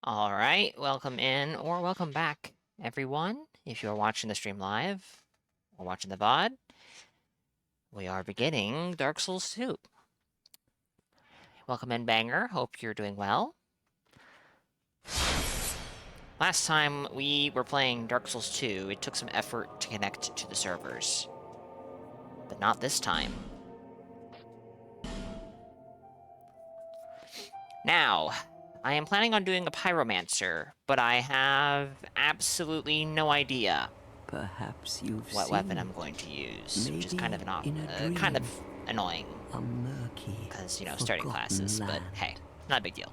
Alright, welcome in, or welcome back, everyone. If you're watching the stream live, or watching the VOD, we are beginning Dark Souls 2. Welcome in, Banger. Hope you're doing well. Last time we were playing Dark Souls 2, it took some effort to connect to the servers. But not this time. Now, I am planning on doing a pyromancer, but I have absolutely no idea Perhaps you've what seen weapon I'm going to use, which is kind of maybe annoying. a murky, Because, you know, starting classes, land. but hey, not a big deal.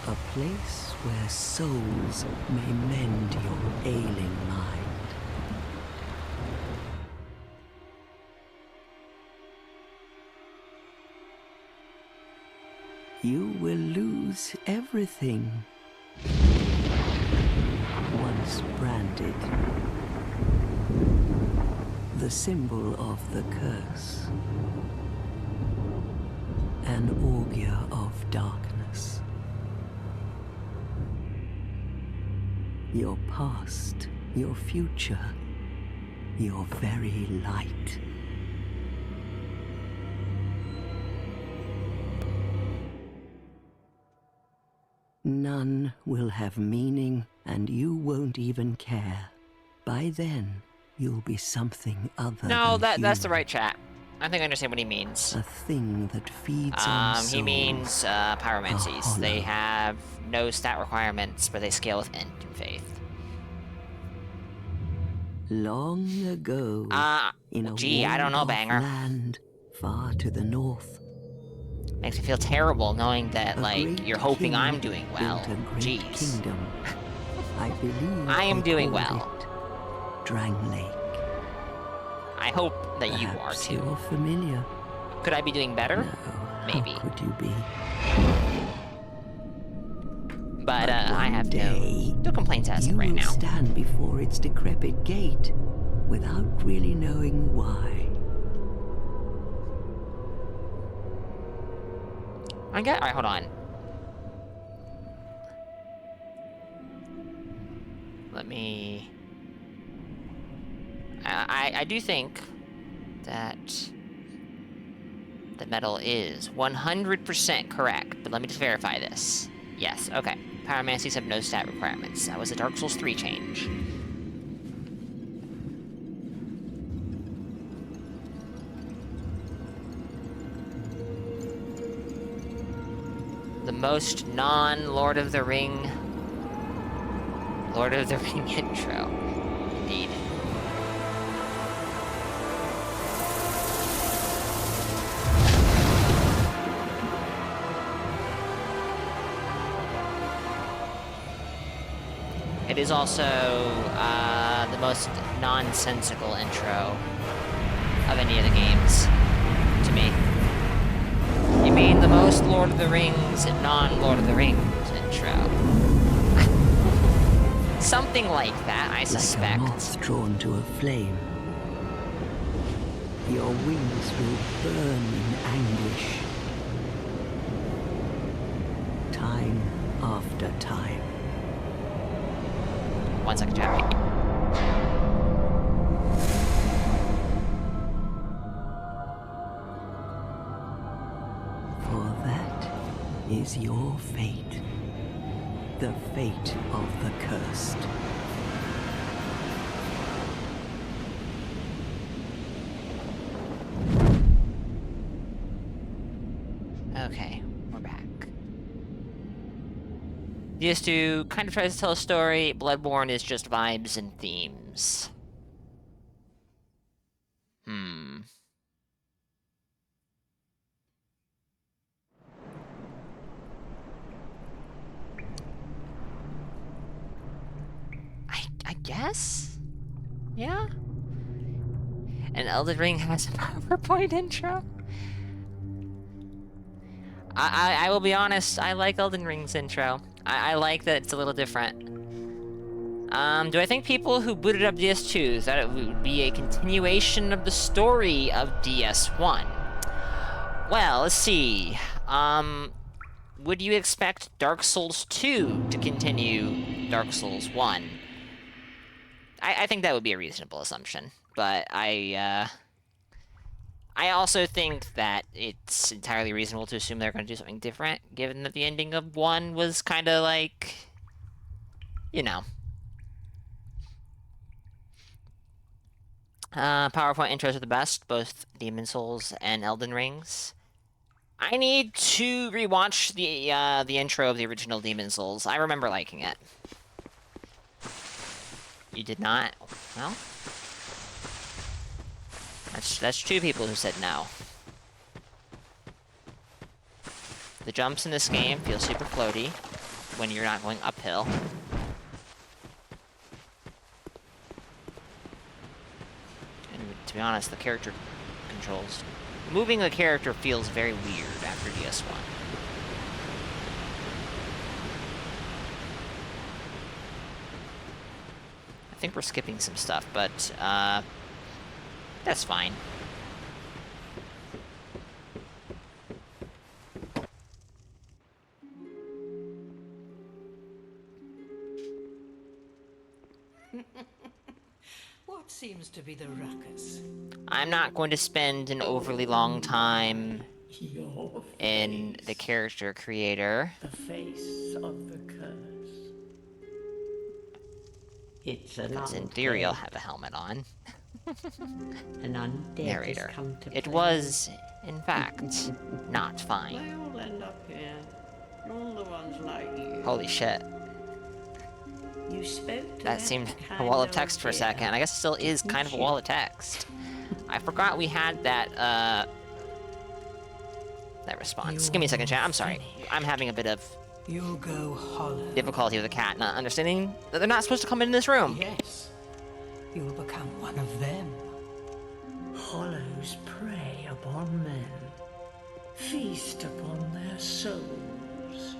A place where souls may mend your ailing mind. You will lose everything. Once branded, the symbol of the curse, an augur of darkness. Your past, your future, your very light. None will have meaning, and you won't even care. By then, you'll be something other No, than that's the human. right chat. I think I understand what he means. A thing that feeds on souls. He means pyromancies. They hollow. have no stat requirements, but they scale with int and faith. Long ago, in a gee, I don't know, walled-off Banger. land far to the north, Makes me feel terrible knowing that, a like, great you're hoping king I'm doing well. built a great Jeez. kingdom. I believe I am they doing called well. it Drangleic. I hope that you are Perhaps too. You're familiar. Could I be doing better? No, Maybe. How could you be? But I one have day, no complaints as of right you will now. stand before its decrepit gate without really knowing why. Alright, hold on. Let me... I do think that the metal is 100% correct, but let me just verify this. Yes, okay. Pyromancies have no stat requirements. That was a Dark Souls 3 change. The most non-Lord of the Ring intro. Indeed. It is also the most nonsensical intro of any of the games, to me. You mean the most Lord of the Rings, non-Lord of the Rings intro? Something like that, I suspect. Like a moth drawn to a flame. Your wings will burn in anguish. Time after time. 1 second, chat. For that is your fate. The fate of the cursed. Okay, we're back. Used to kind of tries to tell a story. Bloodborne is just vibes and themes. I guess? Yeah? And Elden Ring has a PowerPoint intro? I will be honest, I like Elden Ring's intro. I like that it's a little different. Do I think people who booted up DS2 thought it would be a continuation of the story of DS1? Well, let's see. Would you expect Dark Souls 2 to continue Dark Souls 1? I think that would be a reasonable assumption, but I also think that it's entirely reasonable to assume they're going to do something different, given that the ending of 1 was kind of like, you know. PowerPoint intros are the best, both Demon Souls and Elden Rings. I need to rewatch the intro of the original Demon Souls. I remember liking it. You did not? Well, that's two people who said no. The jumps in this game feel super floaty when you're not going uphill. And to be honest, the character controls... Moving a character feels very weird after DS1. I think we're skipping some stuff, but that's fine. What seems to be the ruckus? I'm not going to spend an overly long time in the character creator. The face of the curse. It's an Because in theory I'll have a helmet on. An undead Narrator. has come to It play. was, in fact, not fine. They all end up here. All the ones like you. Holy shit. You spoke to That seemed a kind wall of text for a dear. second. I guess it still is kind of a wall of text. I forgot we had that, that response. Give me a second, chat. I'm sorry. I'm having a bit of You'll go hollow. difficulty with the cat not understanding that they're not supposed to come in this room. Yes. You'll become one of them. Hollows prey upon men. Feast upon their souls.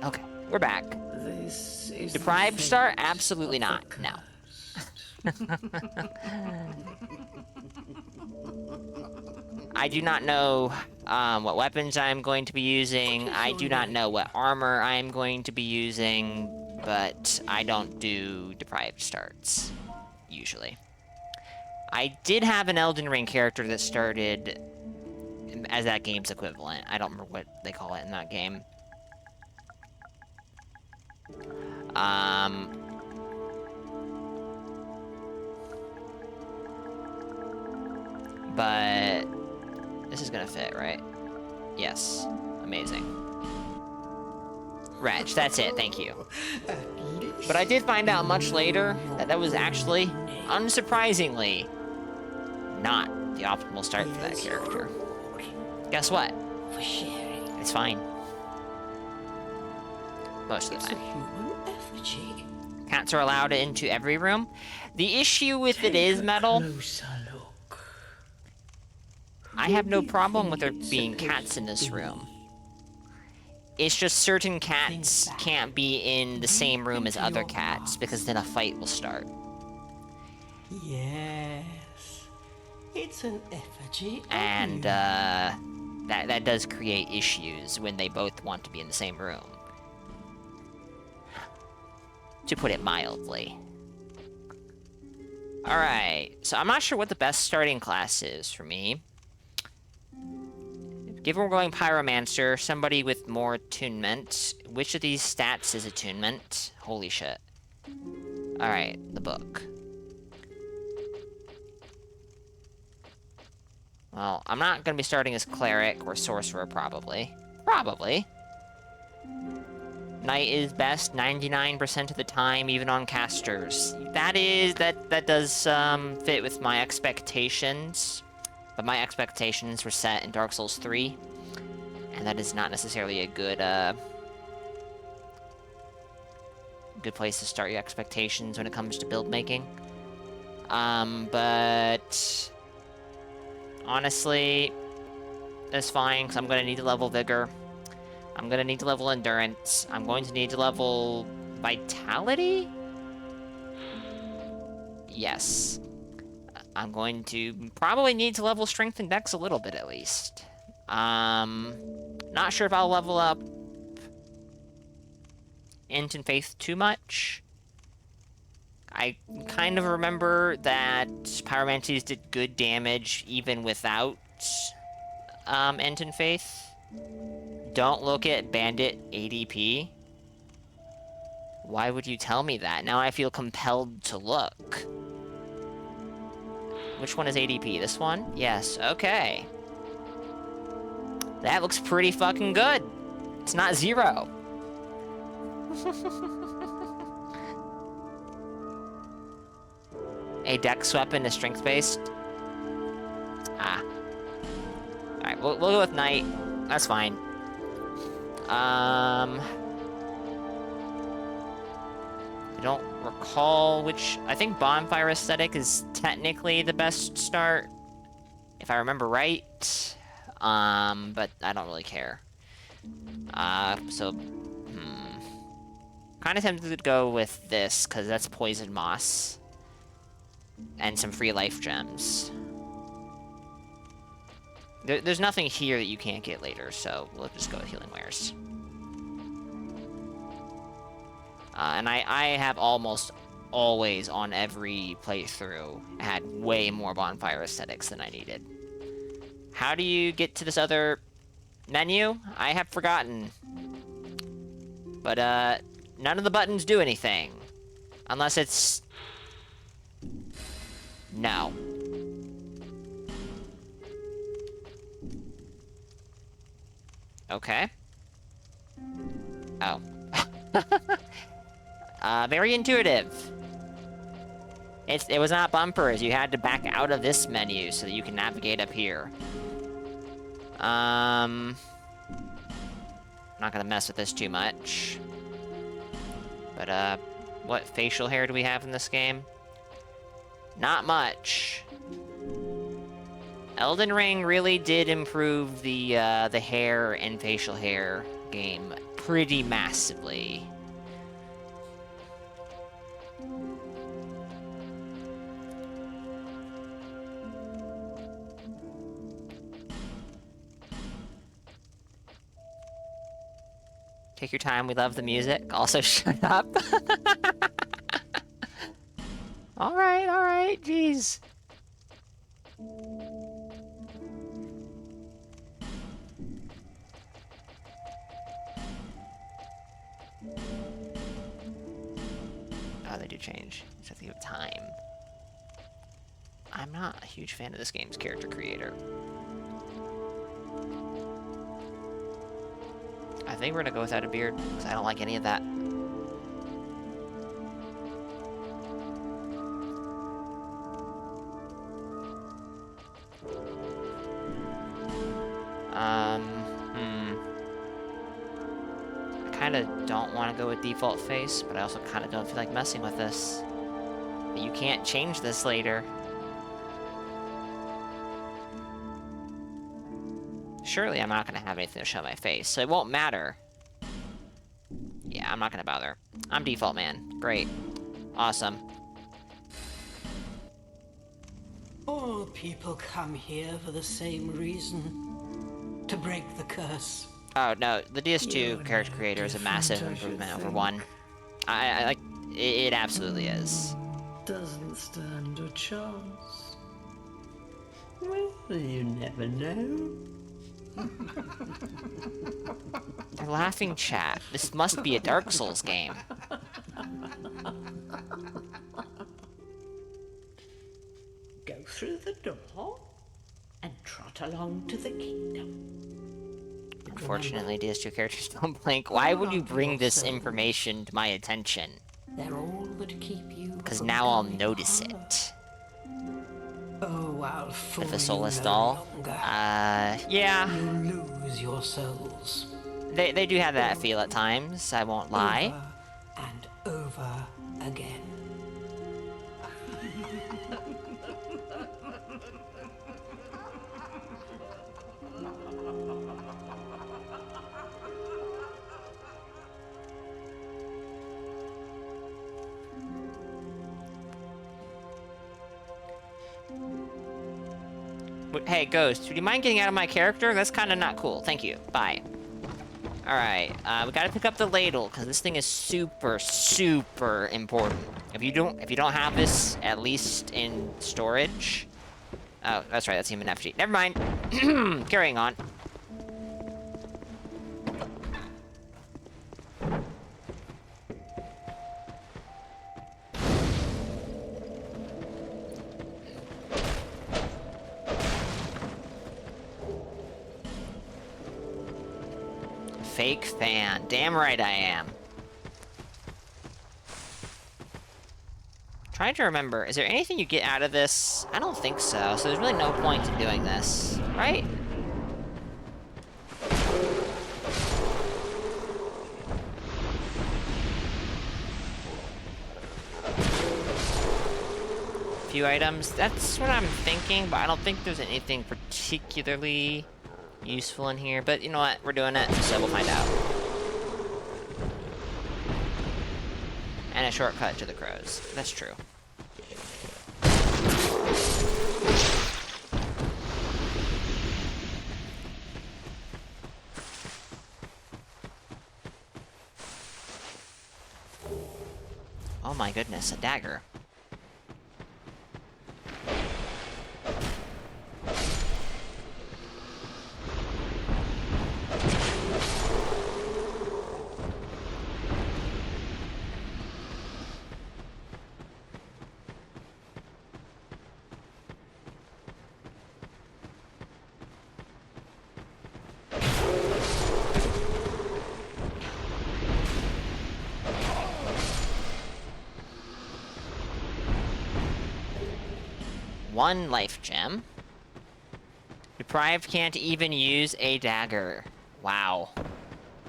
Okay, we're back. This is Deprived the start? fate Absolutely of the not. No. I do not know what weapons I'm going to be using. I do not know what armor I'm going to be using, but I don't do deprived starts, usually. I did have an Elden Ring character that started as that game's equivalent. I don't remember what they call it in that game. But this is gonna fit, right? Yes. Amazing. Reg, that's it, thank you. But I did find out much later that that was actually, unsurprisingly, not the optimal start for that character. Guess what? For sharing. It's fine. Most of the It's a time. human effigy. Cats are allowed into every room. The issue with it is, Metal, Closer look. I have no problem with there being cats in this room. It's just certain cats can't be in the same room as other cats, because then a fight will start. Yes. It's an effigy. of And, you. that does create issues when they both want to be in the same room. To put it mildly. Alright, so I'm not sure what the best starting class is for me. Given we're going Pyromancer, somebody with more attunement. Which of these stats is attunement? Holy shit. Alright, the book. Well, I'm not gonna be starting as Cleric or Sorcerer, probably. Probably. Knight is best 99% of the time, even on casters. That does fit with my expectations. But my expectations were set in Dark Souls 3. And that is not necessarily a good place to start your expectations when it comes to build making. But honestly, that's fine, because I'm gonna need to level Vigor. I'm gonna need to level endurance. I'm going to need to level vitality? Yes. I'm going to probably need to level strength and dex a little bit at least. Not sure if I'll level up Int and Faith too much. I kind of remember that Pyromancies did good damage even without Int and Faith. Don't look at Bandit ADP. Why would you tell me that? Now I feel compelled to look. Which one is ADP? This one? Yes, okay. That looks pretty fucking good. It's not 0. A dex weapon is strength-based? Ah. Alright, we'll go with Knight. That's fine. I don't recall which... I think Bonfire Aesthetic is technically the best start, if I remember right. But I don't really care. Kind of tempted to go with this, because that's Poison Moss. And some free life gems. There's nothing here that you can't get later, so we'll just go with Healing Wares. And I have almost always, on every playthrough, had way more Bonfire Aesthetics than I needed. How do you get to this other menu? I have forgotten. But, none of the buttons do anything. Unless it's... No. Okay. Oh. Very intuitive. It was not bumpers. You had to back out of this menu so that you can navigate up here. I'm not gonna mess with this too much. But, what facial hair do we have in this game? Not much. Elden Ring really did improve the hair and facial hair game pretty massively. Take your time, we love the music. Also, shut up. Alright, jeez. Oh, they do change. Just have to give time. I'm not a huge fan of this game's character creator. I think we're gonna go without a beard, because I don't like any of that. I kinda don't want to go with default face, but I also kinda don't feel like messing with this. But you can't change this later. Surely I'm not gonna have anything to show my face, so it won't matter. Yeah, I'm not gonna bother. I'm default man. Great. Awesome. All people come here for the same reason. To break the curse. Oh, no. The DS2 character creator is a massive improvement over 1. I like... It absolutely is. Doesn't stand a chance. Well, you never know. They're laughing, chat. This must be a Dark Souls game. Go through the door and trot along to the kingdom. Unfortunately, DS2 characters don't blink. Why would you bring this information to my attention? They're all that keep you. Because now I'll notice it. Oh, I'll fool With a soulless you doll? no longer. Yeah. You lose your souls. They do have that feel at times, I won't lie. Over and over again. Hey, Ghost, would you mind getting out of my character? That's kind of not cool. Thank you. Bye. Alright, we gotta pick up the ladle, because this thing is super, super important. If you don't have this, at least in storage... Oh, that's right, that's even FG. Never mind. Carrying on. Fake fan. Damn right I am. Trying to remember, is there anything you get out of this? I don't think so, so there's really no point in doing this, right? Few items, that's what I'm thinking, but I don't think there's anything particularly useful in here, but you know what, we're doing it, so we'll find out. And a shortcut to the crows, that's true. Oh my goodness, a dagger. One life gem. Deprived can't even use a dagger. Wow.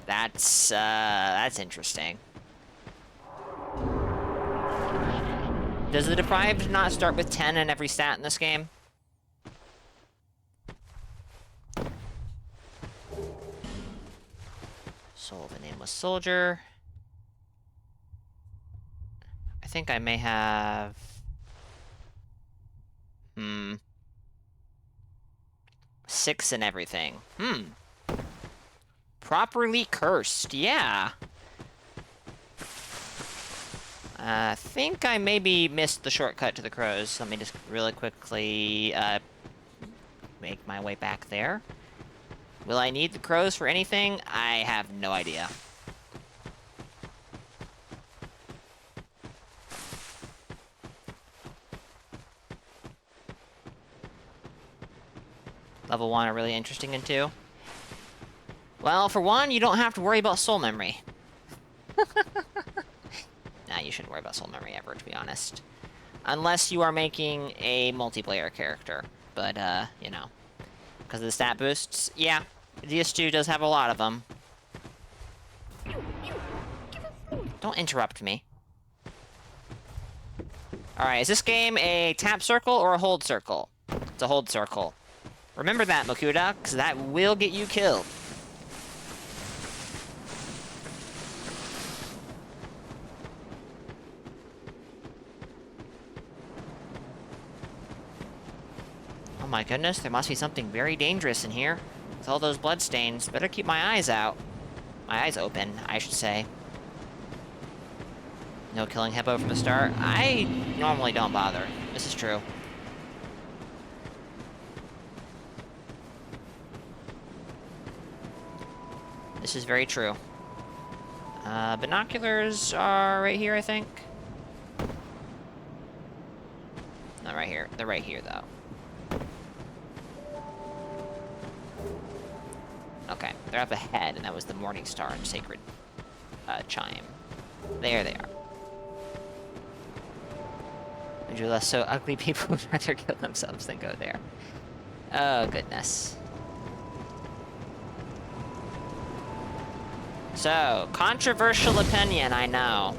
That's interesting. Does the deprived not start with 10 in every stat in this game? Soul of a Nameless Soldier. I think I may have... 6 and everything. Properly cursed, yeah. I think I maybe missed the shortcut to the crows. Let me just really quickly make my way back there. Will I need the crows for anything? I have no idea. Level 1 are really interesting in 2. Well, for 1, you don't have to worry about soul memory. Nah, you shouldn't worry about soul memory ever, to be honest. Unless you are making a multiplayer character. But, you know. Because of the stat boosts, yeah. DS2 does have a lot of them. Don't interrupt me. Alright, is this game a tap circle or a hold circle? It's a hold circle. Remember that, Mokuda, because that will get you killed. Oh my goodness, there must be something very dangerous in here. With all those bloodstains, better keep my eyes out. My eyes open, I should say. No killing Hippo from the start. I normally don't bother. This is true. This is very true. Binoculars are right here, I think. Not right here. They're right here, though. Okay, they're up ahead, and that was the Morning Star and Sacred Chime. There they are. Majula, so ugly people would rather kill themselves than go there. Oh, goodness. So, controversial opinion, I know.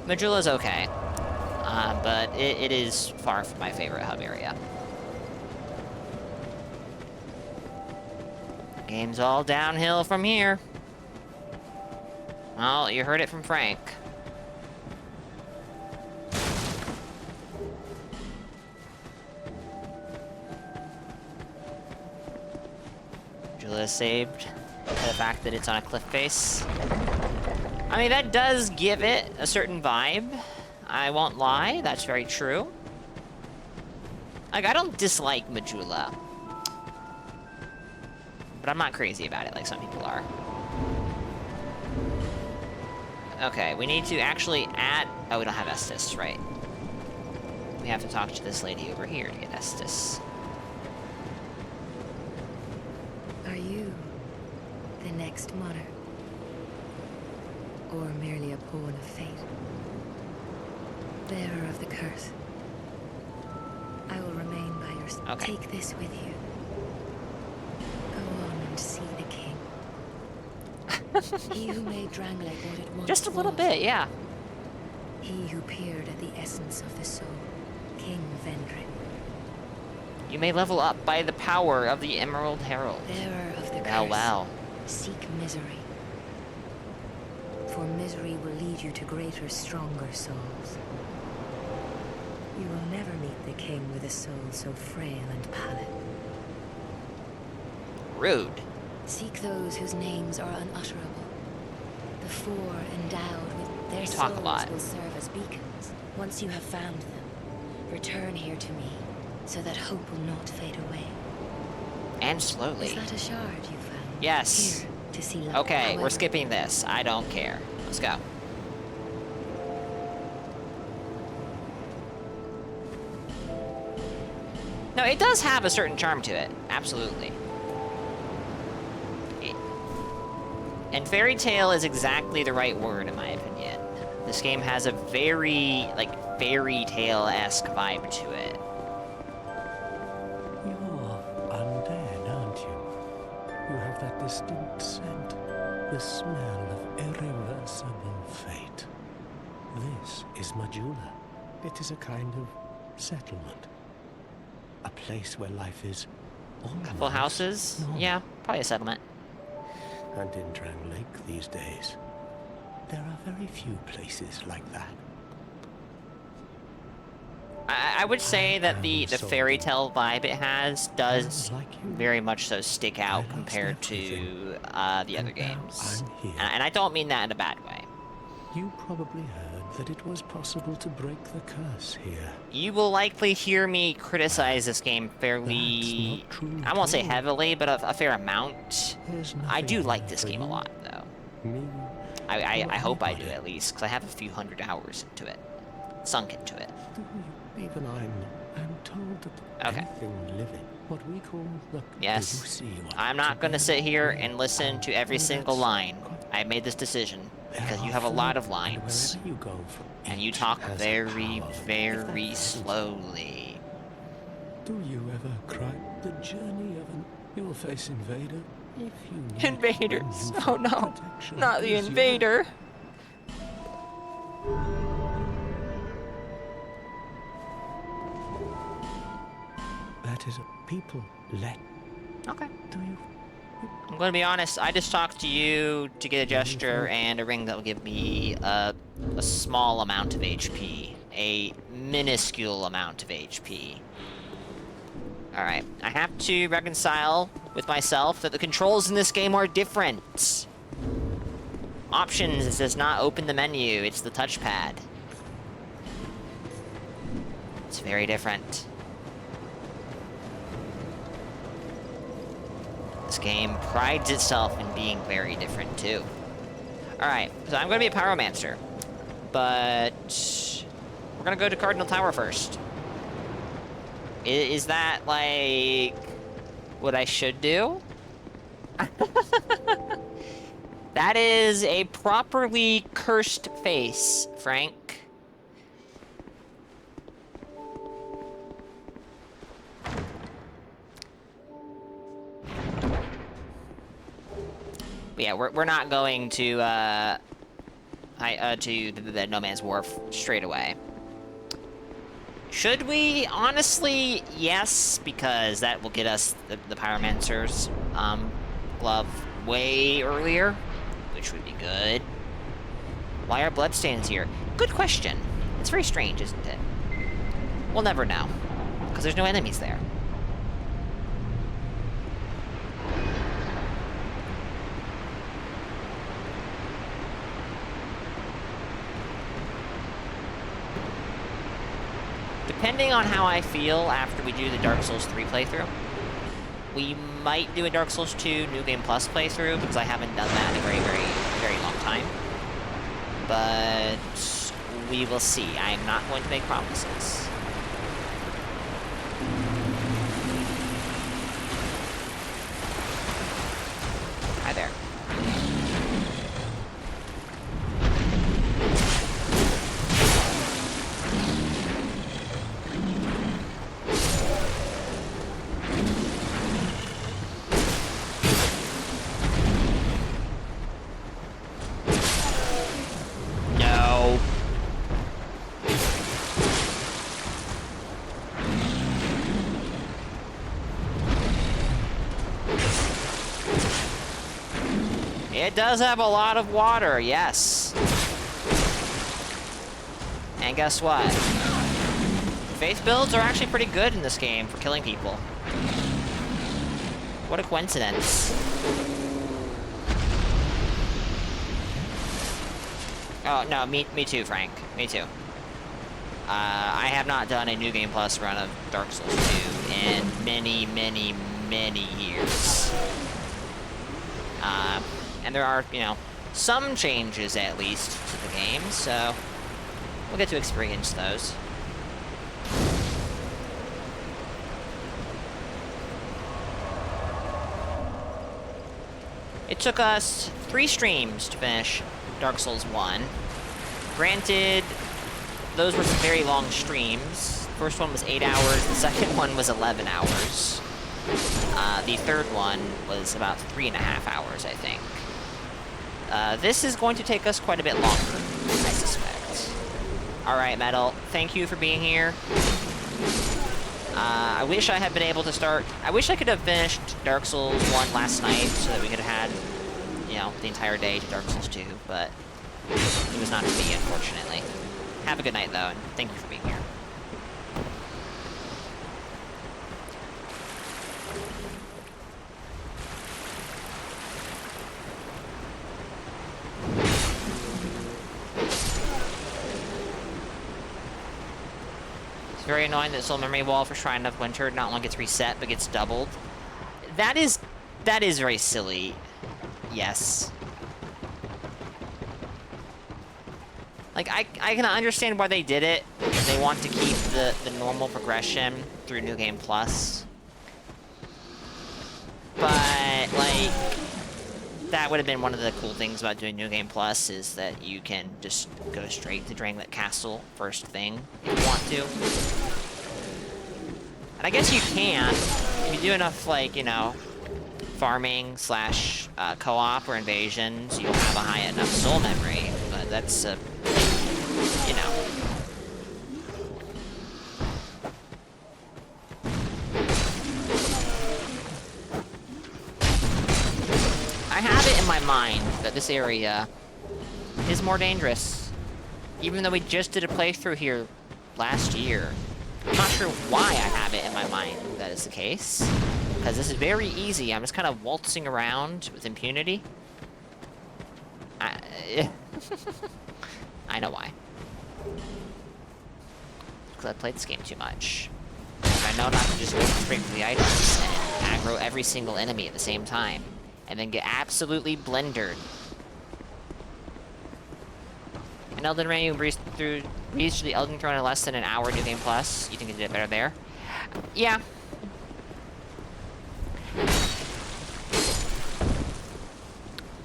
Majula's okay. But it is far from my favorite hub area. Game's all downhill from here. Well, you heard it from Frank. Majula is saved. The fact that it's on a cliff face. I mean, that does give it a certain vibe. I won't lie, that's very true. Like, I don't dislike Majula. But I'm not crazy about it like some people are. Okay, we need to actually add... Oh, we don't have Estus, right. We have to talk to this lady over here to get Estus. Are you the next monarch? Or merely a pawn of fate? Bearer of the curse. I will remain by your side. Okay. Take this with you. Go on and see the king. He who made Drangleic what it once Just a little was. bit, yeah. He who peered at the essence of the soul. King Vendrick. You may level up by the power of the Emerald Herald. Bearer of the curse. Wow, wow. Seek misery. For misery will lead you to greater, stronger souls. You will never meet the king with a soul so frail and pallid. Rude. Seek those whose names are unutterable. The four endowed with their You talk a souls lot. will serve as beacons. Once you have found them, return here to me, so that hope will not fade away. And slowly. Is that a shard you found? Yes. Here, to see light. Okay, However, we're skipping this. I don't care. Let's go. No, it does have a certain charm to it. Absolutely. And fairy tale is exactly the right word, in my opinion. This game has a very, like, fairy tale-esque vibe to it. You're undead, aren't you? You have that distinct scent, the smell of irreversible fate. This is Majula. It is a kind of settlement. A place where life is almost Couple houses? normal. Yeah, probably a settlement. And in Drangleic these days, there are very few places like that. I would say that the fairy tale vibe it has does Like you. very much so stick out lost compared to everything. the other And now games. I'm here. And I don't mean that in a bad way. You probably heard that it was possible to break the curse here. You will likely hear me criticize this game fairly... That's not true I won't say at all. heavily, but a fair amount. There's I do nothing like there this for game a you, lot, though. Me, I or hope I do, anybody. at least, because I have a few hundred hours into it. Sunk into it. Do you? Even I'm told that Okay. anything living, what we call the Yes. you see what I'm not going to sit here and together. listen to every And single that's line. quite- I made this decision There because you are have a lot of food, lines. And wherever you go from And you each talk has very, power. If very that happens, slowly. Do you ever cry the journey of an... You will face invader if you need Invaders! one Oh no! protection Not the is yours. invader! That is a people let. Okay. Do you? I'm going to be honest, I just talked to you to get a gesture and a ring that will give me a small amount of HP. A minuscule amount of HP. Alright, I have to reconcile with myself that the controls in this game are different. Options does not open the menu, it's the touchpad. It's very different. This game prides itself in being very different, too. Alright, so I'm gonna be a pyromancer. But... we're gonna go to Cardinal Tower first. Is that, like... what I should do? That is a properly cursed face, Frank. But yeah, we're not going to the No Man's Wharf straight away. Should we? Honestly, yes, because that will get us the Pyromancer's glove way earlier, which would be good. Why are bloodstains here? Good question. It's very strange, isn't it? We'll never know, because there's no enemies there. depending on how I feel after we do the Dark Souls 3 playthrough, we might do a Dark Souls 2 New Game Plus playthrough, because I haven't done that in a very, very, very long time. But we will see. I am not going to make promises. Hi there. No. It does have a lot of water, yes. And guess what? Faith builds are actually pretty good in this game for killing people. What a coincidence. Oh, no, me too, Frank. Me too. I have not done a New Game Plus run of Dark Souls 2 in many, many, many years. And there are, you know, some changes at least to the game, so we'll get to experience those. It took us 3 streams to finish Dark Souls 1. Granted, those were some very long streams. The first one was 8 hours, the second one was 11 hours. The third one was about 3.5 hours, I think. This is going to take us quite a bit longer, I suspect. Alright, Metal, thank you for being here. I wish I had been able to start... I wish I could have finished Dark Souls 1 last night so that we could have had, you know, the entire day to Dark Souls 2, but it was not to be, unfortunately. Have a good night, though, and thank you for being here. Very annoying that Soul Memory Wall for Shrine of Winter not only gets reset, but gets doubled. That is very silly. Yes. Like, I can understand why they did it. They want to keep the normal progression through New Game Plus. But, like, that would have been one of the cool things about doing New Game Plus, is that you can just go straight to Drangleic Castle first thing if you want to. And I guess you can, if you do enough, like, you know, farming slash co-op or invasions, you'll have a high enough soul memory, but that's, you know. I have it in my mind that this area is more dangerous. Even though we just did a playthrough here last year. I'm not sure why I have it in my mind that is the case. Because this is very easy. I'm just kind of waltzing around with impunity. I know why. Because I played this game too much. I know not to just go straight for the items and aggro every single enemy at the same time. And then get absolutely blendered. In Elden Ring, you reach the Elden Throne in less than an hour New Game Plus. You think you did it better there? Yeah.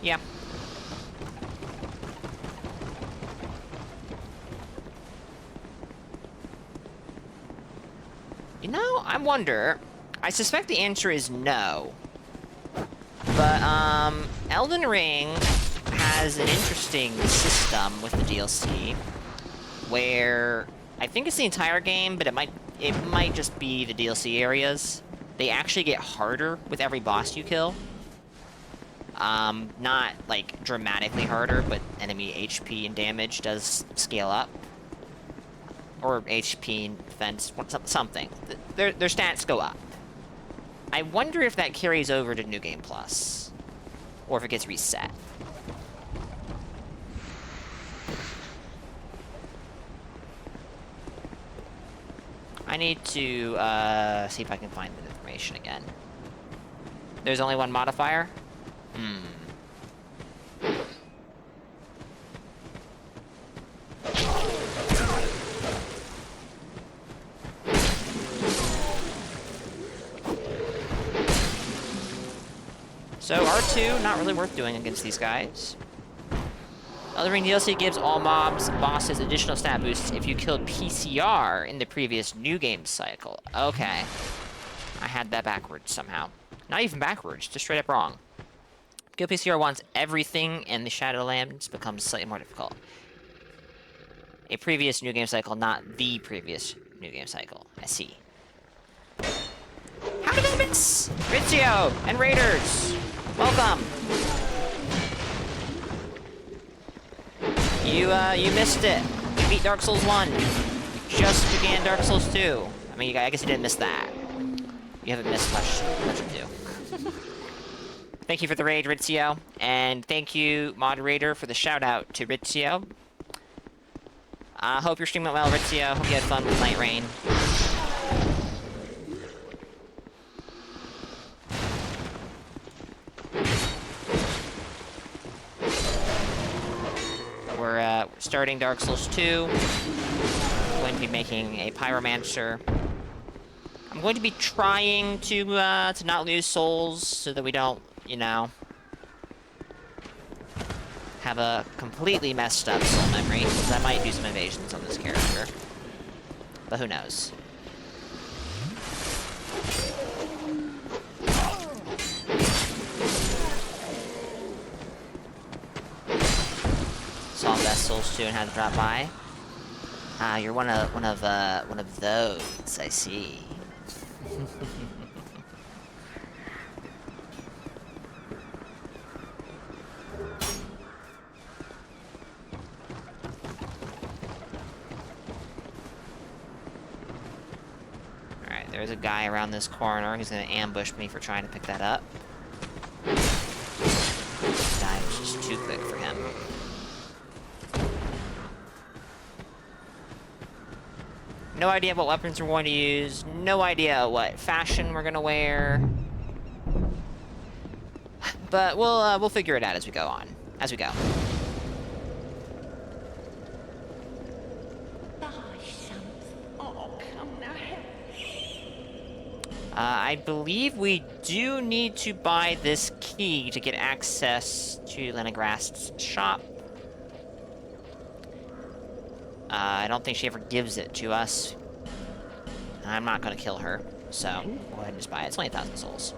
Yeah. You know, I wonder. I suspect the answer is no. But, Elden Ring has an interesting system with the DLC, where I think it's the entire game, but it might just be the DLC areas. They actually get harder with every boss you kill. Not, like, dramatically harder, but enemy HP and damage does scale up. Or HP and defense, something. Their stats go up. I wonder if that carries over to New Game Plus, or if it gets reset. I need to see if I can find the information again. There's only one modifier? So R2, not really worth doing against these guys. Elden Ring DLC gives all mobs, bosses, additional stat boosts if you killed PCR in the previous new game cycle. Okay. I had that backwards somehow. Not even backwards, just straight up wrong. Kill PCR once, everything in the Shadowlands becomes slightly more difficult. A previous new game cycle, not the previous new game cycle. I see. How did I miss? Rizzio and Raiders! Welcome! You missed it. You beat Dark Souls 1. You just began Dark Souls 2. I mean, I guess you didn't miss that. You haven't missed much of 2. Thank you for the raid, Rizzio. And thank you, moderator, for the shout-out to Rizzio. I hope your stream went well, Rizzio. Hope you had fun with Night Rain. We're starting Dark Souls 2. I'm going to be making a Pyromancer. I'm going to be trying to not lose souls so that we don't, you know, have a completely messed up soul memory, because I might do some evasions on this character. But who knows? Saw Best Souls 2 and had to drop by. Ah, you're one of those, I see. Alright, there's a guy around this corner who's gonna ambush me for trying to pick that up. This guy was just too quick for him. No idea what weapons we're going to use. No idea what fashion we're gonna wear. But we'll figure it out as we go on. As we go. I believe we do need to buy this key to get access to Leningrast's shop. I don't think she ever gives it to us. I'm not gonna kill her, so go ahead and just buy it. It's only 1,000 souls.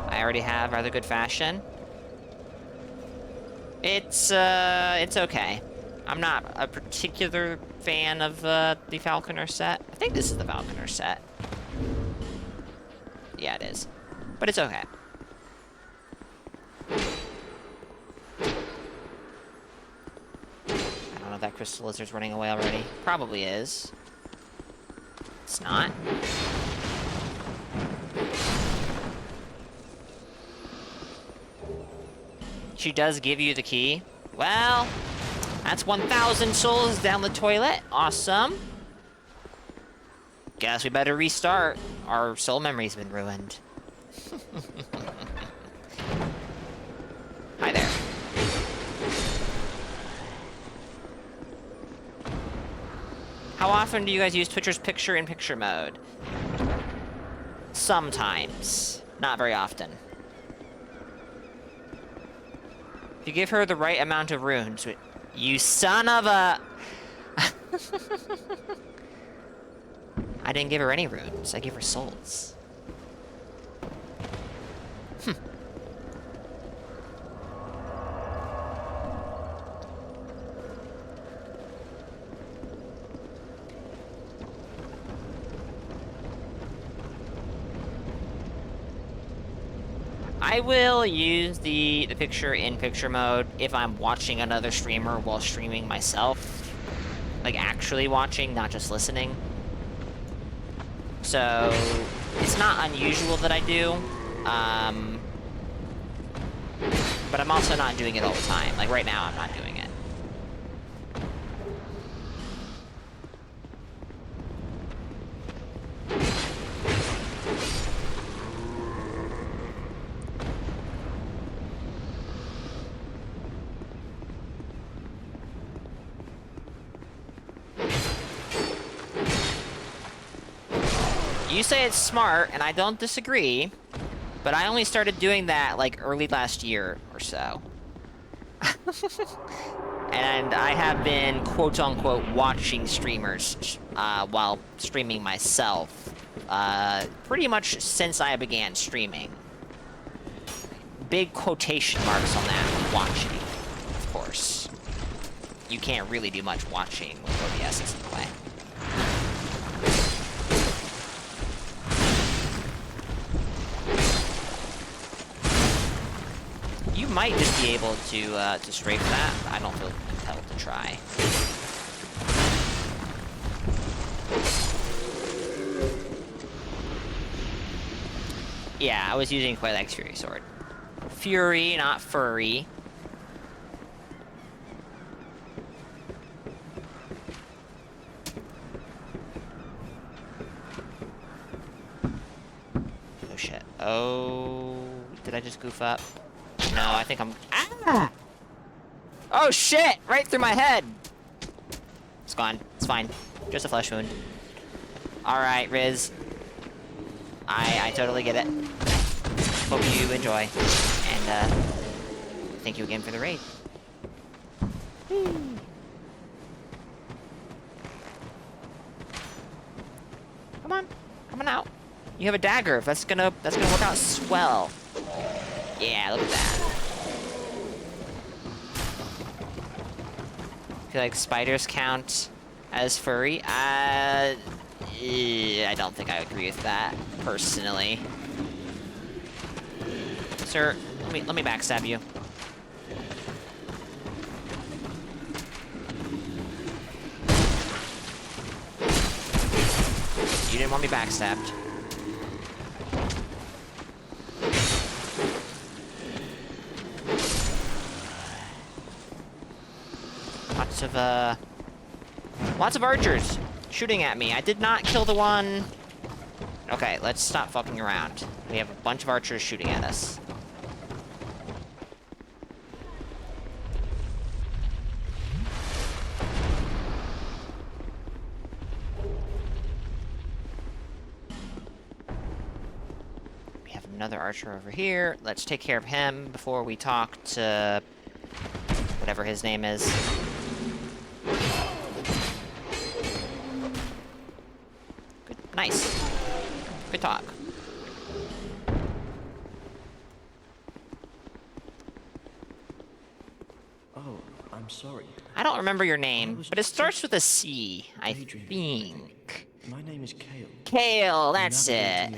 I already have rather good fashion. It's okay. I'm not a particular fan of the Falconer set. I think this is the Falconer set. Yeah, it is. But it's okay. I don't know if that crystal lizard's running away already. Probably is. It's not. She does give you the key. Well, that's 1,000 souls down the toilet. Awesome. Guess we better restart. Our soul memory's been ruined. Hi there. How often do you guys use Twitcher's picture-in-picture mode? Sometimes. Not very often. If you give her the right amount of runes... You son of a... I didn't give her any runes. I gave her souls. I will use the picture-in-picture mode if I'm watching another streamer while streaming myself. Like, actually watching, not just listening. So, it's not unusual that I do. But I'm also not doing it all the time. Like, right now, I'm not doing it. You say it's smart, and I don't disagree, but I only started doing that, like, early last year or so. And I have been, quote-unquote, watching streamers while streaming myself pretty much since I began streaming. Big quotation marks on that, watching, of course. You can't really do much watching with OBS in the way. You might just be able to strafe that, but I don't feel compelled to try. Yeah, I was using Quailag's Fury Sword. Fury, not furry. Oh shit. Oh, did I just goof up? No, I think I'm... Ah! Oh shit! Right through my head! It's gone. It's fine. Just a flesh wound. Alright, Riz. I totally get it. Hope you enjoy. And, thank you again for the raid. Come on. Come on out. You have a dagger. That's gonna work out swell. Yeah, look at that. I feel like spiders count as furry. I don't think I agree with that, personally. Sir, let me backstab you. You didn't want me backstabbed. Lots of archers shooting at me. I did not kill the one. Okay, let's stop fucking around. We have a bunch of archers shooting at us. We have another archer over here. Let's take care of him before we talk to whatever his name is. Good. Nice. Good talk. Oh, I'm sorry. I don't remember your name, but it starts with a C, I think. My name is Kale. Kale, that's it.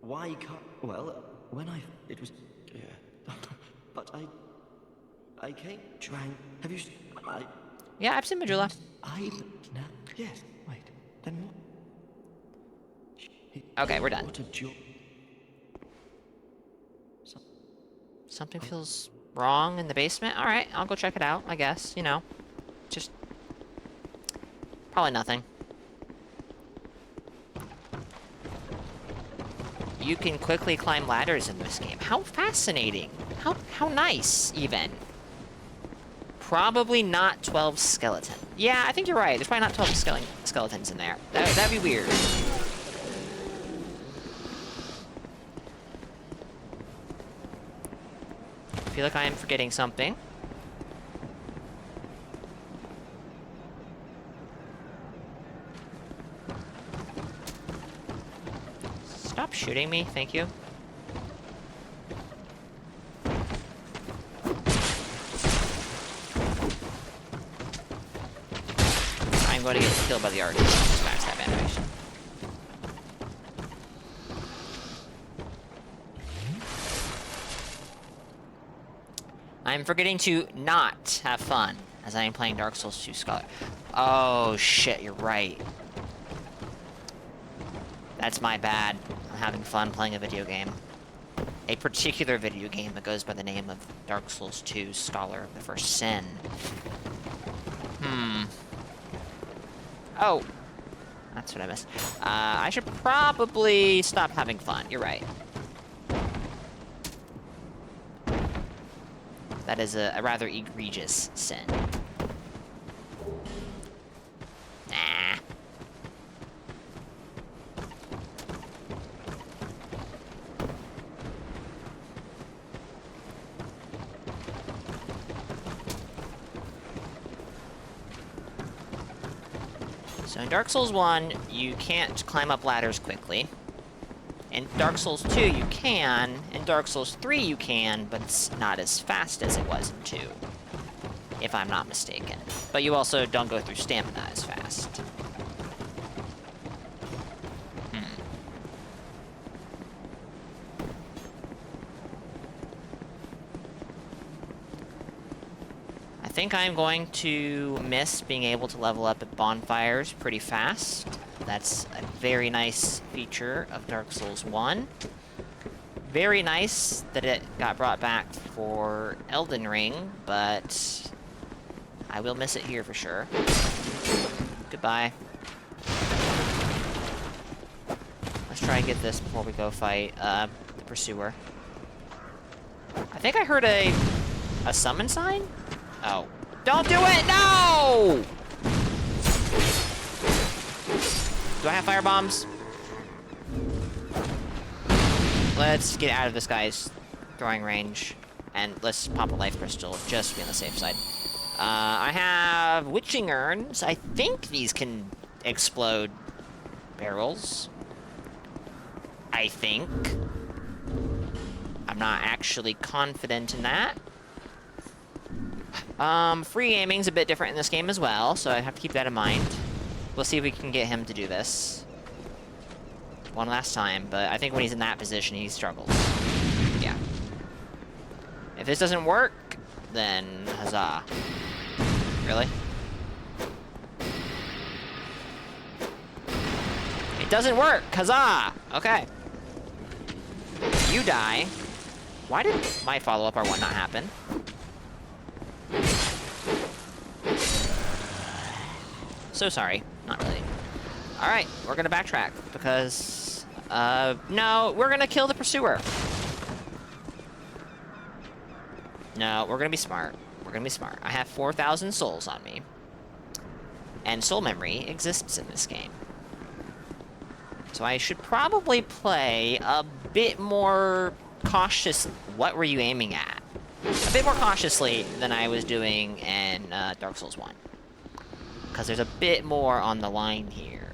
Why can't... Well, when it was... Yeah. But I came... Have you... Yeah, I've seen Majula. Now... Yes, wait. Then what? Okay, we're done. What a joke. Something feels wrong in the basement? Alright, I'll go check it out, I guess. You know. Just... probably nothing. You can quickly climb ladders in this game. How fascinating. How nice, even. Probably not 12 skeleton. Yeah, I think you're right. There's probably not 12 skeletons in there. That'd be weird. I feel like I am forgetting something. Stop shooting me, thank you. I'm going to get killed by the archer. Just backstab animation. I'm forgetting to not have fun as I am playing Dark Souls 2 Scholar. Oh shit, you're right. That's my bad. I'm having fun playing a video game. A particular video game that goes by the name of Dark Souls 2 Scholar of the First Sin. Oh. That's what I missed. I should probably stop having fun. You're right. That is a rather egregious sin. Nah. So in Dark Souls 1, you can't climb up ladders quickly. In Dark Souls 2, you can. In Dark Souls 3, you can, but it's not as fast as it was in 2. If I'm not mistaken. But you also don't go through stamina as fast. I think I'm going to miss being able to level up at bonfires pretty fast. That's a very nice feature of Dark Souls 1. Very nice that it got brought back for Elden Ring, but I will miss it here for sure. Goodbye. Let's try and get this before we go fight the Pursuer. I think I heard a summon sign? Oh. Don't do it! No! Do I have fire bombs? Let's get out of this guy's throwing range. And let's pop a life crystal just to be on the safe side. I have witching urns. I think these can explode barrels. I think. I'm not actually confident in that. Free aiming's a bit different in this game as well, so I have to keep that in mind. We'll see if we can get him to do this one last time, but I think when he's in that position, he struggles. Yeah. If this doesn't work, then huzzah. Really? It doesn't work! Huzzah! Okay. You die. Why did my follow-up R1 not happen? So sorry. Not really. Alright, we're gonna backtrack, because... no, we're gonna kill the Pursuer. No, we're gonna be smart. We're gonna be smart. I have 4,000 souls on me. And soul memory exists in this game. So I should probably play a bit more cautious... What were you aiming at? A bit more cautiously than I was doing in Dark Souls 1. Because there's a bit more on the line here.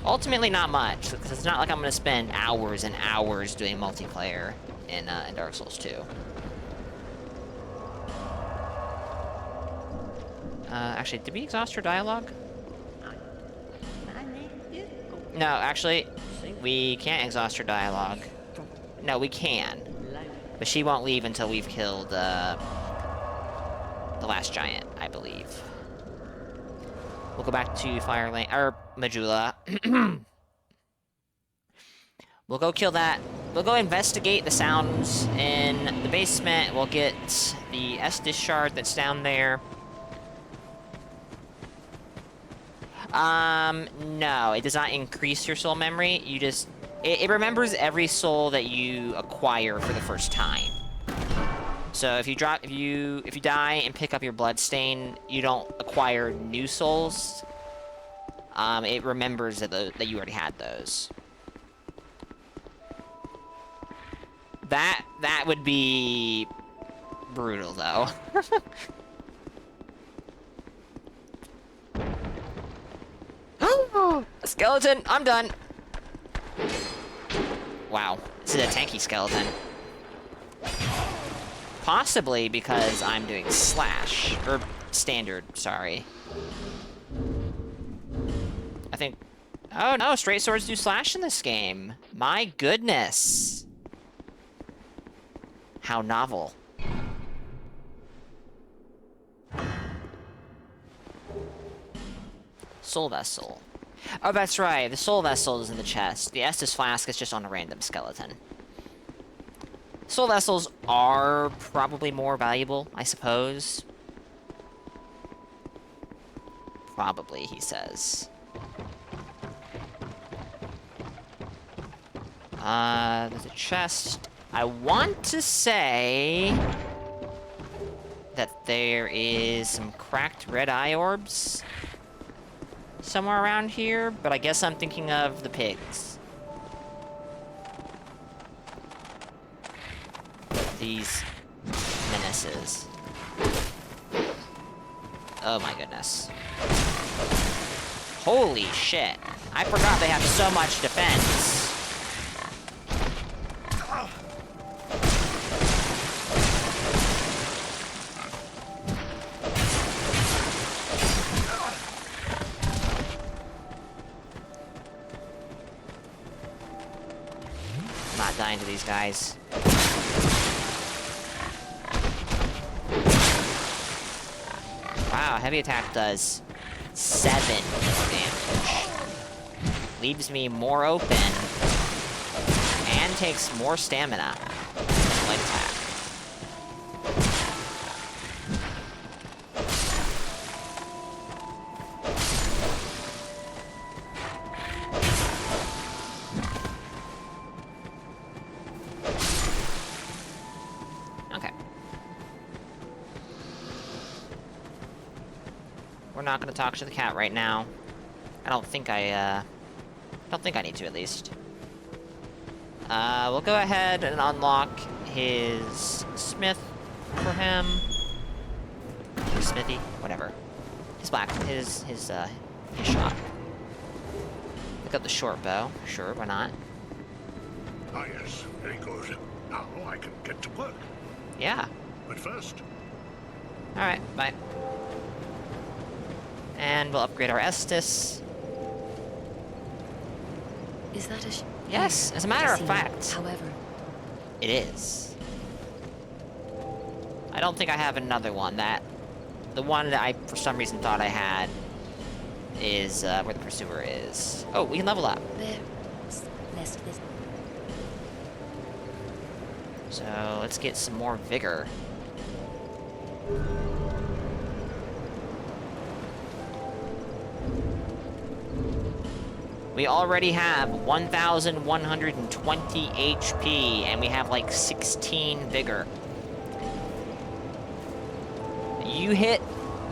Ultimately, not much, because it's not like I'm going to spend hours and hours doing multiplayer in Dark Souls 2. Actually, did we exhaust her dialogue? No, actually, we can't exhaust her dialogue. No, we can. But she won't leave until we've killed, the last giant, I believe. We'll go back to Fire Lane, or Majula. We'll go kill that. We'll go investigate the sounds in the basement. We'll get the Estus shard that's down there. No, it does not increase your soul memory. You just... It remembers every soul that you acquire for the first time. So if you die and pick up your bloodstain, you don't acquire new souls. It remembers that you already had those. That would be brutal, though. A skeleton! I'm done! Wow, this is a tanky skeleton. Possibly because I'm doing slash, or standard, sorry. I think... Oh no, straight swords do slash in this game. My goodness. How novel. Soul Vessel. Oh, that's right, the Soul Vessel is in the chest. The Estus Flask is just on a random skeleton. Soul Vessels are probably more valuable, I suppose. Probably, he says. There's a chest. I want to say that there is some cracked red eye orbs somewhere around here, but I guess I'm thinking of the pigs. These menaces. Oh my goodness. Holy shit. I forgot they have so much defense. I'm not dying to these guys. Wow, heavy attack does 7 damage. Leaves me more open. And takes more stamina. Light attack. Okay. We're not gonna talk to the cat right now. I don't think I need to, at least. We'll go ahead and unlock his smith for him. Or smithy, whatever. His shot. Look up the short bow. Sure, why not? Ah, yes, very good. Now I can get to work. Yeah. But first, Alright, bye. And we'll upgrade our Estus. Is that a Yes, as a matter of See, fact, However, it is. I don't think I have another one. The one that I, for some reason, thought I had is where the Pursuer is. Oh, we can level up. there. Lest this. So let's get some more vigor. We already have 1,120 HP, and we have like 16 vigor. You hit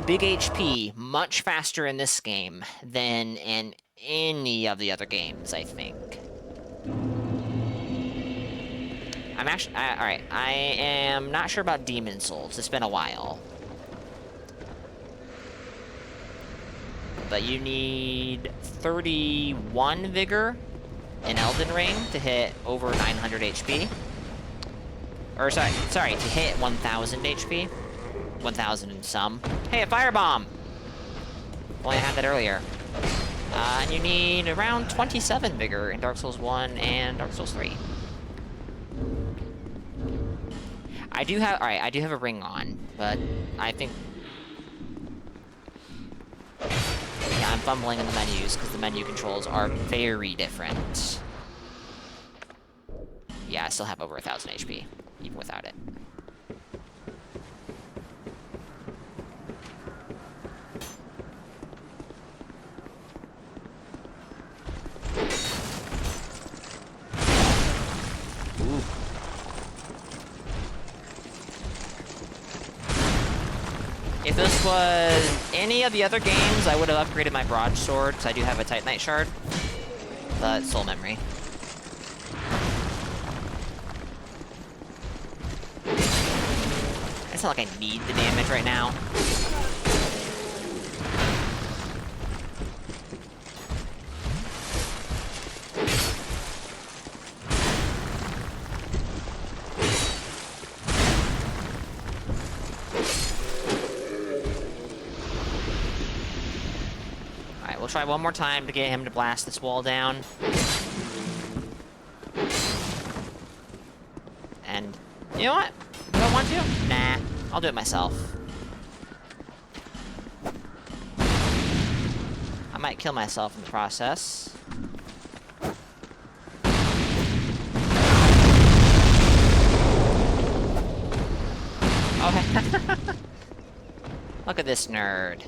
big HP much faster in this game than in any of the other games, I think. I'm actually... Alright, I am not sure about Demon Souls. It's been a while. But you need 31 vigor in Elden Ring to hit over 900 HP. Or, sorry, to hit 1,000 HP. 1,000 and some. Hey, a firebomb! Well, I had that earlier. And you need around 27 vigor in Dark Souls 1 and Dark Souls 3. I do have a ring on, but I think... Yeah, I'm fumbling in the menus, because the menu controls are very different. Yeah, I still have over 1,000 HP, even without it. Ooh. If this was any of the other games, I would have upgraded my broadsword, because I do have a Titanite shard. But soul memory. It's not like I need the damage right now. We'll try one more time to get him to blast this wall down. And, you know what? Do I want to? Nah, I'll do it myself. I might kill myself in the process. Oh, look at this nerd.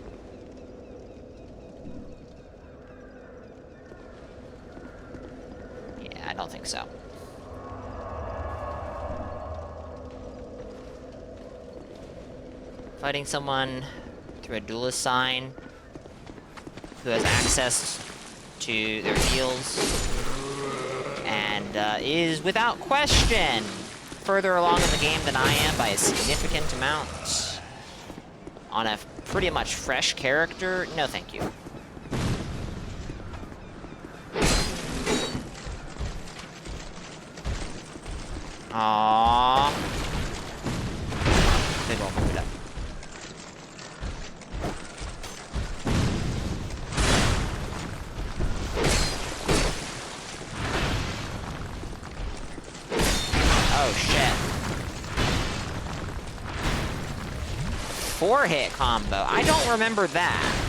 I don't think so. Fighting someone through a duelist sign who has access to their heals and is without question further along in the game than I am by a significant amount on a pretty much fresh character, no thank you. Aww. Big ol' move it up. Oh shit. 4-hit combo. I don't remember that.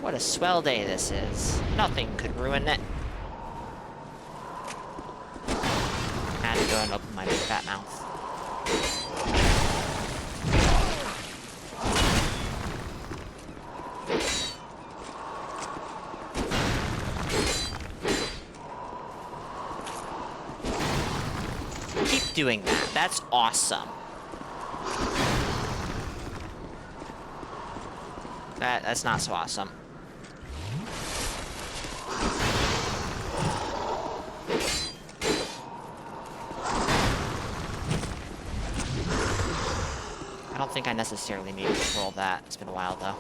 What a swell day this is. Nothing could ruin it. Had to go and open my big fat mouth. Keep doing that. That's awesome. That's not so awesome. I don't think I necessarily need to roll that. It's been a while, though.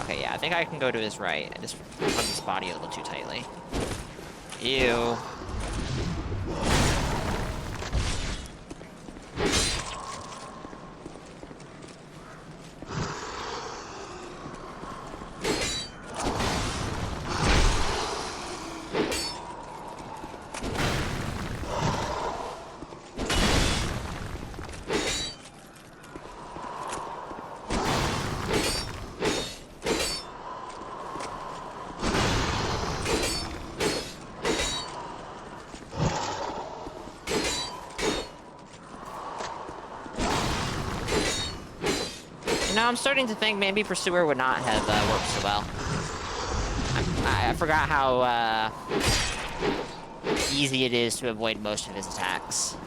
Okay, yeah, I think I can go to his right. I just hung his body a little too tightly. Ew. I'm starting to think maybe Pursuer would not have worked so well. I forgot how easy it is to avoid most of his attacks.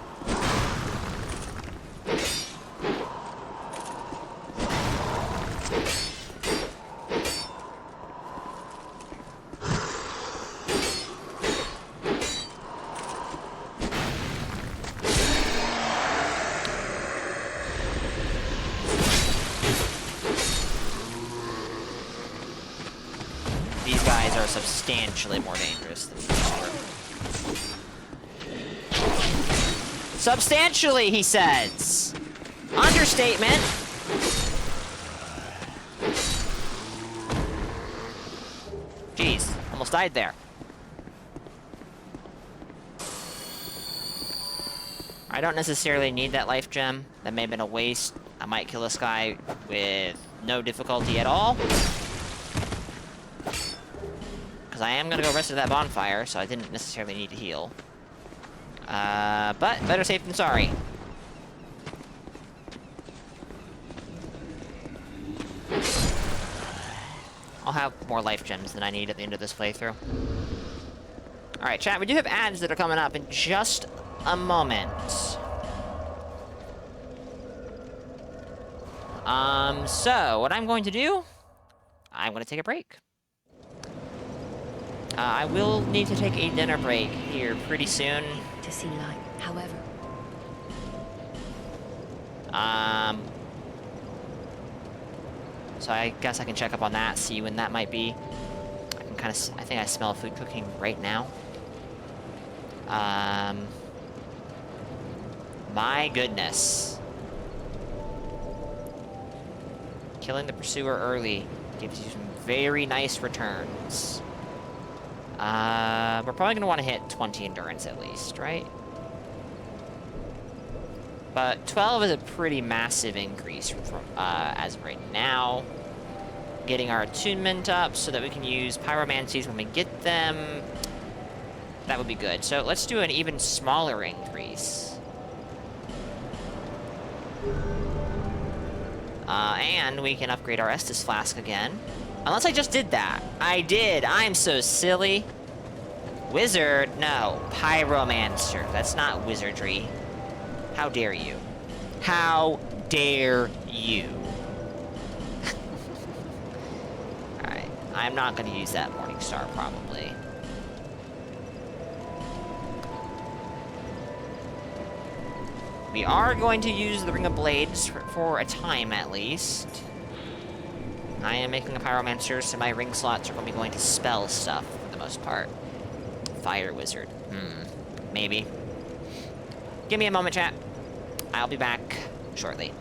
Substantially more dangerous than Pursuer. Substantially, he says. Understatement. Jeez, almost died there. I don't necessarily need that life gem. That may have been a waste. I might kill this guy with no difficulty at all. I am gonna go rest at that bonfire, so I didn't necessarily need to heal. But better safe than sorry. I'll have more life gems than I need at the end of this playthrough. Alright, chat, we do have ads that are coming up in just a moment. So, what I'm going to do, I'm going to take a break. I will need to take a dinner break here pretty soon. To see light, however. So I guess I can check up on that, see when that might be. I can kind of, I think I smell food cooking right now. My goodness. Killing the Pursuer early gives you some very nice returns. We're probably going to want to hit 20 endurance at least, right? But 12 is a pretty massive increase from, as of right now. Getting our attunement up so that we can use pyromancies when we get them. That would be good. So let's do an even smaller increase. And we can upgrade our Estus Flask again. Unless I just did that. I did. I'm so silly. Wizard? No. Pyromancer. That's not wizardry. How dare you? How dare you? Alright. I'm not going to use that Morningstar, probably. We are going to use the Ring of Blades for a time, at least. I am making a Pyromancer, so my ring slots are probably going to spell stuff, for the most part. Fire Wizard. Maybe. Give me a moment, chat. I'll be back shortly.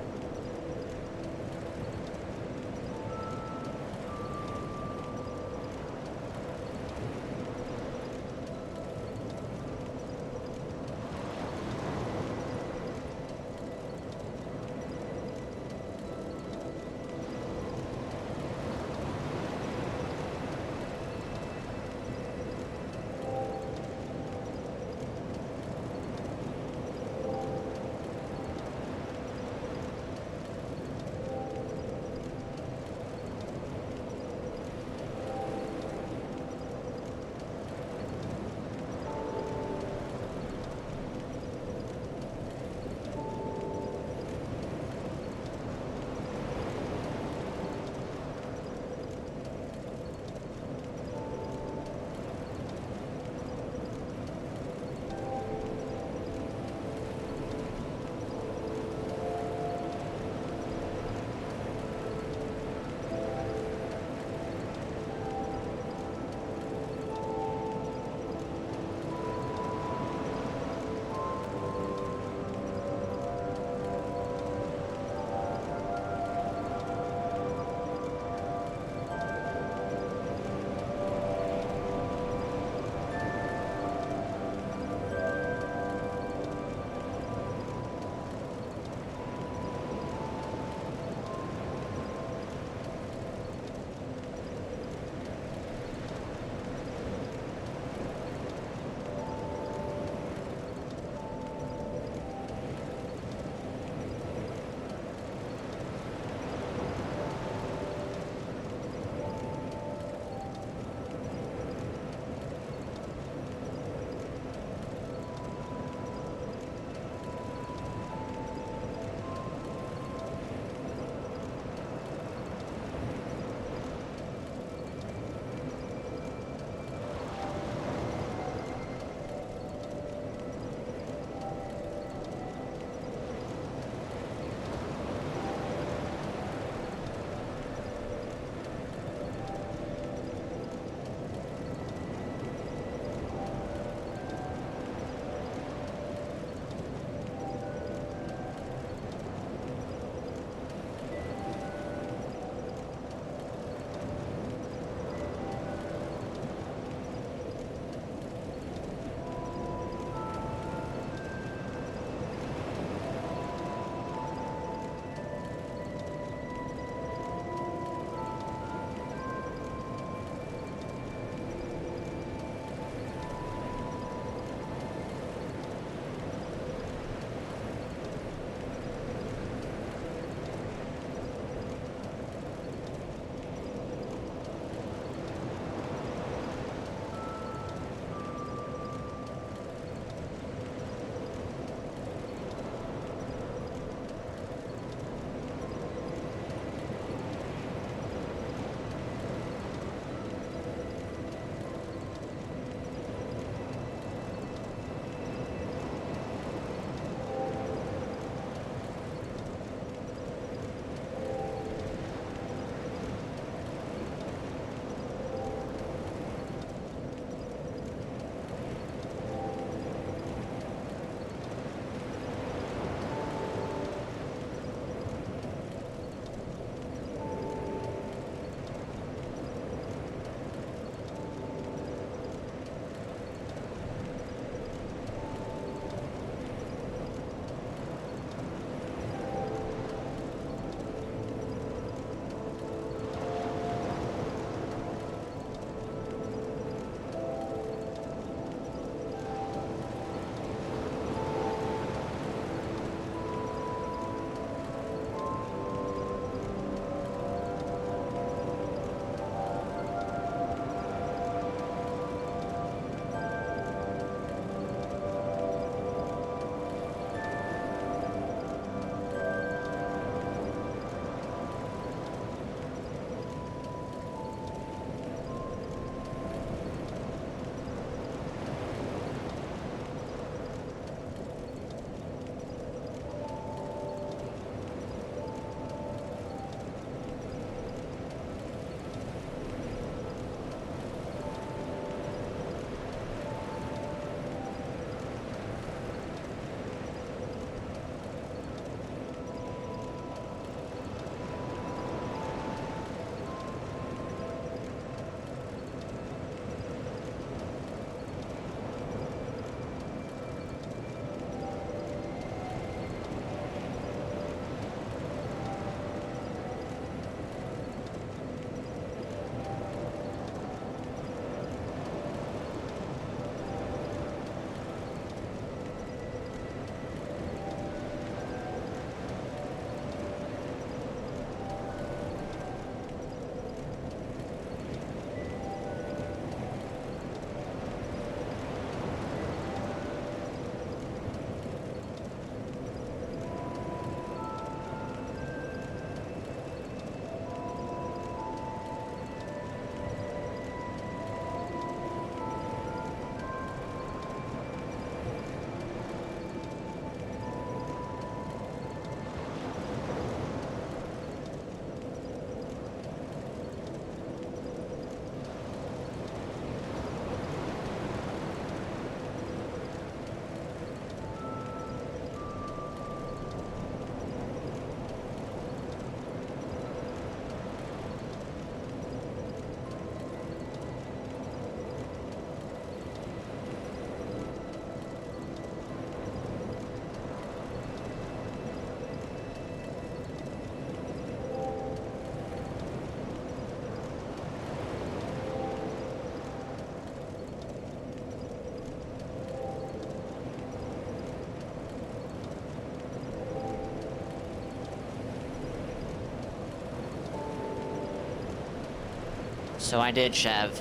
So I did, Chev.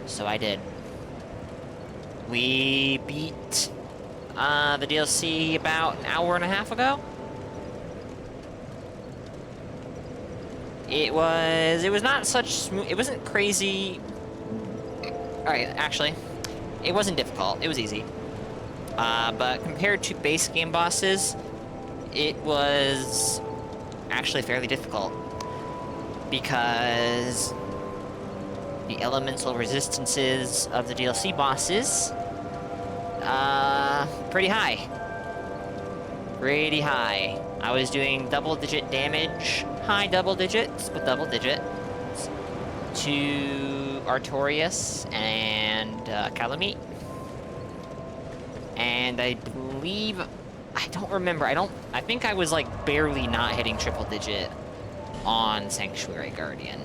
So I did. We beat the DLC about an hour and a half ago. It was not such smooth. It wasn't crazy. Alright, actually, it wasn't difficult. It was easy. But compared to base game bosses, it was actually fairly difficult. Because the elemental resistances of the DLC bosses, pretty high. Pretty high. I was doing double-digit damage, high double digits, but double digits, to Artorias and Calamite. And I believe, I don't remember, I think I was like barely not hitting triple digit on Sanctuary Guardian.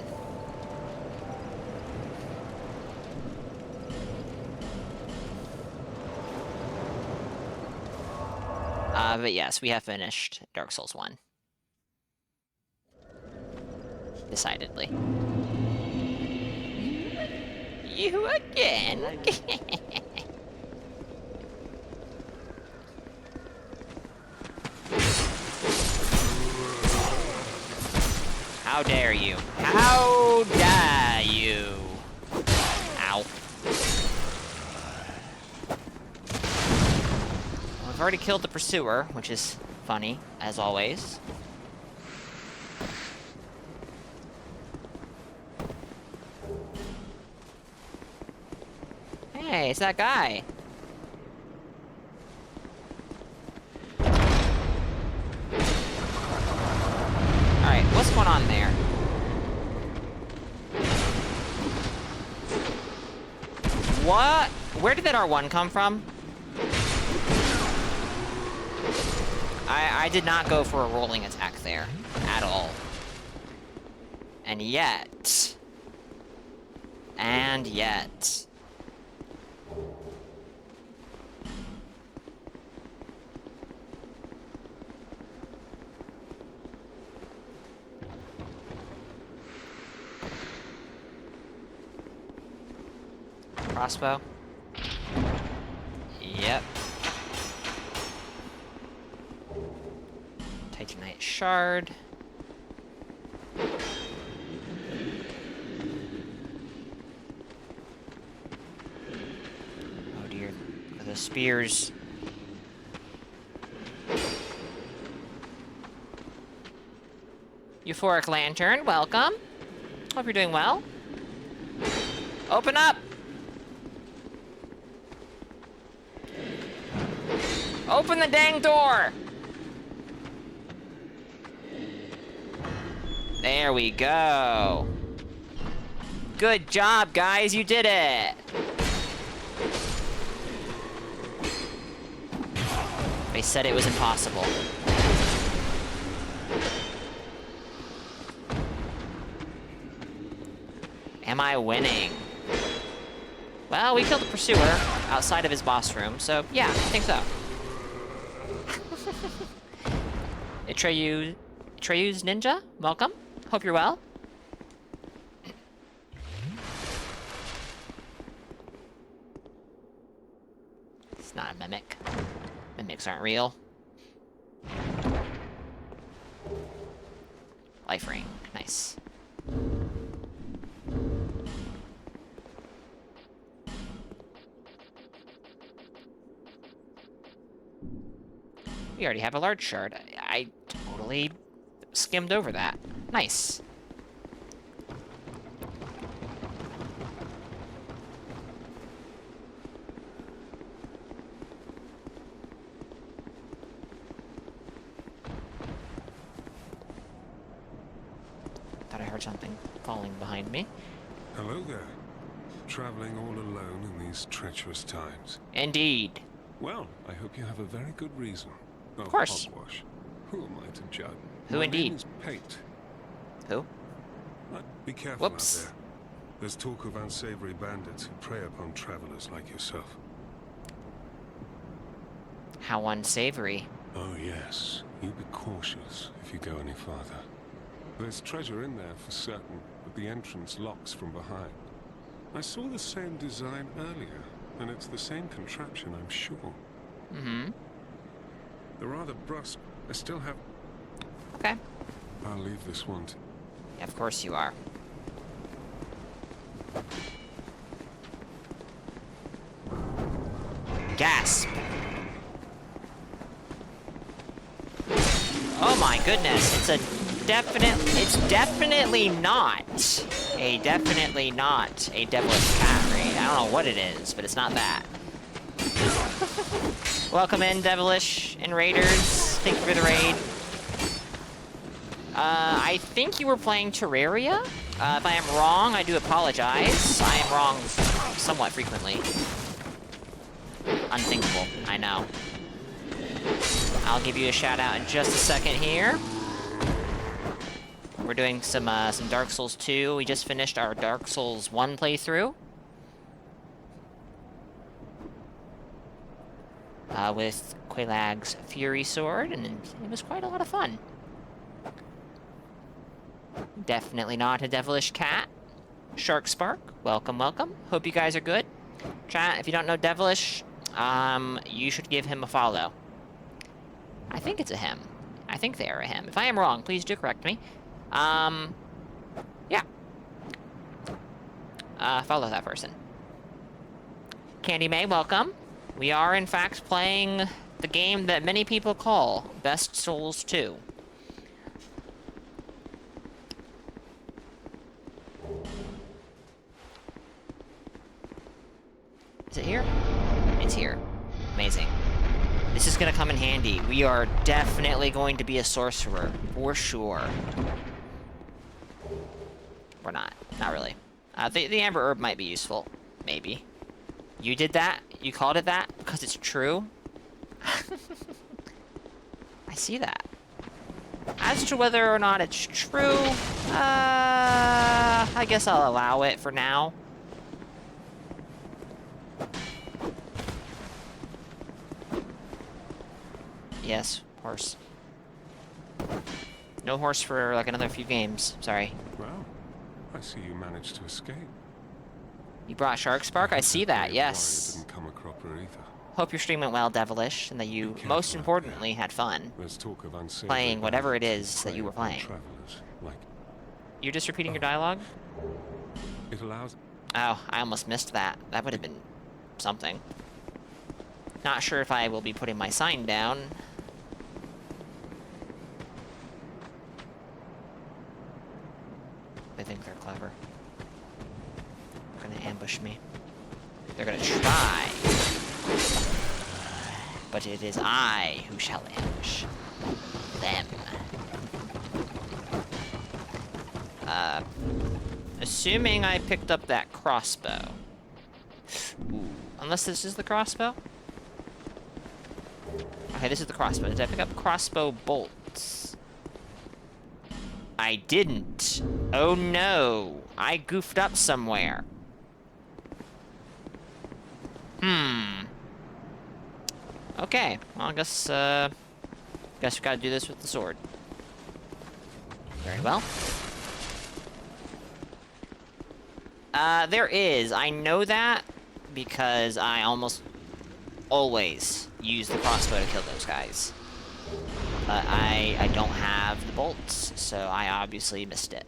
But yes, we have finished Dark Souls 1. Decidedly. You again? How dare you? How dare you? Ow. We've already killed the pursuer, which is funny, as always. Hey, it's that guy. Alright, what's going on there? What? Where did that R1 come from? I did not go for a rolling attack there. At all. And yet... And yet... Crossbow? Yep. Titanite shard. Oh dear. The spears. Euphoric Lantern, welcome. Hope you're doing well. Open up! Open the dang door! There we go. Good job, guys, you did it! They said it was impossible. Am I winning? Well, we killed the pursuer outside of his boss room, so yeah, I think so. Atreyu's Ninja, welcome. Hope you're well. It's not a mimic. Mimics aren't real. Life ring, nice. We already have a large shard. I totally skimmed over that. Nice. Thought I heard something falling behind me. Hello there. Traveling all alone in these treacherous times. Indeed. Well, I hope you have a very good reason. Oh, of course. Hogwash. Who am I to judge? Who My indeed? name is Pate. Who? Be careful Whoops. out there. There's talk of unsavory bandits who prey upon travelers like yourself. How unsavory. Oh yes. You be cautious if you go any farther. There's treasure in there for certain, but the entrance locks from behind. I saw the same design earlier, and it's the same contraption, I'm sure. Mm-hmm. They're rather brusque. I still have... Okay. I'll leave this one to... Yeah, of course you are. Gasp! Oh my goodness, it's definitely not a devilish cat raid. I don't know what it is, but it's not that. Welcome in, Devilish and Raiders. Thank you for the raid. I think you were playing Terraria? If I am wrong, I do apologize. I am wrong somewhat frequently. Unthinkable, I know. I'll give you a shout out in just a second here. We're doing some Dark Souls 2. We just finished our Dark Souls 1 playthrough. With Quailag's Fury Sword, and it was quite a lot of fun. Definitely not a devilish cat. Shark Spark, welcome, welcome. Hope you guys are good. Chat, if you don't know Devilish, you should give him a follow. I think it's a him. I think they are a him. If I am wrong, please do correct me. Yeah. Follow that person. Candy May, welcome. We are, in fact, playing the game that many people call Best Souls 2. Is it here? It's here. Amazing. This is gonna come in handy. We are definitely going to be a sorcerer, for sure. We're not. Not really. The Amber Herb might be useful. Maybe. You did that? You called it that? Because it's true? I see that. As to whether or not it's true, I guess I'll allow it for now. Yes, horse. No horse for like another few games. Sorry. Well, I see you managed to escape. You brought Shark Spark? I see that, yes. Didn't come a cropper either. Hope your stream went well, Devilish, and that you, most importantly, had fun. There's talk of playing whatever it is that you were playing. Like... You're just repeating your dialogue? It allows... Oh, I almost missed that. That would have been something. Not sure if I will be putting my sign down. I think they're clever. They're gonna ambush me. They're gonna try. But it is I who shall ambush them. Assuming I picked up that crossbow. Ooh. Unless this is the crossbow? Okay, this is the crossbow. Did I pick up crossbow bolts? I didn't. Oh no. I goofed up somewhere. Okay. Well, I guess we gotta do this with the sword. Very well. There is. I know that because I almost always use the crossbow to kill those guys. But I don't have the bolts, so I obviously missed it.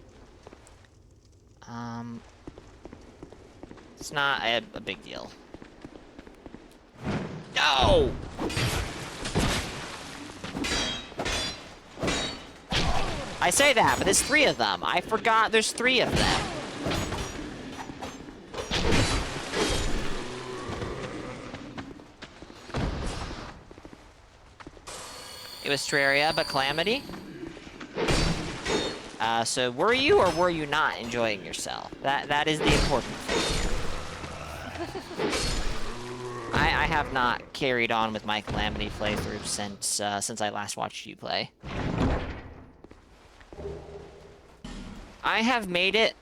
It's not a big deal. No! I say that, but there's 3 of them. I forgot there's 3 of them. It was Terraria, but Calamity. So were you or were you not enjoying yourself? That is the important thing here. I have not carried on with my Calamity playthrough since I last watched you play. I have made it.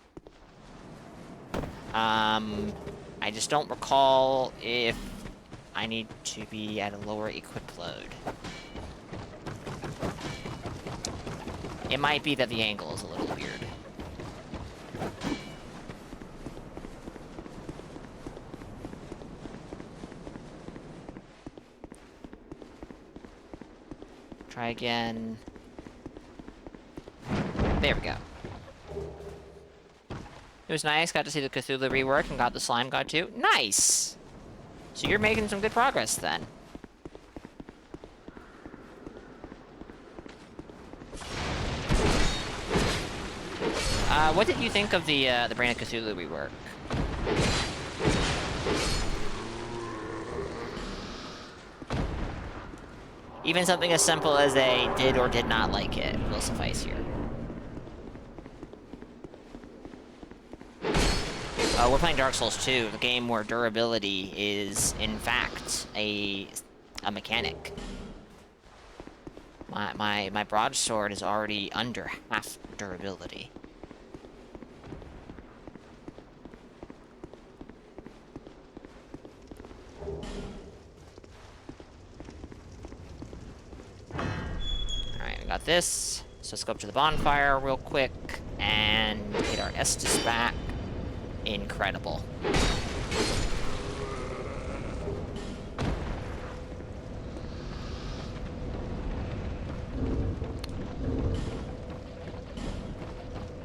I just don't recall if I need to be at a lower equip load. It might be that the angle is a little weird. Try again. There we go. It was nice, got to see the Cthulhu rework and got the Slime God too. Nice! So you're making some good progress then. What did you think of the Brain of Cthulhu rework? Even something as simple as a did or did not like it will suffice here. We're playing Dark Souls 2, the game where durability is, in fact, a mechanic. My broadsword is already under half durability. Alright, we got this. So let's go up to the bonfire real quick and get our Estus back. Incredible.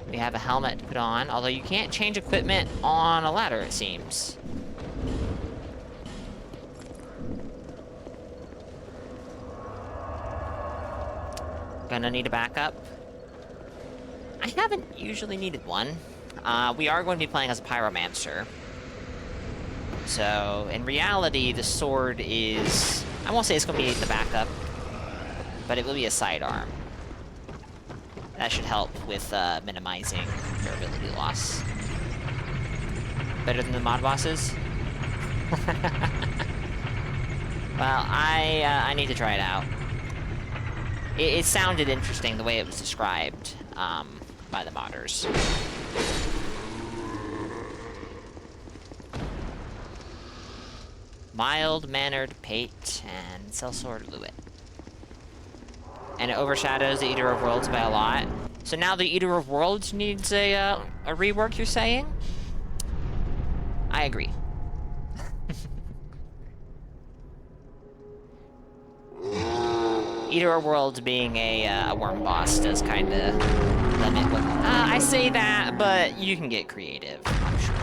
We have a helmet to put on, although you can't change equipment on a ladder, it seems. Gonna need a backup. I haven't usually needed one. We are going to be playing as a pyromancer. So, in reality, the sword is... I won't say it's going to be the backup, but it will be a sidearm. That should help with minimizing durability loss. Better than the mod bosses? Well, I need to try it out. It sounded interesting the way it was described by the modders. Mild-mannered pate and sellsword Luit. And it overshadows the Eater of Worlds by a lot. So now the Eater of Worlds needs a rework, you're saying? I agree. Eater of Worlds being a worm boss does kind of limit what... I say that, but you can get creative, I'm sure.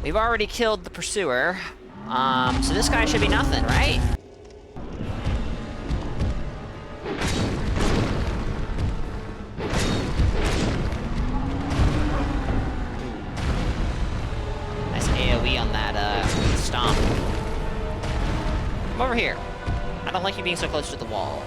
We've already killed the pursuer, so this guy should be nothing, right? Nice AoE on that, stomp. Come over here. I don't like you being so close to the wall.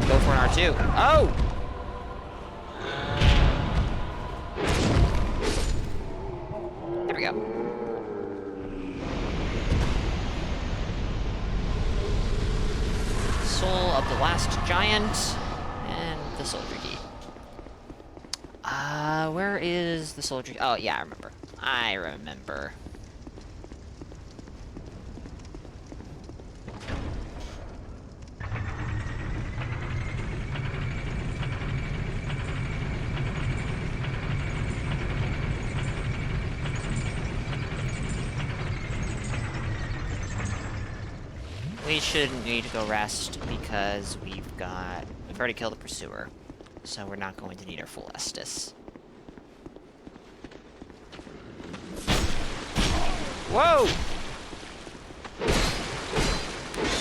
Go for an R2. Oh! There we go. Soul of the Last Giant, and the Soldier Key. Where is the Soldier Key? Oh, yeah, I remember. I remember. We shouldn't need to go rest because we've already killed the pursuer, so we're not going to need our full Estus. Whoa!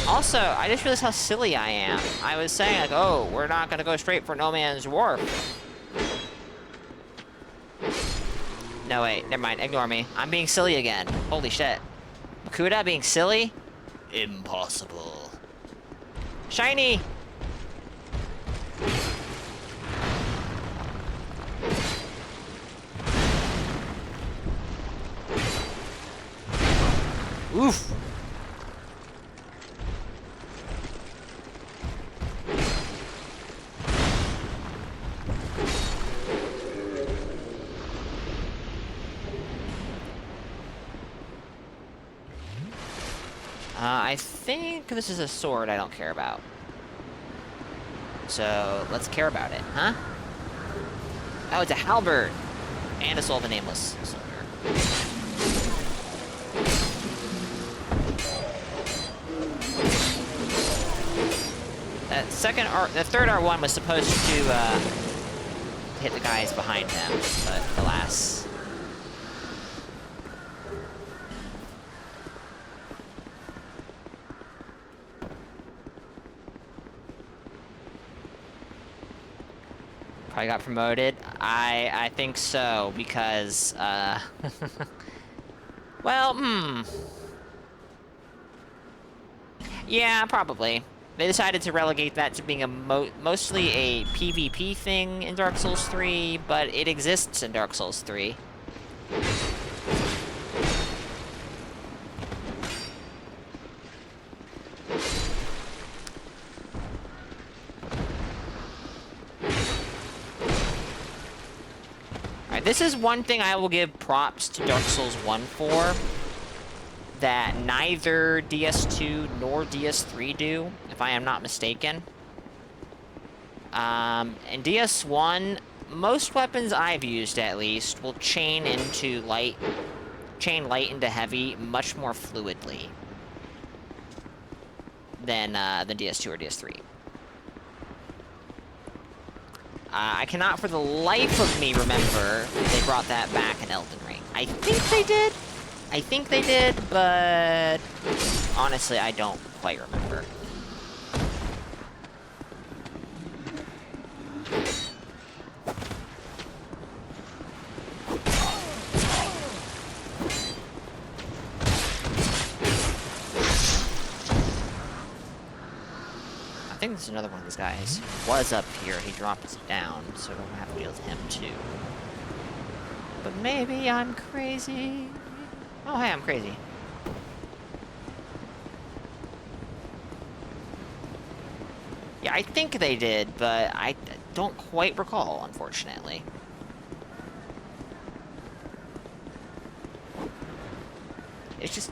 Also, I just realized how silly I am. I was saying, like, oh, we're not gonna go straight for No Man's Wharf. No, wait, never mind, ignore me. I'm being silly again. Holy shit. Kuda being silly? Impossible. Shiny! Oof! I think this is a sword I don't care about. So, let's care about it, huh? Oh, it's a halberd! And a soul of a nameless soldier. The third R1 was supposed to, hit the guys behind him, but alas. Probably got promoted. I think so, because, well, yeah, probably. They decided to relegate that to being a mostly a PvP thing in Dark Souls 3, but it exists in Dark Souls 3. Alright, this is one thing I will give props to Dark Souls 1 for, that neither DS2 nor DS3 do, if I am not mistaken. In DS1, most weapons I've used, at least, will chain light into heavy much more fluidly than DS2 or DS3. I cannot for the life of me remember if they brought that back in Elden Ring. I think they did. I think they did, but honestly, I don't quite remember. I think there's another one of these guys. He was up here, he dropped us down, so we'll have to deal with him too. But maybe I'm crazy. Oh, hey, I'm crazy. Yeah, I think they did, but I don't quite recall, unfortunately. It's just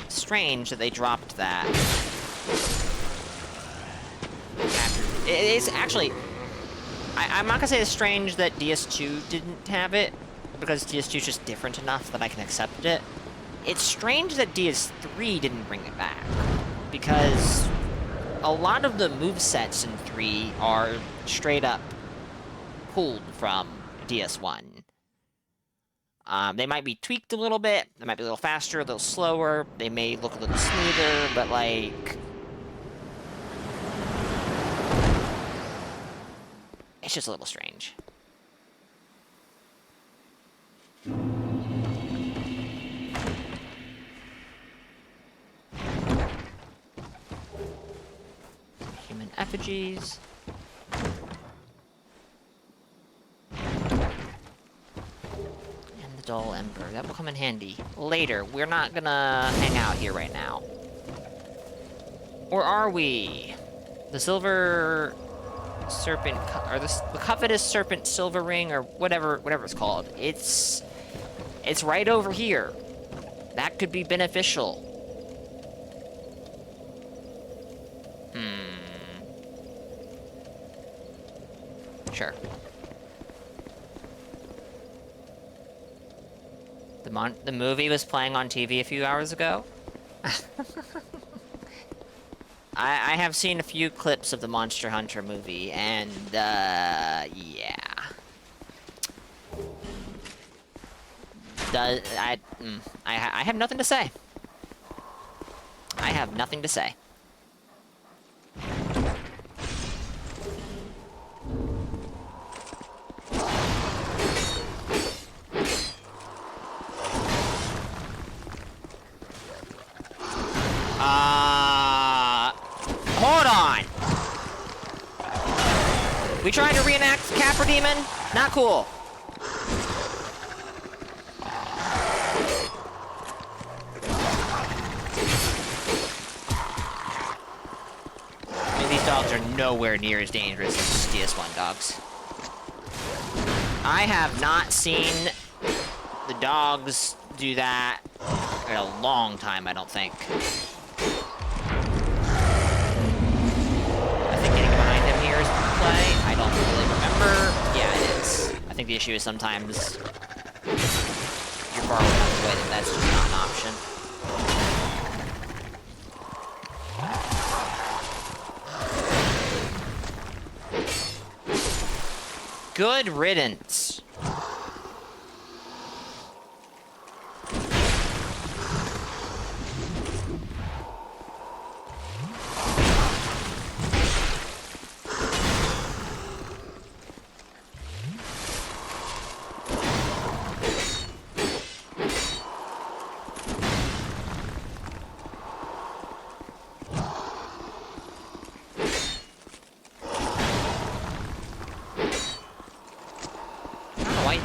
strange that they dropped that. It's actually... I'm not gonna say it's strange that DS2 didn't have it, because DS2 is just different enough that I can accept it. It's strange that DS3 didn't bring it back, because a lot of the movesets in 3 are straight up pulled from DS1. They might be tweaked a little bit, they might be a little faster, a little slower, they may look a little smoother, but like... it's just a little strange. Human effigies. And the dull ember. That will come in handy later. We're not gonna hang out here right now. Or are we? The silver serpent, or the covetous serpent silver ring, or whatever it's called. It's right over here. That could be beneficial. Sure. The movie was playing on TV a few hours ago. I have seen a few clips of the Monster Hunter movie, and, yeah. I have nothing to say. I have nothing to say. Hold on! We trying to reenact Capra Demon? Not cool. I mean, these dogs are nowhere near as dangerous as DS1 dogs. I have not seen the dogs do that in a long time, I don't think. I think getting behind him here is play. I don't really remember. Yeah, it is. I think the issue is sometimes you're far enough away that that's just not an option. Good riddance.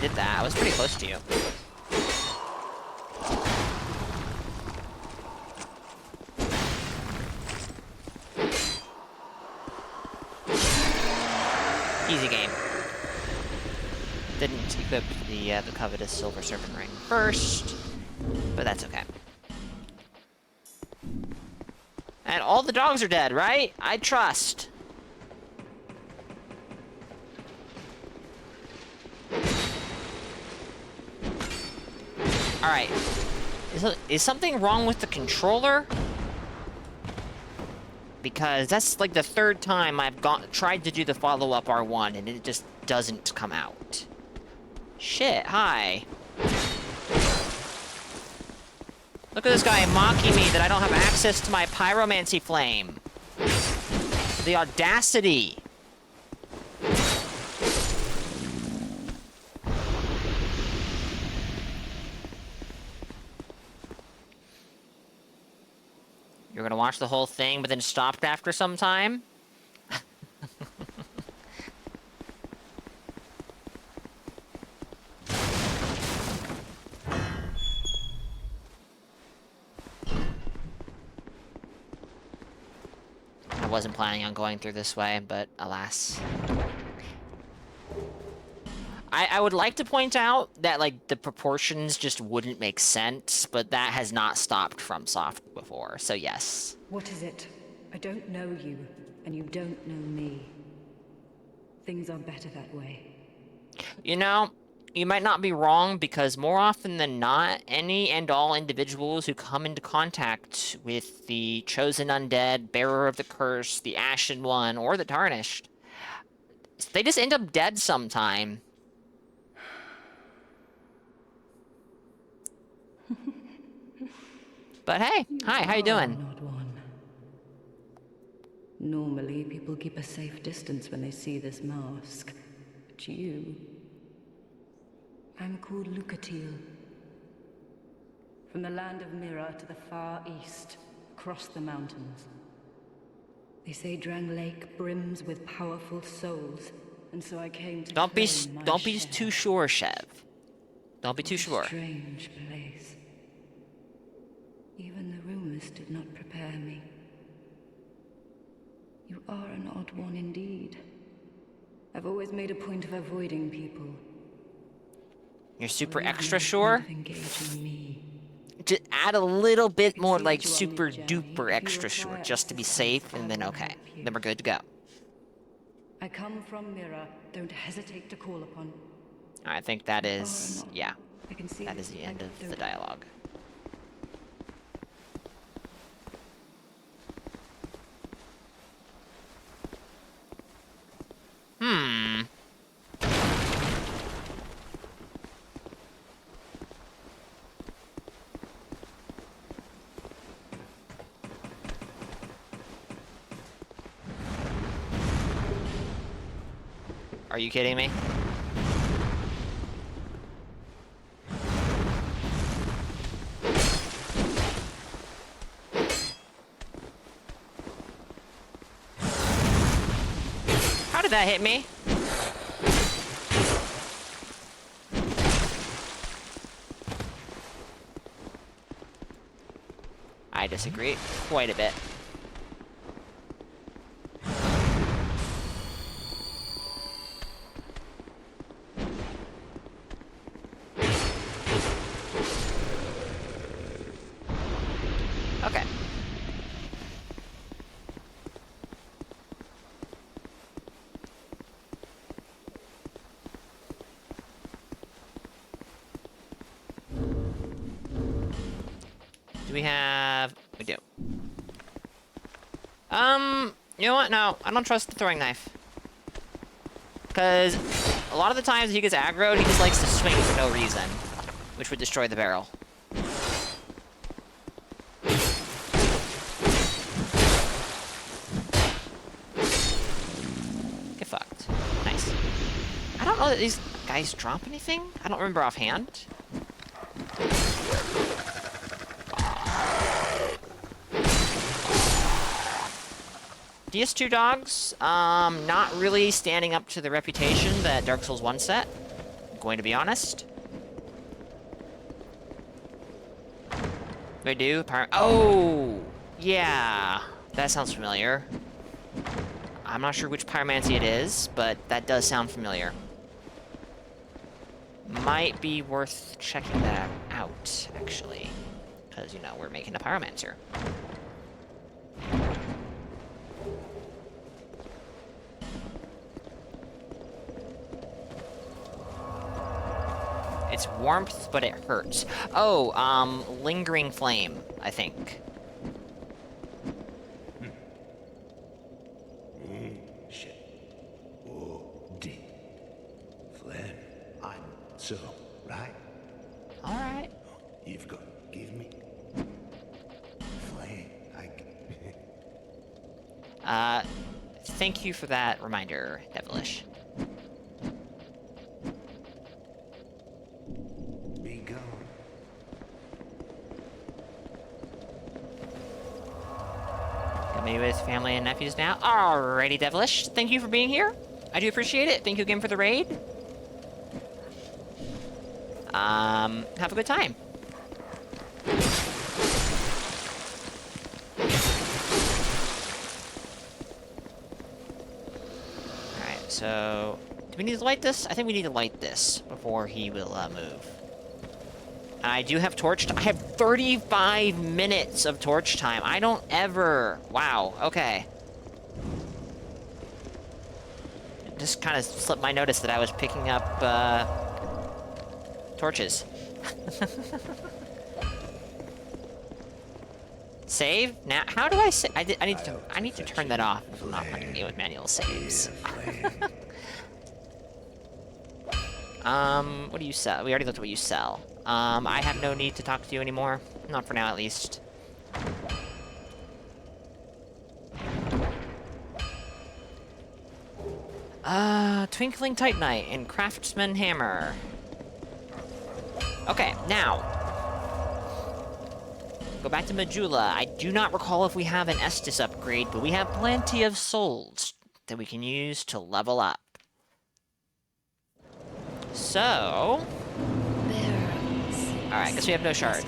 Did that. I was pretty close to you. Easy game. Didn't equip the covetous silver serpent ring first, but that's okay. And all the dogs are dead, right? I trust. Alright. Is something wrong with the controller? Because that's like the third time I've tried to do the follow-up R1 and it just doesn't come out. Shit, hi. Look at this guy mocking me that I don't have access to my pyromancy flame. The audacity. You're gonna watch the whole thing, but then stopped after some time? I wasn't planning on going through this way, but alas. I would like to point out that, like, the proportions just wouldn't make sense, but that has not stopped FromSoft before, so yes. What is it? I don't know you, and you don't know me. Things are better that way. You know, you might not be wrong, because more often than not, any and all individuals who come into contact with the Chosen Undead, Bearer of the Curse, the Ashen One, or the Tarnished, they just end up dead sometime. But hey, hi, how you doing? Not one. Normally, people keep a safe distance when they see this mask. But you... I'm called Lucatil. From the land of Mira to the far east, across the mountains. They say Drangleic brims with powerful souls, and so I came to Don't be claim my too sure, Chev. Don't be too sure. Strange place. Even the rumors did not prepare me. You are an odd one indeed. I've always made a point of avoiding people. You're super extra sure? Engaging me. Just add a little bit more, like, super duper extra sure, just to be safe, and then okay. Then we're good to go. I come from Mira. Don't hesitate to call upon. I think that is, yeah. I can see That is the end of the dialogue. Are you kidding me? did that hit me? I disagree quite a bit. Okay. Do we have... We do. You know what? No, I don't trust the throwing knife. Because a lot of the times he gets aggroed, he just likes to swing for no reason, which would destroy the barrel. Get fucked. Nice. I don't know that these guys drop anything. I don't remember offhand. DS2 dogs, not really standing up to the reputation that Dark Souls 1 set. I'm going to be honest. They do? Oh! Yeah! That sounds familiar. I'm not sure which pyromancy it is, but that does sound familiar. Might be worth checking that out, actually. Because, you know, we're making a pyromancer. It's warmth, but it hurts. Oh, lingering flame, I think. Shit. Oh, deep. Flame. I'm so, right? Alright. You've got to give me flame. Thank you for that reminder, Devilish. Be gone. Got me with family and nephews now. Alrighty, Devilish. Thank you for being here. I do appreciate it. Thank you again for the raid. Have a good time. Alright, so... Do we need to light this? I think we need to light this before he will, move. I do have torch time. I have 35 minutes of torch time. I don't ever... Wow, okay. It just kind of slipped my notice that I was picking up, torches. Save? Now, how do I save? I need to turn that off if I'm not playing a game with manual saves. What do you sell? We already looked at what you sell. I have no need to talk to you anymore. Not for now, at least. Twinkling Titanite and Craftsman Hammer. Okay, now. Go back to Majula. I do not recall if we have an Estus upgrade, but we have plenty of souls that we can use to level up. So... Alright, guess we have no shard.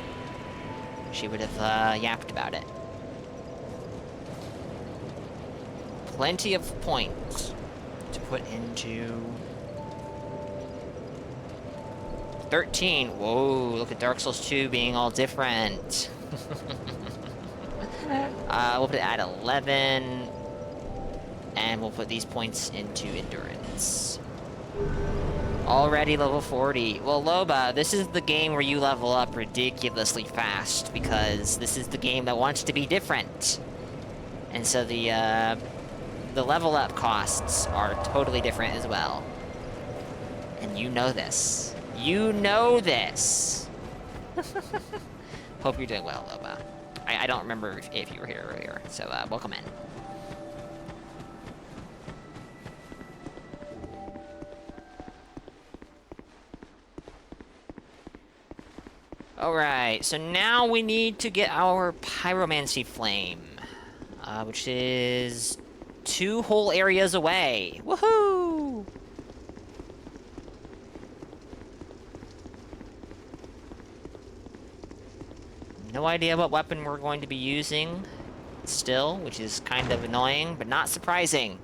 She would have, yapped about it. Plenty of points to put into... 13. Whoa, look at Dark Souls 2 being all different. We'll put it at 11. And we'll put these points into Endurance. Already level 40. Well, Loba, this is the game where you level up ridiculously fast, because this is the game that wants to be different. And so the level up costs are totally different as well. And you know this. You know this! Hope you're doing well, Loba. I don't remember if you were here earlier, so welcome in. Alright, so now we need to get our Pyromancy Flame, which is 2 whole areas away. Woohoo! No idea what weapon we're going to be using still, which is kind of annoying, but not surprising.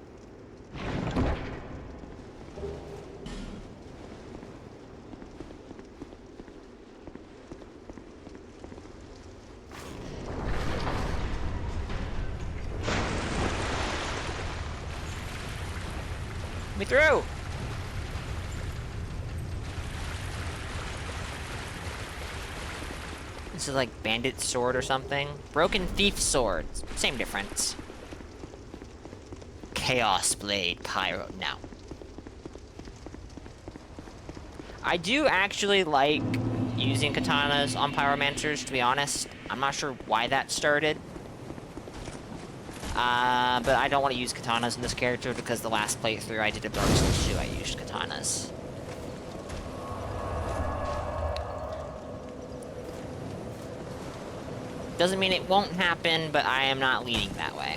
Let me through! This is like bandit sword or something. Broken thief sword. Same difference. Chaos blade pyro. No. I do actually like using katanas on pyromancers, to be honest. I'm not sure why that started. But I don't want to use katanas in this character because the last playthrough I did a Dark Souls 2, I used katanas. Doesn't mean it won't happen, but I am not leaning that way.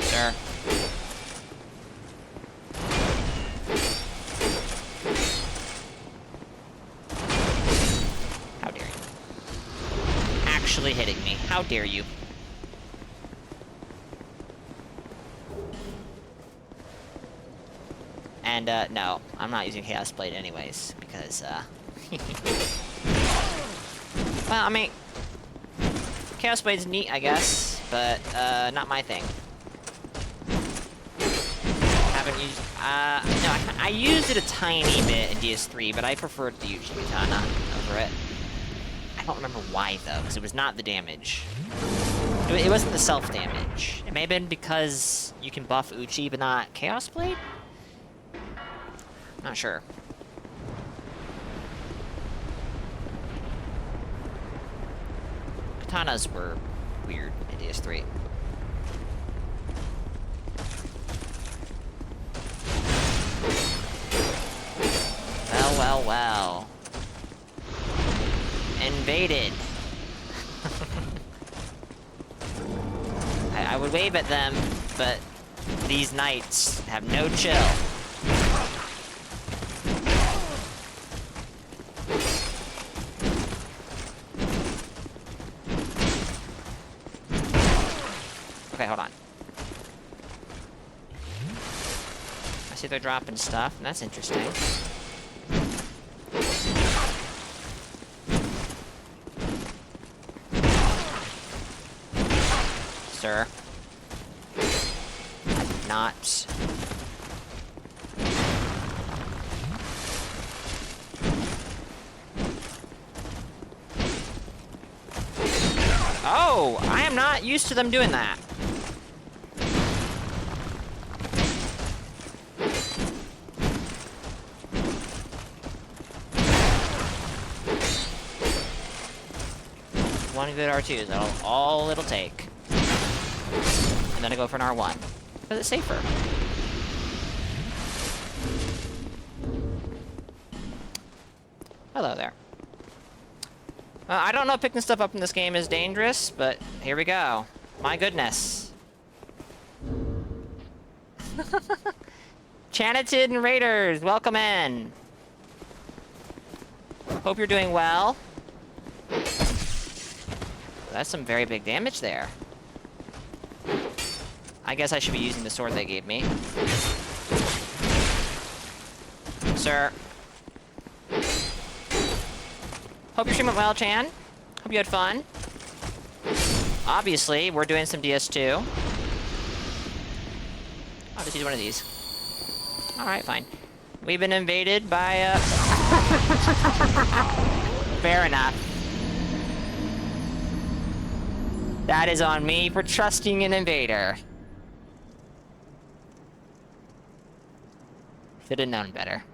Sir. How dare you? Actually hitting me. How dare you? And, no. I'm not using Chaos Blade anyways, because, well, I mean... Chaos Blade's neat, I guess, but, not my thing. Haven't used... no, I used it a tiny bit in DS3, but I preferred the Uchi Katana over it. I don't remember why, though, because it was not the damage. It wasn't the self-damage. It may have been because you can buff Uchi, but not Chaos Blade? Not sure. Katanas were weird in DS3. Well, well, well. Invaded. I would wave at them, but these knights have no chill. Okay, hold on. I see they're dropping stuff, and that's interesting. Sir. I did not. Oh, I am not used to them doing that. One good R2 is all it'll take. And then I go for an R1. Because it's safer. Hello there. I don't know if picking stuff up in this game is dangerous, but here we go. My goodness. Chanted and Raiders, welcome in. Hope you're doing well. That's some very big damage there. I guess I should be using the sword they gave me. Sir. Hope your stream went well, Chan. Hope you had fun. Obviously, we're doing some DS2. I'll just use one of these. Alright, fine. We've been invaded by, fair enough. That is on me for trusting an invader. Should have known better.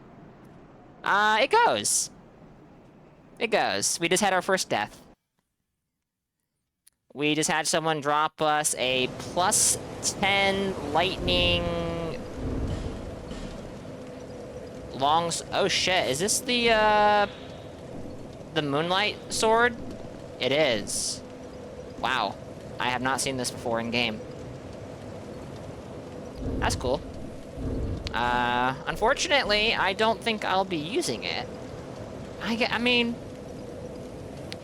It goes. It goes. We just had our first death. We just had someone drop us a +10 lightning oh shit, is this the moonlight sword? It is. Wow. I have not seen this before in game. That's cool. Unfortunately, I don't think I'll be using it. I mean,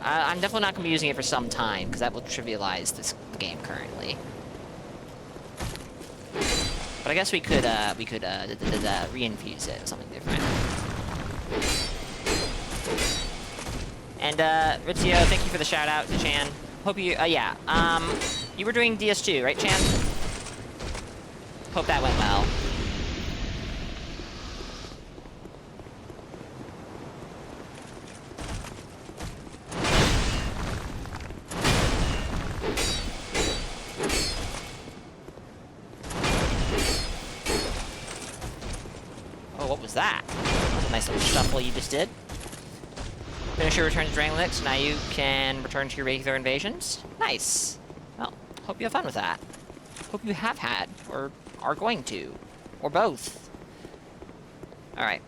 I'm definitely not going to be using it for some time, because that will trivialize this game currently. But I guess we could re-infuse it with something different. And, Ritzio, thank you for the shout-out to Chan. Hope you, yeah, you were doing DS2, right, Chan? Hope that went well. What was that? That was a nice little shuffle you just did. Finish your return to Drangleic, so now you can return to your regular invasions. Nice. Well, hope you have fun with that. Hope you have had, or are going to, or both. Alright.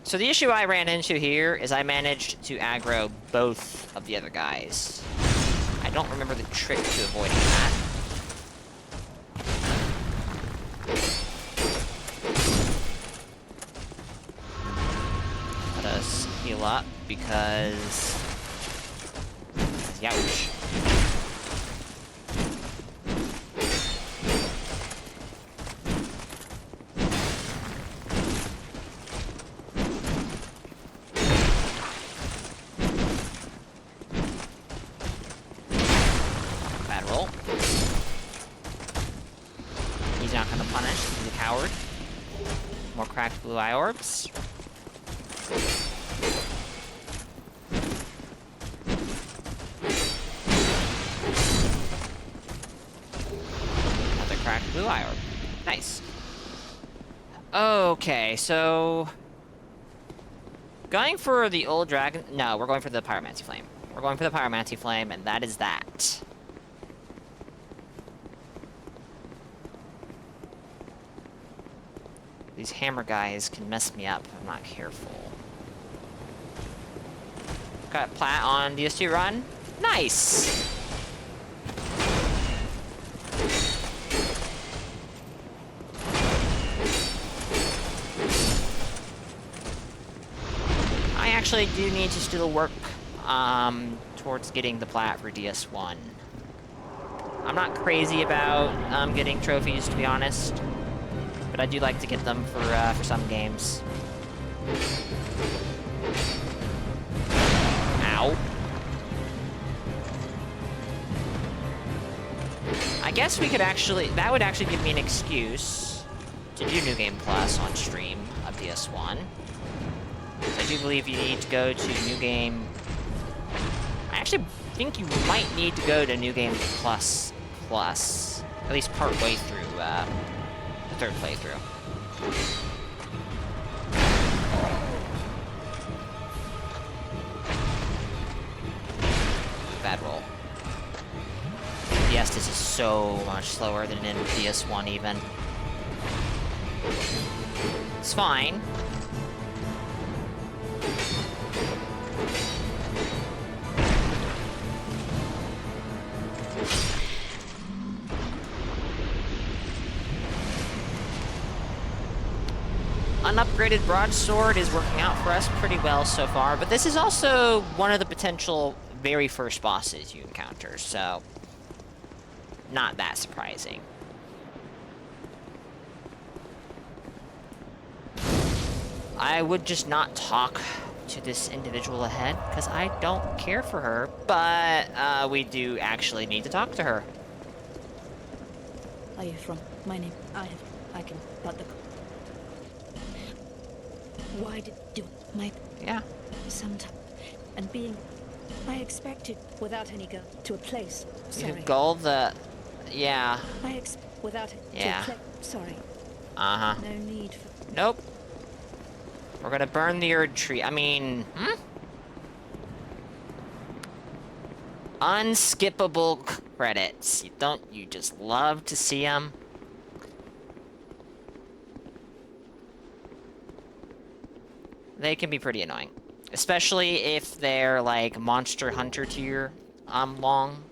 So the issue I ran into here is I managed to aggro both of the other guys. I don't remember the trick to avoiding that. Let us heal up, because... Youch. Bad roll. He's not gonna punish, he's a coward. More cracked blue eye orbs. Another cracked blue eye orb. Nice. Okay, so... Going for the old dragon... No, we're going for the Pyromancy Flame. We're going for the Pyromancy Flame, and that is that. These hammer guys can mess me up if I'm not careful. Got plat on DS2 run. Nice! I actually do need to still work towards getting the plat for DS1. I'm not crazy about getting trophies, to be honest. But I do like to get them for some games. Ow. I guess we could actually... That would actually give me an excuse to do New Game Plus on stream of DS1. So I do believe you need to go to New Game... I actually think you might need to go to New Game Plus, at least part way through the third playthrough. Bad roll. Yes, this is so much slower than in PS1 even. It's fine. Unupgraded broadsword is working out for us pretty well so far, but this is also one of the potential very first bosses you encounter, so not that surprising. I would just not talk to this individual ahead, because I don't care for her, but we do actually need to talk to her. Are you from? My name, I can, but the... Why did you, my... Yeah. Sometime, and being... I expected, without any go, to a place, sorry. Goal the... Yeah. Without it, yeah. To a sorry. Uh-huh. No need for... Nope. We're gonna burn the Erd tree. I mean, Unskippable credits. Don't you just love to see them? They can be pretty annoying. Especially if they're, like, Monster Hunter tier, long.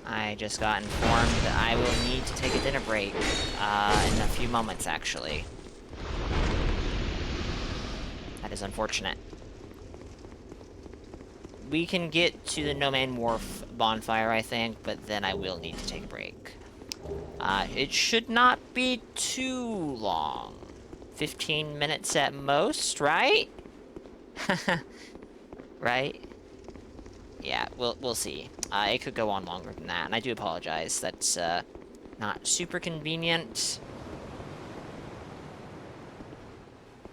I just got informed that I will need to take a dinner break, in a few moments, actually. That is unfortunate. We can get to the No Man Wharf bonfire, I think, but then I will need to take a break. It should not be too long. 15 minutes at most, right? Right? Yeah, we'll see. It could go on longer than that, and I do apologize. That's, not super convenient.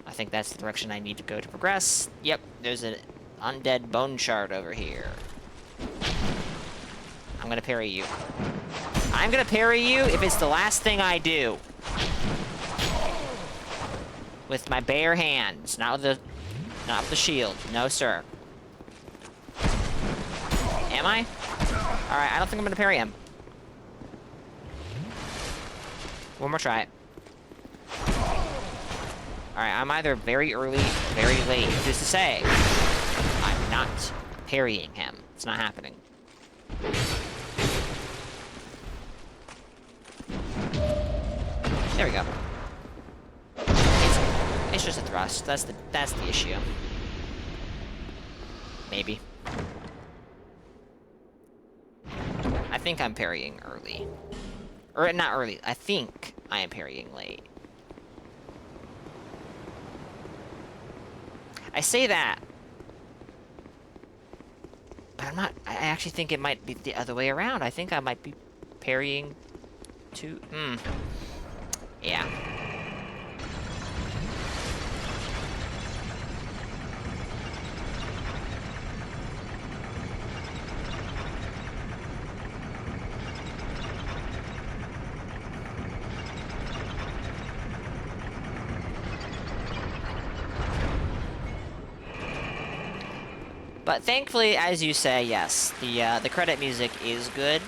I think that's the direction I need to go to progress. Yep, there's an undead bone shard over here. I'm gonna parry you. I'm gonna parry you if it's the last thing I do. With my bare hands, not with the shield. No, sir. Am I? Alright, I don't think I'm gonna parry him. One more try. Alright, I'm either very early, very late. Who's to say? I'm not parrying him. It's not happening. There we go. It's just a thrust. That's the issue. Maybe. I think I'm parrying early. Or not early. I think I am parrying late. I say that, but I'm not. I actually think it might be the other way around. I think I might be parrying too. Yeah. But thankfully, as you say, yes, the credit music is good.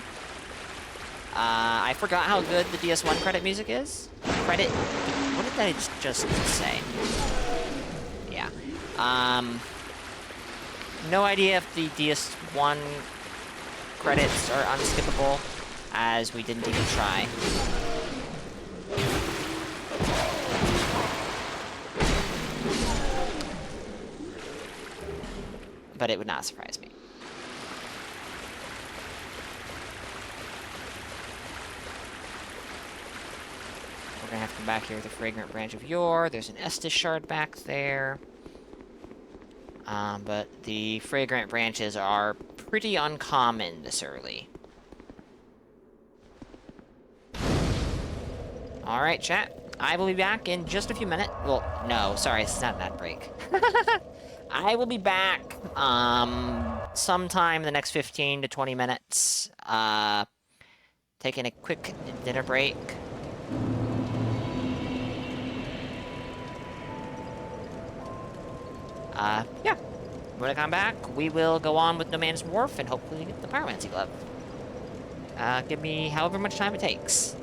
I forgot how good the DS1 credit music is. Credit. What did I just say? Yeah. No idea if the DS1 credits are unskippable, as we didn't even try. But it would not surprise me. We're gonna have to come back here with a Fragrant Branch of Yore. There's an Estus shard back there. But the Fragrant Branches are pretty uncommon this early. Alright, chat. I will be back in just a few minutes. Well, no, sorry, it's not that break. I will be back, sometime in the next 15 to 20 minutes, taking a quick dinner break. Yeah. When I come back, we will go on with No Man's Wharf and hopefully get the Pyromancy Glove. Give me however much time it takes.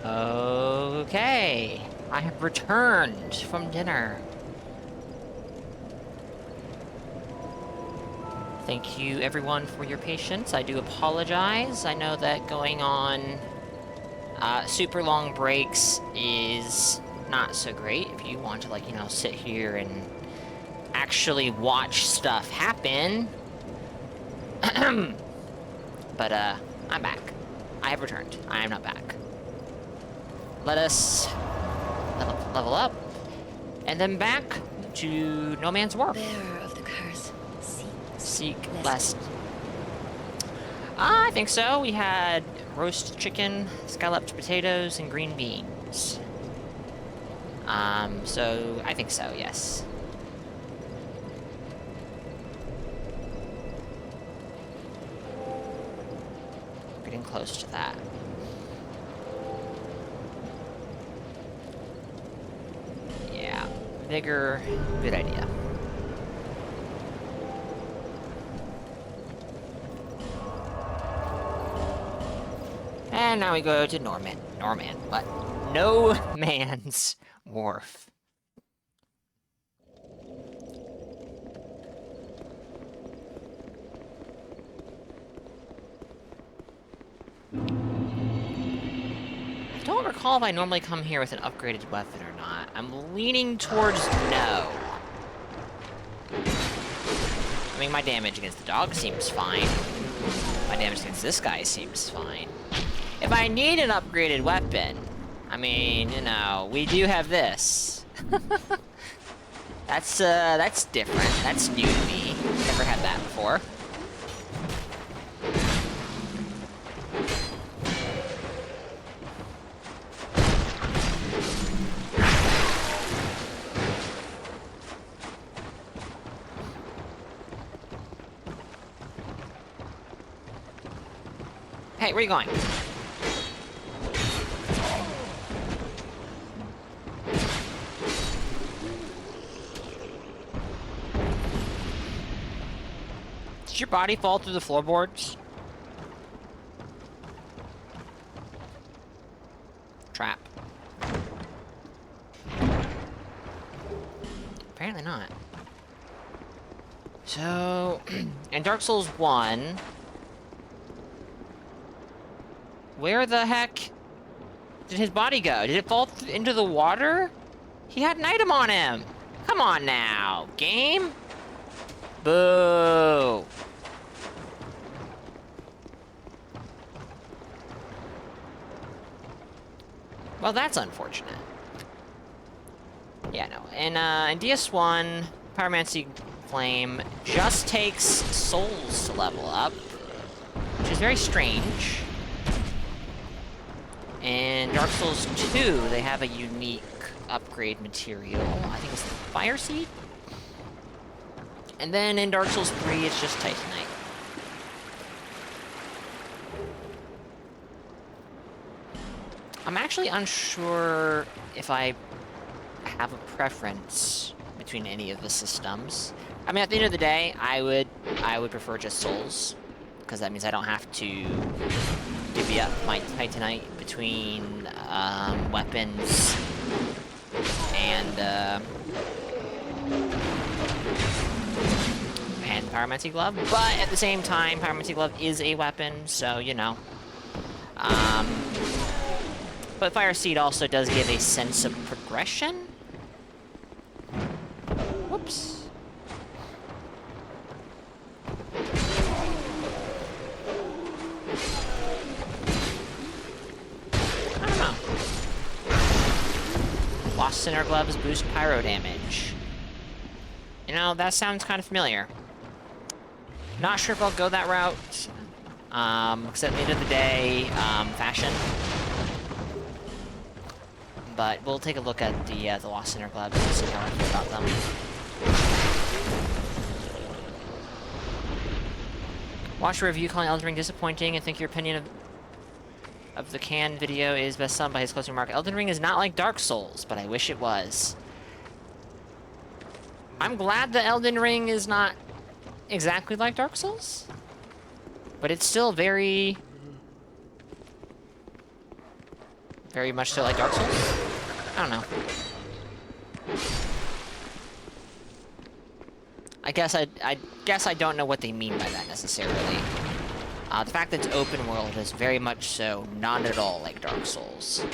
Okay. I have returned from dinner. Thank you, everyone, for your patience. I do apologize. I know that going on super long breaks is not so great if you want to, like, you know, sit here and actually watch stuff happen. But, I'm back. I have returned. I am not back. Let us level up, and then back to No Man's Wharf. Bearer of the curse, Seek lest. I think so. We had roast chicken, scalloped potatoes, and green beans. So I think so, yes. Getting close to that. Yeah, bigger, good idea. And now we go to what? No Man's Wharf. I don't recall if I normally come here with an upgraded weapon or not. I'm leaning towards no. I mean, my damage against the dog seems fine. My damage against this guy seems fine. If I need an upgraded weapon, I mean, you know, we do have this. That's different. That's new to me. Never had that before. Hey, where are you going? Did your body fall through the floorboards? Trap. Apparently not. So, in Dark Souls 1... where the heck did his body go? Did it fall into the water? He had an item on him. Come on now, game. Boo. Well, that's unfortunate. Yeah, no. In DS1, Pyromancy Flame just takes souls to level up, which is very strange. In Dark Souls 2, they have a unique upgrade material. I think it's the Fire Seed? And then in Dark Souls 3, it's just Titanite. I'm actually unsure if I have a preference between any of the systems. I mean, at the end of the day, I would prefer just Souls, because that means I don't have to divvy up my Titanite between weapons and Pyromancy Glove. But at the same time, Pyromancy Glove is a weapon, so you know. But Fire Seed also does give a sense of progression. Whoops. I don't know. Lost Sinner Gloves boost pyro damage. You know, that sounds kind of familiar. Not sure if I'll go that route. Because at the end of the day, fashion. But we'll take a look at the Lost Sinner Gloves and see how I feel about them. Watch a review calling Elden Ring disappointing and think your opinion of the canned video is best summed by his closing remark. Elden Ring is not like Dark Souls, but I wish it was. I'm glad that Elden Ring is not exactly like Dark Souls, but it's still very very much so like Dark Souls? I don't know. I guess I don't know what they mean by that necessarily. The fact that it's open world is very much so not at all like Dark Souls.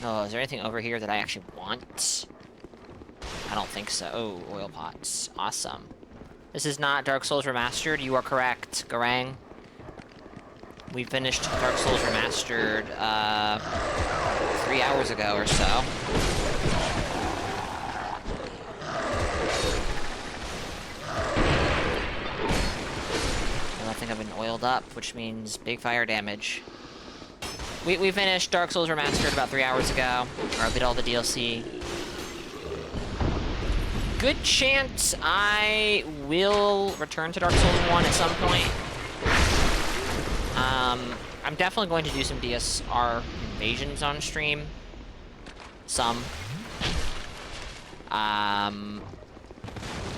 Oh, is there anything over here that I actually want? I don't think so. Oh, oil pots. Awesome. This is not Dark Souls Remastered. You are correct, Garang. We finished Dark Souls Remastered, 3 hours ago or so. I don't think I've been oiled up, which means big fire damage. We finished Dark Souls Remastered about 3 hours ago. Or I did all the DLC. Good chance I will return to Dark Souls 1 at some point. I'm definitely going to do some DSR invasions on stream. Some. And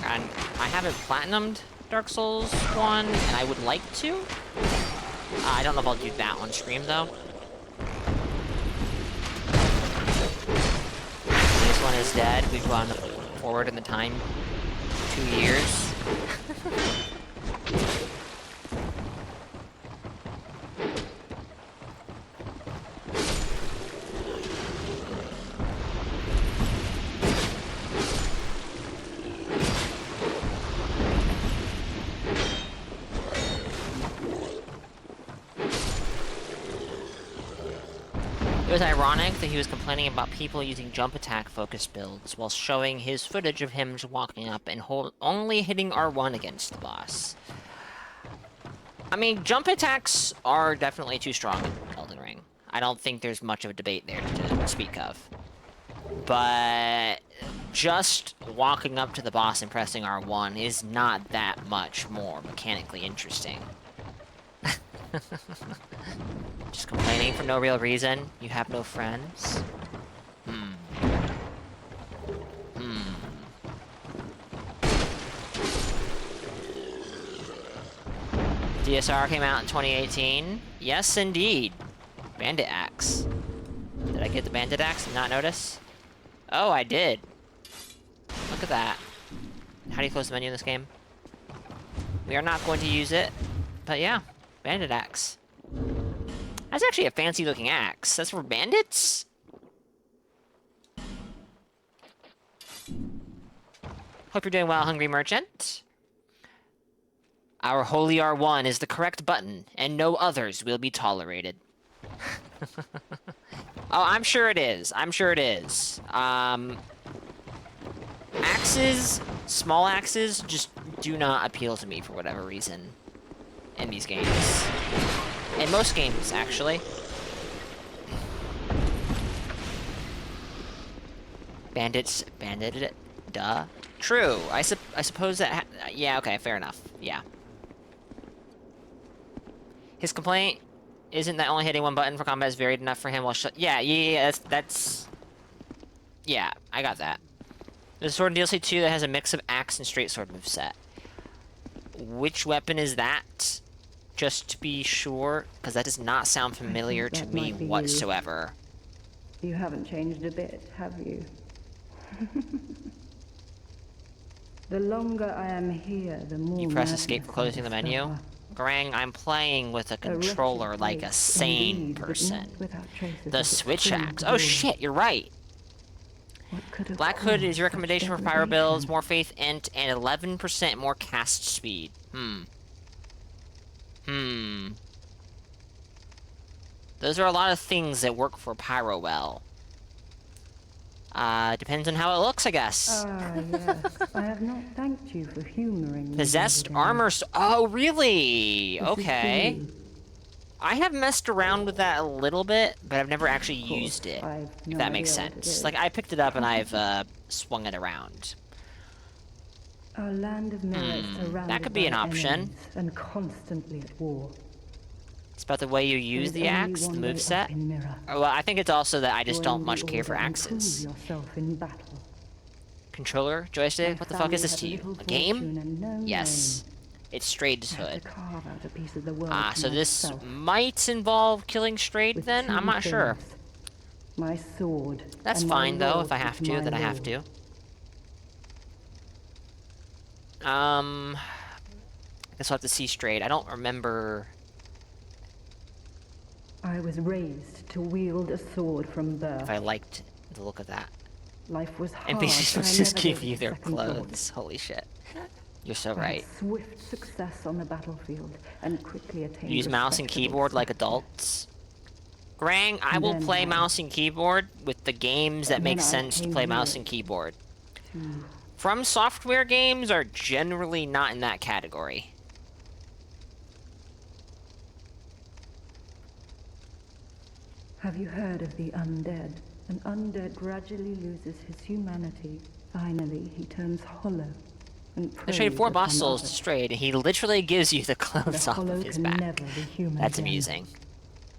I haven't platinumed Dark Souls 1, and I would like to. I don't know if I'll do that on stream, though. This one is dead. We've gone forward in the time 2 years. It was ironic that he was complaining about people using jump attack focused builds while showing his footage of him walking up and only hitting R1 against the boss. I mean, jump attacks are definitely too strong in Elden Ring. I don't think there's much of a debate there to speak of. But just walking up to the boss and pressing R1 is not that much more mechanically interesting. Just complaining for no real reason. You have no friends. DSR came out in 2018. Yes, indeed. Bandit Axe. Did I get the Bandit Axe and not notice? Oh, I did. Look at that. How do you close the menu in this game? We are not going to use it. But yeah, Bandit Axe. That's actually a fancy looking axe. That's for bandits? Hope you're doing well, Hungry Merchant. Our holy R1 is the correct button, and no others will be tolerated. Oh, I'm sure it is. I'm sure it is. Axes, small axes, just do not appeal to me for whatever reason in these games. In most games, actually. Bandits, bandit, duh. True. I suppose that. Yeah. Okay. Fair enough. Yeah. His complaint isn't that only hitting one button for combat is varied enough for him while yeah. That's. Yeah, I got that. There's a sword in DLC 2 that has a mix of axe and straight sword moveset. Which weapon is that? Just to be sure, because that does not sound familiar to me whatsoever. You haven't changed a bit, have you? The longer I am here, the more... You press escape for closing the menu? Garang, I'm playing with a controller like a sane person. The switch axe. Oh shit, you're right! Black Hood is your recommendation for pyro builds, more faith int, and 11% more cast speed. Those are a lot of things that work for pyro well. Depends on how it looks, I guess. Yes. I have not thanked you for humoring me. Possessed armor. Oh, really? Okay. I have messed around with that a little bit, but I've never actually used it. If that makes sense. Like, I picked it up and I've swung it around. Our land of mirrors surrounded that could be an option. And constantly at war. It's about the way you use the axe, the moveset. Well, I think it's also that I just don't much care for axes. Controller? Joystick? What the fuck is this to you? A game? Yes. It's Strayd's hood. So this might involve killing Strayd then? I'm not sure. My sword. That's fine though, if I have to, then I have to. I guess I'll have to see Strayd. I don't remember... I was raised to wield a sword from birth. if I liked the look of that. Life was hard. NPCs just give you their clothes. Holy shit. You're so right. Swift success on the battlefield and quickly attained. Use mouse and keyboard like adults. Grang, I will play mouse and keyboard with the games that make sense to play mouse and keyboard. From Software games are generally not in that category. Have you heard of the undead? An undead gradually loses his humanity. Finally, he turns hollow. I traded 4 boss souls to Strayd, and he literally gives you the clothes off of his back. That's amusing.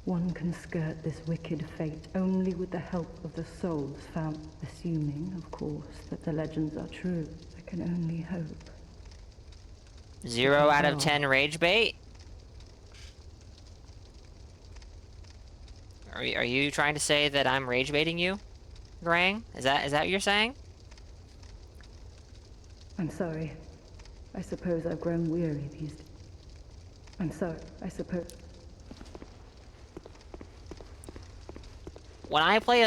One can skirt this wicked fate only with the help of the souls found. Assuming, of course, that the legends are true. I can only hope. 0 out of 10 rage bait? Are you trying to say that I'm rage baiting you, Grang? Is that what you're saying? I'm sorry. I suppose I've grown weary these days. I'm sorry. I suppose. When I play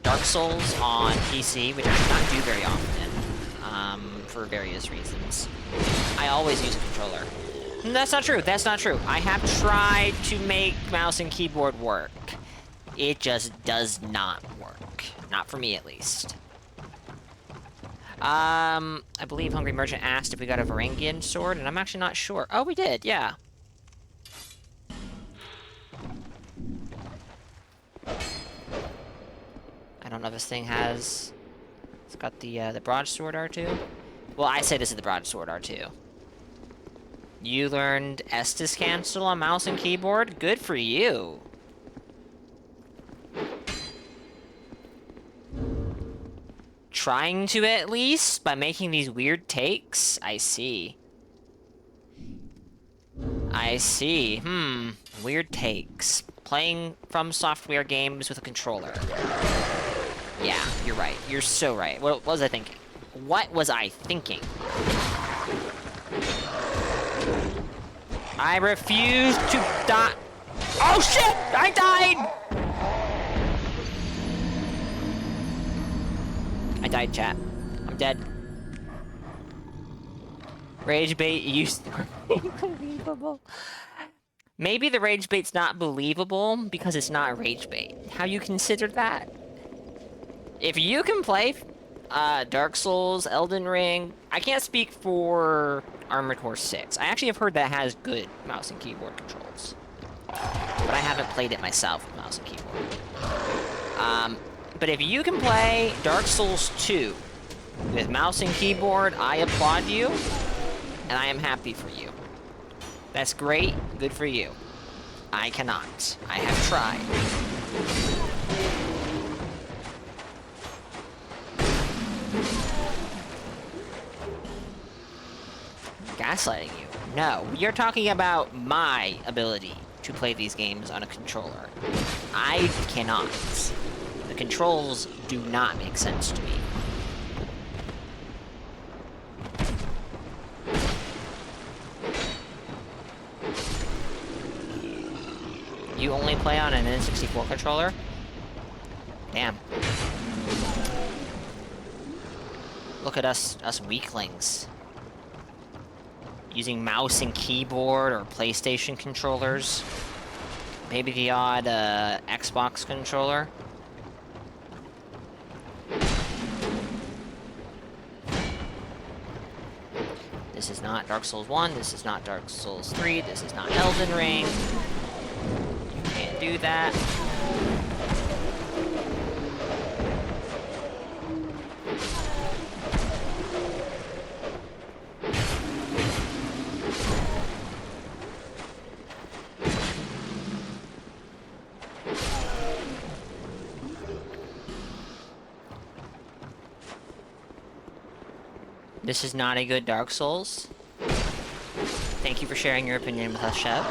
Dark Souls on PC, which I do not do very often, for various reasons, I always use a controller. That's not true. That's not true. I have tried to make mouse and keyboard work. It just does not work. Not for me, at least. I believe Hungry Merchant asked if we got a Varangian sword, and I'm actually not sure. Oh, we did, yeah. I don't know if this thing has... It's got the broadsword R2. Well, I say this is the broadsword R2. You learned Estus Cancel on mouse and keyboard? Good for you. Trying to, at least, by making these weird takes? I see. I see. Weird takes. Playing From Software games with a controller. Yeah, you're right. You're so right. What was I thinking? What was I thinking? I refuse to die. Oh shit! I died! I died, chat. I'm dead. Rage bait used to be believable. Maybe the rage bait's not believable because it's not rage bait. Have you considered that? If you can play Dark Souls, Elden Ring, I can't speak for Armored Core 6. I actually have heard that has good mouse and keyboard controls. But I haven't played it myself with mouse and keyboard. But if you can play Dark Souls 2 with mouse and keyboard, I applaud you, and I am happy for you. That's great, good for you. I cannot. I have tried. Gaslighting you. No, you're talking about my ability to play these games on a controller. I cannot. The controls do not make sense to me. You only play on an N64 controller? Damn. Look at us weaklings. Using mouse and keyboard or PlayStation controllers. Maybe the odd Xbox controller. This is not Dark Souls 1, this is not Dark Souls 3, this is not Elden Ring. You can't do that. This is not a good Dark Souls. Thank you for sharing your opinion with us, Chef.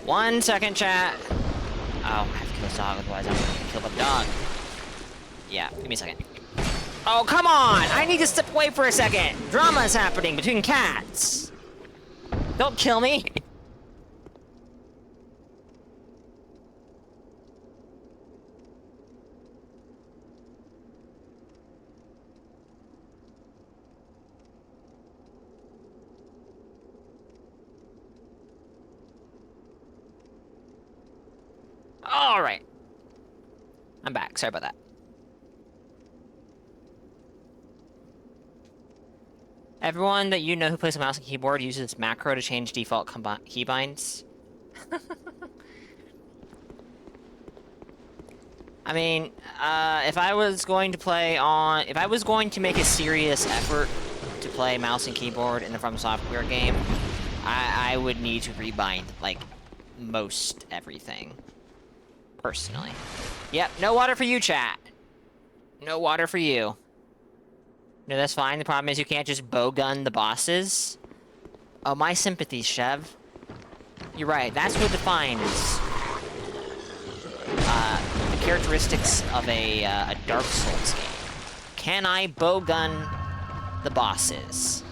One second, chat. Oh, I have to kill this dog, otherwise I'm gonna get killed by the dog. Yeah, give me a second. Oh, come on! I need to step away for a second! Drama is happening between cats! Don't kill me! Alright. I'm back. Sorry about that. Everyone that you know who plays a mouse and keyboard uses this macro to change default keybinds. I mean, if I was going to make a serious effort to play mouse and keyboard in a From Software game, I would need to rebind, like, most everything. Personally. Yep, no water for you, chat. No water for you. No, that's fine. The problem is you can't just bowgun the bosses. Oh, my sympathies, Chev. You're right. That's what defines the characteristics of a Dark Souls game. Can I bowgun the bosses?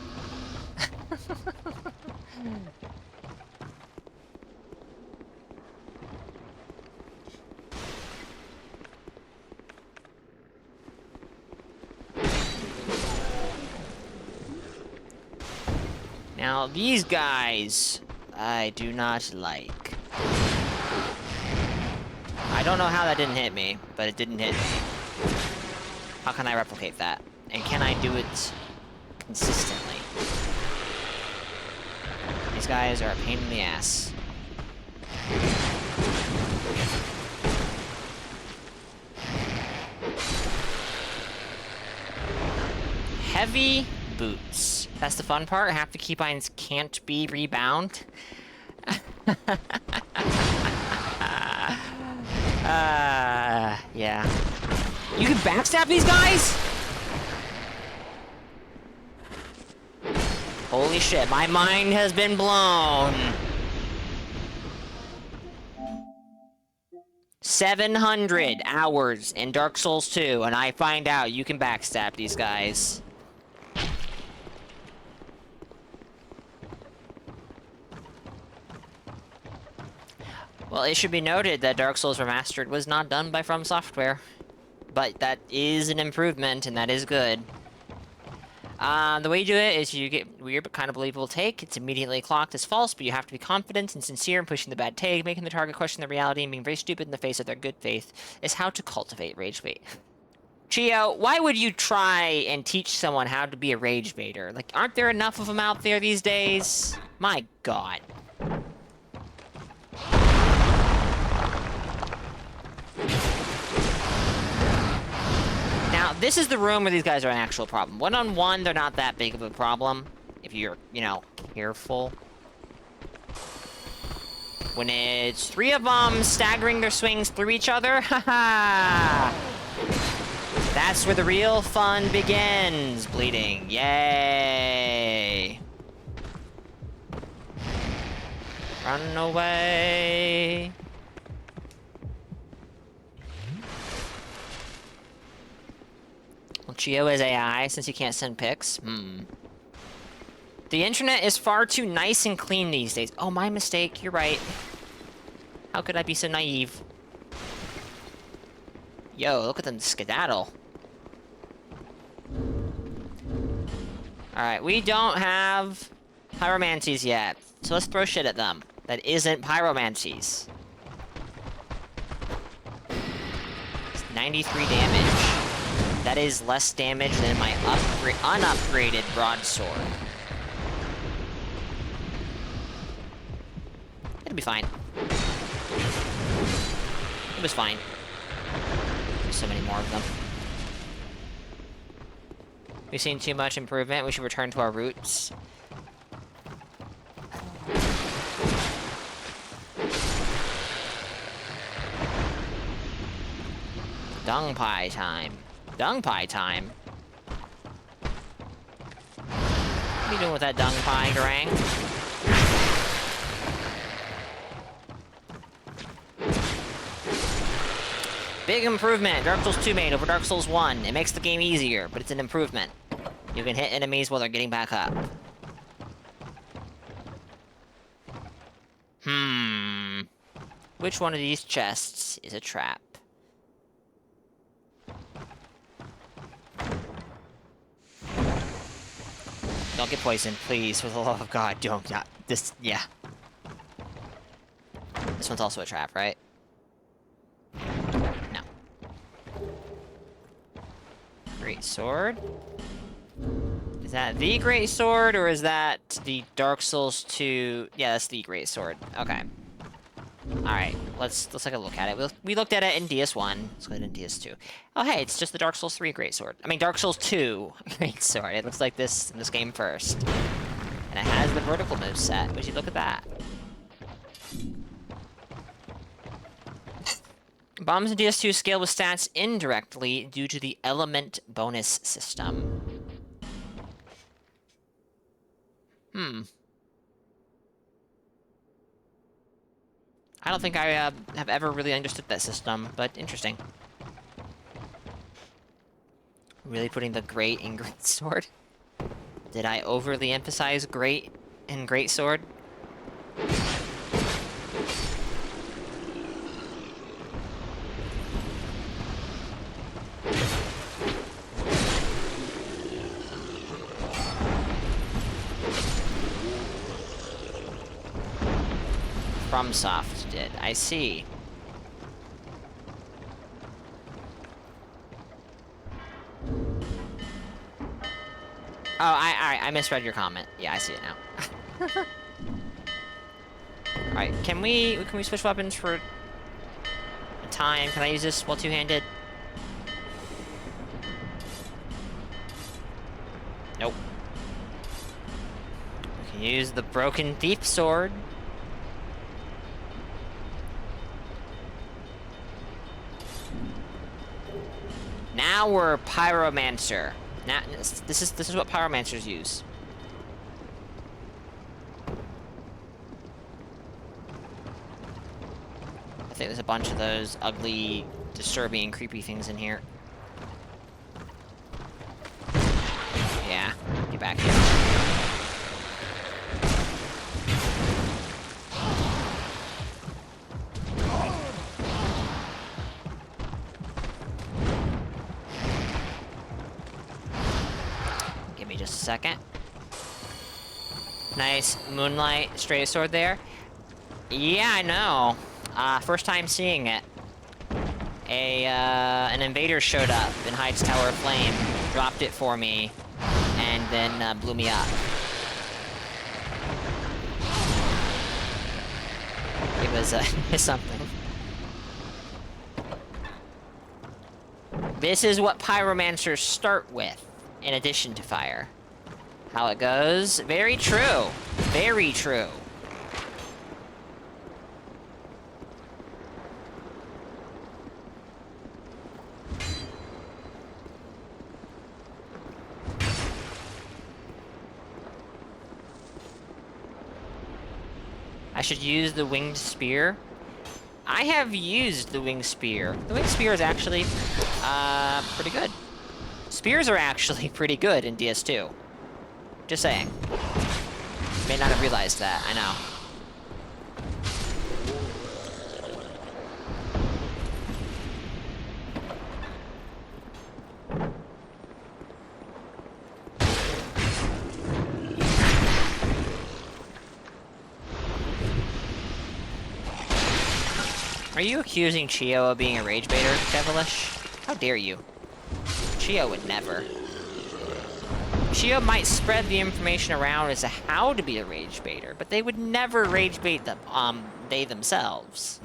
Now, these guys, I do not like. I don't know how that didn't hit me, but it didn't hit me. How can I replicate that? And can I do it consistently? These guys are a pain in the ass. Heavy boots. That's the fun part. Half the keybinds can't be rebound. Yeah. You can backstab these guys? Holy shit, my mind has been blown. 700 hours in Dark Souls 2, and I find out you can backstab these guys. Well, it should be noted that Dark Souls Remastered was not done by From Software. But that is an improvement, and that is good. The way you do it is you get weird but kind of believable take. It's immediately clocked as false, but you have to be confident and sincere in pushing the bad take, making the target question the reality, and being very stupid in the face of their good faith is how to cultivate rage bait. Chio, why would you try and teach someone how to be a rage baiter? Like, aren't there enough of them out there these days? My god. Now, this is the room where these guys are an actual problem. One-on-one, they're not that big of a problem, if you're, you know, careful. When it's 3 of them staggering their swings through each other, haha! That's where the real fun begins, bleeding. Yay! Run away! Well, Chio is AI, since he can't send pics. The internet is far too nice and clean these days. Oh, my mistake. You're right. How could I be so naive? Yo, look at them skedaddle. Alright, we don't have pyromancies yet. So let's throw shit at them that isn't pyromancies. It's 93 damage. That is less damage than my unupgraded broadsword. It'll be fine. It was fine. There's so many more of them. We've seen too much improvement. We should return to our roots. Dung pie time. Dung pie time? What are you doing with that dung pie, Drang? Big improvement! Dark Souls 2 made over Dark Souls 1. It makes the game easier, but it's an improvement. You can hit enemies while they're getting back up. Which one of these chests is a trap? Don't get poisoned, please, for the love of God, don't. This, yeah. This one's also a trap, right? No. Great sword? Is that the Great Sword, or is that the Dark Souls 2? Yeah, that's the Great Sword. Okay. Alright, let's take a look at it. We looked at it in DS1. Let's go ahead in DS2. Oh, hey, it's just the Dark Souls 3 Great Sword. I mean, Dark Souls 2 Great Sword. It looks like this in this game first. And it has the vertical moveset. Would you look at that? Bombs in DS2 scale with stats indirectly due to the element bonus system. I don't think I have ever really understood that system, but interesting. Really putting the great in Great Sword? Did I overly emphasize great in Great Sword? FromSoft did. I see. Oh, I misread your comment. Yeah, I see it now. Alright, can we switch weapons for a time? Can I use this while two-handed? Nope. We can use the Broken Thief Sword. Now we're Pyromancer. Now, this is what Pyromancers use. I think there's a bunch of those ugly, disturbing, creepy things in here. Yeah, get back here. Just a second. Nice moonlight straight sword there. Yeah, I know. First time seeing it. An invader showed up in Hyde's Tower of Flame, dropped it for me, and then blew me up. It was something. This is what Pyromancers start with. In addition to fire. How it goes? Very true. Very true. I should use the winged spear. I have used the winged spear. The winged spear is actually pretty good. Spears are actually pretty good in DS2. Just saying. May not have realized that, I know. Are you accusing Chio of being a rage baiter, Devilish? How dare you? Chio would never. Chio might spread the information around as to how to be a rage baiter, but they would never rage bait them, they themselves.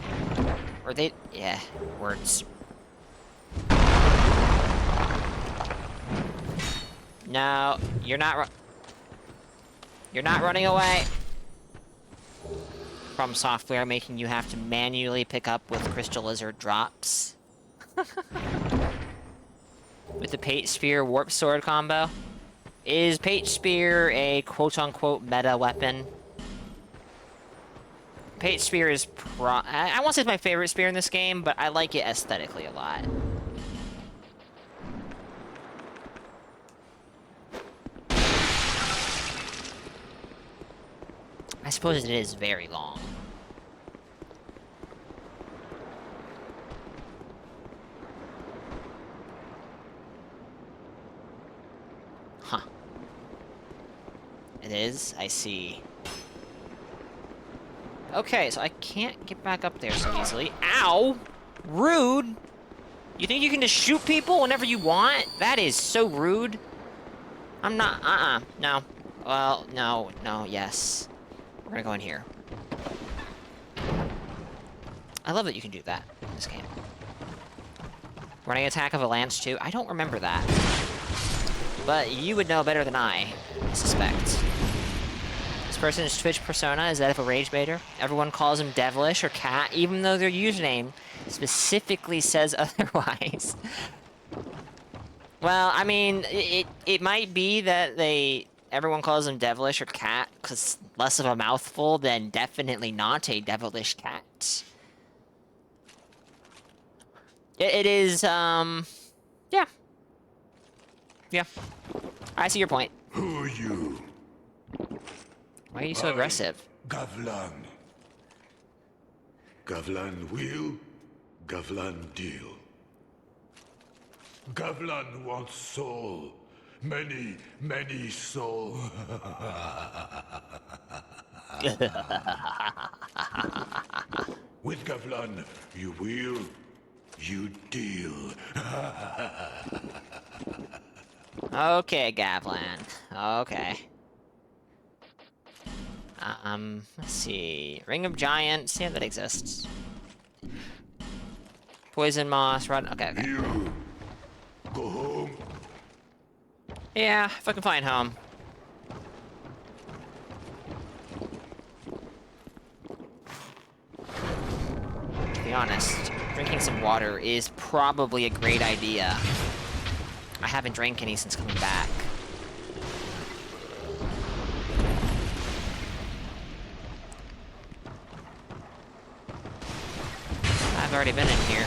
Or they, yeah, words. No, you're not running away. From software making you have to manually pick up with Crystal Lizard drops. With the Pate Spear Warp Sword combo. Is Pate Spear a quote-unquote meta weapon? Pate Spear is I won't say it's my favorite spear in this game, but I like it aesthetically a lot. I suppose it is very long. Huh. It is? I see. Okay, so I can't get back up there so easily. Ow! Rude! You think you can just shoot people whenever you want? That is so rude. I'm not... no. Well, no, yes. We're gonna go in here. I love that you can do that in this game. Running attack of a lance too? I don't remember that. But you would know better than I suspect. This person's Twitch persona is that of a rage baiter. Everyone calls him devilish or cat, even though their username specifically says otherwise. Well, I mean, it might be that everyone calls him devilish or cat, because less of a mouthful than definitely not a devilish cat. It is, yeah. Yeah. I see your point. Who are you? Why are you so aggressive? Gavlan. Gavlan will, Gavlan deal. Gavlan wants soul. Many, many soul. With Gavlan, you will, you deal. Okay, Gavlan. Okay. Let's see. Ring of Giants. Yeah, that exists. Poison Moss. Run. Okay. You go home. Yeah, if I can find home. To be honest, drinking some water is probably a great idea. I haven't drank any since coming back. I've already been in here.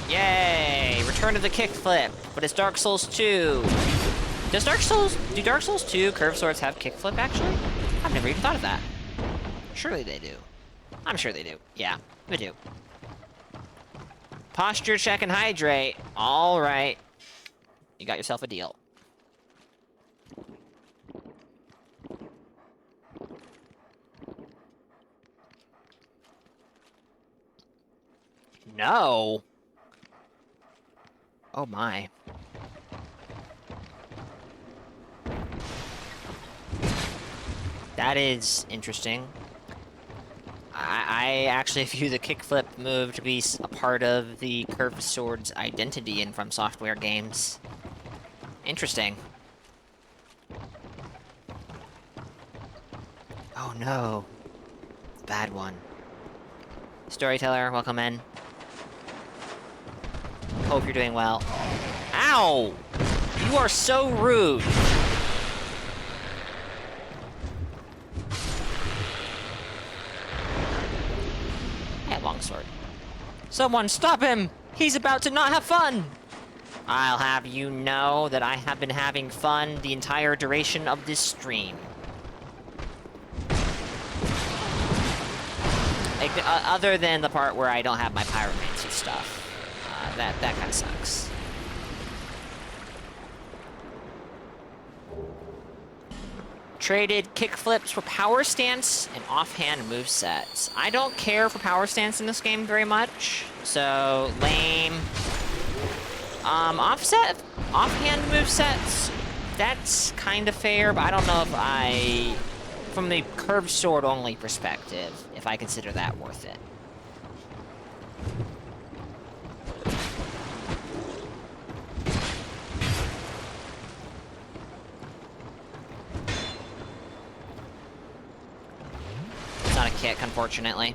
Yay! Return of the kickflip, but it's Dark Souls 2. Do Dark Souls 2 curved swords have kickflip, actually? I've never even thought of that. Surely they do. I'm sure they do. Yeah, they do. Posture check and hydrate. Alright. You got yourself a deal. No! Oh my. That is interesting. I actually view the kickflip move to be a part of the curved sword's identity in From Software games. Interesting. Oh no. The bad one. Storyteller, welcome in. Hope you're doing well. Ow! You are so rude! Longsword. Someone stop him! He's about to not have fun! I'll have you know that I have been having fun the entire duration of this stream. Like, other than the part where I don't have my pyromancy stuff. That kind of sucks. Traded kickflips for power stance and offhand movesets. I don't care for power stance in this game very much, so lame. Offhand movesets, that's kind of fair, but I don't know if from the curved sword only perspective, if I consider that worth it. Not a kick, unfortunately.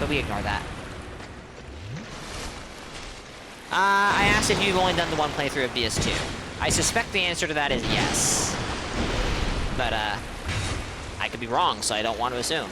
but we ignore that. I asked if you've only done the one playthrough of DS2. I suspect the answer to that is yes. But, I could be wrong, so I don't want to assume.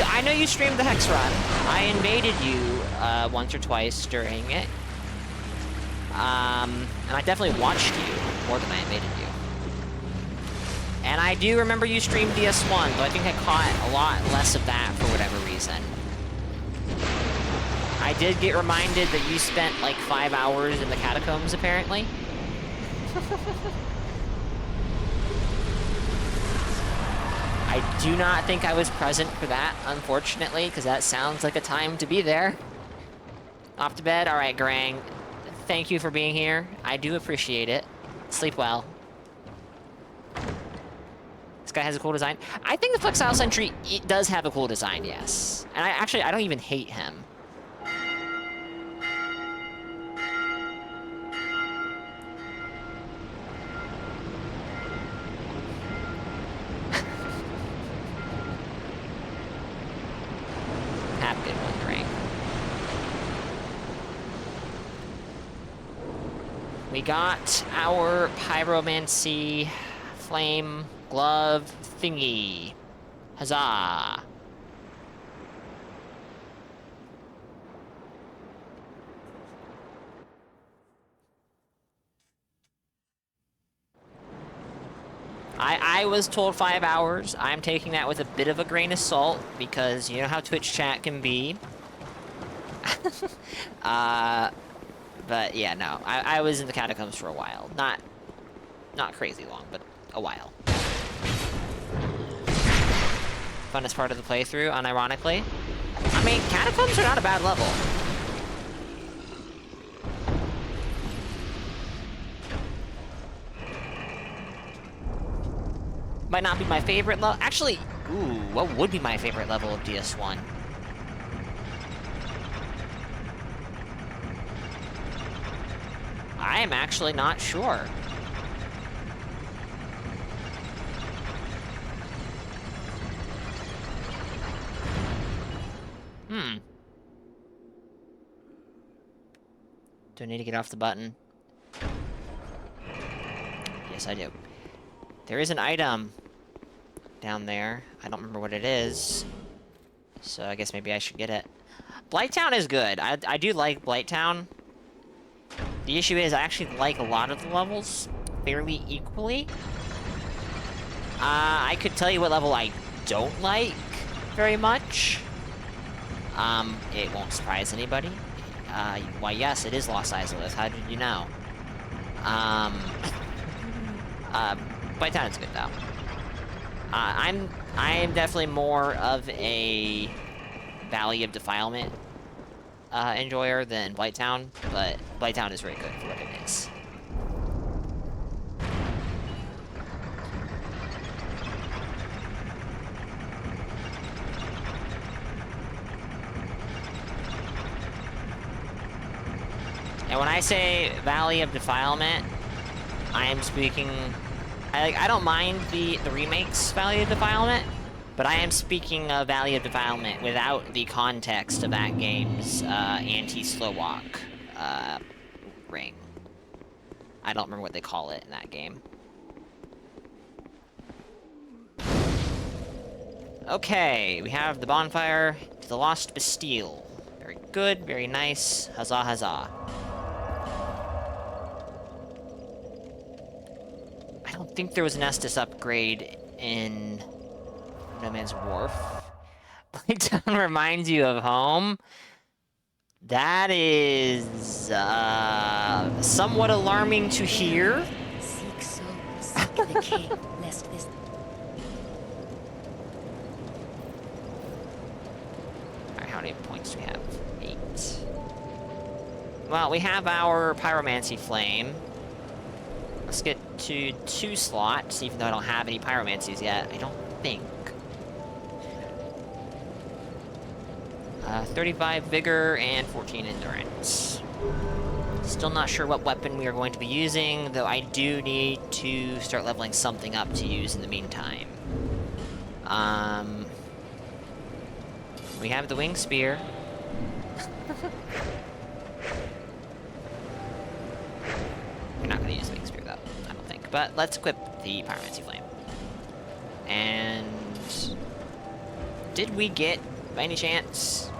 I know you streamed the Hex Run. I invaded you once or twice during it. And I definitely watched you more than I invaded you. And I do remember you streamed DS1, though I think I caught a lot less of that for whatever reason. I did get reminded that you spent like 5 hours in the catacombs, apparently. I do not think I was present for that, unfortunately, because that sounds like a time to be there. Off to bed? Alright, Grang. Thank you for being here. I do appreciate it. Sleep well. This guy has a cool design. I think the Flexile Sentry does have a cool design, yes. And I don't even hate him. Have a good one, Grang. We got our Pyromancy Flame Glove thingy. Huzzah! I was told 5 hours. I'm taking that with a bit of a grain of salt, because you know how Twitch chat can be. But yeah, no. I was in the catacombs for a while. Not crazy long, but a while. Funnest part of the playthrough, unironically. I mean, catacombs are not a bad level. Might not be my favorite level. Actually, ooh, what would be my favorite level of DS1? I am actually not sure. Do I need to get off the button? Yes, I do. There is an item down there. I don't remember what it is. So I guess maybe I should get it. Blighttown is good. I do like Blighttown. The issue is I actually like a lot of the levels fairly equally. I could tell you what level I don't like very much. It won't surprise anybody. Why, yes, it is Lost Isolus. How did you know? Blighttown is good, though. I am definitely more of a Valley of Defilement enjoyer than Blighttown, but Blighttown is very good for what it is. And when I say Valley of Defilement, I am speaking... I don't mind the remakes Valley of Defilement, but I am speaking of Valley of Defilement without the context of that game's anti-slow walk ring. I don't remember what they call it in that game. Okay, we have the bonfire to the Lost Bastille. Very good, very nice. Huzzah, huzzah. I don't think there was an Estus upgrade in No Man's Wharf. Blighttown reminds you of home. That is somewhat alarming to hear. Seek souls, seek the king, lest this... Alright, how many points do we have? 8. Well, we have our Pyromancy Flame. Let's get to 2 slots, even though I don't have any Pyromancies yet. I don't think. 35 Vigor and 14 Endurance. Still not sure what weapon we are going to be using, though I do need to start leveling something up to use in the meantime. We have the Wing Spear. We're not going to use the Wing Spear, though, I don't think. But let's equip the Pyromancy Flame. And... did we get, by any chance,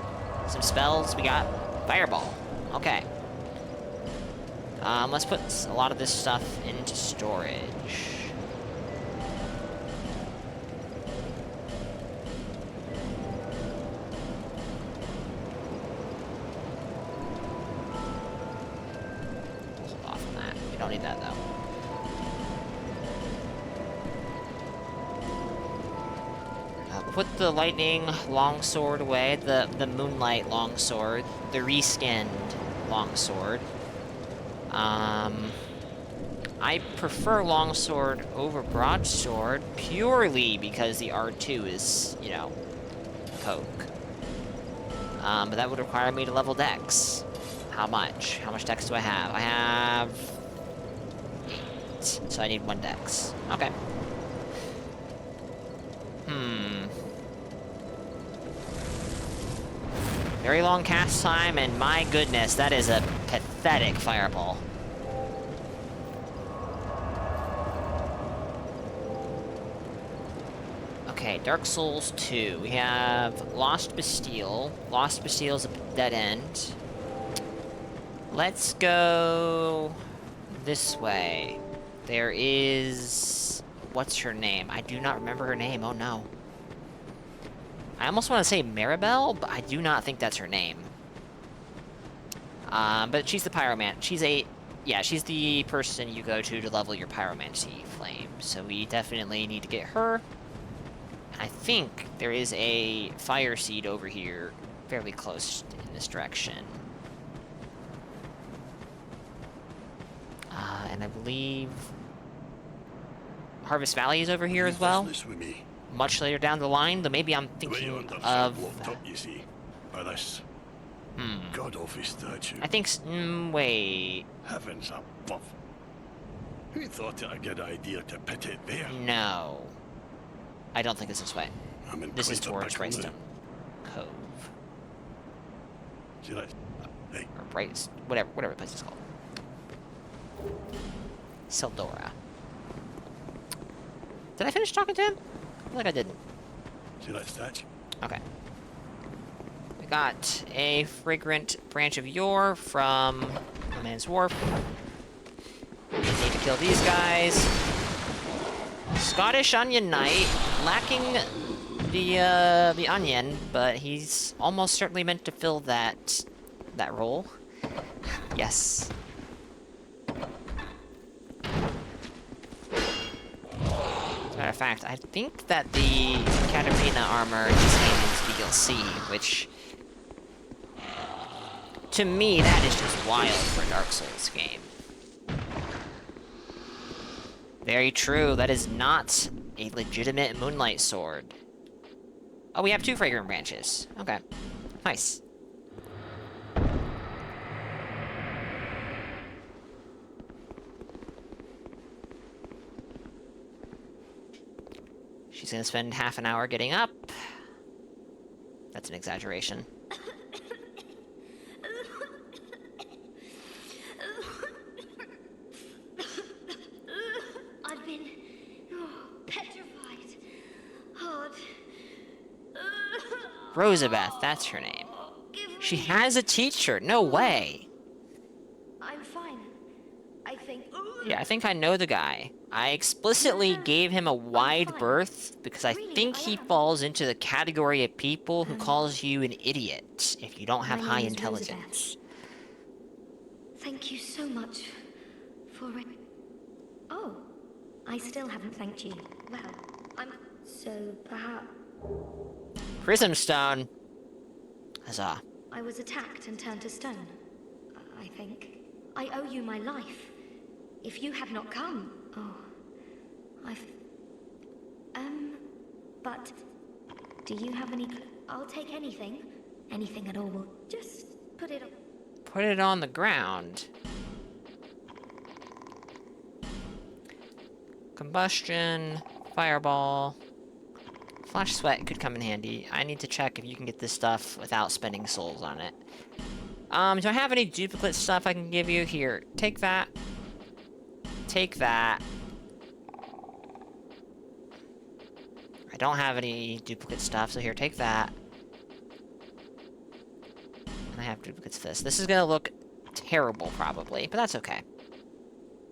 some spells? We got Fireball. Okay. Let's put a lot of this stuff into storage. Hold off on that. We don't need that, though. Put the lightning longsword away, the moonlight longsword, the reskinned longsword. I prefer longsword over broadsword purely because the R2 is, you know, poke. But that would require me to level dex. How much? How much dex do I have? I have 8, so I need 1 dex. Okay. Very long cast time, and my goodness, that is a pathetic fireball. Okay, Dark Souls 2. We have Lost Bastille. Lost Bastille's a dead end. Let's go this way. There is... what's her name? I do not remember her name. Oh, no. I almost want to say Maribel, but I do not think that's her name. But she's the Pyroman. She's a... yeah, she's the person you go to level your Pyromancy Flame. So we definitely need to get her. I think there is a fire seed over here, fairly close in this direction. And I believe Harvest Valley is over here as well. Much later down the line, though maybe I'm thinking of... God of his statue. I think... wait... Heavens above. Who thought it a good idea to put it there? No. I don't think it's this way. This is towards Greystone Cove. Or Bright... whatever the place is called. Seldora. Did I finish talking to him? I feel like I didn't. See that statue? Okay. I got a fragrant branch of yore from the Man's Wharf. Need to kill these guys. Scottish Onion Knight, lacking the onion, but he's almost certainly meant to fill that role. Yes. As a matter of fact, I think that the Katarina armor just came into DLC, which... to me, that is just wild for a Dark Souls game. Very true, that is not a legitimate Moonlight Sword. Oh, we have 2 fragrant branches. Okay. Nice. She's gonna spend half an hour getting up. That's an exaggeration. I've been petrified. Hard. Rosabeth, that's her name. She has a teacher. No way. I'm fine. I think... Yeah, I think I know the guy. I explicitly gave him a wide berth because I think he falls into the category of people who calls you an idiot if you don't have high intelligence. Thank you so much for it. Oh, I still haven't thanked you. Well, I'm... so perhaps... Prism Stone. Huzzah. I was attacked and turned to stone. I think. I owe you my life. If you had not come... Oh... But... Do you have any... I'll take anything. Anything at all will... Just put it on... Put it on the ground. Combustion, fireball, flash sweat could come in handy. I need to check if you can get this stuff without spending souls on it. Do I have any duplicate stuff I can give you? Here, take that. Take that. I don't have any duplicate stuff, so here, take that. And I have duplicates of this. This is gonna look terrible, probably, but that's okay.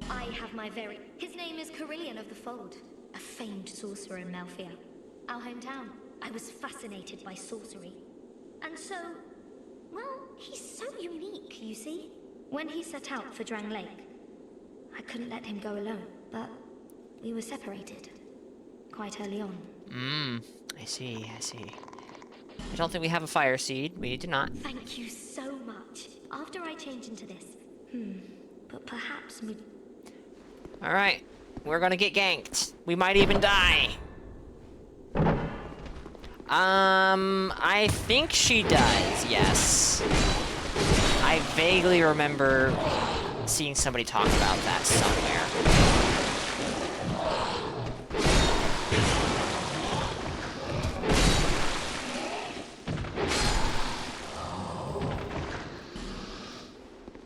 I have my very... His name is Carillion of the Fold, a famed sorcerer in Melfia, our hometown. I was fascinated by sorcery. And so... Well, he's so unique, you see? When he set out for Drangleic, I couldn't let him go alone, but we were separated quite early on. I see, I see. I don't think we have a fire seed. We do not. Thank you so much. After I change into this. But perhaps we... Alright. We're gonna get ganked. We might even die. I think she does, yes. I vaguely remember seeing somebody talk about that somewhere.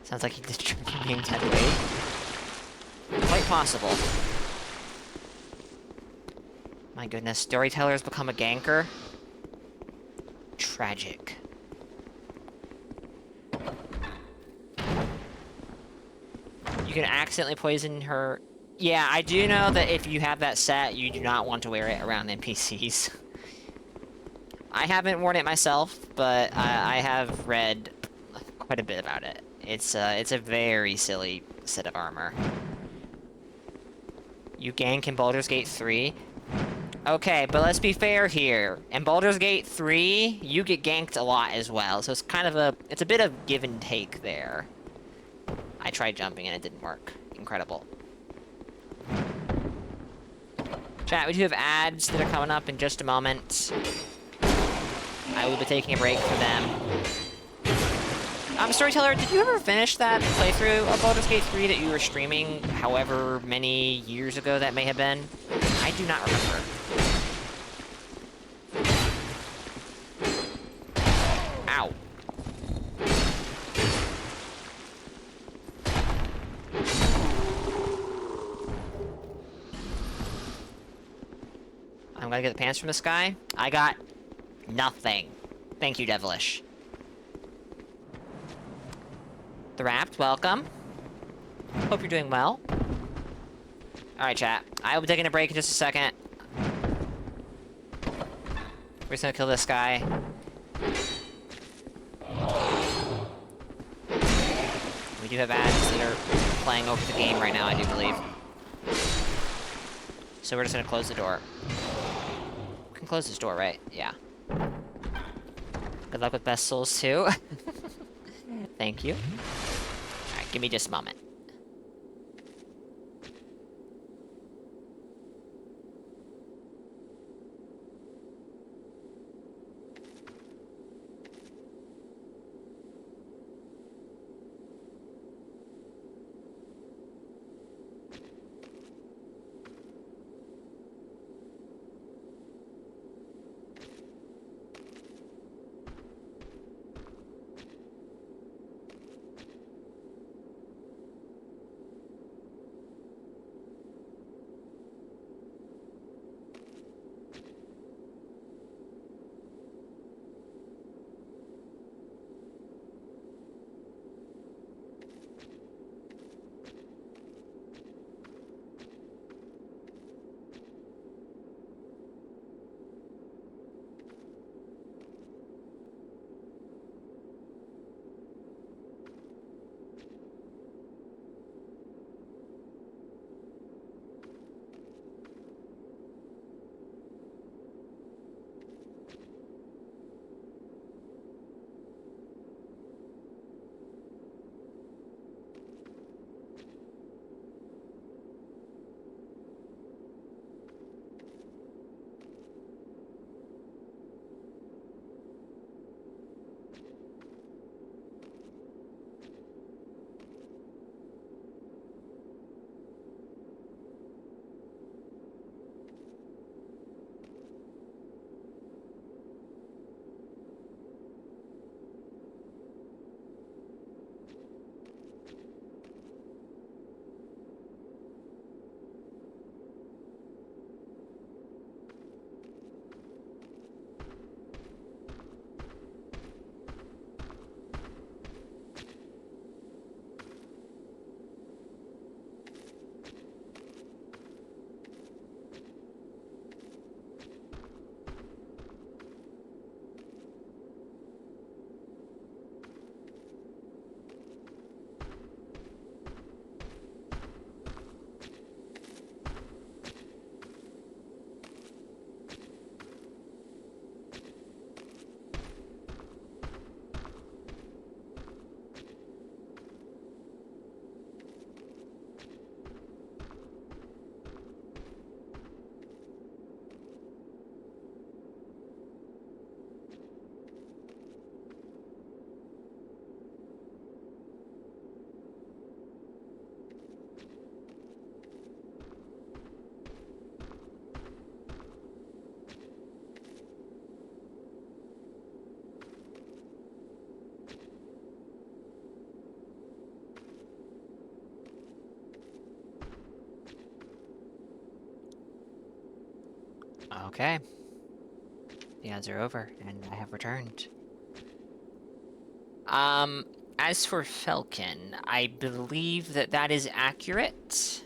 Sounds like he did drinking being dead weight. Quite possible. My goodness, storyteller's become a ganker? Tragic. You can accidentally poison her. Yeah, I do know that if you have that set, you do not want to wear it around NPCs. I haven't worn it myself, but I have read quite a bit about it. It's a very silly set of armor. You gank in Baldur's Gate 3? Okay, but let's be fair here. In Baldur's Gate 3, you get ganked a lot as well, so it's kind of it's a bit of give and take there. I tried jumping and it didn't work. Incredible. Chat, we do have ads that are coming up in just a moment. I will be taking a break for them. Storyteller, did you ever finish that playthrough of Baldur's Gate 3 that you were streaming however many years ago that may have been? I do not remember. Ow. I'm gonna get the pants from this guy. I got nothing. Thank you, Devilish. The Rapt, welcome. Hope you're doing well. Alright, chat. I will be taking a break in just a second. We're just gonna kill this guy. We do have ads that are playing over the game right now, I do believe. So we're just gonna close the door. We can close this door, right? Yeah. Good luck with Best Souls 2. Thank you. Alright, give me just a moment. Okay. The odds are over, and I have returned. As for Falcon, I believe that that is accurate.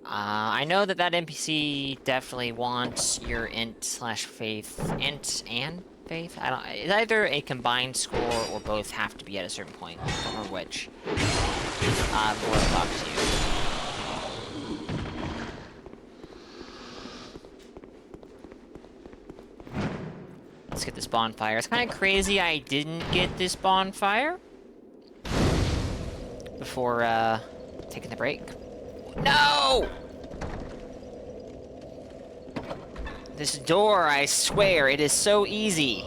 I know that that NPC definitely wants your int/faith, int and faith. I don't. It's either a combined score or both have to be at a certain point, or which. Before I talk to you. Let's get this bonfire. It's kind of crazy I didn't get this bonfire before taking the break. No! This door, I swear, it is so easy.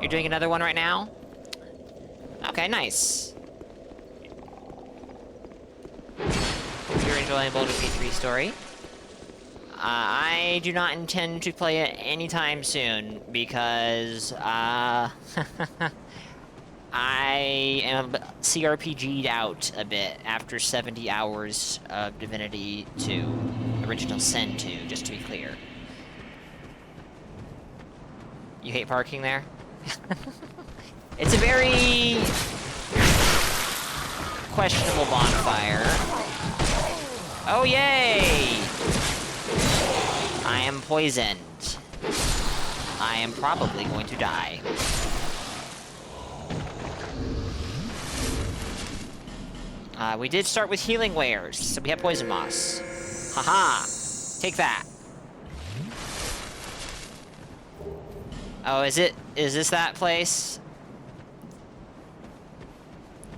You're doing another one right now? Okay, nice. Hope you're enjoying Baldur's Gate 3 story. I do not intend to play it anytime soon, because, I am CRPG'd out a bit after 70 hours of Divinity 2, Original Sin 2, just to be clear. You hate parking there? It's a very questionable bonfire. Oh, yay! I am poisoned. I am probably going to die. We did start with healing wares, so we have poison moss. Haha! Take that. Oh, is this that place?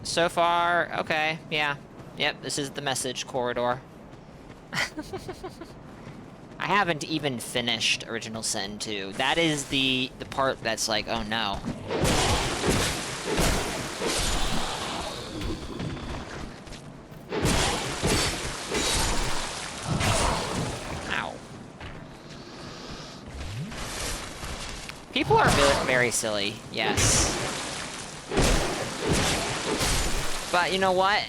So far, okay, yeah. Yep, this is the message corridor. I haven't even finished Original Sin 2. That is the part that's like, oh no. Ow. People are very silly, yes. But you know what?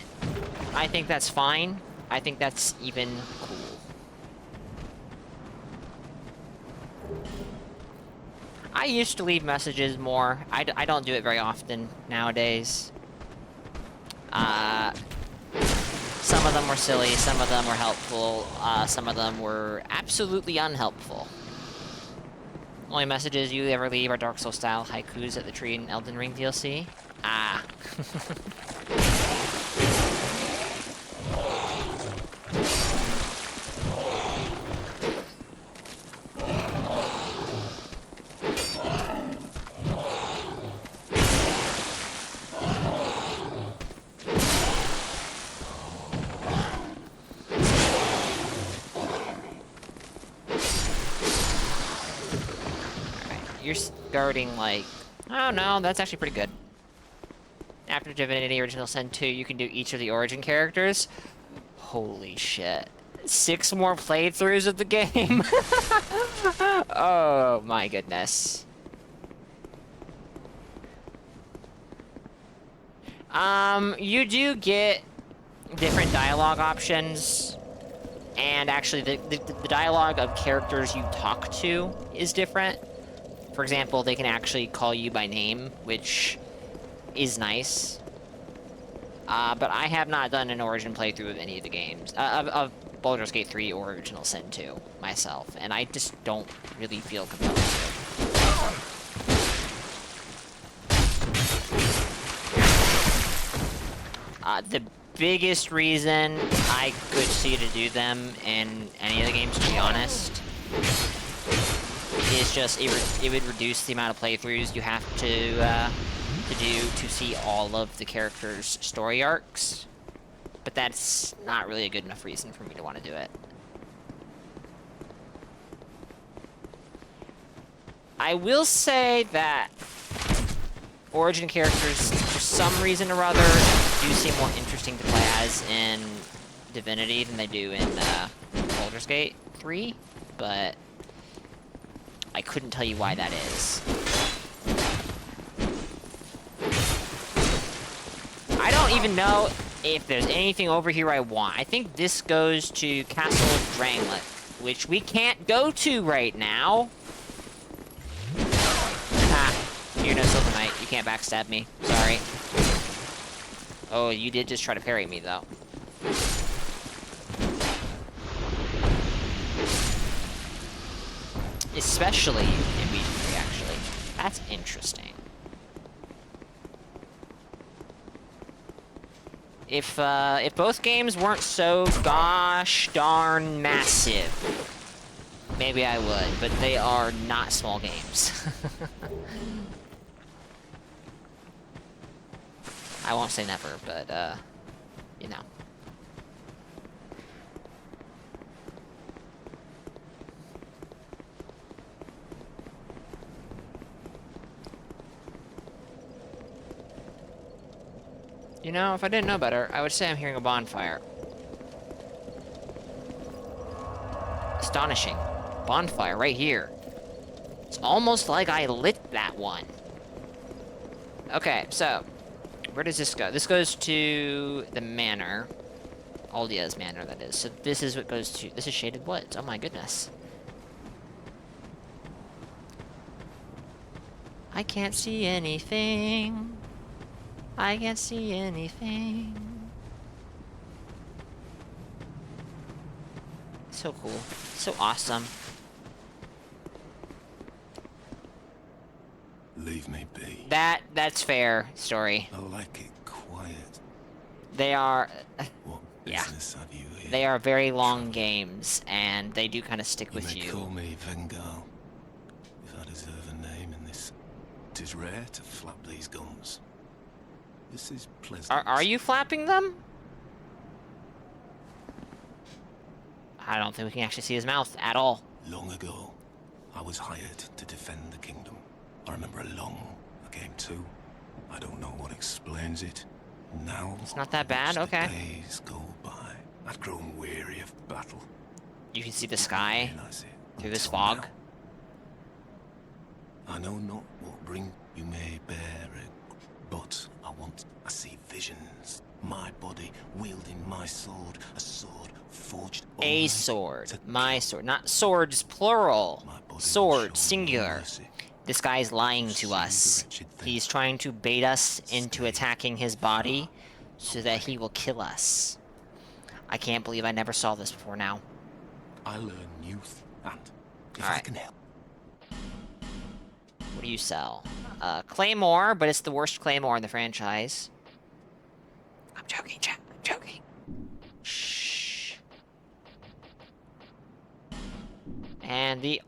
I think that's fine. I think that's even cool. I used to leave messages more. I don't do it very often nowadays. Some of them were silly, some of them were helpful, some of them were absolutely unhelpful. Only messages you ever leave are Dark Souls style haikus at the tree in Elden Ring DLC. Ah. You're starting like... Oh no, that's actually pretty good. After Divinity Original Sin 2, you can do each of the origin characters. Holy shit. 6 more playthroughs of the game? Oh my goodness. You do get different dialogue options. And actually, the dialogue of characters you talk to is different. For example, they can actually call you by name, which is nice. But I have not done an Origin playthrough of any of the games, of Baldur's Gate 3 or Original Sin 2 myself, and I just don't really feel compelled to. The biggest reason I could see to do them in any of the games, to be honest, is just it would reduce the amount of playthroughs you have to do to see all of the characters' story arcs. But that's not really a good enough reason for me to want to do it. I will say that origin characters, for some reason or other, do seem more interesting to play as in Divinity than they do in Baldur's Gate 3, but I couldn't tell you why that is. I don't even know if there's anything over here I want. I think this goes to Castle of Drangleic, which we can't go to right now. Ha! You're no Silver Knight. You can't backstab me. Sorry. Oh, you did just try to parry me, though. Especially in Region 3, actually. That's interesting. If both games weren't so gosh darn massive, maybe I would, but they are not small games. I won't say never, but, you know. You know, if I didn't know better, I would say I'm hearing a bonfire. Astonishing. Bonfire right here. It's almost like I lit that one. Okay, so, where does this go? This goes to the manor. Aldia's manor, that is. So this is what goes to... This is Shaded Woods. Oh my goodness. I can't see anything. I can't see anything. So cool. So awesome. Leave me be. That's fair, story. I like it quiet. They are... What yeah. business have you here? They are very long games, and they do kind of stick with you. You may call me Vengal, if I deserve a name in this. 'Tis rare to flap these gums. This is pleasant. Are you flapping them? I don't think we can actually see his mouth at all. Long ago, I was hired to defend the kingdom. I remember a game too. I don't know what explains it. Now it's not that bad. Okay. Days go by. I've grown weary of battle. You can see the sky through this fog. Now. I know not what bring you may bear it, but I see visions. My body wielding my sword, a sword forged. A sword, my sword, not swords plural. Sword singular. This guy's lying to us. He's trying to bait us into attacking his body so that he will kill us. I can't believe I never saw this before now. I learn youth, and if All right. I can help. What do you sell? Claymore, but it's the worst Claymore in the franchise. I'm joking, chat. I'm joking. Shh. And the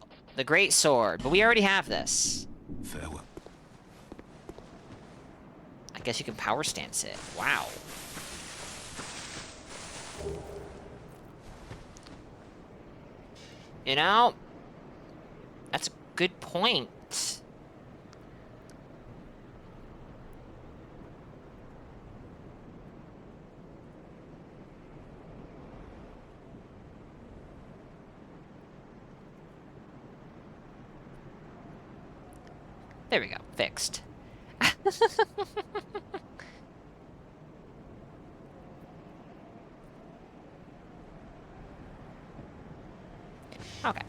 great sword, but we already have this. Farewell. I guess you can power stance it. Wow. You know, that's a good point. There we go. Fixed. Okay.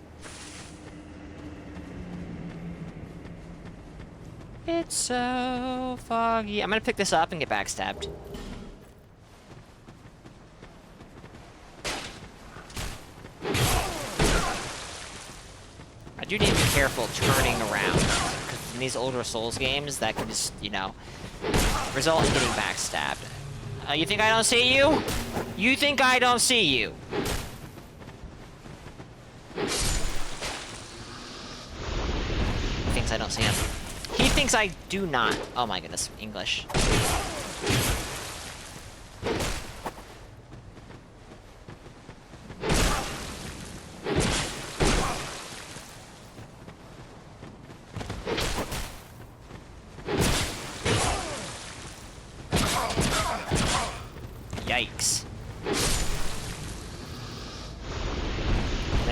It's so foggy. I'm gonna pick this up and get backstabbed. I do need to be careful turning around. Because in these older Souls games, that can just, you know, result in getting backstabbed. You think I don't see you? You think I don't see you? He thinks I don't see him. He thinks I do not. Oh my goodness, English. Yikes.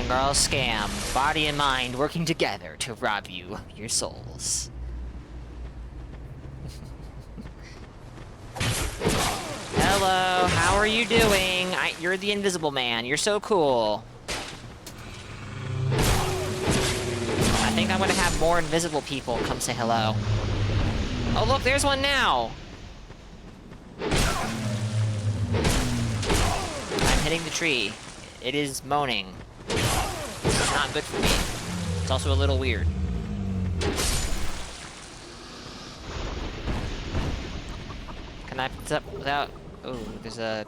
Girl scam, body and mind working together to rob you of your souls. Hello, how are you doing? You're the invisible man. You're so cool. I think I'm gonna have more invisible people come say hello. Oh, look, there's one now. I'm hitting the tree. It is moaning. This is not good for me. It's also a little weird. Can I pick this up without... Oh, there's a...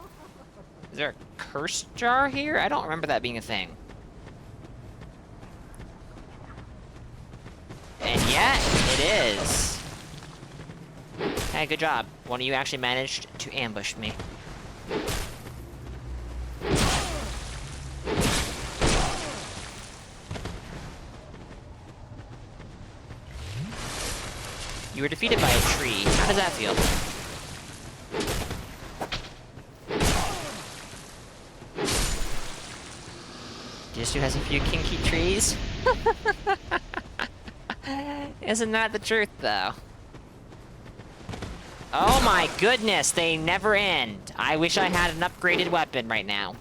Is there a curse jar here? I don't remember that being a thing. And yet, it is. Hey, good job. One of you actually managed to ambush me. You were defeated by a tree. How does that feel? Just who has a few kinky trees? Isn't that the truth, though? Oh my goodness, they never end. I wish I had an upgraded weapon right now.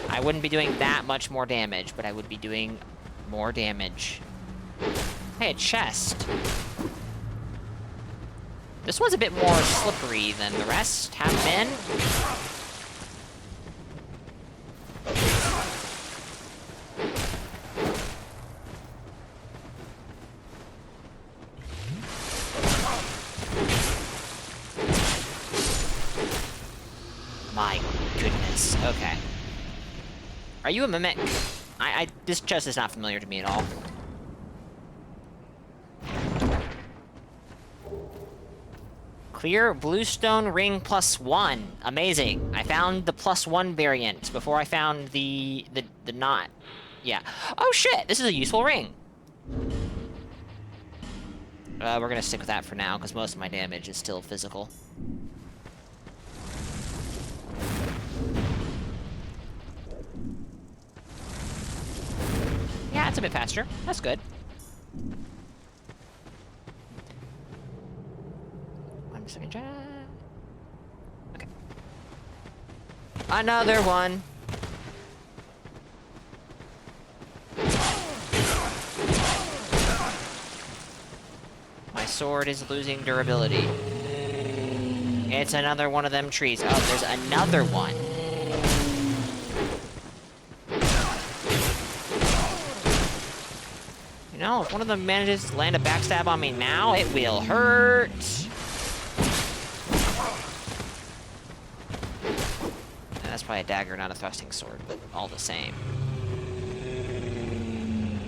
I wouldn't be doing that much more damage, but I would be doing more damage. Hey, a chest. This one's a bit more slippery than the rest have been. My goodness. Okay. Are you a mimic? This chest is not familiar to me at all. Clear bluestone ring +1. Amazing. I found the +1 variant before I found the not. Yeah. Oh shit, this is a useful ring. We're gonna stick with that for now, because most of my damage is still physical. Yeah, it's a bit faster. That's good. One second. Okay. Another one. My sword is losing durability. It's another one of them trees. Oh, there's another one. You know, if one of them manages to land a backstab on me now, it will hurt. That's probably a dagger, not a thrusting sword, but all the same.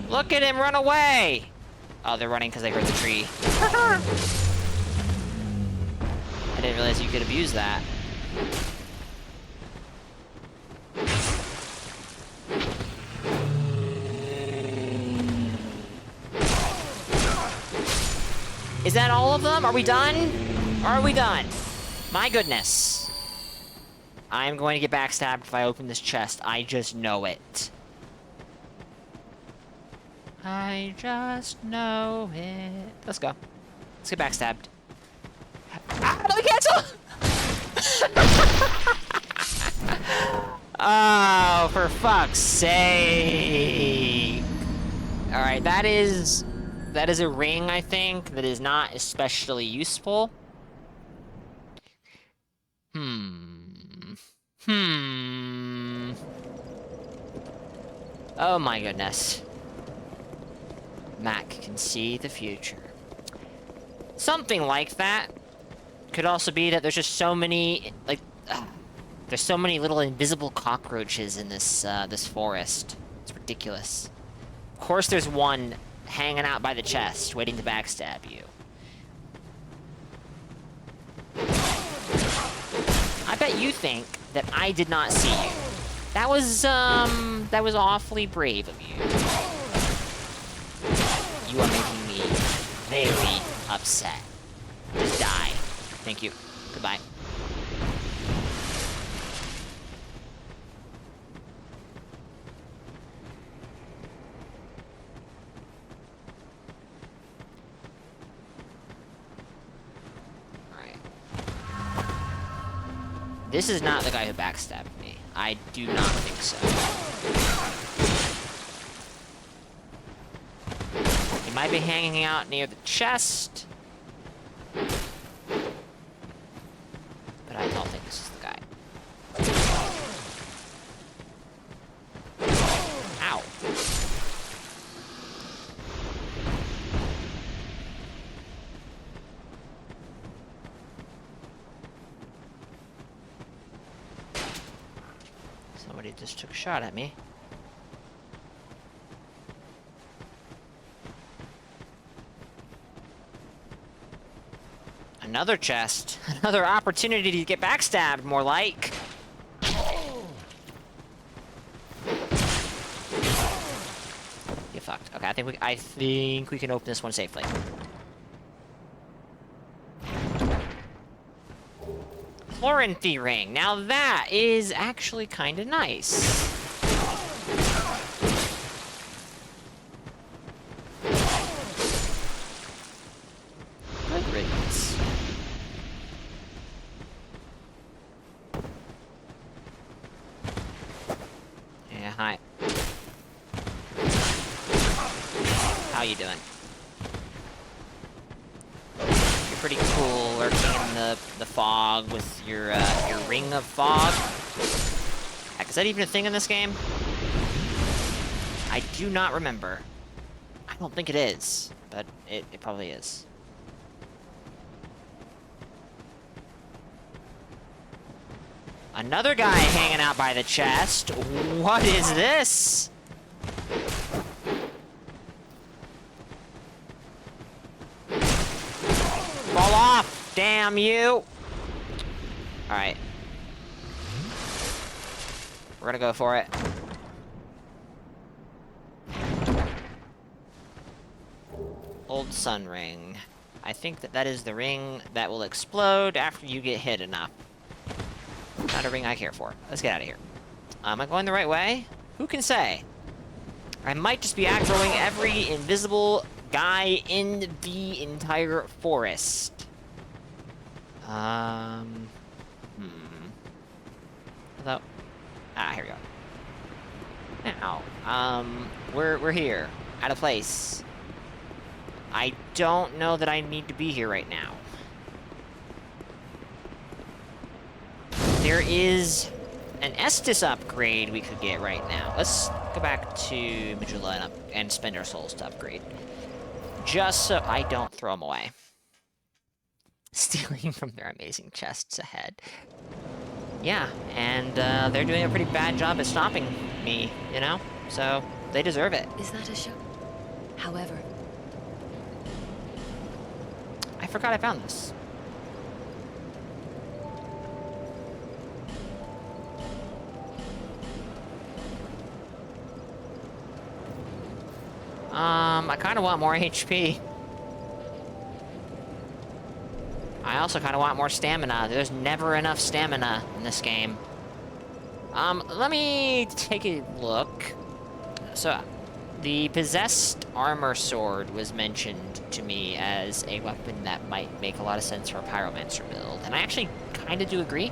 Look at him run away! Oh, they're running because they heard the tree. I didn't realize you could abuse that. Is that all of them? Are we done? Are we done? My goodness. I'm going to get backstabbed if I open this chest. I just know it. I just know it. Let's go. Let's get backstabbed. Ah, let me cancel! Oh, for fuck's sake. Alright, that is a ring, I think, that is not especially useful. Oh my goodness. Mac can see the future. Something like that. Could also be that there's just so many, like, there's so many little invisible cockroaches in this, this forest. It's ridiculous. Of course there's one hanging out by the chest, waiting to backstab you. I bet you think that I did not see you. That was awfully brave of you. You are making me very upset. Just die. Thank you. Goodbye. Alright. This is not the guy who backstabbed me. I do not think so. He might be hanging out near the chest. But I don't think this is the guy. Ow. Somebody just took a shot at me. Another chest. Another opportunity to get backstabbed, more like. You fucked. Okay, I think we can open this one safely. Florentine ring. Now that is actually kind of nice. Good riddance. Yeah, hi. How you doing? You're pretty cool, lurking in the fog with your ring of fog. Heck, is that even a thing in this game? I do not remember. I don't think it is, but it probably is. Another guy hanging out by the chest. What is this? Fall off, damn you! Alright. We're gonna go for it. Old sun ring. I think that is the ring that will explode after you get hit enough. Not a ring I care for. Let's get out of here. Am I going the right way? Who can say? I might just be aggroing every invisible guy in the entire forest. Hello? Ah, here we go. Now, we're here. At a place. I don't know that I need to be here right now. There is an Estus upgrade we could get right now. Let's go back to Majula and spend our souls to upgrade. Just so I don't throw them away. Stealing from their amazing chests ahead. Yeah, and they're doing a pretty bad job at stopping me, you know? So, they deserve it. Is that a show? However... I forgot I found this. I kind of want more HP. I also kind of want more stamina. There's never enough stamina in this game. Let me take a look. So, the possessed armor sword was mentioned to me as a weapon that might make a lot of sense for a pyromancer build, and I actually kind of do agree.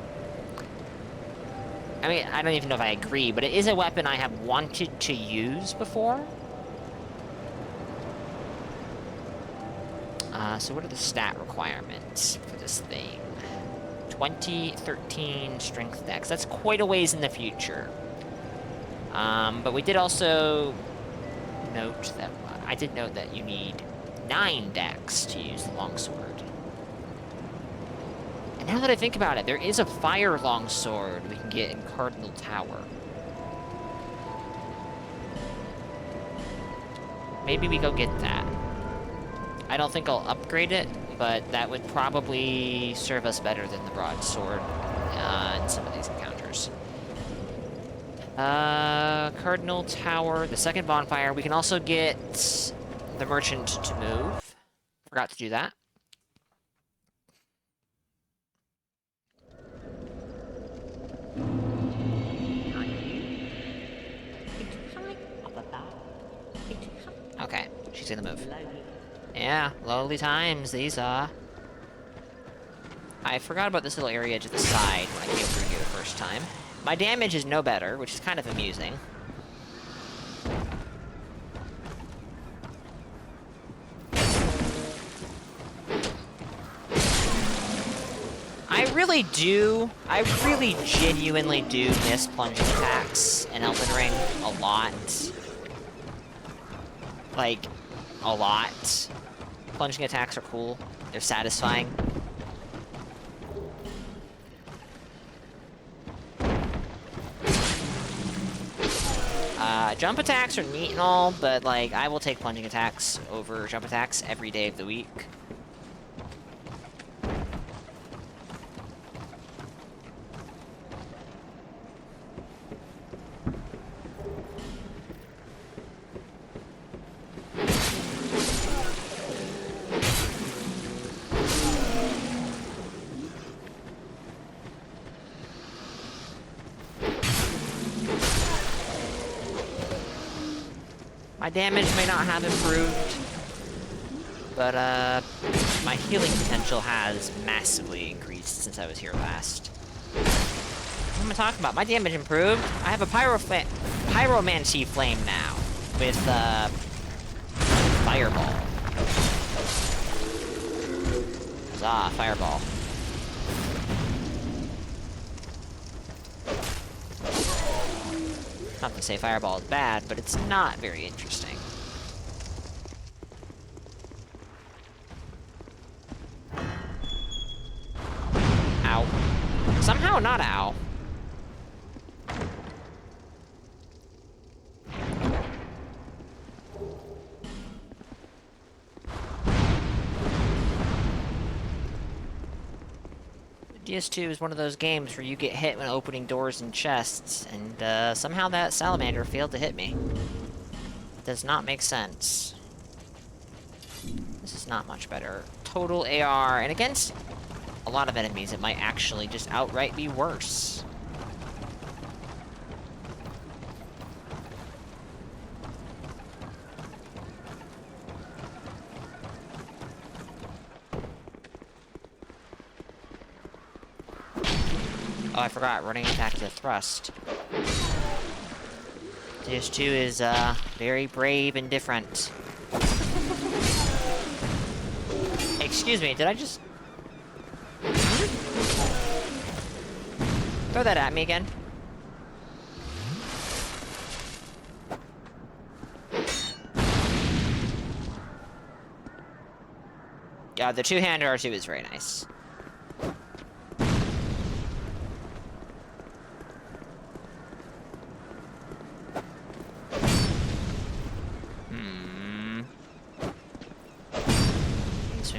I mean, I don't even know if I agree, but it is a weapon I have wanted to use before. So what are the stat requirements for this thing? 20, 13, strength dex. That's quite a ways in the future. But we did also note that... I did note that you need 9 dex to use the longsword. And now that I think about it, there is a fire longsword we can get in Cardinal Tower. Maybe we go get that. I don't think I'll upgrade it, but that would probably serve us better than the broadsword in some of these encounters. Cardinal Tower, the second bonfire. We can also get the merchant to move. Forgot to do that. Okay, she's gonna move. Yeah, lowly times these are. I forgot about this little area to the side when I came through here the first time. My damage is no better, which is kind of amusing. I really genuinely do miss plunging attacks in Elden Ring a lot. Like, a lot. Plunging attacks are cool. They're satisfying. Jump attacks are neat and all, but, like, I will take plunging attacks over jump attacks every day of the week. My damage may not have improved, but my healing potential has massively increased since I was here last. What am I talking about? My damage improved. I have a pyromancy flame now with fireball. Huzzah, fireball. Not to say fireball is bad, but it's not very interesting. Ow. Somehow not ow. DS2 is one of those games where you get hit when opening doors and chests, and somehow that salamander failed to hit me. It does not make sense. This is not much better. Total AR, and against a lot of enemies, it might actually just outright be worse. Oh, I forgot, running attack to thrust. DS2 is, very brave and different. Excuse me, did I just... throw that at me again? Yeah, the two-handed R2 is very nice.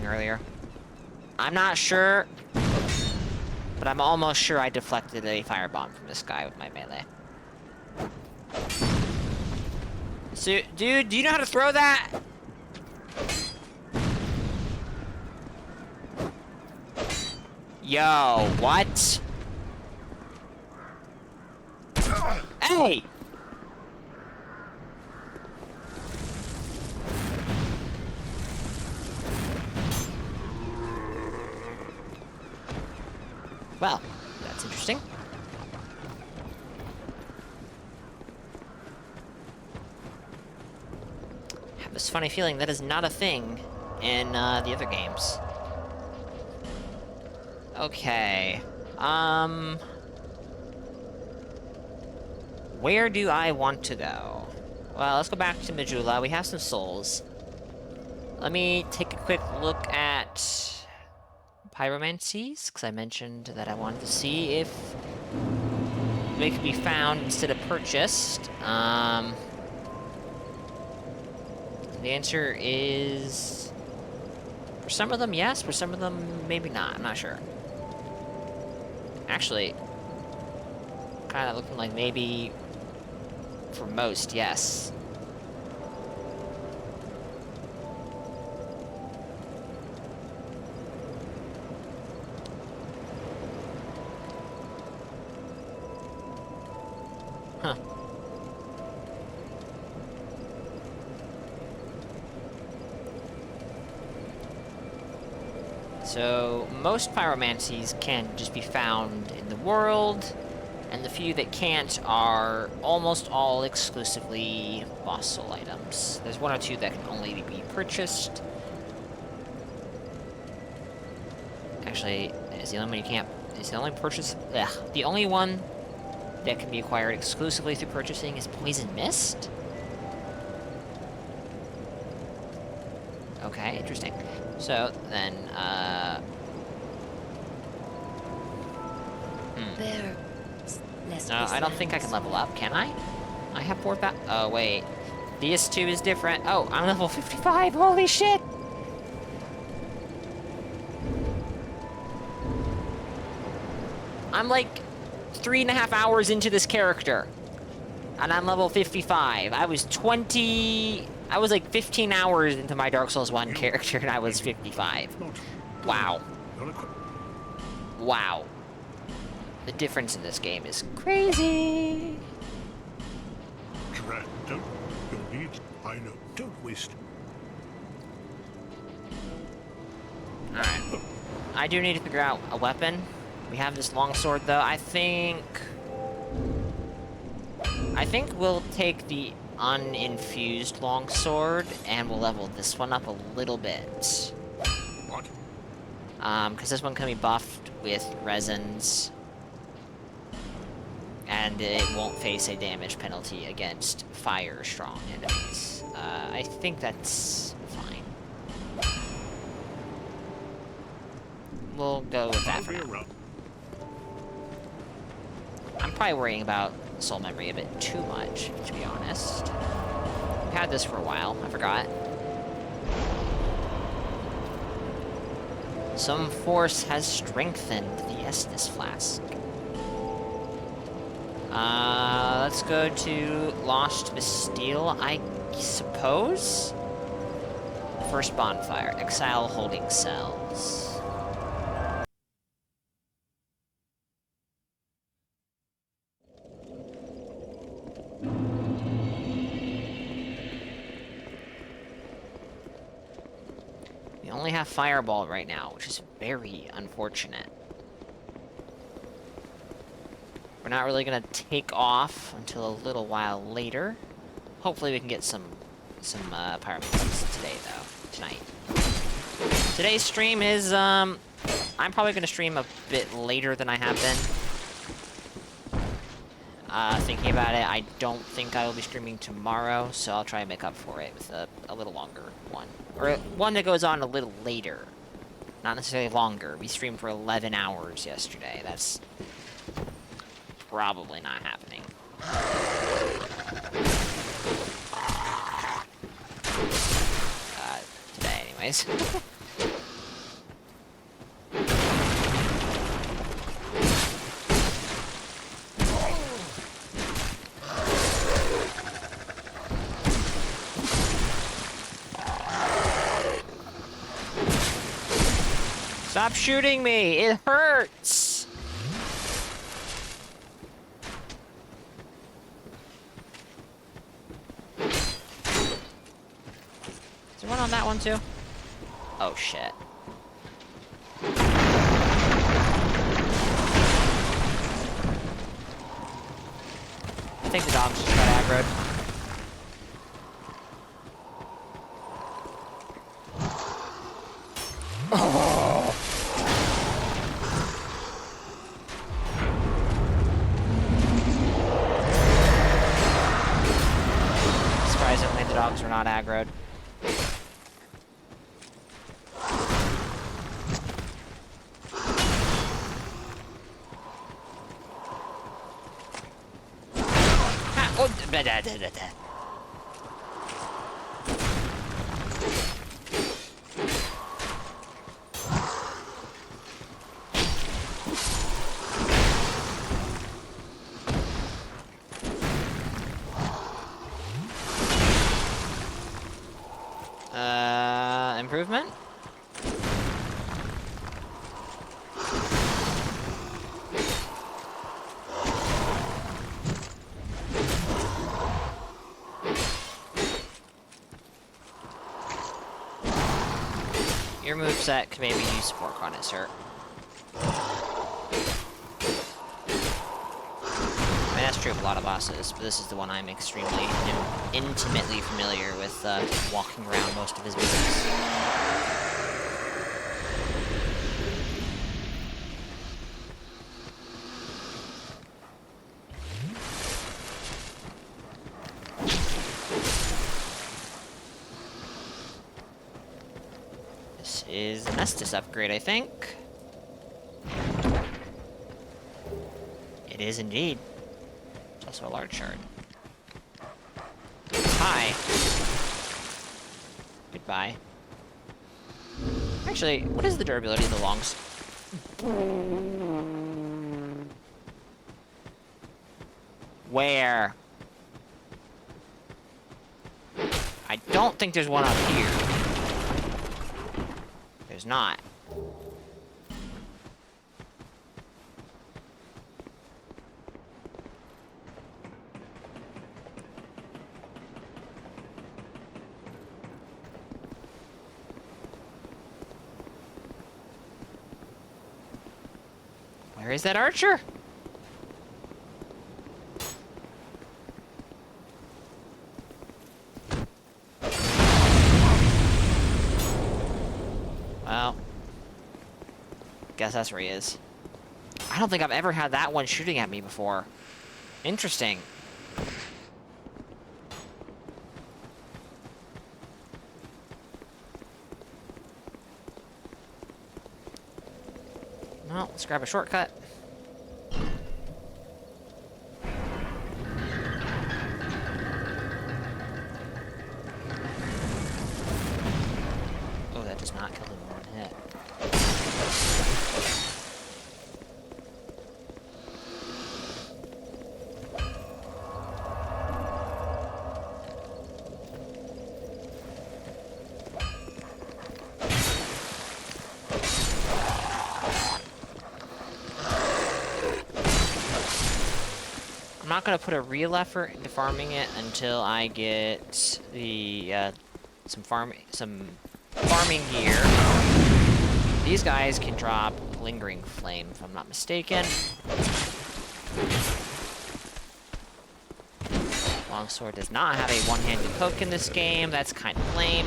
Earlier. I'm not sure, but I'm almost sure I deflected a firebomb from this guy with my melee. So, dude, do you know how to throw that? Yo, what? Hey! Well, that's interesting. I have this funny feeling that is not a thing in the other games. Okay. Where do I want to go? Well, let's go back to Majula. We have some souls. Let me take a quick look at pyromancies, because I mentioned that I wanted to see if they could be found instead of purchased. The answer is... for some of them, yes. For some of them, maybe not. I'm not sure. Actually, kind of looking like maybe for most, yes. Huh. So, most pyromancies can just be found in the world, and the few that can't are almost all exclusively boss soul items. There's one or two that can only be purchased. Actually, is the only one you can't... Is the only purchase... Ugh. The only one that can be acquired exclusively through purchasing is Poison Mist? Okay, interesting. So, then, There. No, I don't think I can level up, can I? I have 4,000... Oh, wait. DS2 is different. Oh, I'm level 55! Holy shit! I'm like 3.5 hours into this character. And I'm level 55. I was like 15 hours into my Dark Souls 1 character and I was 55. Wow. Wow. The difference in this game is crazy. Don't need. I know. Don't waste. Alright. I do need to figure out a weapon. We have this longsword though. I think we'll take the uninfused longsword and we'll level this one up a little bit. What? Because this one can be buffed with resins. And it won't face a damage penalty against fire-strong enemies. I think that's fine. We'll go with that for now. I'm probably worrying about soul memory a bit too much, to be honest. I've had this for a while, I forgot. Some force has strengthened the Estus Flask. Let's go to Lost Bastille, I suppose? First bonfire, exile holding cells. We only have Fireball right now, which is very unfortunate. We're not really gonna take off until a little while later. Hopefully we can get some pyromancies today, though. Tonight. Today's stream is, I'm probably gonna stream a bit later than I have been. Thinking about it, I don't think I will be streaming tomorrow, so I'll try and make up for it with a little longer one. Or one that goes on a little later. Not necessarily longer. We streamed for 11 hours yesterday. That's probably not happening. Today, anyways. Stop shooting me! It hurts! Is there one on that one too? Oh shit. I think the dogs just got aggroed. Oh. Surprisingly, the dogs were not aggroed. Improvement? Your moveset could maybe use some work on it, sir. I mean, that's true of a lot of bosses, but this is the one I'm extremely intimately familiar with, walking around most of his moves. This is the Nestus upgrade, I think. It is indeed. It's also a large shard. Hi. Goodbye. Actually, what is the durability of the longs? Where? I don't think there's one up here. There's not. Where is that archer? Well, guess that's where he is. I don't think I've ever had that one shooting at me before. Interesting. Well, let's grab a shortcut. Oh, that does not kill him in one hit. I'm not gonna put a real effort into farming it until I get the some farming gear. These guys can drop Lingering Flame, if I'm not mistaken. Longsword does not have a one-handed poke in this game. That's kind of lame.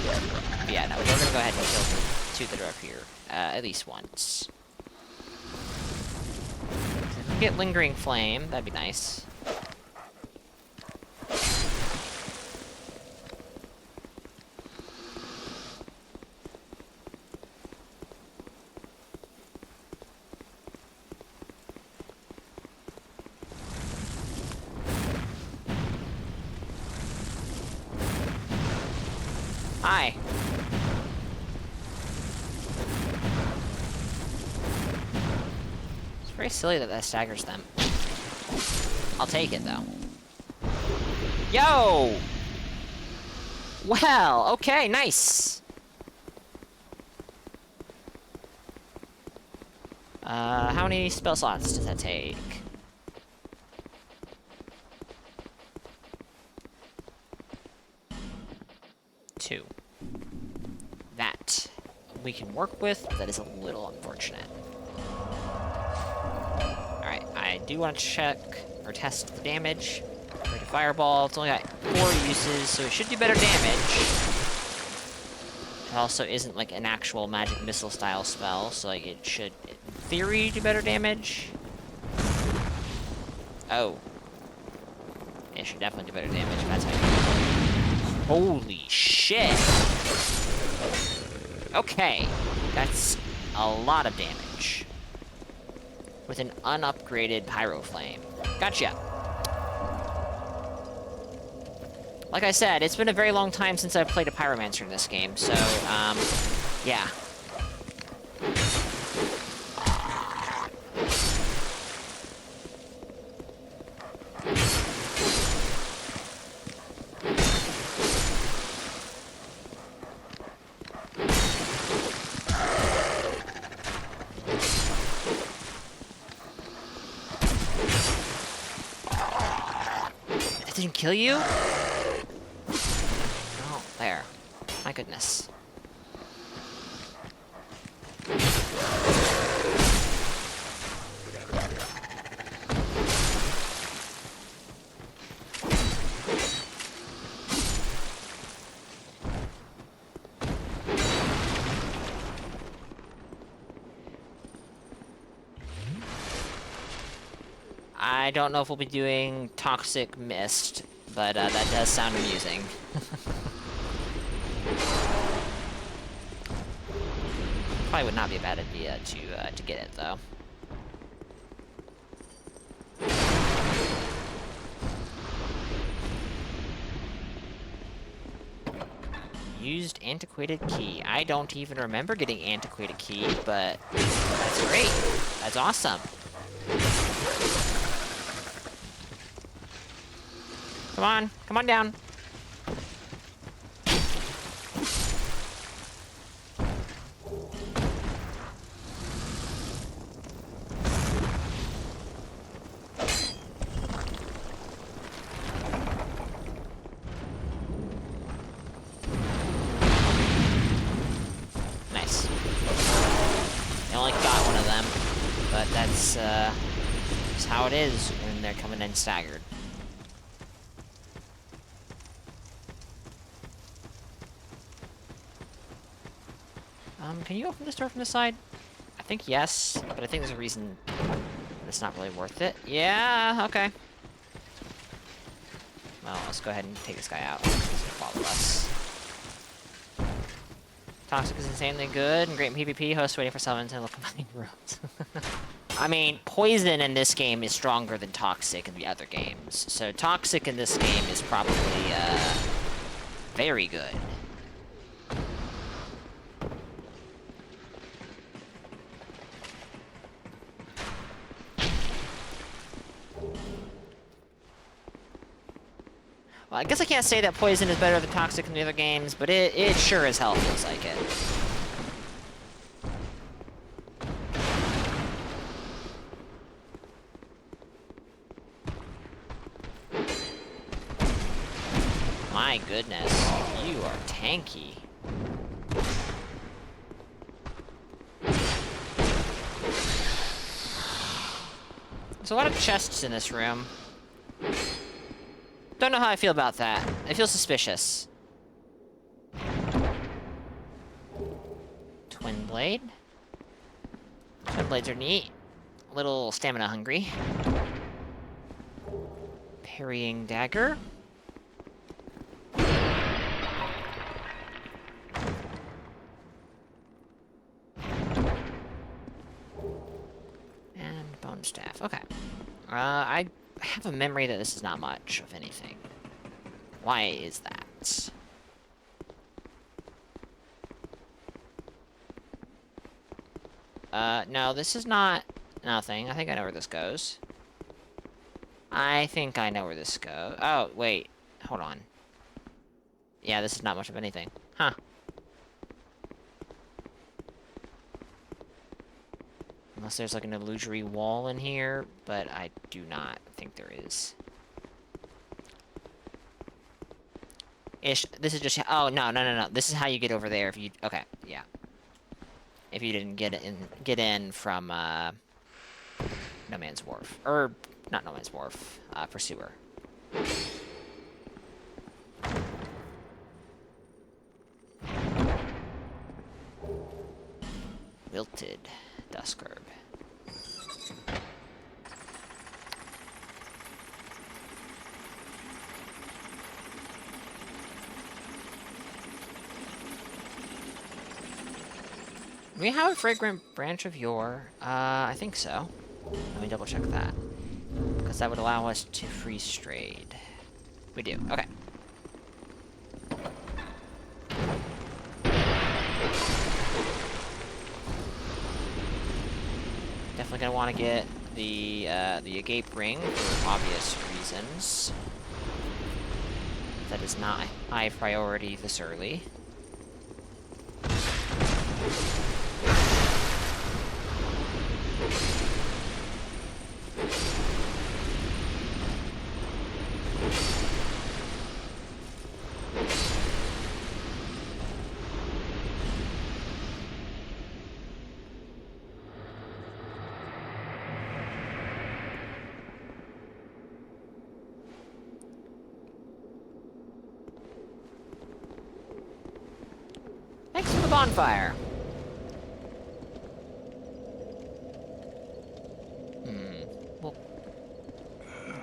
But yeah, no, we're gonna go ahead and kill the two that are up here at least once. Get Lingering Flame, that'd be nice. Hi. It's very silly that staggers them. I'll take it, though. Yo! Well, okay, nice! How many spell slots does that take? 2. That we can work with, but that is a little unfortunate. Alright, I do want to check or test the damage. Great Fireball, it's only got 4 uses, so it should do better damage. It also isn't like an actual magic missile style spell, so like it should, in theory, do better damage. Oh. It should definitely do better damage, that's how you... Holy shit! Okay, that's a lot of damage. With an unupgraded Pyro Flame. Gotcha! Like I said, it's been a very long time since I've played a Pyromancer in this game, so, yeah. That didn't kill you? Oh, there. My goodness. I don't know if we'll be doing Toxic Mist, but that does sound amusing. Probably would not be a bad idea to get it, though. Used antiquated key. I don't even remember getting antiquated key, but that's great. That's awesome. Come on down. Nice. I only got one of them, but that's just how it is when they're coming in staggered. Can you open this door from this side? I think yes, but I think there's a reason it's not really worth it. Yeah, okay. Well, let's go ahead and take this guy out. He's gonna follow us. Toxic is insanely good and great in PvP. Host waiting for summons and combining rooms. I mean, poison in this game is stronger than toxic in the other games. So toxic in this game is probably very good. Well, I guess I can't say that poison is better than toxic in the other games, but it sure as hell feels like it. My goodness, you are tanky. There's a lot of chests in this room. Don't know how I feel about that. I feel suspicious. Twin blade. Twin blades are neat. A little stamina hungry. Parrying dagger. And bone staff. Okay. I have a memory that this is not much of anything. Why is that? No, this is not nothing. I think I know where this goes. I think I know where this goes. Oh, wait. Hold on. Yeah, this is not much of anything. Huh. Unless there's like an illusory wall in here, but I do not think there is. This is just... Oh, no. This is how you get over there if you... Okay, yeah. If you didn't get in from, No Man's Wharf. Or, not No Man's Wharf. Pursuer. Wilted Dusk Herb. Do we have a fragrant branch of yore? I think so. Let me double check that. Because that would allow us to free strayed. We do, okay. Definitely gonna want to get the agape ring for obvious reasons. That is not high priority this early. Thanks for the bonfire. Well,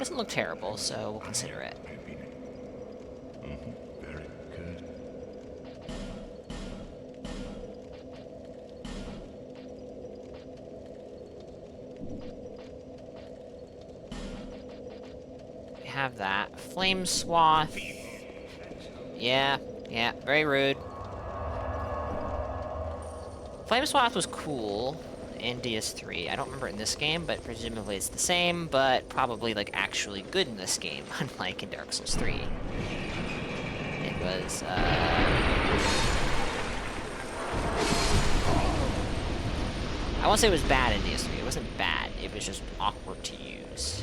Doesn't look terrible, so we'll consider it. Very good. We have that. Flame Swath. Yeah, very rude. Flame Swath was cool in DS3. I don't remember it in this game, but presumably it's the same, but probably, like, actually good in this game, unlike in Dark Souls 3. It was, I won't say it was bad in DS3. It wasn't bad. It was just awkward to use.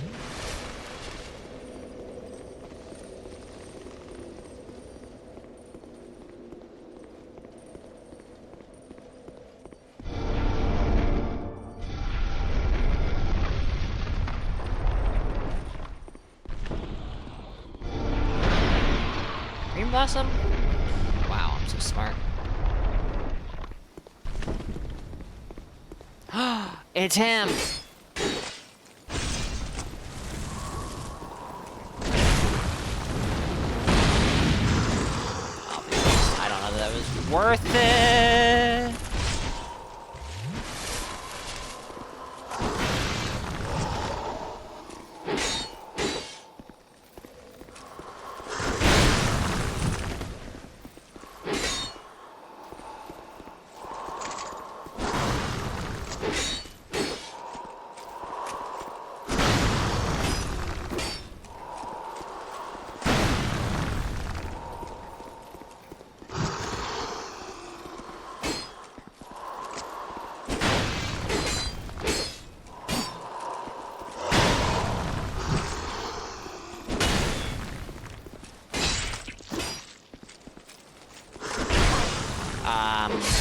Green Blossom? Wow, I'm so smart. It's him! Oh, I don't know that was worth it!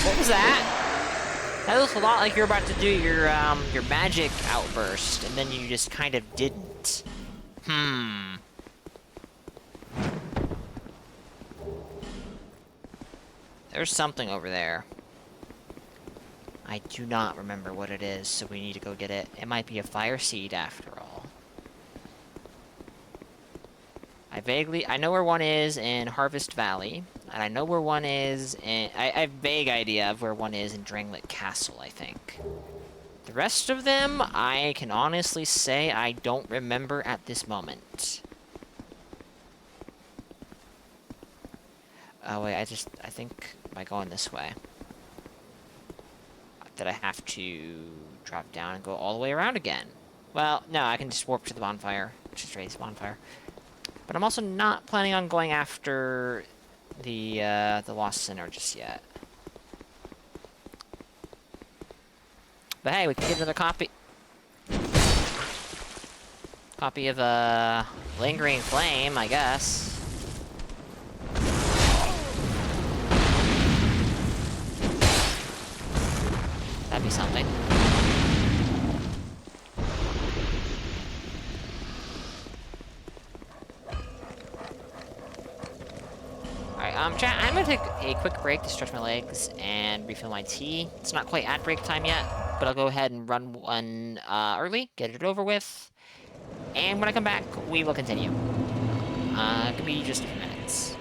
What was that? That looks a lot like you're about to do your magic outburst, and then you just kind of didn't. There's something over there. I do not remember what it is, so we need to go get it. It might be a fire seed after all. I know where one is in Harvest Valley, and I know where one is in... I have a vague idea of where one is in Drangleic Castle, I think. The rest of them, I can honestly say I don't remember at this moment. Oh wait, I think by going this way, that I have to drop down and go all the way around again. Well, no, I can just warp to the bonfire. Just raise the bonfire. But I'm also not planning on going after the Lost Sinner just yet. But hey, we can get another copy. Copy of Lingering Flame, I guess. That'd be something. Alright, chat, I'm gonna take a quick break to stretch my legs and refill my tea. It's not quite at break time yet, but I'll go ahead and run one early, get it over with, and when I come back, we will continue. It could be just a few minutes.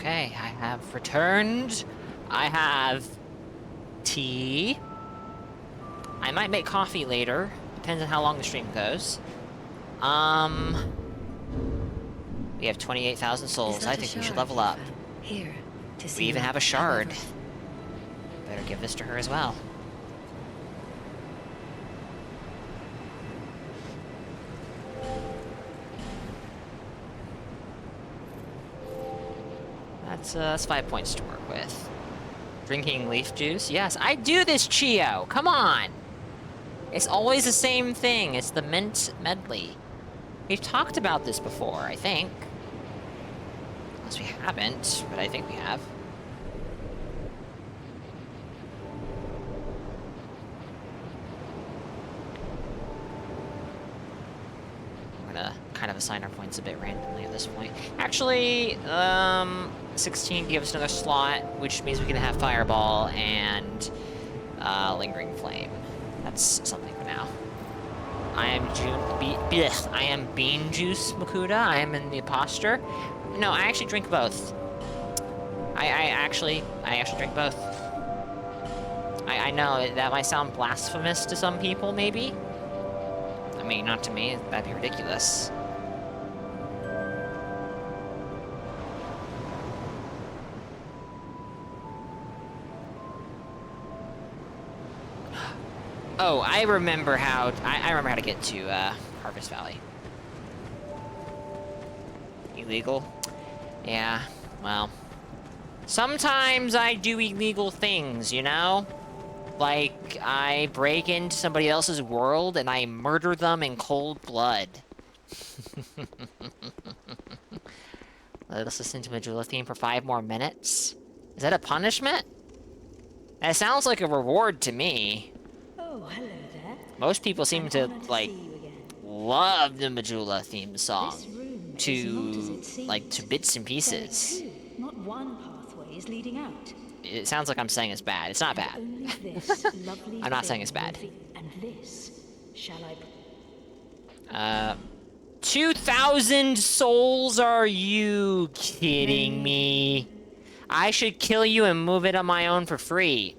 Okay, I have returned. I have tea. I might make coffee later. Depends on how long the stream goes. We have 28,000 souls. I think we should level up. Here, to see We even you, have a shard. however. Better give this to her as well. That's 5 points to work with. Drinking leaf juice? Yes, I do this, Chio! Come on! It's always the same thing. It's the mint medley. We've talked about this before, I think. Unless we haven't, but I think we have. I'm gonna kind of assign our points a bit randomly at this point. Actually, 16 gives us another slot, which means we can have Fireball and Lingering Flame. That's something for now. I am Bean Juice Makuta. I am in the Imposter. No, I actually drink both. I actually drink both. I know that might sound blasphemous to some people, maybe. I mean, not to me. That'd be ridiculous. Oh, I remember how to get to Harvest Valley. Illegal? Yeah, well. Sometimes I do illegal things, you know? Like, I break into somebody else's world and I murder them in cold blood. Let us listen to Majula theme for 5 more minutes. Is that a punishment? That sounds like a reward to me. Oh, hello there. Most people seem to, like, love the Majula theme song This room to, is not as it seems. like, to bits and pieces. There are 2, not one pathway is leading out. It sounds like I'm saying it's bad. It's not bad. Only this lovely I'm not saying thing it's bad. will be- And this shall I... 2,000 souls? Are you kidding me? I should kill you and move it on my own for free.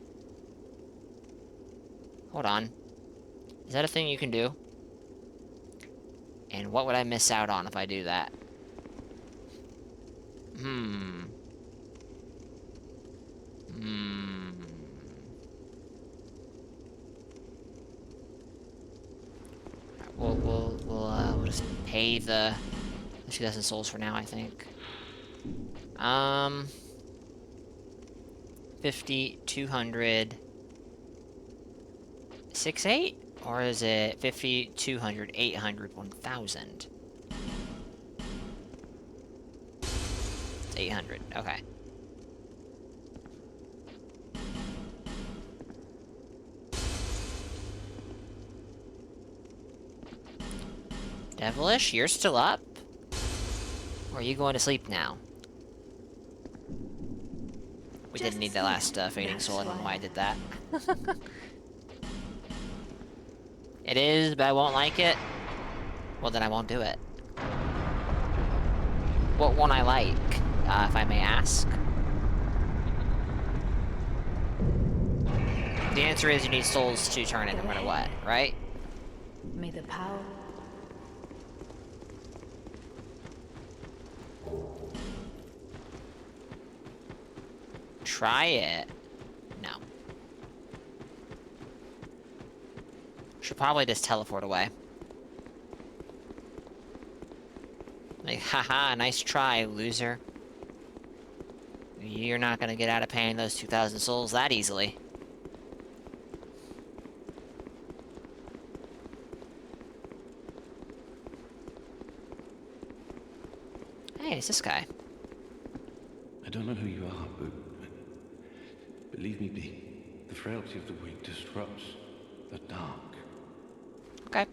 Hold on. Is that a thing you can do? And what would I miss out on if I do that? We'll just pay the 2,000 souls for now, I think. 50, 200, 6, 8? Or is it 50, 200, 800, 1,000? It's 800, okay. Devilish, you're still up? Or are you going to sleep now? We didn't need that last fading soul, I don't know why I did that. It is, but I won't like it. Well, then I won't do it. What won't I like, if I may ask? The answer is you need souls to turn it no matter what, right? May the power... Try it. No. Should probably just teleport away. Like, haha, nice try, loser. You're not gonna get out of paying those 2,000 souls that easily. Hey, it's this guy. I don't know who you are, but leave me be. The frailty of the weak disrupts the dark. Okay.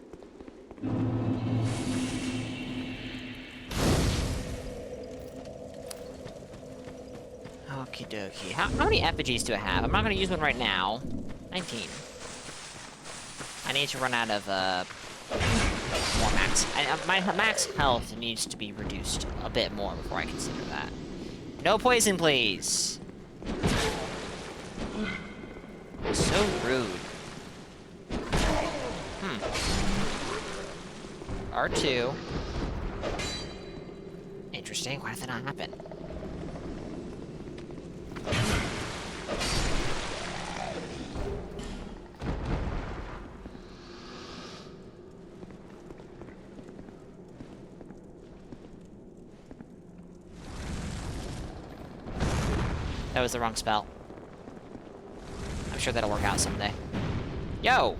Okie dokie. How many effigies do I have? I'm not gonna use one right now. 19. I need to run out of, more max. My max health needs to be reduced a bit more before I consider that. No poison, please. So rude. R2. Interesting. Why did that not happen? That was the wrong spell. I'm sure that'll work out someday. Yo!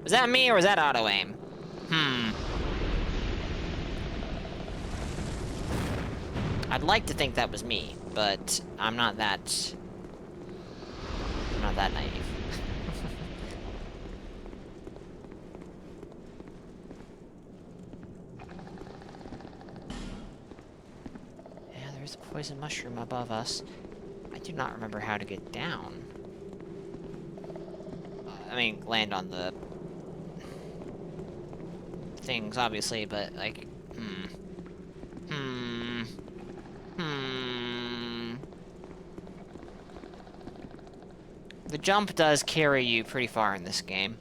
Was that me or was that auto-aim? I'd like to think that was me, but I'm not that naive. Yeah, there's a poison mushroom above us. I do not remember how to get down. I mean, land on the things, obviously, but, like, The jump does carry you pretty far in this game.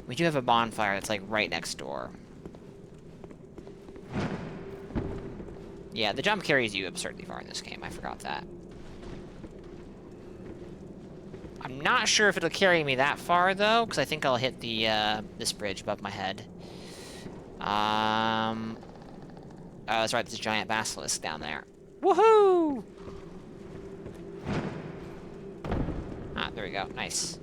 We do have a bonfire that's, like, right next door. Yeah, the jump carries you absurdly far in this game. I forgot that. I'm not sure if it'll carry me that far, though, because I think I'll hit the, this bridge above my head. Oh, that's right, there's a giant basilisk down there. Woohoo! Ah, there we go. Nice.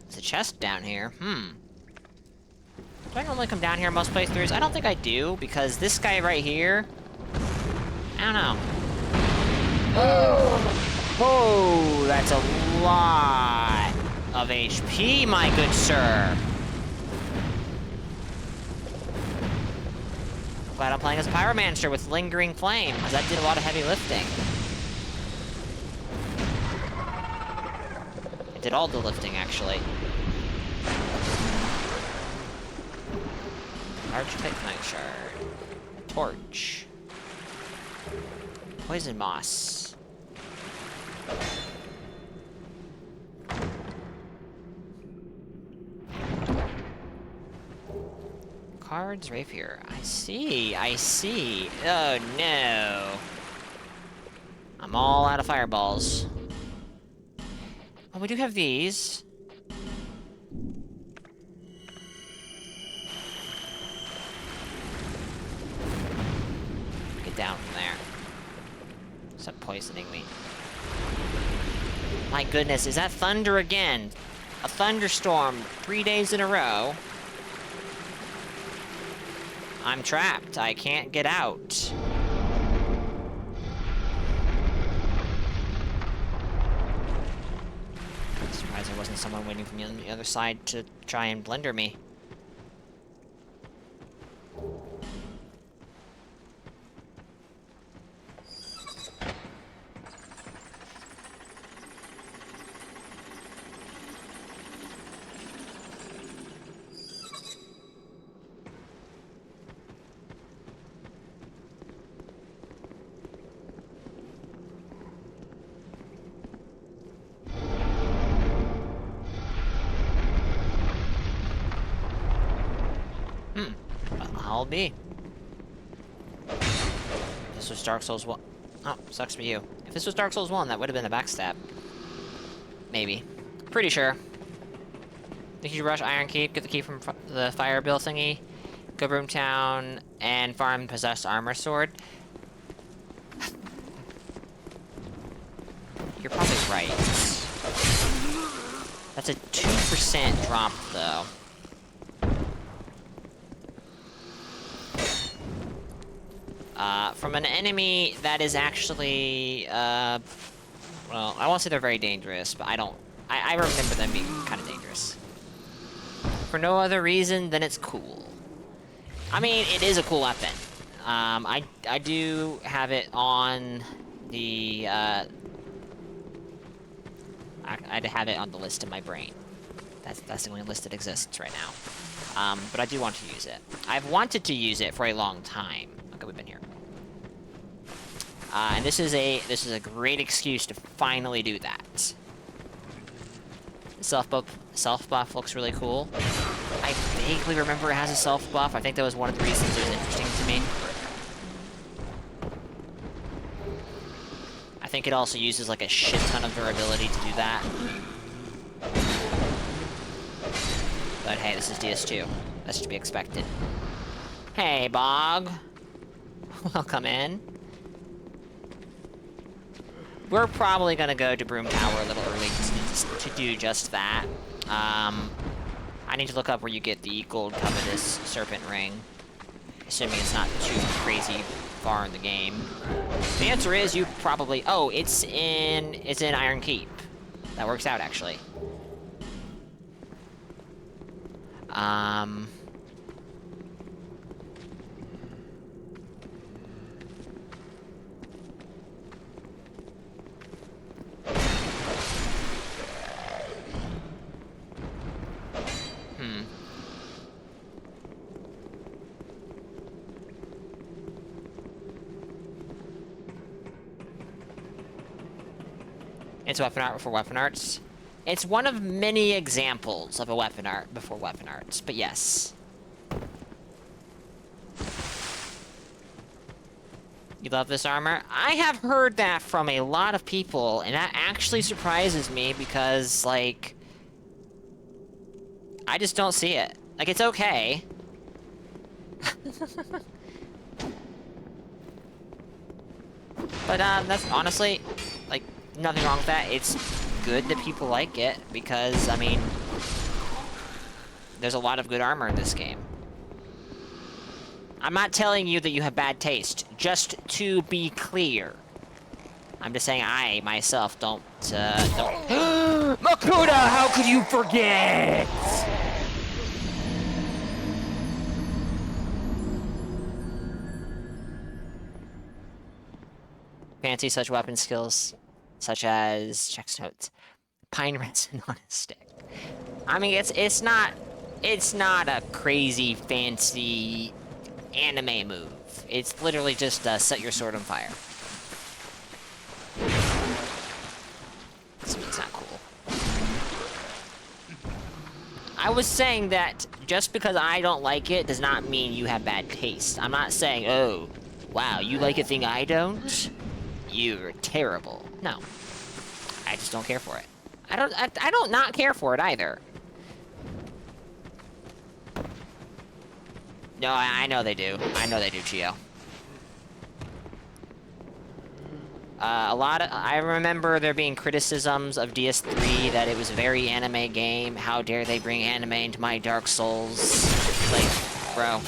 There's a chest down here. Do I normally come down here most playthroughs? I don't think I do, because this guy right here... I don't know. Oh, that's a lot of HP, my good sir. Glad I'm playing as a pyromancer with lingering flame, because that did a lot of heavy lifting. It did all the lifting, actually. Large titanite shard. Torch. Poison moss. Cards rapier. I see. I see. Oh no. I'm all out of fireballs. Oh, we do have these. Get down from there. Stop poisoning me. My goodness, is that thunder again? A thunderstorm 3 days in a row. I'm trapped. I can't get out. Surprised there wasn't someone waiting for me on the other side to try and blender me. I'll be. If this was Dark Souls 1... Oh, sucks for you. If this was Dark Souls 1, that would have been a backstab. Maybe. Pretty sure. Think you should rush Iron Keep, get the key from the fire bill thingy, go Broomtown, and farm Possessed Armor Sword. You're probably right. That's a 2% drop, though. From an enemy that is actually, well, I won't say they're very dangerous, but I remember them being kind of dangerous. For no other reason than it's cool. I mean, it is a cool weapon. I do have it on the, I'd have it on the list in my brain. That's the only list that exists right now. But I do want to use it. I've wanted to use it for a long time. Okay, we've been here. And this is a great excuse to finally do that. Self-buff looks really cool. I vaguely remember it has a self-buff. I think that was one of the reasons it was interesting to me. I think it also uses like a shit ton of durability to do that. But hey, this is DS2. That's to be expected. Hey, Bog. Welcome in. We're probably gonna go to Broom Tower a little early to do just that. I need to look up where you get the gold covetous serpent ring. Assuming it's not too crazy far in the game. The answer is you probably... Oh, it's in Iron Keep. That works out, actually. It's weapon art before weapon arts. It's one of many examples of a weapon art before weapon arts, but yes. You love this armor? I have heard that from a lot of people, and that actually surprises me because, like, I just don't see it. Like, it's okay. But, that's honestly, like, nothing wrong with that. It's good that people like it, because, I mean, there's a lot of good armor in this game. I'm not telling you that you have bad taste, just to be clear. I'm just saying I, myself, don't... Makuta, how could you forget? Fancy such weapon skills, such as... Checks notes. Pine resin on a stick. I mean, it's not a crazy, fancy anime move. It's literally just set your sword on fire. It's not cool. I was saying that just because I don't like it does not mean you have bad taste. I'm not saying, oh, wow, you like a thing I don't? You're terrible. No. I just don't care for it. I don't not care for it either. No, I know they do. I know they do, Chio. I remember there being criticisms of DS3 that it was a very anime game. How dare they bring anime into my Dark Souls? Like, bro.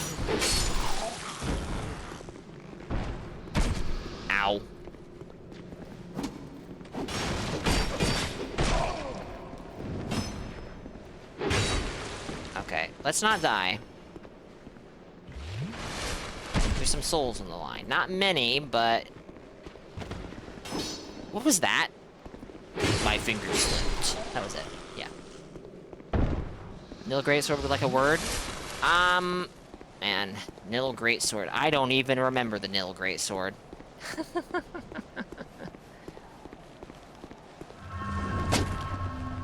Ow. Okay, let's not die. There's some souls on the line. Not many, but... What was that? My finger slipped. That was it. Yeah. Nil Greatsword with like a word? Man. Nil Greatsword. I don't even remember the Nil Greatsword.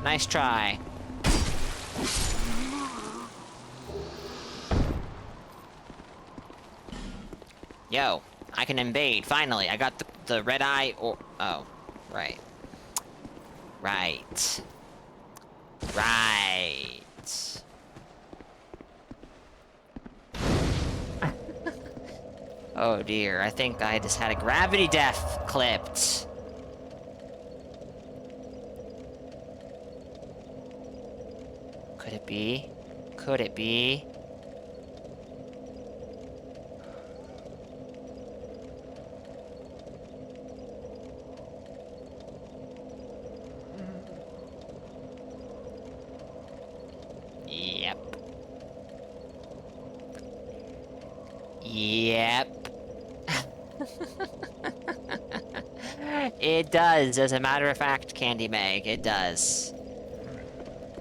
Nice try. Yo, I can invade, finally. I got the red eye, or... Oh, right. Right. Right. Oh dear, I think I just had a gravity death clipped. Could it be? Could it be? Yep. It does, as a matter of fact, Candy Meg. It does.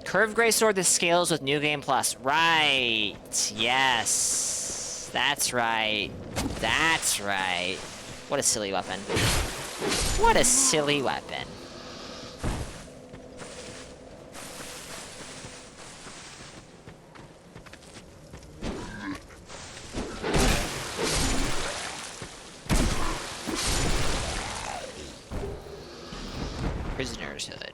Curved Grey Sword that scales with New Game Plus. Right. Yes. That's right. That's right. What a silly weapon. What a silly weapon. Prisoner's Hood.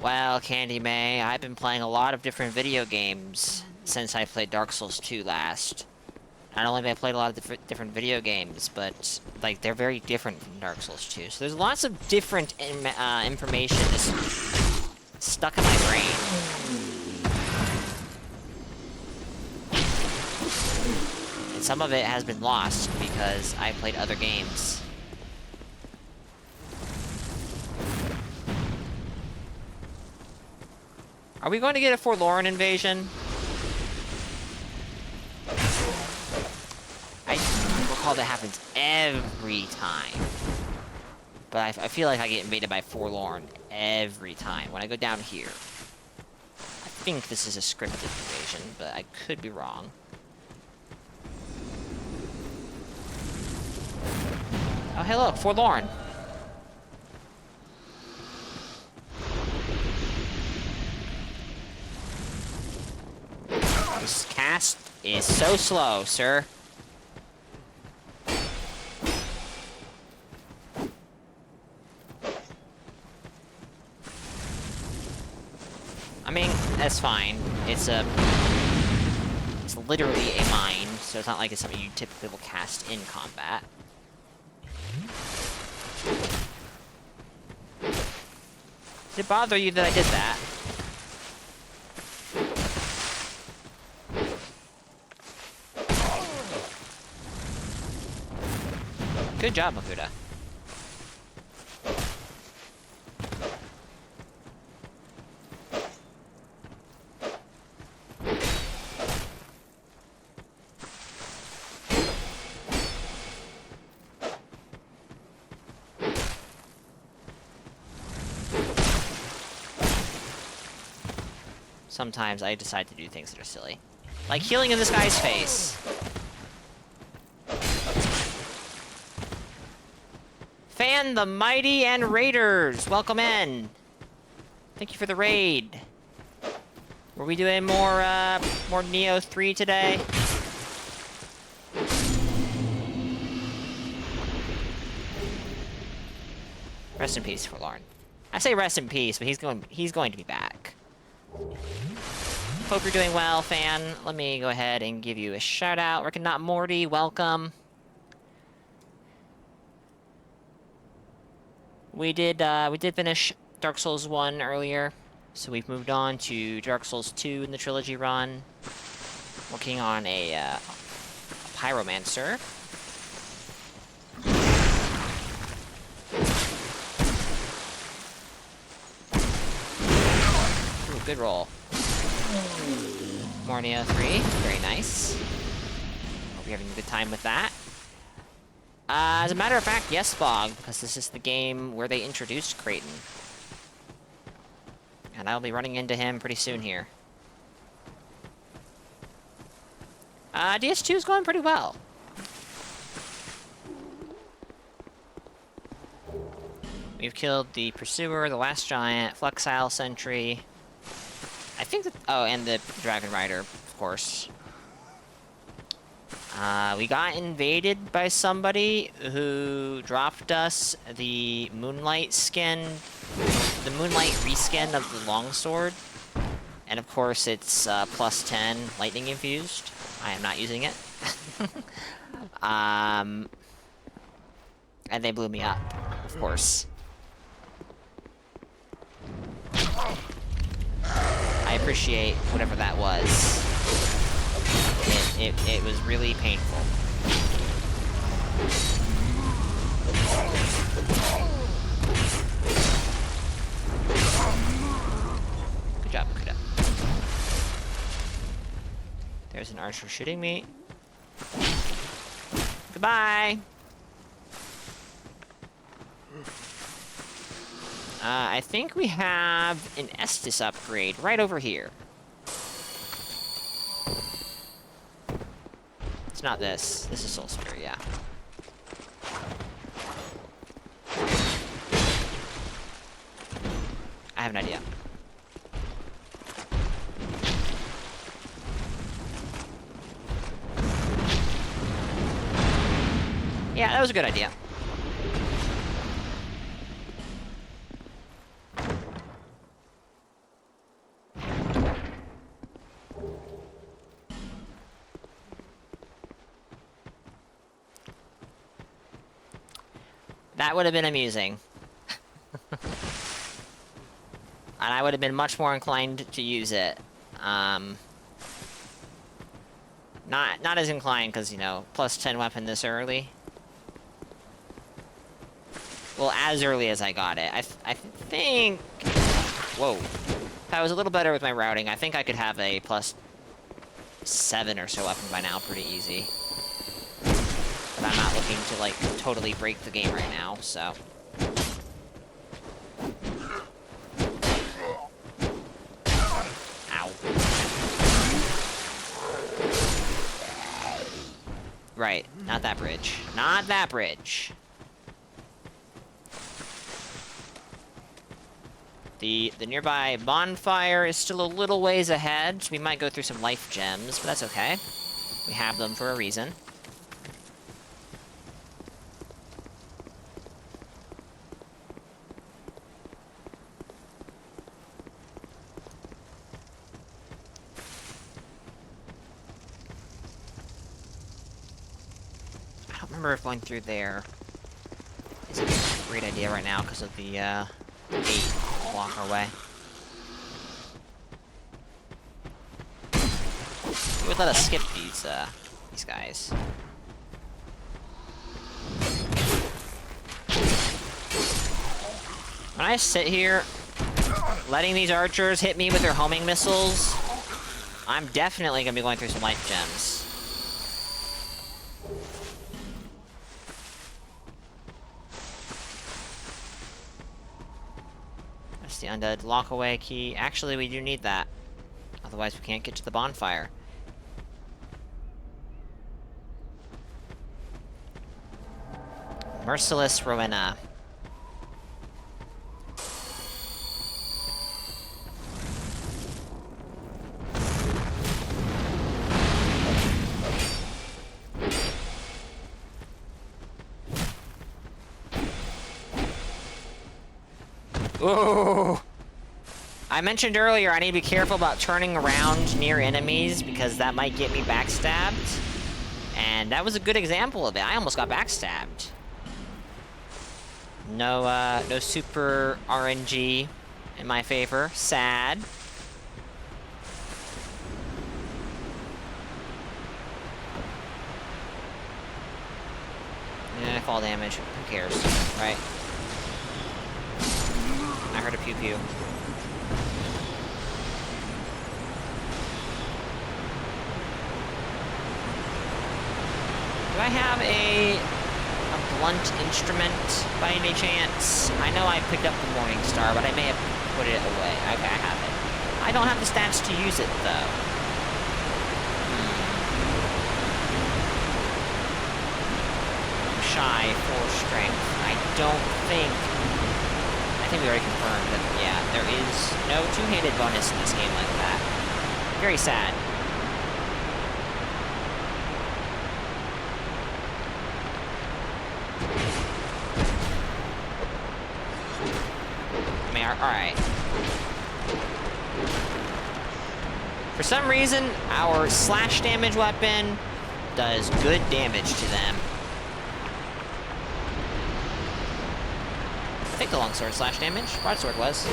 Well, Candy May, I've been playing a lot of different video games since I played Dark Souls 2 last. Not only have I played a lot of different video games, but, like, they're very different from Dark Souls 2. So there's lots of different information just stuck in my brain. And some of it has been lost because I played other games. Are we going to get a Forlorn invasion? I recall that happens every time. But I feel like I get invaded by Forlorn every time. When I go down here. I think this is a scripted invasion, but I could be wrong. Oh, hey look, Forlorn. This cast is so slow, sir. I mean, that's fine. It's literally a mine, so it's not like it's something you typically will cast in combat. Did it bother you that I did that? Good job, Makuta. Sometimes I decide to do things that are silly. Like healing in this guy's face. Fan the Mighty and Raiders! Welcome in! Thank you for the raid. Were we doing more Neo 3 today? Rest in peace, Forlorn. I say rest in peace, but he's going to be back. Hope you're doing well, fan. Let me go ahead and give you a shout out. Rick and Not Morty, welcome. We did finish Dark Souls 1 earlier, so we've moved on to Dark Souls 2 in the trilogy run. Working on a Pyromancer. Ooh, good roll. More Neo 3, very nice. Hope you're having a good time with that. As a matter of fact, yes, Bog, because this is the game where they introduced Kraton. And I'll be running into him pretty soon here. DS2 is going pretty well. We've killed the Pursuer, the Last Giant, Flexile Sentry. I think that... Oh, and the Dragon Rider, of course. We got invaded by somebody who dropped us the Moonlight skin, the Moonlight reskin of the Longsword. And of course it's plus 10 lightning infused. I am not using it. And they blew me up, of course. I appreciate whatever that was. It was really painful. archer shooting me. Goodbye! I think we have an Estus upgrade right over here. It's not this. This is Soul Spear, yeah. I have an idea. Yeah, that was a good idea. That would have been amusing. And I would have been much more inclined to use it. Not as inclined, because, you know, plus 10 weapon this early. Well, as early as I got it. I think... Whoa. If I was a little better with my routing, I think I could have a plus 7 or so weapon by now pretty easy. But I'm not looking to, like, totally break the game right now, so... Ow. Right, not that bridge. Not that bridge. The nearby bonfire is still a little ways ahead, so we might go through some life gems, but that's okay. We have them for a reason. I don't remember if going through there is a great idea right now because of the 8 block our way. You would let us skip these guys. When I sit here, letting these archers hit me with their homing missiles, I'm definitely gonna be going through some life gems. That's the undead lockaway key. Actually, we do need that. Otherwise, we can't get to the bonfire. Merciless Rowena. Oh! I mentioned earlier I need to be careful about turning around near enemies because that might get me backstabbed. And that was a good example of it. I almost got backstabbed. No, no super RNG in my favor. Sad. Yeah, fall damage. Who cares, right? I heard a pew-pew. Do I have a blunt instrument by any chance? I know I picked up the Morning Star, but I may have put it away. Okay, I have it. I don't have the stats to use it, though. I'm shy 4 strength. I don't think... I think we already confirmed that, yeah, there is no two-handed bonus in this game like that. Very sad. Alright. For some reason, our slash damage weapon does good damage to them. I think the longsword slash damage. Broadsword was.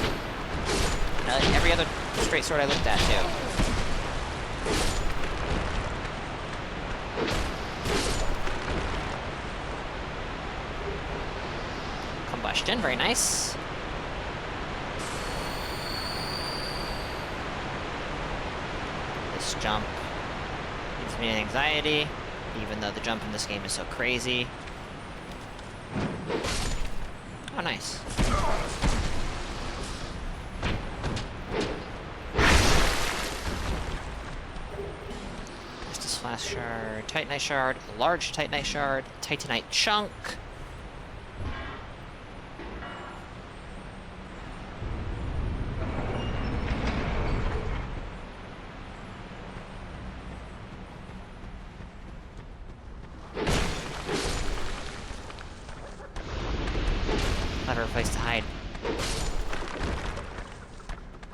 Every other straight sword I looked at, too. Combustion, very nice. Jump. me any anxiety, even though the jump in this game is so crazy. Oh, nice. Estus Flask Shard, Titanite Shard, large Titanite Shard, Titanite Chunk. Clever place to hide.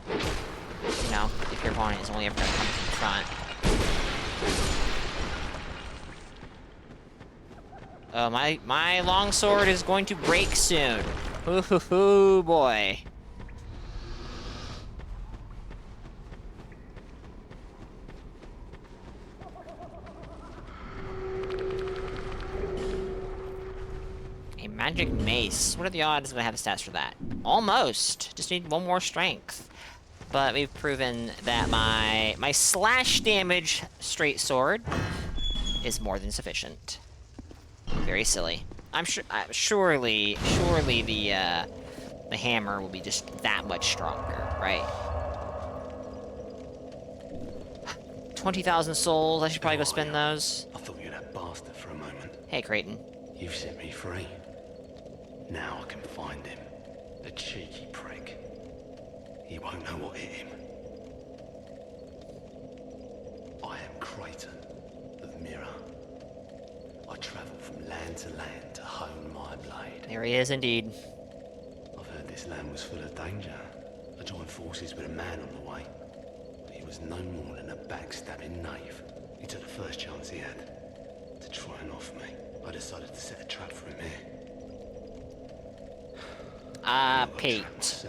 You know, if your opponent is only ever going to come from the front. Oh, my longsword is going to break soon. Ooh, boy. A magic mace. What are the odds that I have the stats for that? Almost. Just need one more strength. But we've proven that my slash damage straight sword is more than sufficient. Very silly. I'm sure. Surely the hammer will be just that much stronger, right? 20,000 souls. I should probably go spend those. I thought you were that bastard for a moment. Hey, Creighton. You've set me free. Now I can find him. The cheeky prick. He won't know what hit him. I am Creighton of Mirror. I travel from land to land to hone my blade. There he is, indeed. I've heard this land was full of danger. I joined forces with a man on the way. But he was no more than a backstabbing knave. He took the first chance he had to try and off me. I decided to set a trap for him here. Pete.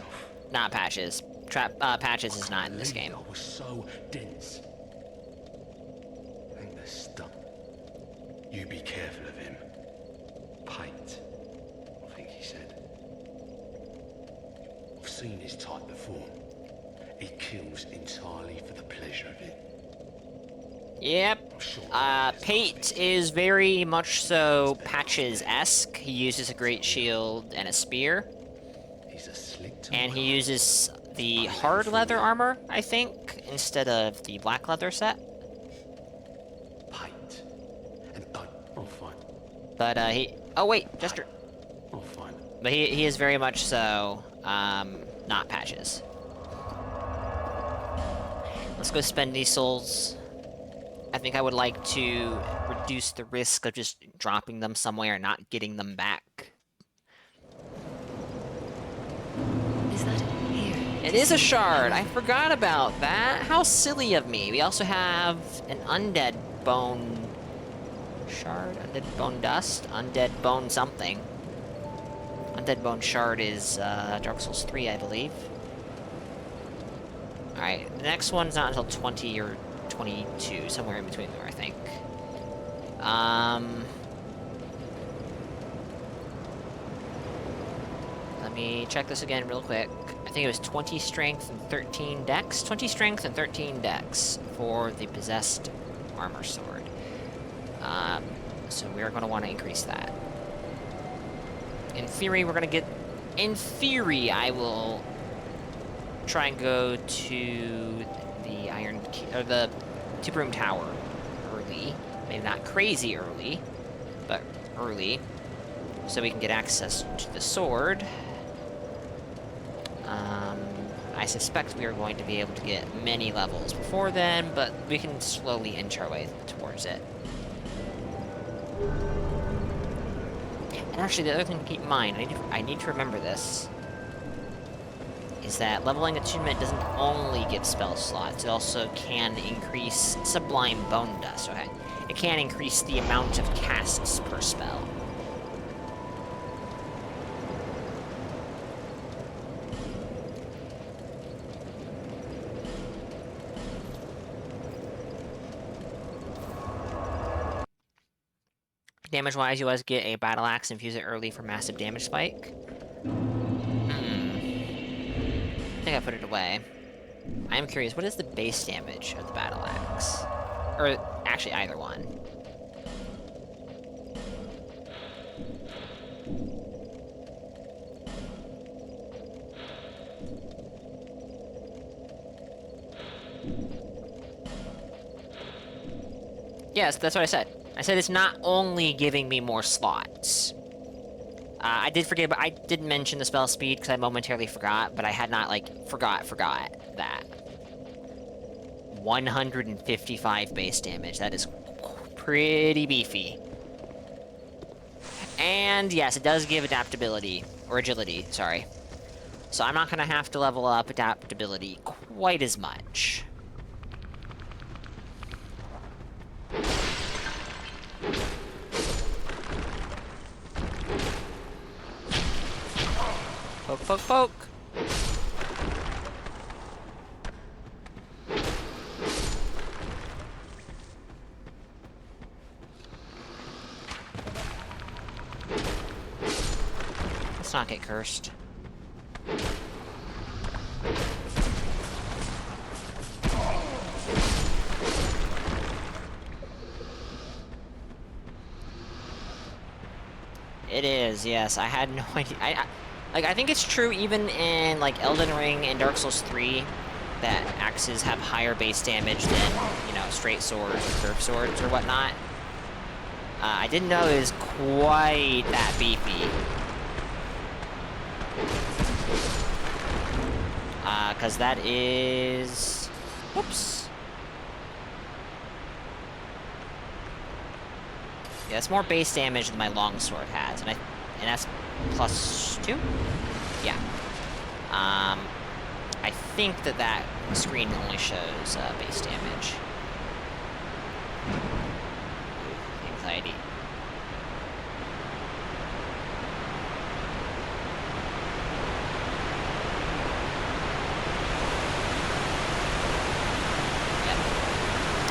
Not Patches. Patches is not in this game. I was so dense. I think they're stuck. You be careful of him. Pate, I think he said. I've seen his type before. He kills entirely for the pleasure of it. Yep. Pate is very much so Patches-esque. He uses a great shield and a spear. And he uses the hard leather armor, I think, instead of the black leather set. Pate. And don't. Oh, fine. But, he... Oh, wait, Jester. Oh, fine. But he is very much so, not Patches. Let's go spend these souls. I think I would like to reduce the risk of just dropping them somewhere and not getting them back. Is that here? It is a shard! I forgot about that! How silly of me! We also have an undead bone... shard? Undead bone dust? Undead bone something. Undead bone shard is, Dark Souls 3, I believe. Alright, the next one's not until 20 or 22, somewhere in between there, I think. Let me check this again real quick. I think it was 20 strength and 13 dex. 20 strength and 13 dex for the possessed armor sword. So we're going to want to increase that. In theory, we're going to get... In theory, I will try and go to the Iron Key, or the Tip-Room Tower early. Maybe not crazy early, but early. So we can get access to the sword. I suspect we are going to be able to get many levels before then, but we can slowly inch our way towards it. And actually, the other thing to keep in mind, I need to remember this, is that leveling attunement doesn't only give spell slots, it also can increase Sublime Bone Dust. Okay, it can increase the amount of casts per spell. Damage-wise, you always get a Battle Axe and fuse it early for massive damage spike. I think I put it away. I am curious, what is the base damage of the Battle Axe? Or Actually, either one. Yes, that's what I said. I said it's not only giving me more slots. I did forget, but I did mention the spell speed because I momentarily forgot, but I had not, like, forgot that. 155 base damage. That is pretty beefy. And yes, it does give adaptability, or agility, sorry. So I'm not gonna have to level up adaptability quite as much. Poke, poke, poke! Let's not get cursed. It is, yes. I had no idea. I think it's true even in, like, Elden Ring and Dark Souls 3 that axes have higher base damage than, you know, straight swords or curved swords or whatnot. I didn't know it was quite that beefy. Because that is... Whoops. Yeah, that's more base damage than my longsword has, and that's +2? Yeah. I think that screen only shows base damage. Anxiety. Yep.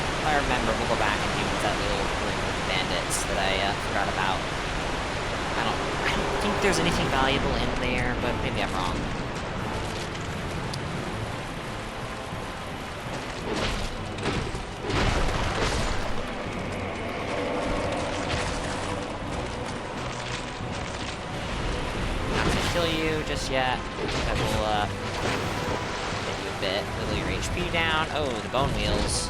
If I remember, we'll go back and do that little ring with the bandits that I forgot about. I don't think there's anything valuable in there, but maybe I'm wrong. Not gonna kill you just yet. That will hit you a bit. Whittle your HP down. Oh, the bone wheels.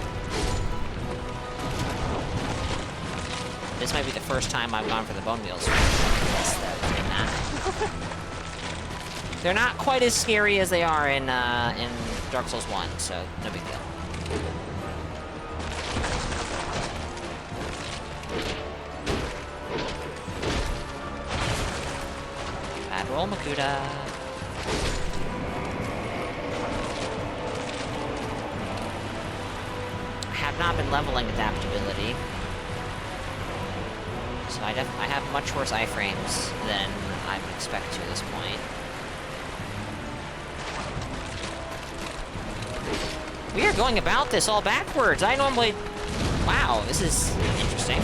This might be the first time I've gone for the bone wheels. They're not quite as scary as they are in Dark Souls 1, so no big deal. Bad roll, Makuta. I have not been leveling adaptability. So I have much worse iframes than I would expect to at this point. We are going about this all backwards. I normally... Wow, this is interesting.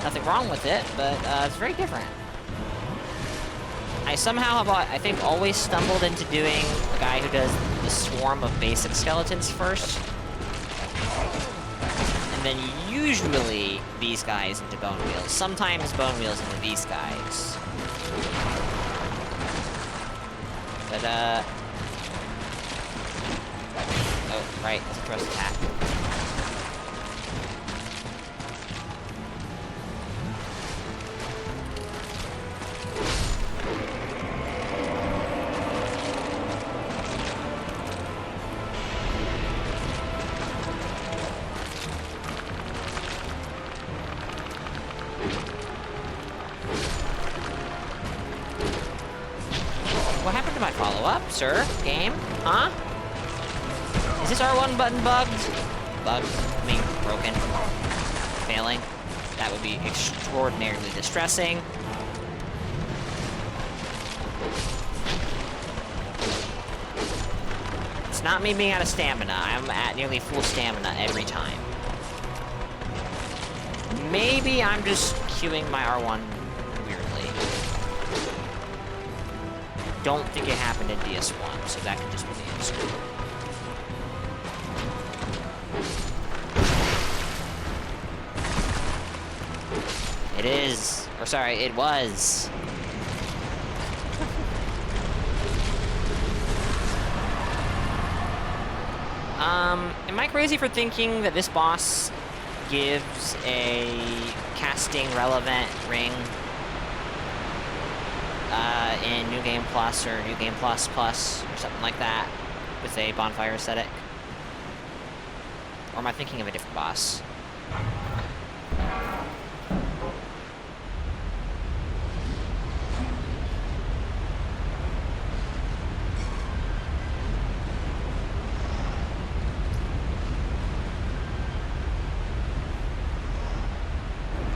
Nothing wrong with it, but it's very different. I somehow have, I think, always stumbled into doing the guy who does the swarm of basic skeletons first. And then usually these guys into bone wheels. Sometimes bone wheels into these guys. But, oh, right, that's a thrust attack. What happened to my follow-up, sir? Game? Huh? Is this R1 button bugged? Bugged? I mean, broken. Failing? That would be extraordinarily distressing. It's not me being out of stamina. I'm at nearly full stamina every time. Maybe I'm just queuing my R1 weirdly. Don't think it happened in DS1, so that could just be the answer. It is. Or sorry, it was. Am I crazy for thinking that this boss gives a casting relevant ring in New Game Plus or New Game Plus Plus or something like that with a bonfire aesthetic? Or am I thinking of a different boss?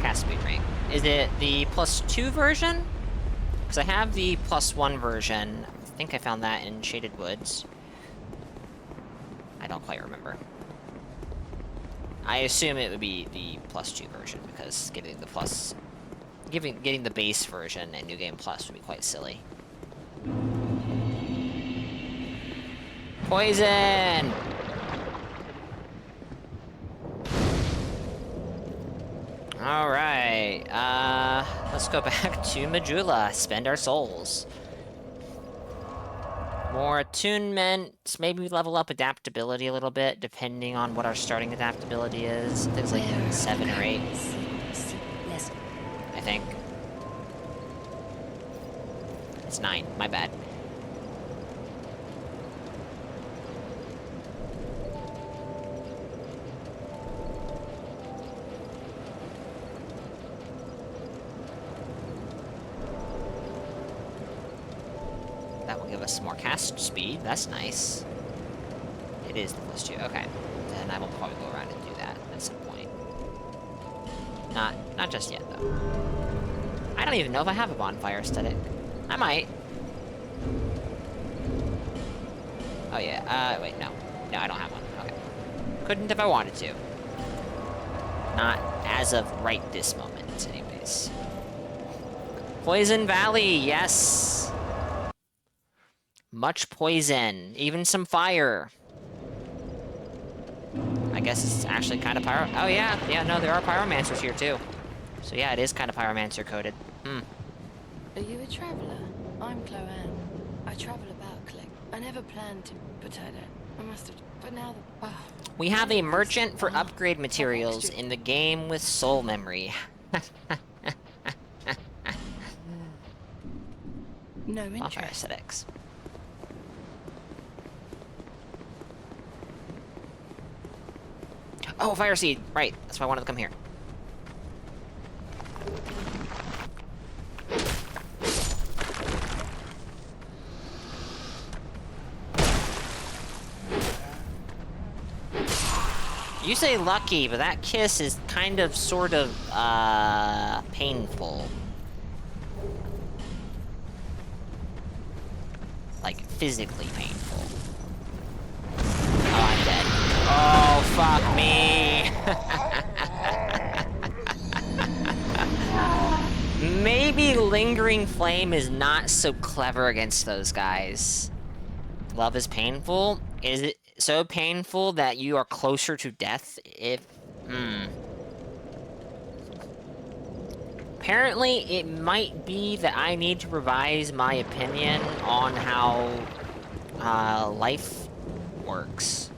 Cast speed ring. Is it the +2 version? Because I have the +1 version. I think I found that in Shaded Woods. I don't quite remember. I assume it would be the +2 version, because getting the base version and New Game Plus would be quite silly. Poison! Alright, let's go back to Majula, spend our souls. More attunement, maybe level up adaptability a little bit, depending on what our starting adaptability is. I think it's like 7 or 8. I think. It's 9, my bad. That will give us more cast speed. That's nice. It is the +2. Okay. Then I will probably go around and do that at some point. Not just yet, though. I don't even know if I have a bonfire aesthetic. I might. Oh, yeah. Wait, no. No, I don't have one. Okay. Couldn't if I wanted to. Not as of right this moment, anyways. Poison Valley, yes! Much poison, even some fire. I guess it's actually kind of pyro. Oh yeah, no, there are pyromancers here too. So yeah, it is kind of pyromancer coded. Hmm. Are you a traveler? I'm Chloanne. I travel about Click. I never planned to, but I must have. But now the. We have a merchant for upgrade materials in the game with soul memory. No interest. Bonfire aesthetics. Oh, fire seed! Right, that's why I wanted to come here. You say lucky, but that kiss is kind of, sort of, painful. Like, physically painful. Oh, I'm dead. Oh, fuck me! Maybe Lingering Flame is not so clever against those guys. Love is painful? Is it so painful that you are closer to death if... Apparently, it might be that I need to revise my opinion on how life works.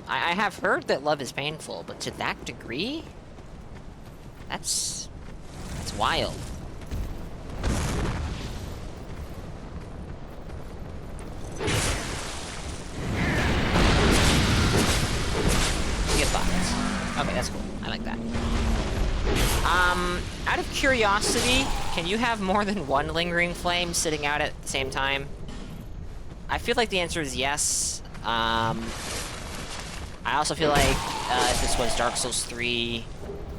I have heard that love is painful, but to that degree? That's wild. Get buffed. Okay, that's cool. I like that. Out of curiosity, can you have more than one Lingering Flame sitting out at the same time? I feel like the answer is yes. I also feel like if this was Dark Souls 3,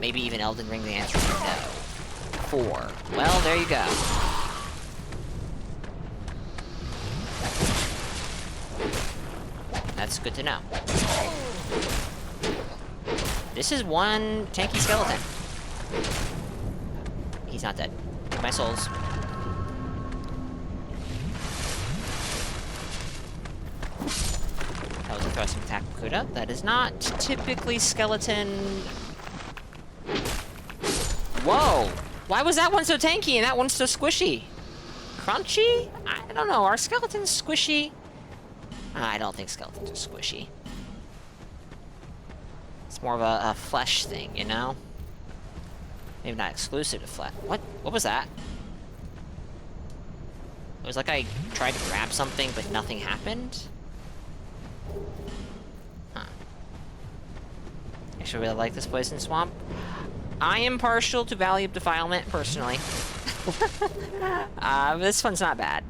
maybe even Elden Ring, the answer is no. 4. Well, there you go. That's good to know. This is one tanky skeleton. He's not dead. Take my souls. That was a thrusting attack, Kuda. That is not typically skeleton Whoa! Why was that one so tanky and that one so squishy? Crunchy? I don't know. Are skeletons squishy? I don't think skeletons are squishy. It's more of a flesh thing, you know? Maybe not exclusive to flesh. What was that? It was like I tried to grab something, but nothing happened? Huh. I actually really like this poison swamp. I am partial to value of defilement, personally. This one's not bad.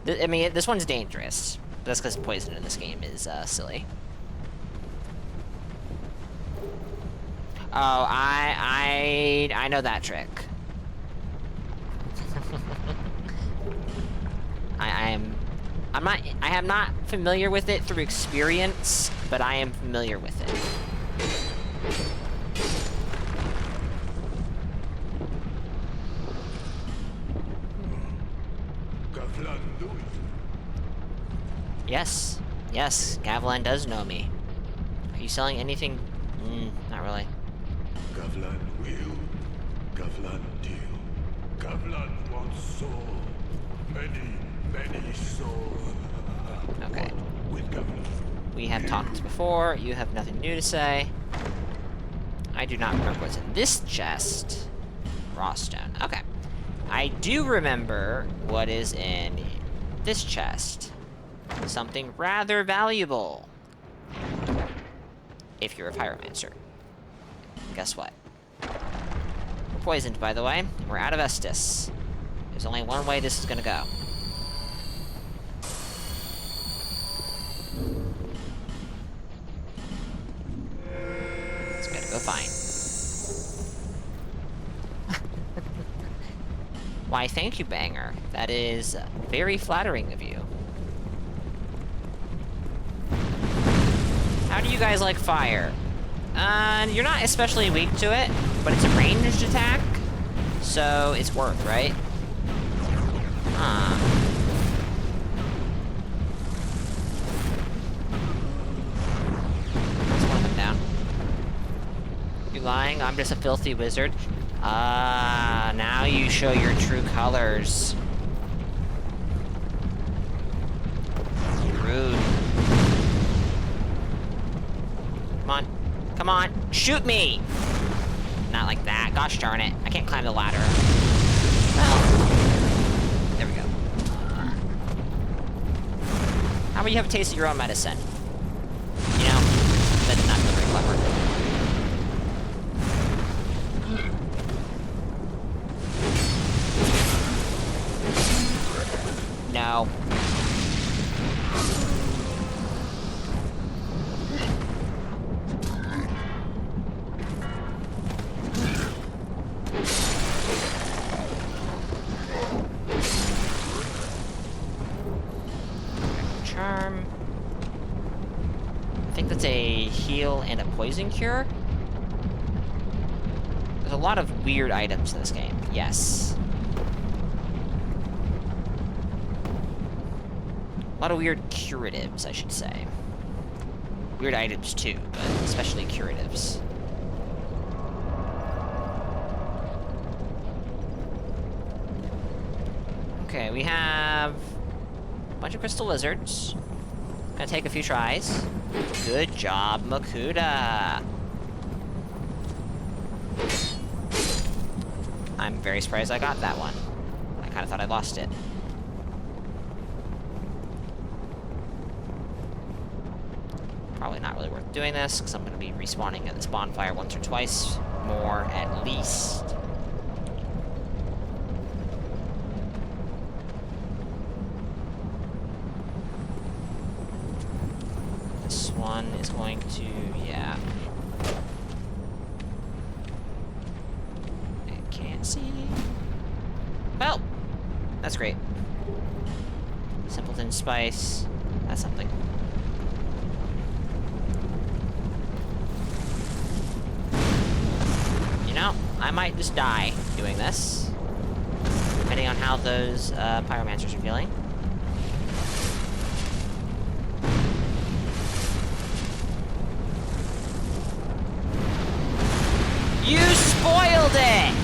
I mean, this one's dangerous. That's because poison in this game is silly. Oh, I know that trick. I am not familiar with it through experience, but I am familiar with it. Yes, Gavlan does know me. Are you selling anything? Not really. Gavlan will, Gavlan deal. Gavlan wants soul. Many souls. Okay. With Gavlan. We have talked before. You have nothing new to say. I do not remember what's in this chest. Raw stone. Okay. I do remember what is in this chest. Something rather valuable. If you're a pyromancer. Guess what? We're poisoned, by the way. We're out of Estus. There's only one way this is gonna go. It's gonna go fine. Why, thank you, Banger. That is very flattering of you. How do you guys like fire? You're not especially weak to it, but it's a ranged attack, so it's worth, right? That's one of them down. You lying? I'm just a filthy wizard. Now you show your true colors. Rude. Come on, shoot me! Not like that, gosh darn it. I can't climb the ladder. Well, there we go. How about you have a taste of your own medicine? You know, that's not very clever. No. Charm. I think that's a heal and a poison cure. There's a lot of weird items in this game. Yes. A lot of weird curatives, I should say. Weird items too, but especially curatives. Okay, we have a bunch of crystal lizards. Gonna take a few tries. Good job, Makuta. I'm very surprised I got that one. I kind of thought I lost it. Probably not really worth doing this, because I'm going to be respawning at this bonfire once or twice more, at least. This one is going to, yeah. I can't see. Well, that's great. Simpleton Spice, that's something. I might just die doing this, depending on how those pyromancers are feeling. You spoiled it!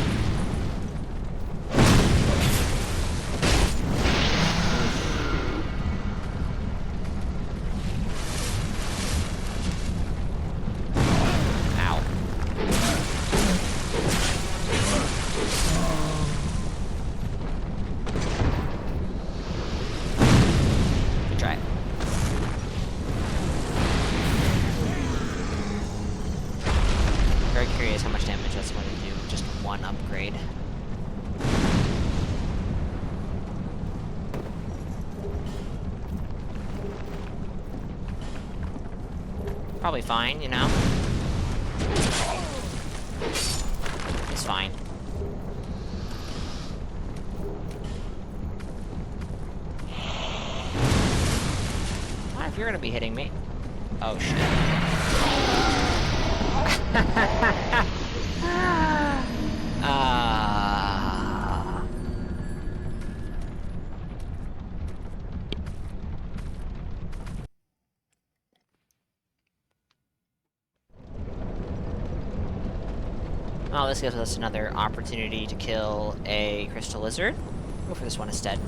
very curious how much damage that's going to do with just one upgrade. Probably fine, you know? It's fine. What if you're gonna be hitting me? Oh shit. Oh, this gives us another opportunity to kill a crystal lizard. Go for this one instead.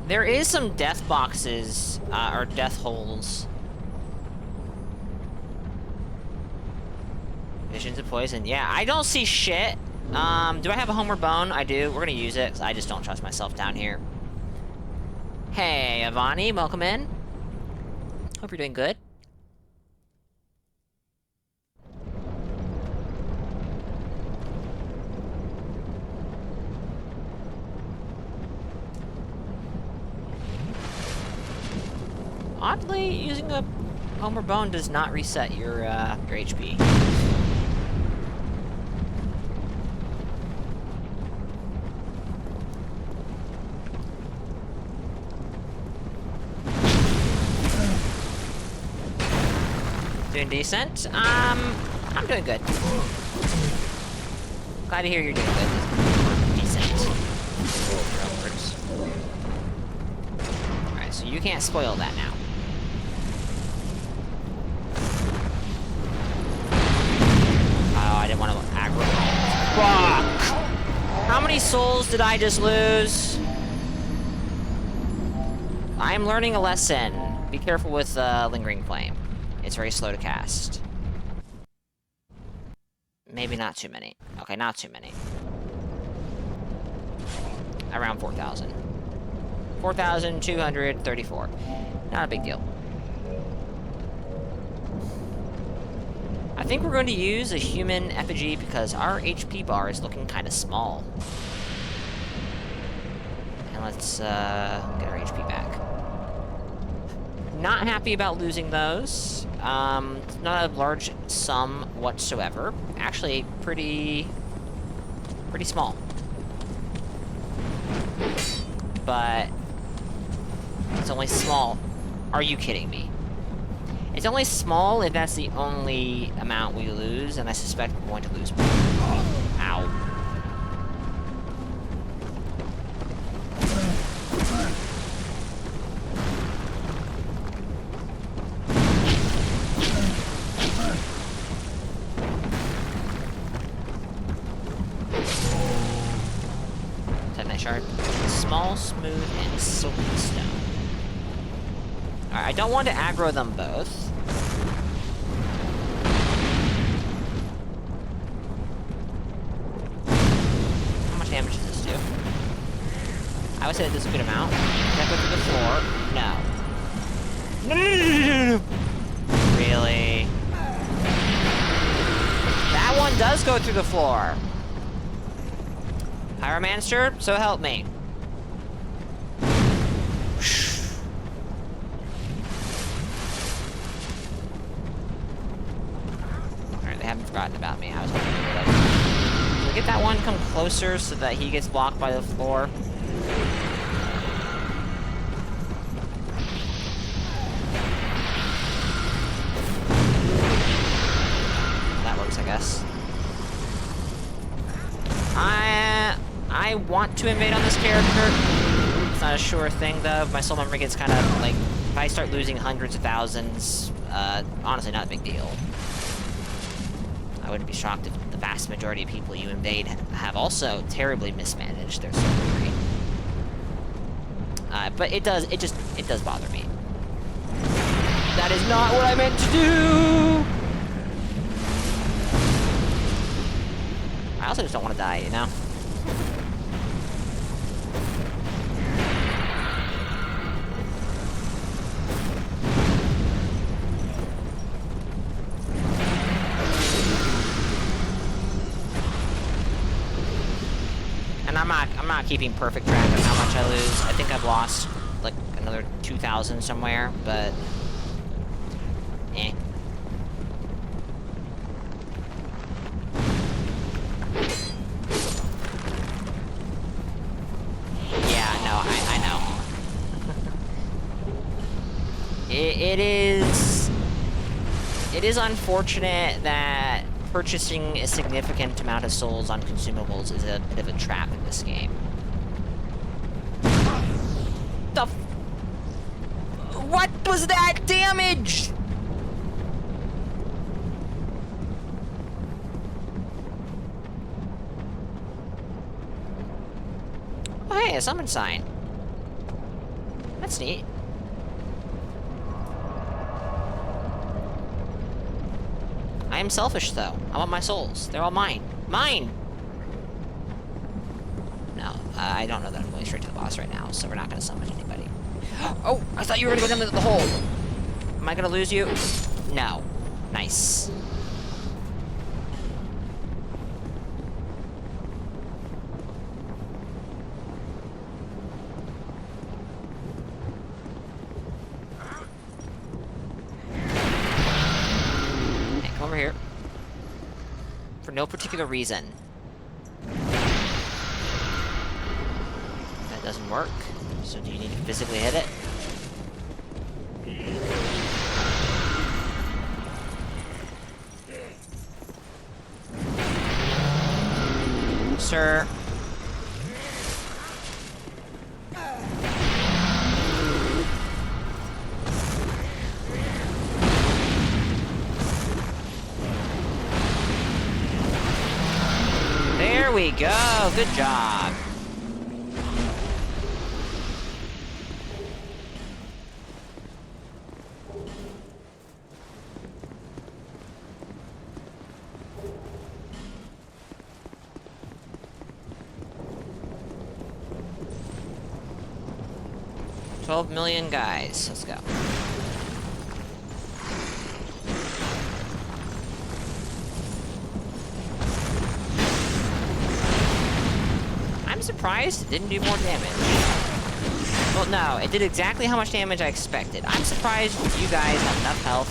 There is some death boxes, or death holes. Visions of poison. Yeah, I don't see shit. Do I have a homeward bone? I do. We're gonna use it, 'cause I just don't trust myself down here. Hey, Avani, welcome in. Hope you're doing good. Oddly, using a homeward bone does not reset your HP. Doing decent. I'm doing good. Glad to hear you're doing good. Decent. Alright, so you can't spoil that now. Oh, I didn't want to aggro. Fuck! How many souls did I just lose? I'm learning a lesson. Be careful with Lingering Flame. It's very slow to cast. Maybe not too many. Okay, not too many. Around 4,000. 4,234. Not a big deal. I think we're going to use a human effigy because our HP bar is looking kind of small. And let's get our HP back. Not happy about losing those. It's not a large sum whatsoever. Actually, pretty small. But it's only small. Are you kidding me? It's only small if that's the only amount we lose, and I suspect we're going to lose more. Ow. Shard. Small, smooth, and silky stone. Alright, I don't want to aggro them both. How much damage does this do? I would say it does a good amount. Can I go through the floor? No. No. Really? That one does go through the floor. Pyromancer, so help me. Alright, they haven't forgotten about me. I was hoping they would. Can we get that one come closer so that he gets blocked by the floor? That works, I guess. I want to invade on this character. It's not a sure thing, though. My soul memory gets kind of, like, if I start losing hundreds of thousands, honestly, not a big deal. I wouldn't be shocked if the vast majority of people you invade have also terribly mismanaged their soul memory. But it does bother me. That is not what I meant to do! I also just don't want to die, you know? not keeping perfect track of how much I lose. I think I've lost like another 2,000 somewhere, but eh. Yeah, no, I know. It is unfortunate that purchasing a significant amount of souls on consumables is a bit of a trap in this game. What was that damage? Oh, hey, a summon sign. That's neat. I am selfish, though. I want my souls. They're all mine. Mine! No, I don't know that I'm going straight to the boss right now, so we're not going to summon anybody. Oh, I thought you were going to go down the hole. Am I going to lose you? No. Nice. Hey, come over here. For no particular reason. That doesn't work. So do you need to physically hit it? Sir. There we go. Good job. $12 million guys. Let's go. I'm surprised it didn't do more damage. Well, no, it did exactly how much damage I expected. I'm surprised you guys have enough health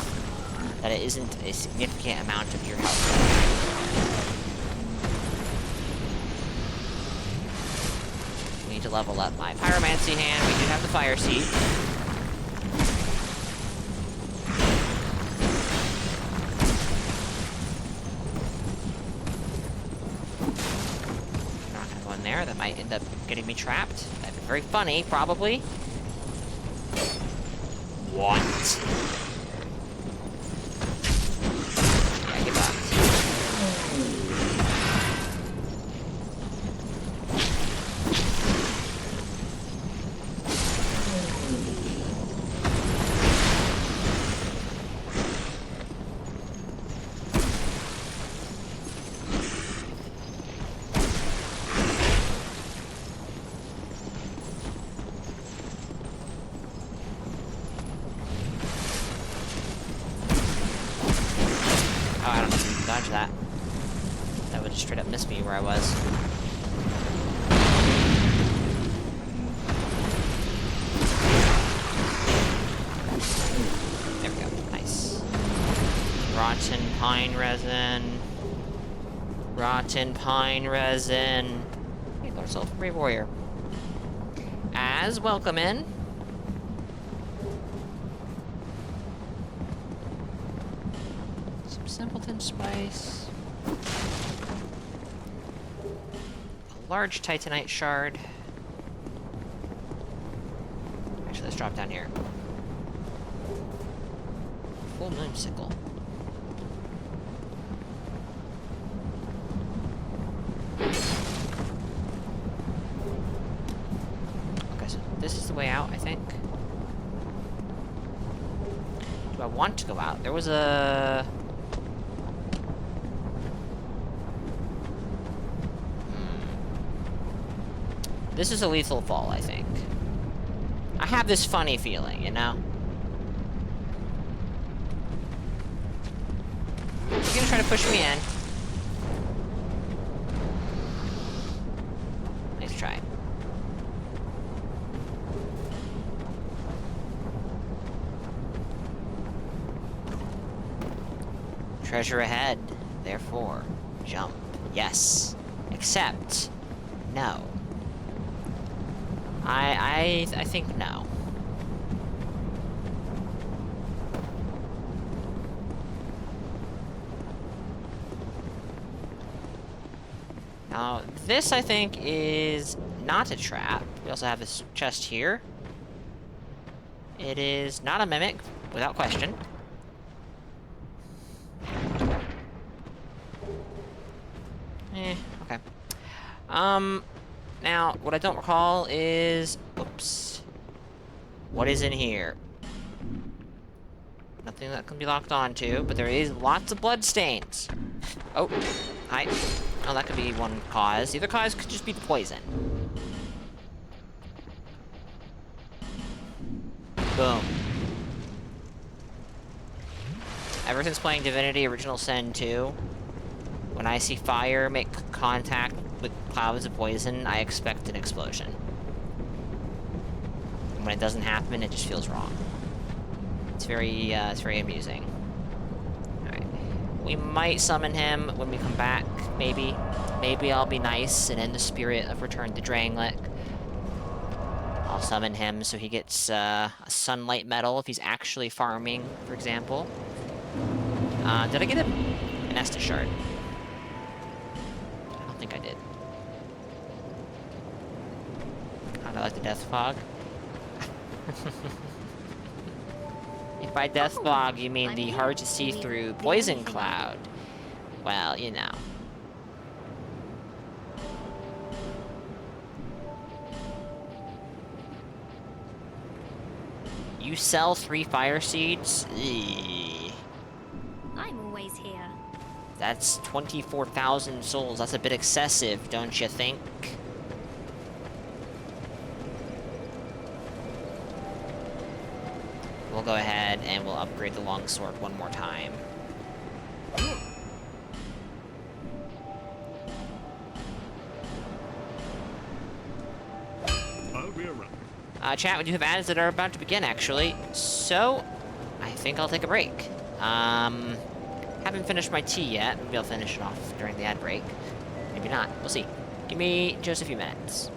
that it isn't a significant amount of your health. To level up my pyromancy hand. We do have the fire seed. I'm not gonna go in there. That might end up getting me trapped. That'd be very funny, probably. What? Yeah, give up. Oh, I don't need to dodge that. That would just straight up miss me where I was. There we go. Nice. Rotten pine resin. Rotten pine resin. Hey, Lord Soul, Brave Warrior. As welcome in. Simpleton spice. A large titanite shard. Actually, let's drop down here. Full moon sickle. Okay, so this is the way out, I think. Do I want to go out? There was a... This is a lethal fall, I think. I have this funny feeling, you know? You're gonna try to push me in. Nice try. Treasure ahead. Therefore, jump. Yes. Except, no. I think no. Now, this, I think, is not a trap. We also have this chest here. It is not a mimic, without question. Okay. Now, what I don't recall is... Oops. What is in here? Nothing that can be locked onto, but there is lots of bloodstains. Oh, hi. Oh, that could be one cause. The other cause could just be the poison. Boom. Ever since playing Divinity Original Sin 2, when I see fire make contact with clouds of poison, I expect an explosion. And when it doesn't happen, it just feels wrong. It's very amusing. Alright. We might summon him when we come back, maybe. Maybe I'll be nice and in the spirit of Return to Drangleic, I'll summon him so he gets a sunlight medal if he's actually farming, for example. Did I get an Estus shard? I don't think I did. Kinda like the Death Fog. If by Death Fog you mean the hard-to-see-through poison cloud, well, you know. You sell 3 fire seeds? Eee. I'm always here. That's 24,000 souls. That's a bit excessive, don't you think? We'll go ahead and we'll upgrade the longsword one more time. I'll be around. Chat, we do have ads that are about to begin, actually. So, I think I'll take a break. Haven't finished my tea yet. Maybe I'll finish it off during the ad break. Maybe not. We'll see. Give me just a few minutes.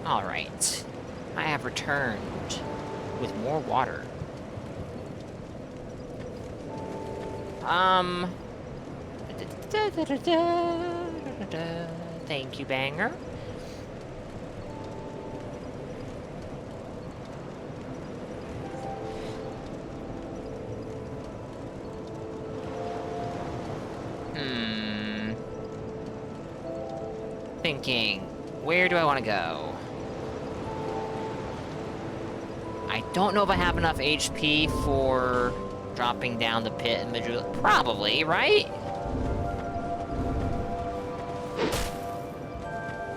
Alright. I have returned with more water. Thank you, Banger. Thinking, where do I want to go? I don't know if I have enough HP for dropping down the pit and Majula. Probably, right?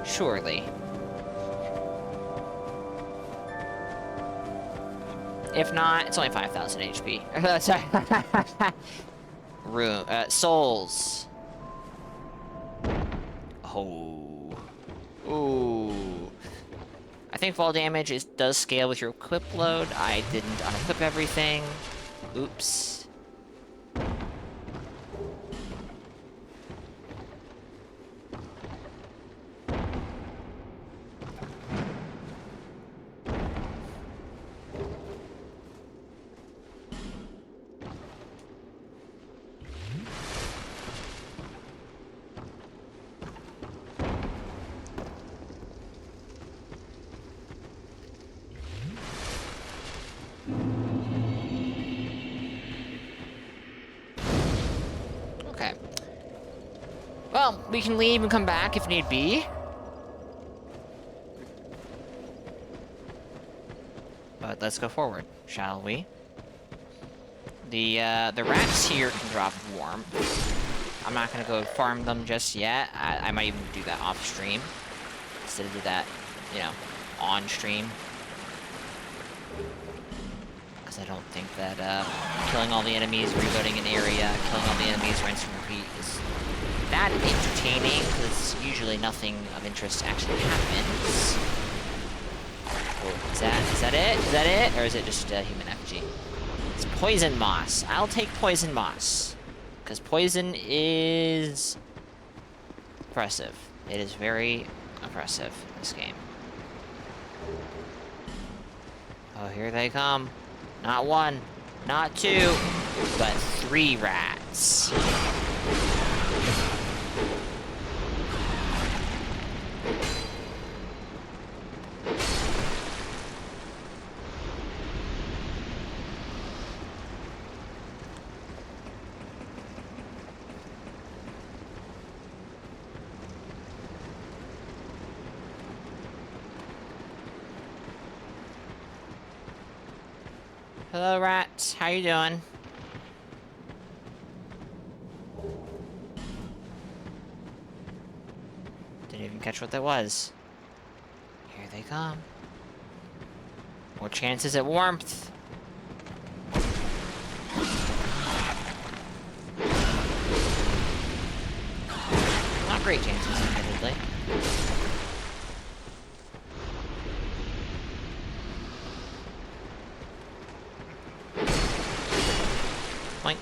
Surely. If not, it's only 5,000 HP. Sorry. Room, souls. Oh. Ooh. I think fall damage does scale with your equip load. I didn't unequip everything. Oops. Okay. Well, we can leave and come back if need be. But let's go forward, shall we? The rats here can drop warmth. I'm not gonna go farm them just yet. I might even do that off stream instead of do that, you know, on stream. Because I don't think that killing all the enemies, reloading an area, killing all the enemies, rinse and repeat is that entertaining, because usually nothing of interest actually happens. Oh, is that it? Is that it? Or is it just human effigy? It's poison moss. I'll take poison moss. Because poison is oppressive. It is very oppressive, this game. Oh, here they come. Not one, not two, but 3 rats. Hello, rats. How you doing? Didn't even catch what that was. Here they come. More chances at warmth. Not great chances, admittedly. Boink.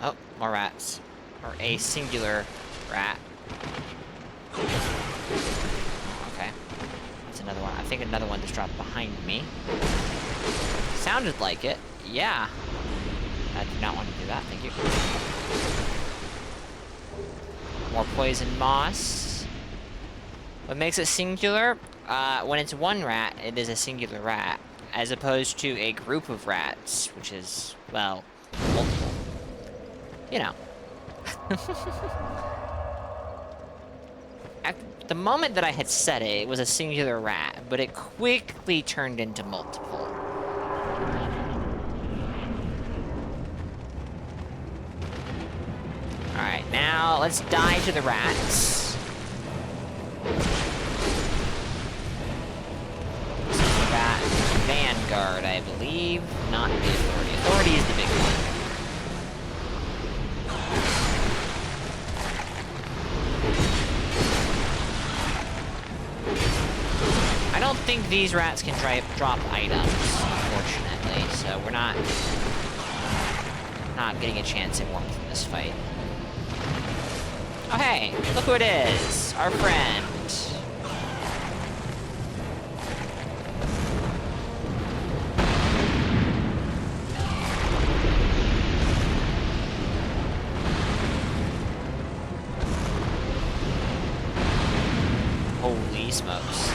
Oh, more rats. Or a singular rat. Oh, okay. That's another one. I think another one just dropped behind me. Sounded like it. Yeah. I do not want to do that, thank you. More poison moss. What makes it singular? When it's one rat, it is a singular rat, as opposed to a group of rats, which is, well, multiple. You know. At the moment that I had said it, it was a singular rat, but it quickly turned into multiple. Alright, now let's die to the rats. Rat Vanguard, I believe, not the Authority. Authority is the big one. I don't think these rats can drop items, unfortunately, so we're not getting a chance at warmth in this fight. Oh hey, look who it is! Our friend. Holy smokes.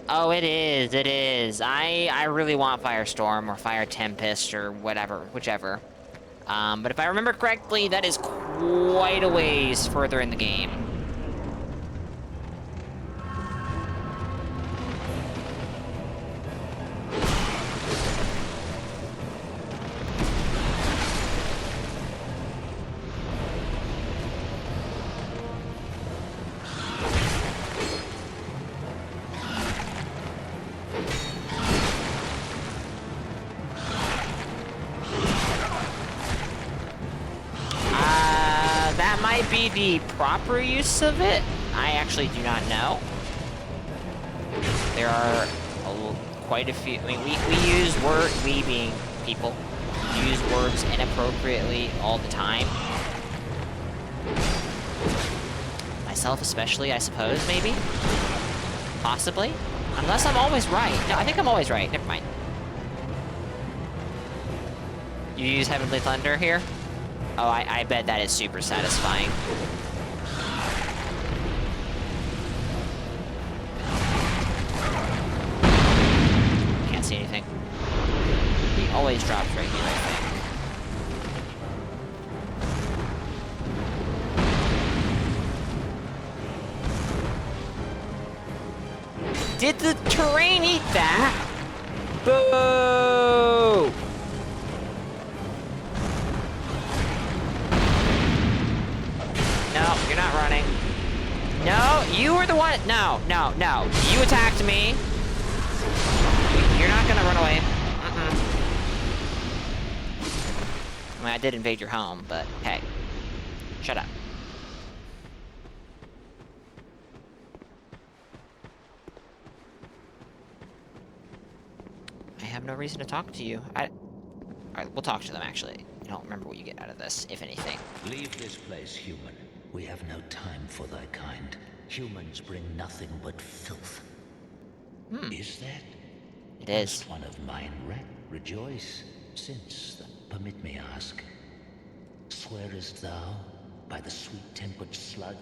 Oh, it is. I really want Firestorm or Fire Tempest or whatever, whichever. But if I remember correctly, that is quite a ways further in the game. That might be the proper use of it. I actually do not know. There are quite a few. I mean, we being people, use words inappropriately all the time. Myself especially, I suppose, maybe? Possibly? Unless I'm always right. No, I think I'm always right. Never mind. You use Heavenly Thunder here? Oh, I bet that is super satisfying. Can't see anything. He always drops right here, I think. Did the terrain eat that? Boo! No, you're not running. No, you were the one. No. You attacked me. You're not gonna run away. I mean, I did invade your home, but hey. Shut up. I have no reason to talk to you. Alright, we'll talk to them, actually. I don't remember what you get out of this, if anything. Leave this place, human. We have no time for thy kind. Humans bring nothing but filth. Is that? It is. One of mine, rejoice, since, permit me ask, swearest thou by the sweet-tempered slug?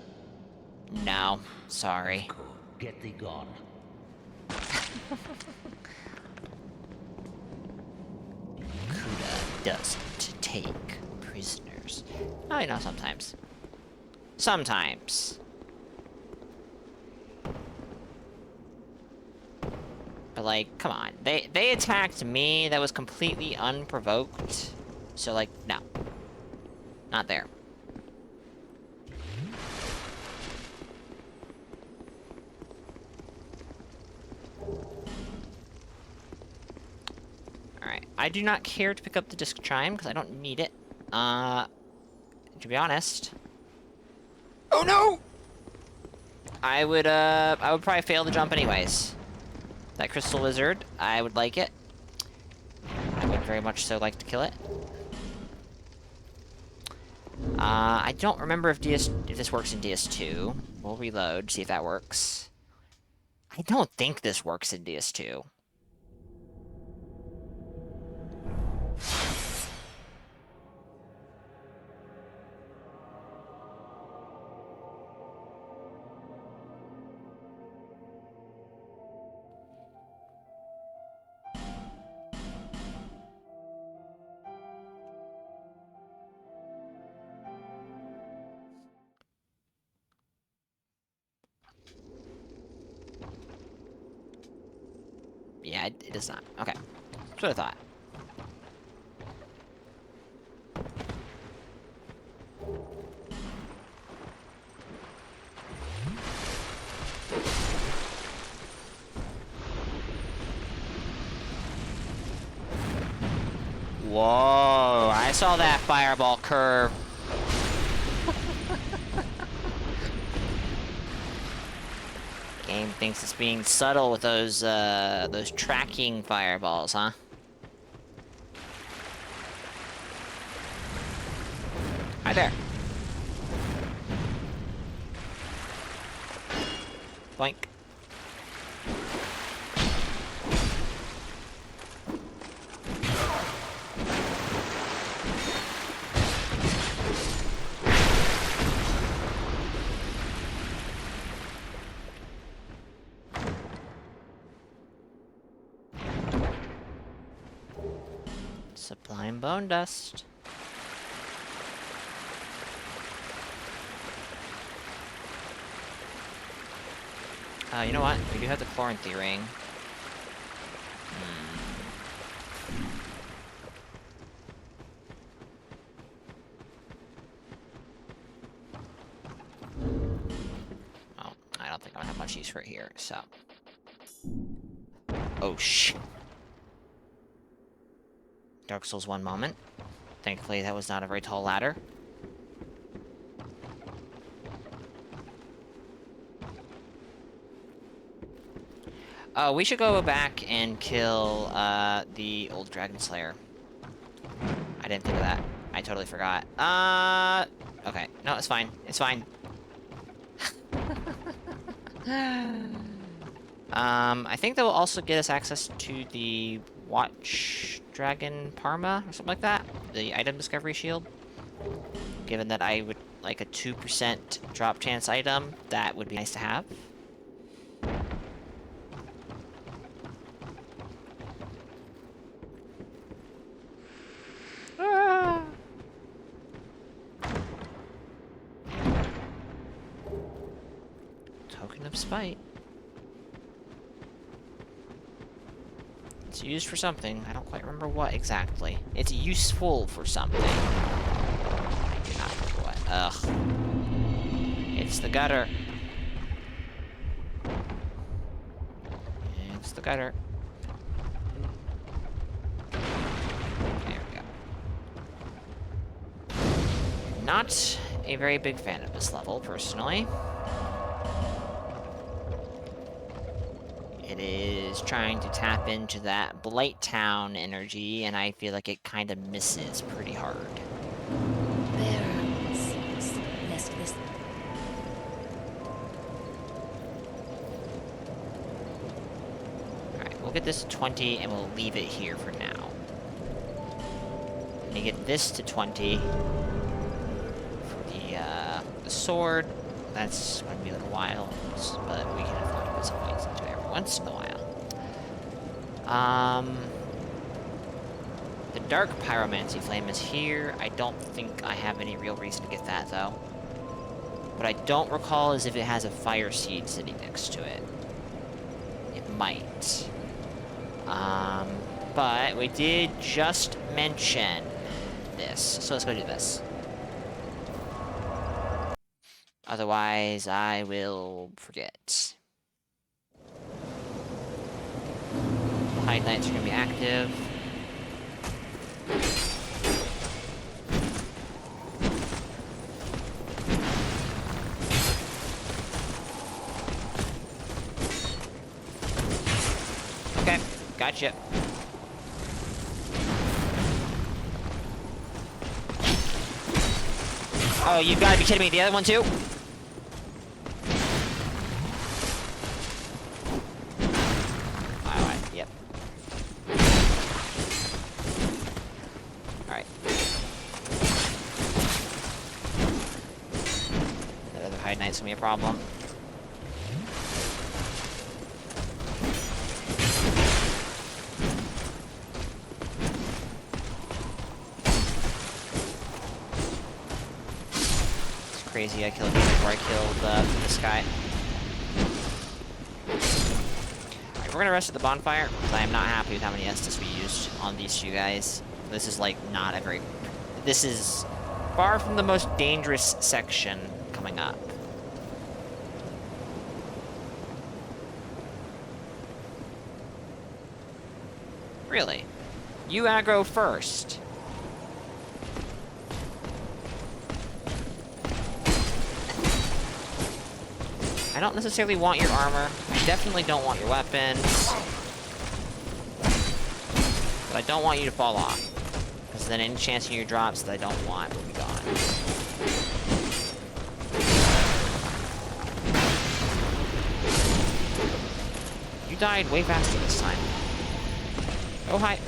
No, sorry. Get thee gone. Kuda doesn't take prisoners. Oh, you know, sometimes. Sometimes. But, like, come on. They attacked me. That was completely unprovoked. So, like, no. Not there. Alright. I do not care to pick up the disc chime, because I don't need it. To be honest... Oh no! I would probably fail the jump anyways. That crystal lizard, I would like it. I would very much so like to kill it. I don't remember if this works in DS2. We'll reload, see if that works. I don't think this works in DS2. Yeah, it does not. Okay. That's what I thought. Whoa, I saw that fireball curve. Game thinks it's being subtle with those tracking fireballs, huh? Hi there. Boink. Sublime bone dust. You know what? We do have the Chloranthy ring. Oh, I don't think I'm gonna have much use for it here, so. Oh, shh. Dark Souls 1 moment. Thankfully, that was not a very tall ladder. We should go back and kill, the old Dragon Slayer. I didn't think of that. I totally forgot. Okay. No, it's fine. It's fine. I think that will also get us access to the Watch Dragon Parma, or something like that. The item discovery shield. Given that I would like a 2% drop chance item, that would be nice to have. Token of Spite. It's used for something. I don't quite remember what exactly. It's useful for something. I do not remember what. Ugh. It's the gutter. It's the gutter. There we go. Not a very big fan of this level, personally. It is trying to tap into that Blight Town energy, and I feel like it kind of misses pretty hard. Alright, we'll get this to 20, and we'll leave it here for now. And you get this to 20 for the sword. That's going to be a little while, but we can afford to put some points into it every once in a while. The Dark Pyromancy Flame is here. I don't think I have any real reason to get that, though. What I don't recall is if it has a Fire Seed sitting next to it. It might. But we did just mention this, so let's go do this. Otherwise, I will forget. High Knights are going to be active. Okay, gotcha. Oh, you gotta be kidding me. The other one, too? Alright, yep. Alright. That other High Knight's gonna be a problem. Crazy, I killed him before I killed this guy. Alright, we're gonna rest at the bonfire, because I am not happy with how many Estus we used on these two guys. This is, like, not a very... This is far from the most dangerous section coming up. Really? You aggro first. I don't necessarily want your armor. I definitely don't want your weapons. But I don't want you to fall off. Because then any chance of your drops that I don't want will be gone. You died way faster this time. Oh, hi.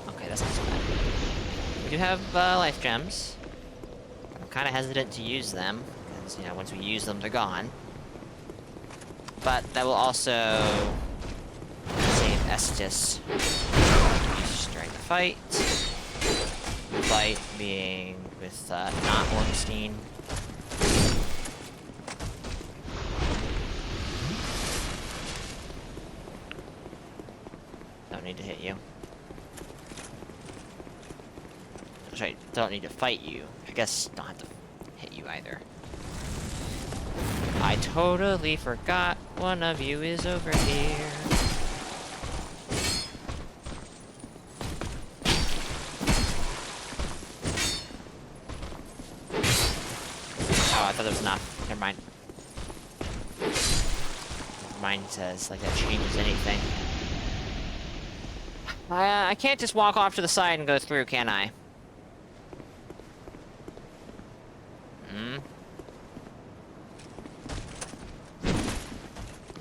Okay, that's not so bad. We do have life gems. I'm kind of hesitant to use them, because, you know, once we use them, they're gone. But that will also save Estus during the fight. The fight being with not Ornstein. Don't need to hit you. Sorry, don't need to fight you. I guess don't have to hit you either. I totally forgot one of you is over here. Oh, I thought there was enough. Never mind. Never mind, says like that changes anything. I can't just walk off to the side and go through, can I? Hmm?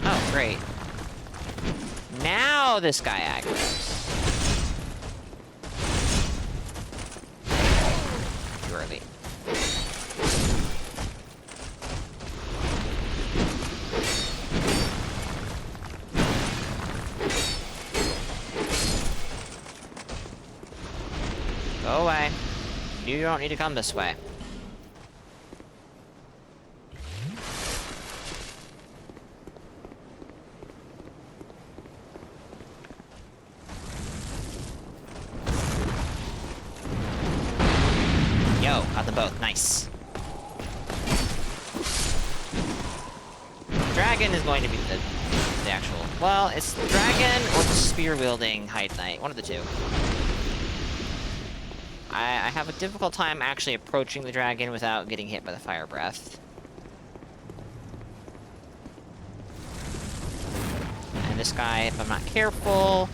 Oh, great. Now this guy aggroes. Surely. Go away. You don't need to come this way. Yo, got them both. Nice. Dragon is going to be the actual... Well, it's the dragon or the spear-wielding Hide Knight. One of the two. I have a difficult time actually approaching the dragon without getting hit by the fire breath. And this guy, if I'm not careful,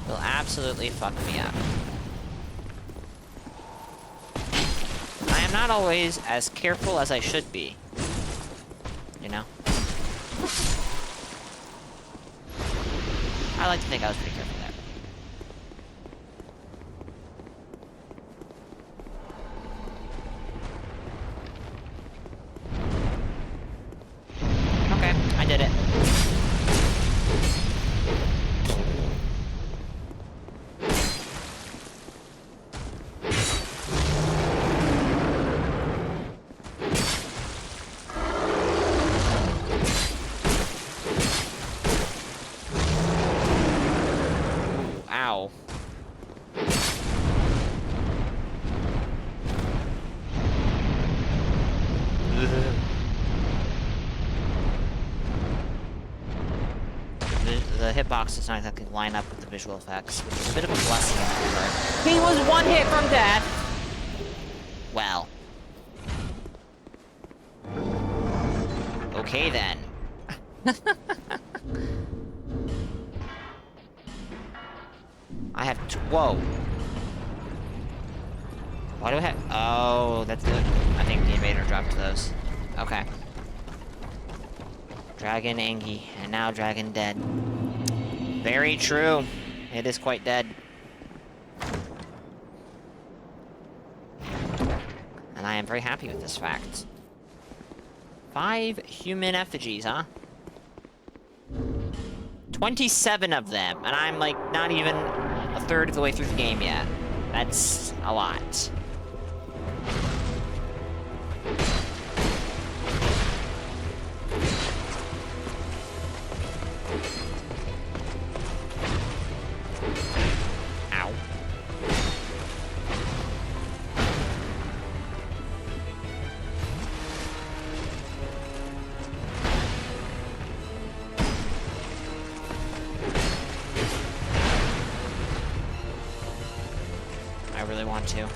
will absolutely fuck me up. I am not always as careful as I should be. You know? I like to think I was pretty careful there. Okay, I did it. Ow. The hitbox does not exactly line up with the visual effects, which is a bit of a blessing in that regard. He was one hit from death! Well. Okay then. I have whoa. Why do I have... Oh, that's good. I think the invader dropped those. Okay. Dragon Angie, and now Dragon dead. Very true. It is quite dead. And I am very happy with this fact. 5 human effigies, huh? 27 of them, and I'm like not even a third of the way through the game yet. That's a lot. Ow. really want to.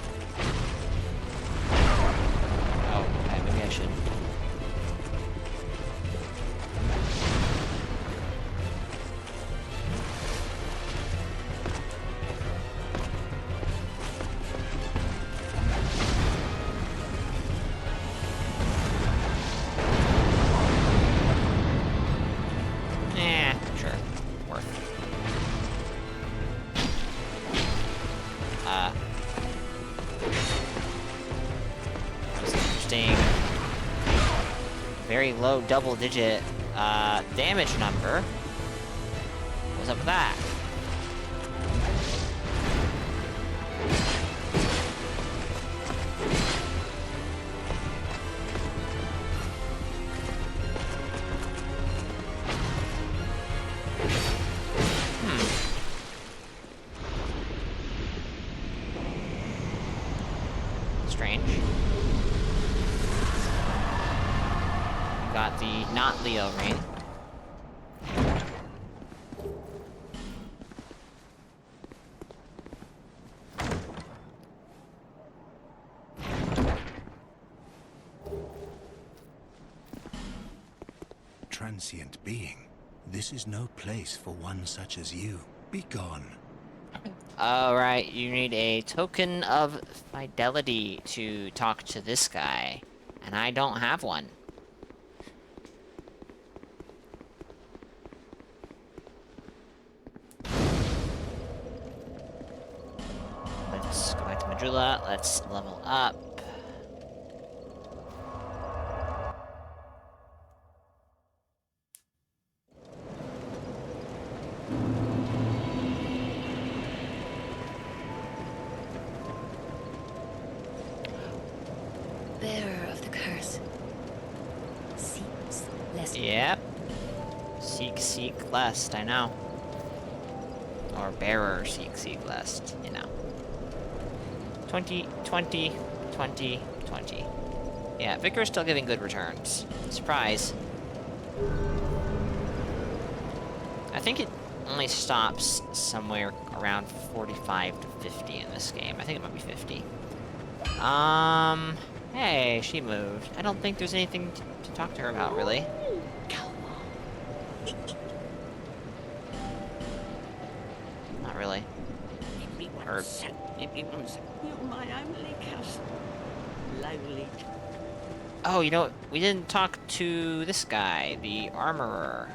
Oh, okay, maybe I should. Sure. Worth. That's interesting. Very low double-digit damage number. What's up with that? Strange. We got the not Leo ring. Transient being, this is no place for one such as you. Be gone. Alright, you need a token of fidelity to talk to this guy. And I don't have one. Let's go back to Majula. Let's level up. Bearer of the curse. Seeks less. Yep. Seek lest, I know. Or bearer, seek lest, you know. 20, 20, 20, 20. Yeah, Vicar's still giving good returns. Surprise. I think it only stops somewhere around 45 to 50 in this game. I think it might be 50. Hey, she moved. I don't think there's anything to talk to her about, really. Not really. Or... You're my only cousin. Lowly. Oh, you know what? We didn't talk to this guy, the armorer.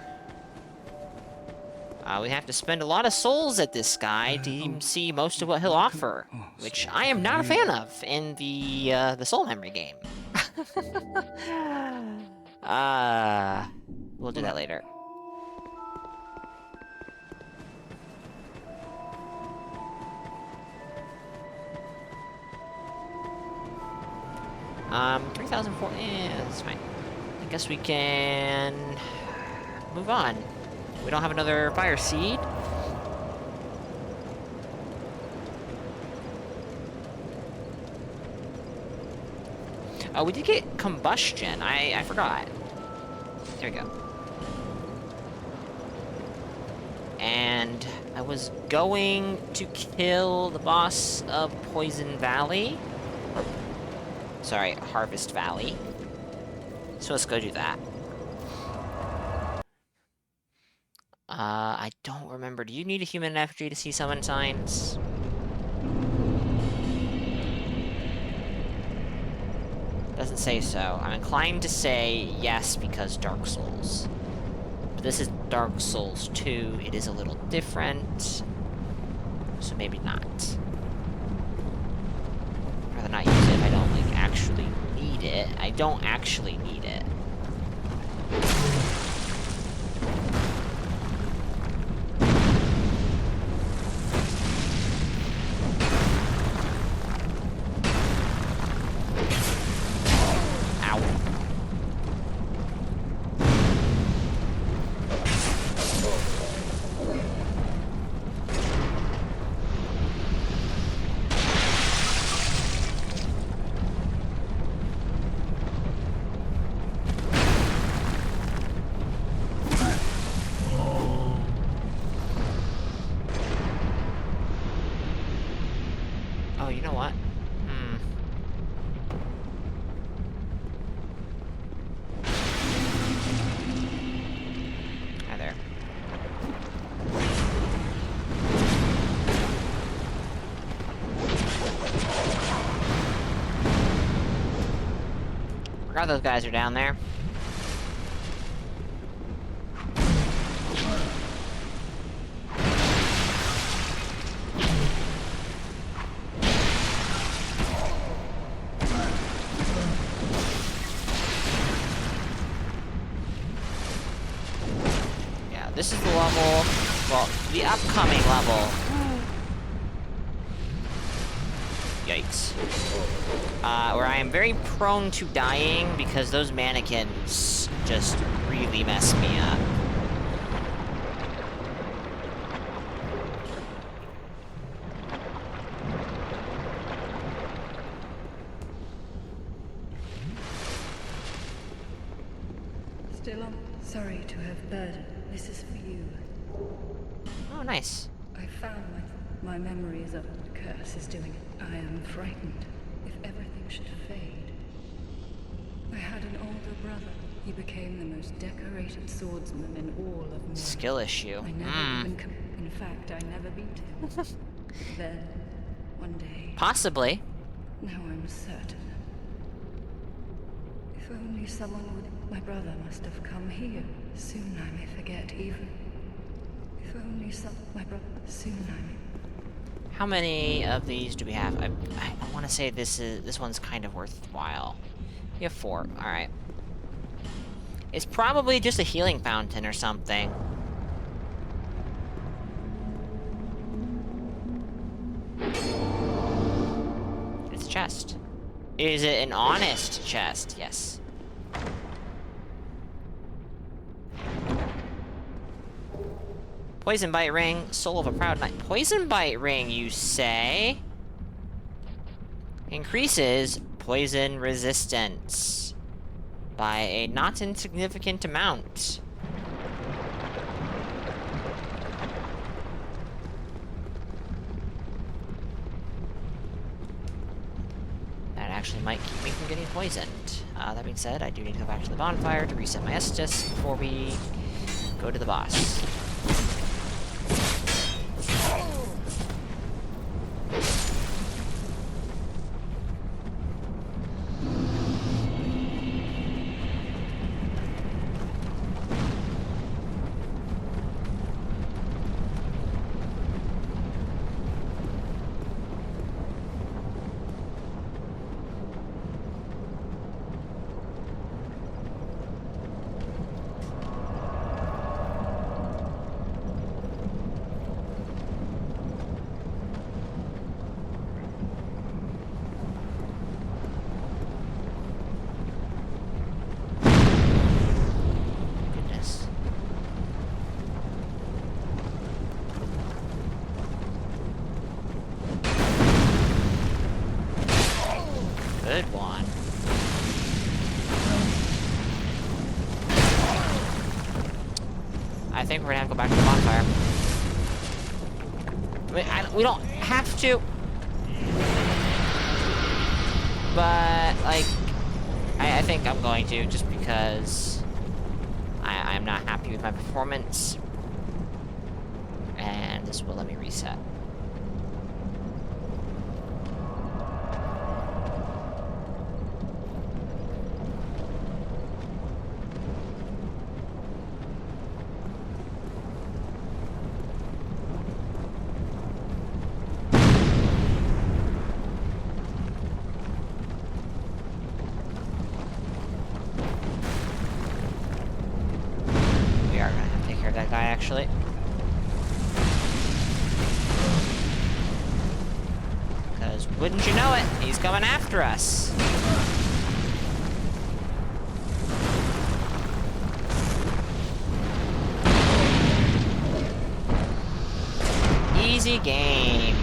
We have to spend a lot of souls at this guy to even see most of what he'll offer, which I am not a fan of in the soul memory game. We'll do that later. $3,004. Yeah, that's fine. I guess we can move on. We don't have another fire seed. Oh, we did get combustion. I forgot. There we go. And I was going to kill the boss of Poison Valley. Sorry, Harvest Valley. So let's go do that. I don't remember. Do you need a human effigy to see summon signs? Doesn't say so. I'm inclined to say yes because Dark Souls. But this is Dark Souls 2. It is a little different. So maybe not. I'd rather not use it if I don't, like, actually need it. I don't actually need it. you know what? Hi there. Forgot those guys are down there. This is the level, well, the upcoming level. Yikes. Where I am very prone to dying because those mannequins just really mess me up. Still on. Sorry to have burdened. This is for you. Oh, nice. I found my memory is up. The curse is doing it. I am frightened. If everything should fade. I had an older brother. He became the most decorated swordsman in all of Mira. Skill issue. I never even in fact, I never beat him. Then, one day. Possibly. Now I'm certain. If only someone would. My brother must have come here. Soon I may forget even. If only my brother. Soon I may. How many of these do we have? I want to say this one's kind of worthwhile. We have 4. All right. It's probably just a healing fountain or something. It's a chest. Is it an honest chest? Yes. Poison bite ring, soul of a proud knight. Poison bite ring, you say? Increases poison resistance by a not insignificant amount. That actually might keep me from getting poisoned. That being said, I do need to go back to the bonfire to reset my Estus before we go to the boss. Good one. I think we're gonna have to go back to the bonfire. I mean, we don't have to. But, like, I think I'm going to, just because I'm not happy with my performance. And this will let me reset. That guy, actually. Because, wouldn't you know it, he's coming after us. Easy game.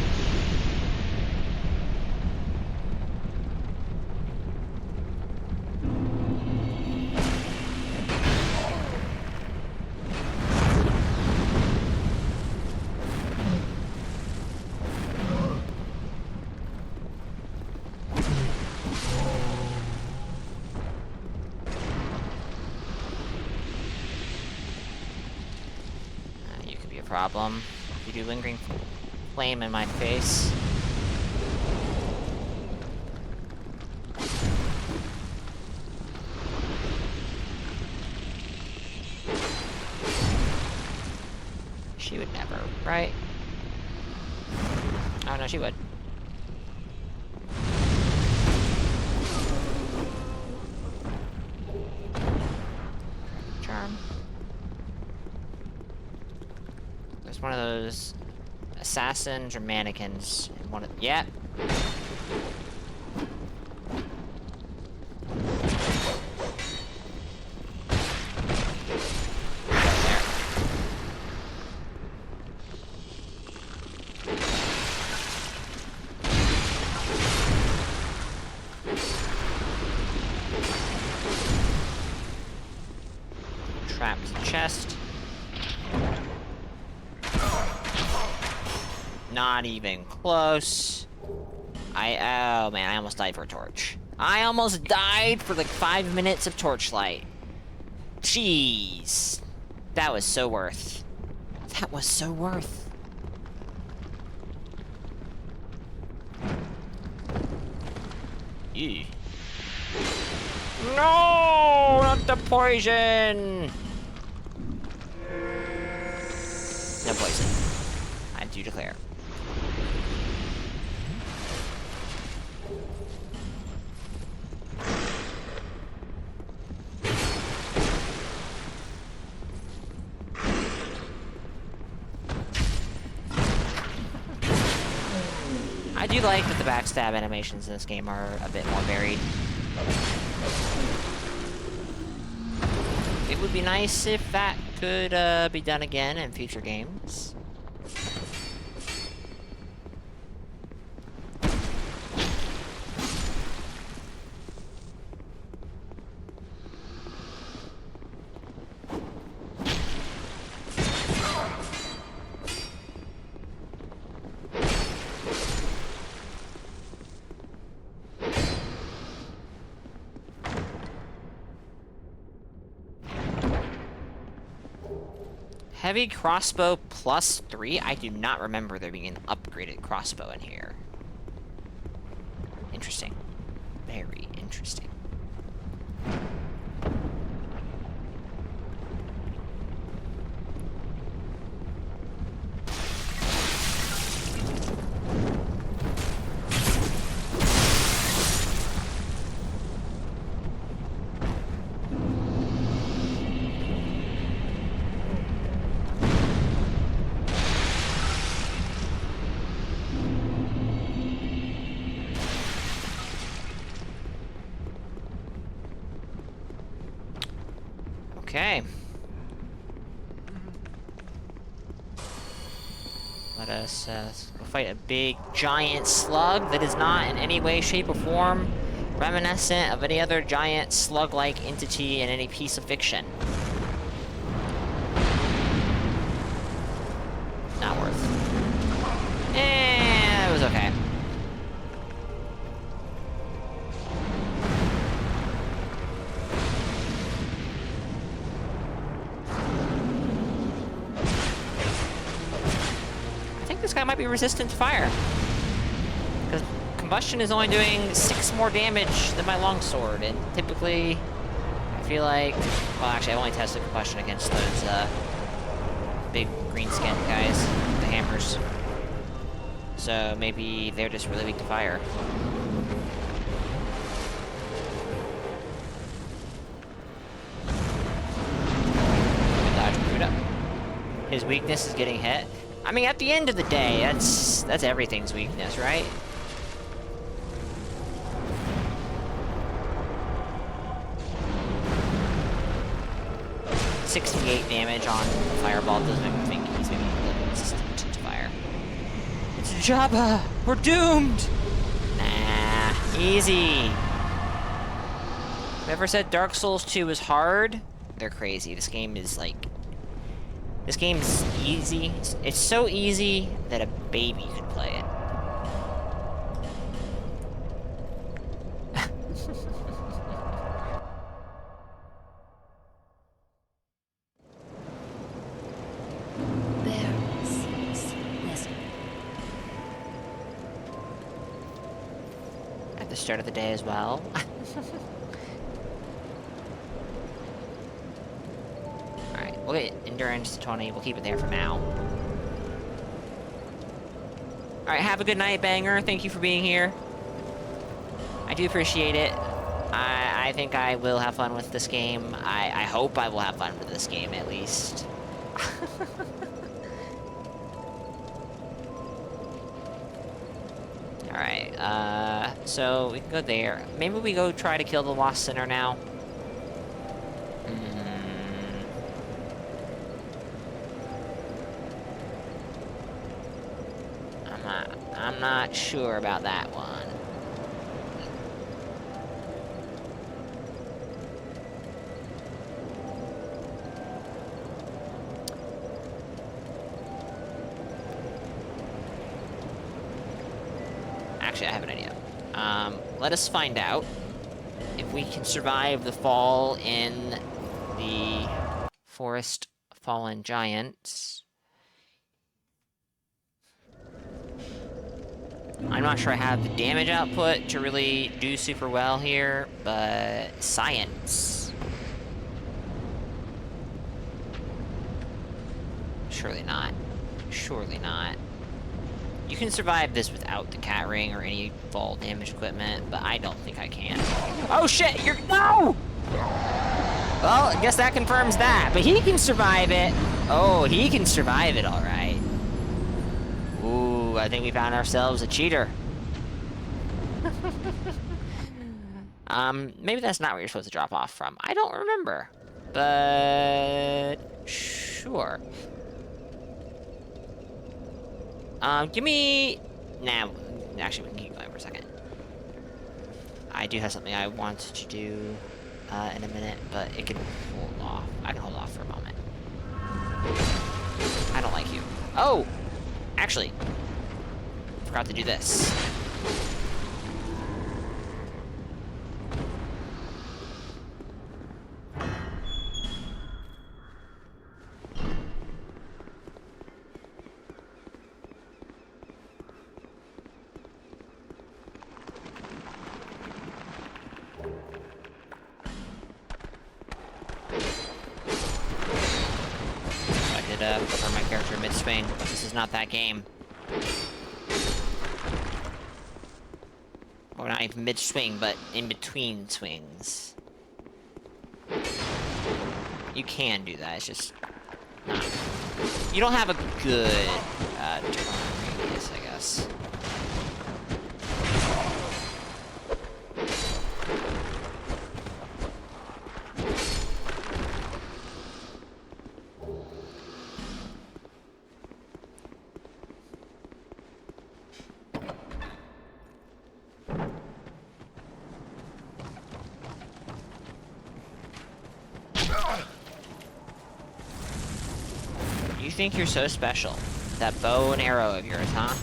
your problem. You do lingering flame in my face. She would never, right? Oh no, she would. Charm. There's one of those assassins or mannequins in one of. Yeah. Trapped chest. Not even close. Oh man, I almost died for a torch. I almost died for like 5 minutes of torchlight. Jeez. That was so worth. That was so worth. Ew. No, not the poison. No poison. I do declare. I do like that the backstab animations in this game are a bit more varied. It would be nice if that could be done again in future games. Heavy crossbow +3? I do not remember there being an upgraded crossbow in here. Interesting. Very interesting. Okay. Let us go fight a big, giant slug that is not in any way, shape, or form reminiscent of any other giant slug-like entity in any piece of fiction. Not worth. It was okay. This guy might be resistant to fire. Because combustion is only doing 6 more damage than my longsword, and typically, I feel like... Well, actually, I've only tested combustion against those, big green-skinned guys, the hammers. So maybe they're just really weak to fire. Dodge Buddha. His weakness is getting hit. I mean, at the end of the day, that's everything's weakness, right? $68 damage on Fireball doesn't make me think he's gonna be resistant to fire. It's Jabba! We're doomed! Nah, easy. Whoever said Dark Souls 2 is hard, they're crazy. This game is like... This game's easy. It's so easy that a baby could play it. There the start of the day as well. Alright, we'll get endurance to 20. We'll keep it there for now. Alright, have a good night, Banger. Thank you for being here. I do appreciate it. I think I will have fun with this game. I hope I will have fun with this game, at least. Alright, so we can go there. Maybe we go try to kill the Lost Sinner now. I'm not sure about that one. Actually, I have an idea. Let us find out if we can survive the fall in the Forest Fallen Giants. I'm not sure I have the damage output to really do super well here, but science. Surely not. Surely not. You can survive this without the cat ring or any fall damage equipment, but I don't think I can. Oh shit, you're- No! Well, I guess that confirms that, but he can survive it. Oh, he can survive it, alright. Ooh, I think we found ourselves a cheater. Maybe that's not where you're supposed to drop off from. I don't remember. But... sure. Give me... Nah, actually, we can keep going for a second. I do have something I wanted to do in a minute, but it can hold off. I can hold off for a moment. I don't like you. Oh! Actually, forgot to do this. For my character mid-swing. This is not that game. Or not even mid-swing, but in between swings. You can do that, it's just not... You don't have a good turn radius, I guess. You think you're so special. That bow and arrow of yours, huh?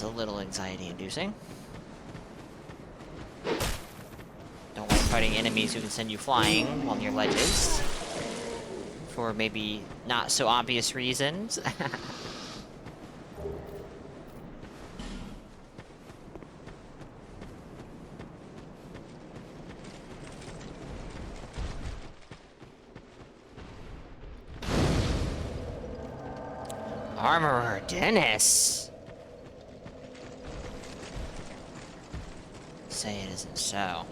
A little anxiety-inducing. Don't like fighting enemies who can send you flying while near ledges. For maybe not so obvious reasons. Armorer Dennis! Say it isn't so.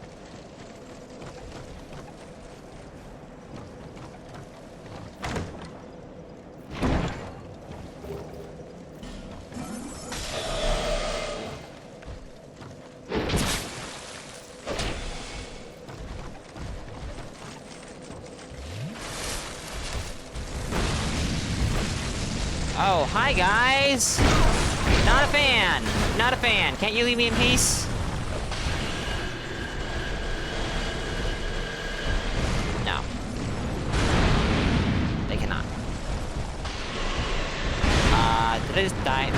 Oh, hi guys! Not a fan! Not a fan! Can't you leave me in peace? Did I just die?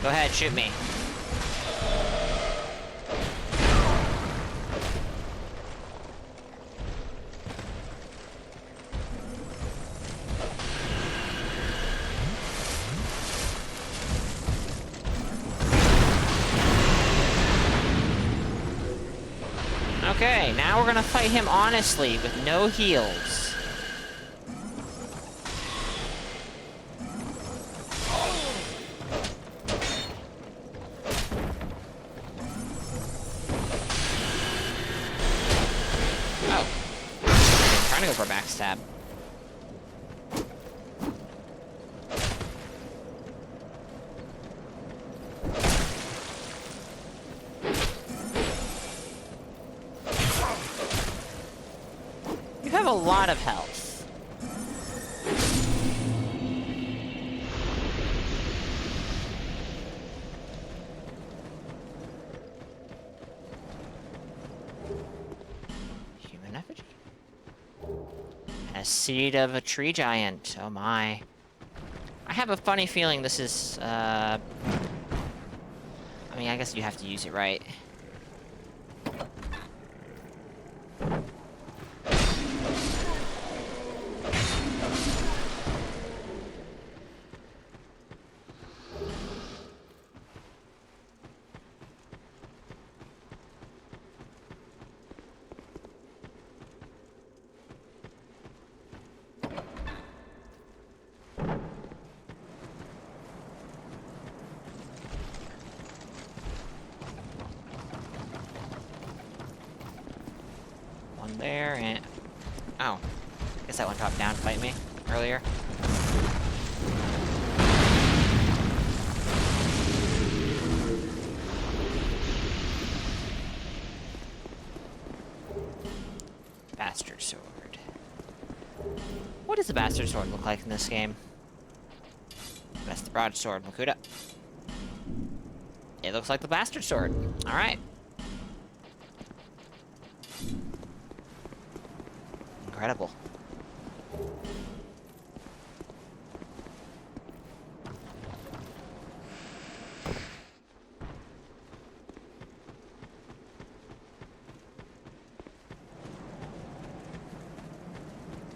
Go ahead, shoot me. Okay, now we're gonna fight him honestly with no heals. Oh. I'm trying to go for a backstab. You have a lot of health. Human effigy? And a seed of a tree giant. Oh my. I have a funny feeling this is, I mean, I guess you have to use it right. One there, and... Oh. Guess that one dropped down to fight me earlier. Bastard sword. What does the bastard sword look like in this game? That's the broadsword, Makuta. It looks like the bastard sword. Alright. Incredible.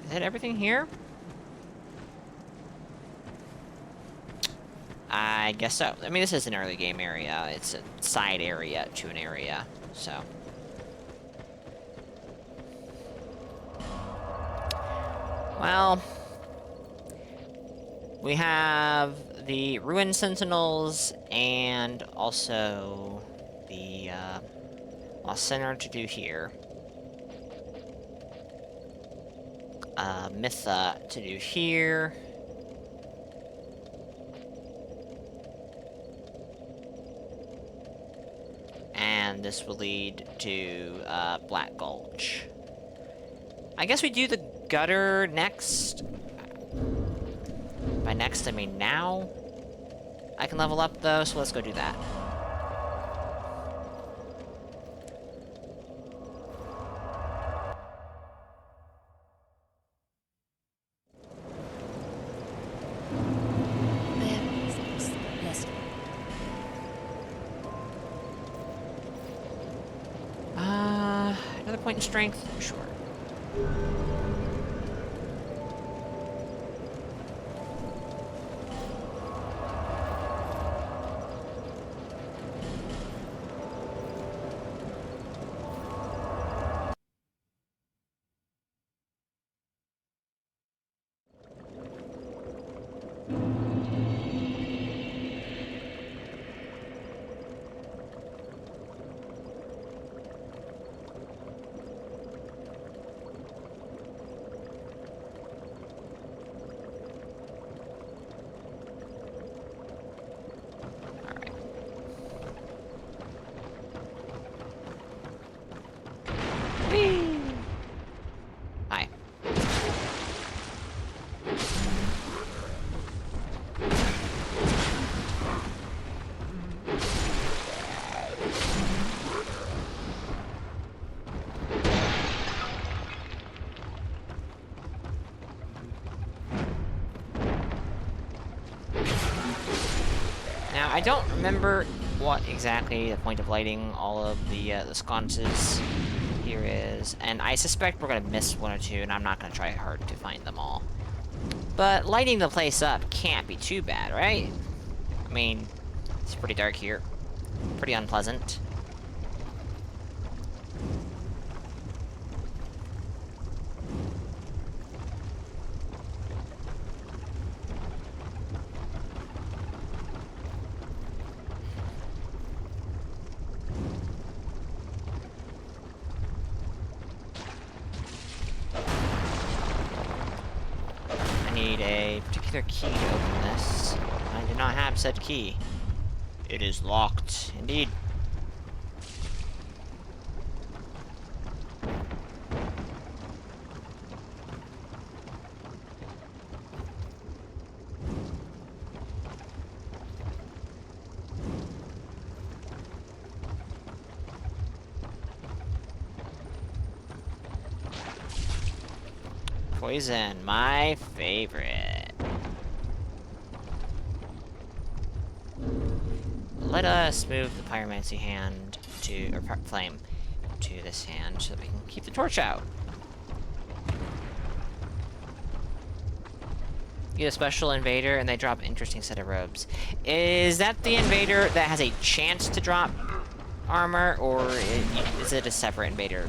Is that everything here? I guess so. I mean, this is an early game area. It's a side area to an area, so... Well... We have the Ruined Sentinels, and also the, Lost Center to do here. Mytha to do here. And this will lead to, Black Gulch. I guess we do the gutter next. By next, I mean now. I can level up, though, so let's go do that. Another point in strength? Sure. Now, I don't remember what exactly the point of lighting all of the sconces here is, and I suspect we're gonna miss one or two, and I'm not gonna try hard to find them all. But lighting the place up can't be too bad, right? I mean, it's pretty dark here. Pretty unpleasant. Need a particular key to open this. I do not have said key. It is locked, indeed. Poison, my favorite. Let us move the pyromancy hand to, or flame, to this hand so that we can keep the torch out. You get a special invader and they drop an interesting set of robes. Is that the invader that has a chance to drop armor, or is it a separate invader?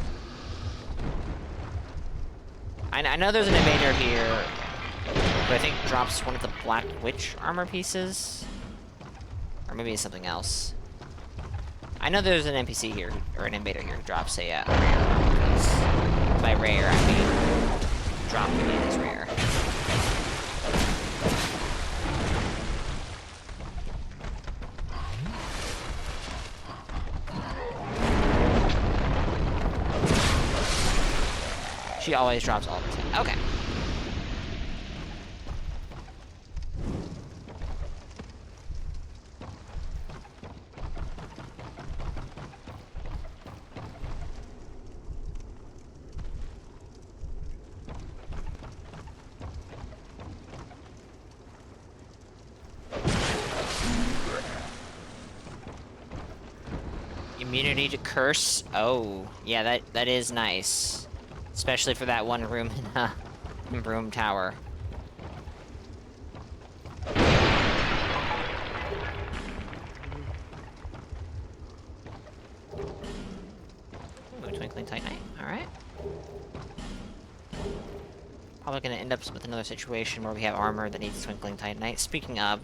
I know there's an invader here, but I think drops one of the Black Witch armor pieces. Or maybe it's something else. I know there's an NPC here, or an invader here who drops a rare. Because by rare, I mean dropping it is rare. She always drops all the time. Okay. Immunity to curse? Oh, yeah, that is nice. Especially for that one room in Broom Tower. Ooh, Twinkling Titanite, alright. Probably gonna end up with another situation where we have armor that needs Twinkling Titanite. Speaking of,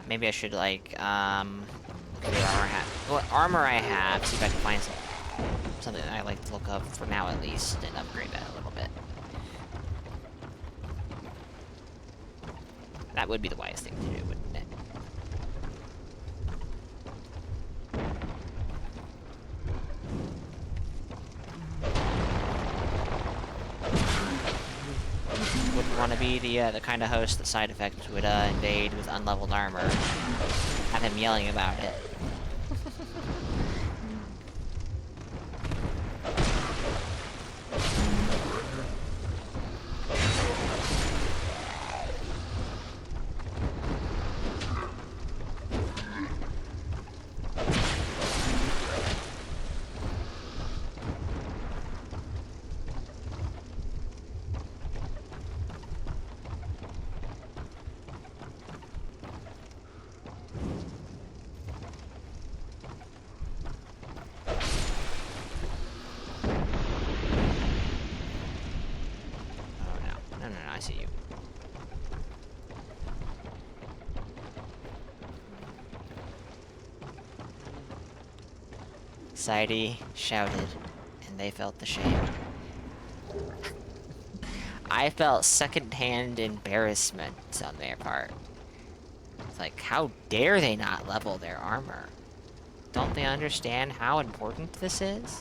maybe I should, like, look at what armor I have, see if I can find something that I like to look up for now at least, and upgrade that a little bit. That would be the wise thing to do, wouldn't it? Wouldn't want to be the kind of host that side effect would invade with unleveled armor. Have him yelling about it. I see you. Society shouted, and they felt the shame. I felt second-hand embarrassment on their part. It's like, how dare they not level their armor? Don't they understand how important this is?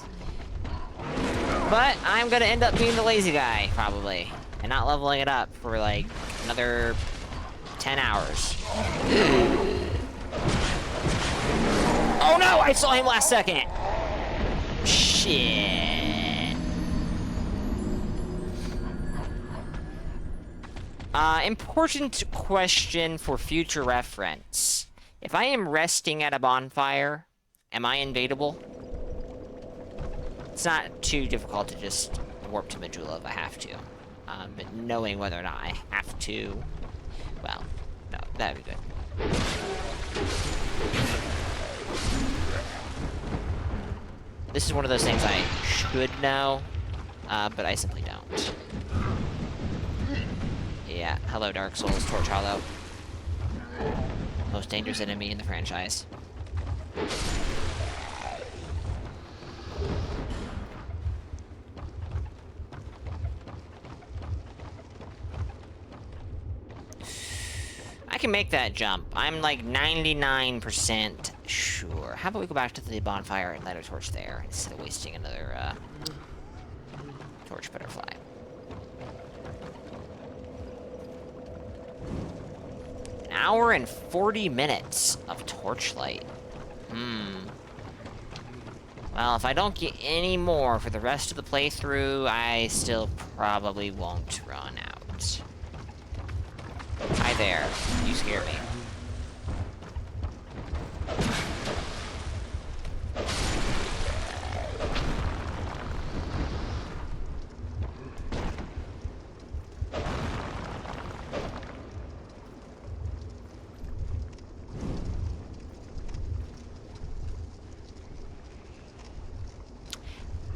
But I'm gonna end up being the lazy guy, probably. And not leveling it up for, like, another 10 hours. Oh no! I saw him last second! Shit. Important question for future reference. If I am resting at a bonfire, am I invadable? It's not too difficult to just warp to Majula if I have to. But knowing whether or not I have to... Well, no, that'd be good. This is one of those things I should know, but I simply don't. Yeah, hello Dark Souls, Torch Hollow. Most dangerous enemy in the franchise. I can make that jump. I'm like 99% sure. How about we go back to the bonfire and light a torch there instead of wasting another torch butterfly. An hour and 40 minutes of torchlight. Well, if I don't get any more for the rest of the playthrough, I still probably won't run out. Hi there. You scare me.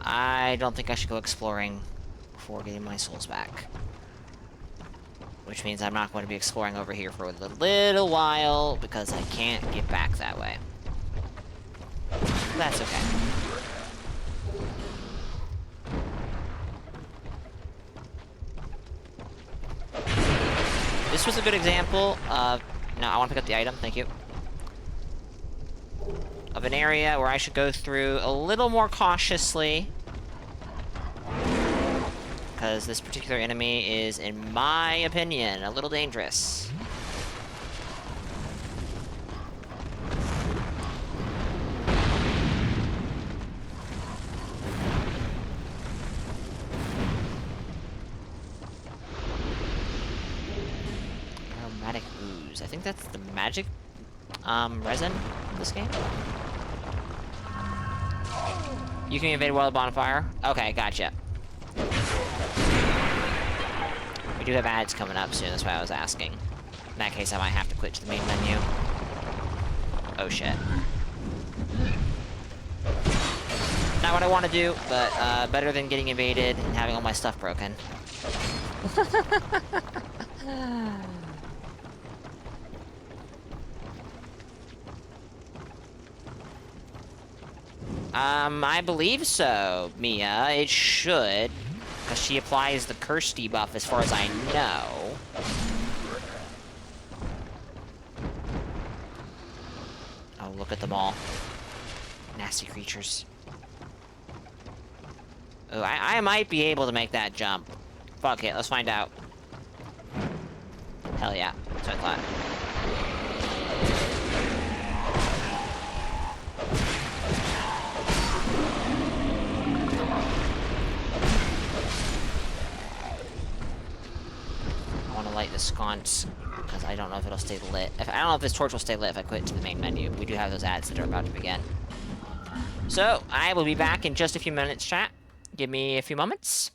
I don't think I should go exploring before getting my souls back. Which means I'm not going to be exploring over here for a little while, because I can't get back that way. That's okay. This was a good example of... No, I want to pick up the item, thank you. Of an area where I should go through a little more cautiously. Because this particular enemy is, in my opinion, a little dangerous. Aromatic ooze. I think that's the magic resin in this game. You can invade while a bonfire. Okay, gotcha. We do have ads coming up soon, that's why I was asking. In that case, I might have to quit to the main menu. Oh shit. Not what I want to do, but better than getting invaded and having all my stuff broken. I believe so, Mia. It should. Because she applies the curse debuff as far as I know. Oh, look at them all. Nasty creatures. Oh, I might be able to make that jump. Fuck it, let's find out. Hell yeah, that's what I thought. Light the sconce, because I don't know if it'll stay lit. I don't know if this torch will stay lit if I quit to the main menu, but we do have those ads that are about to begin. So, I will be back in just a few minutes, chat. Give me a few moments.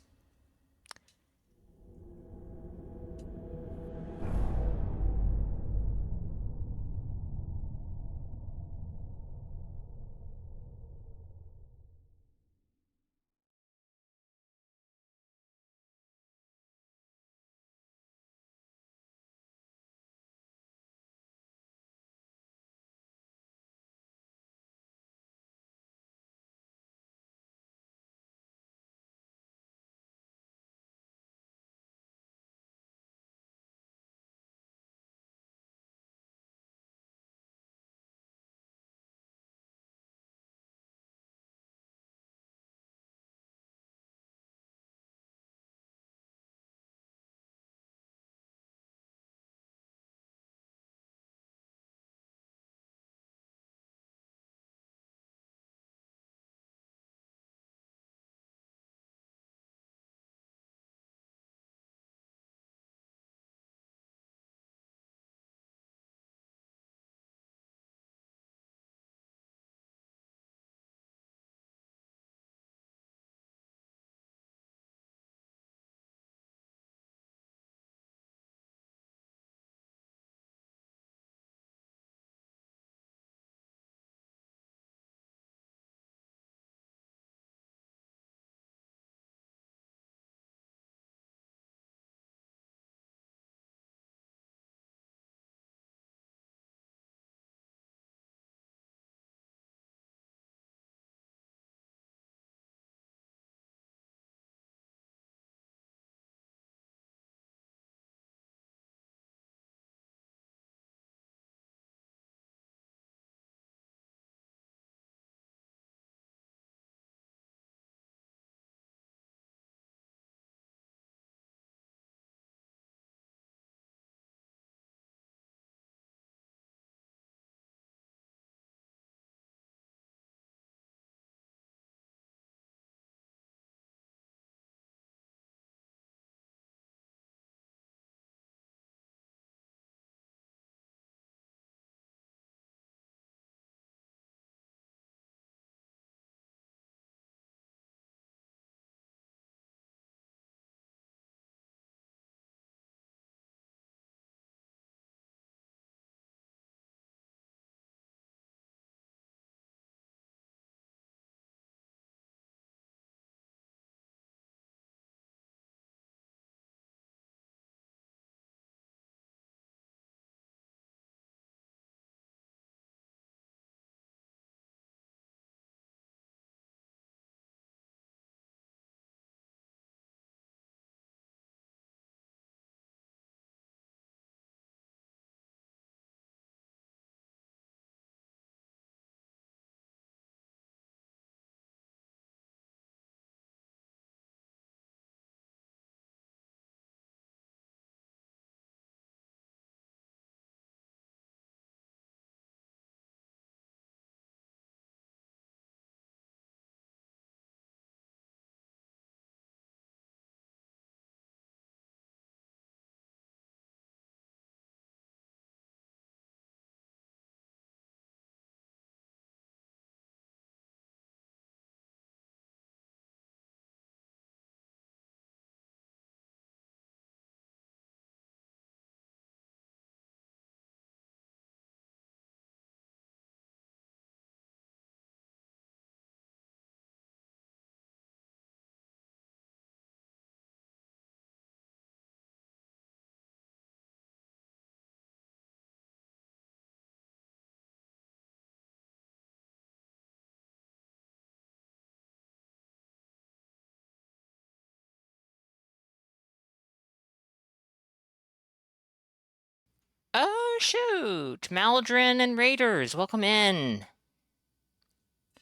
Oh, shoot! Maldrin and Raiders, welcome in.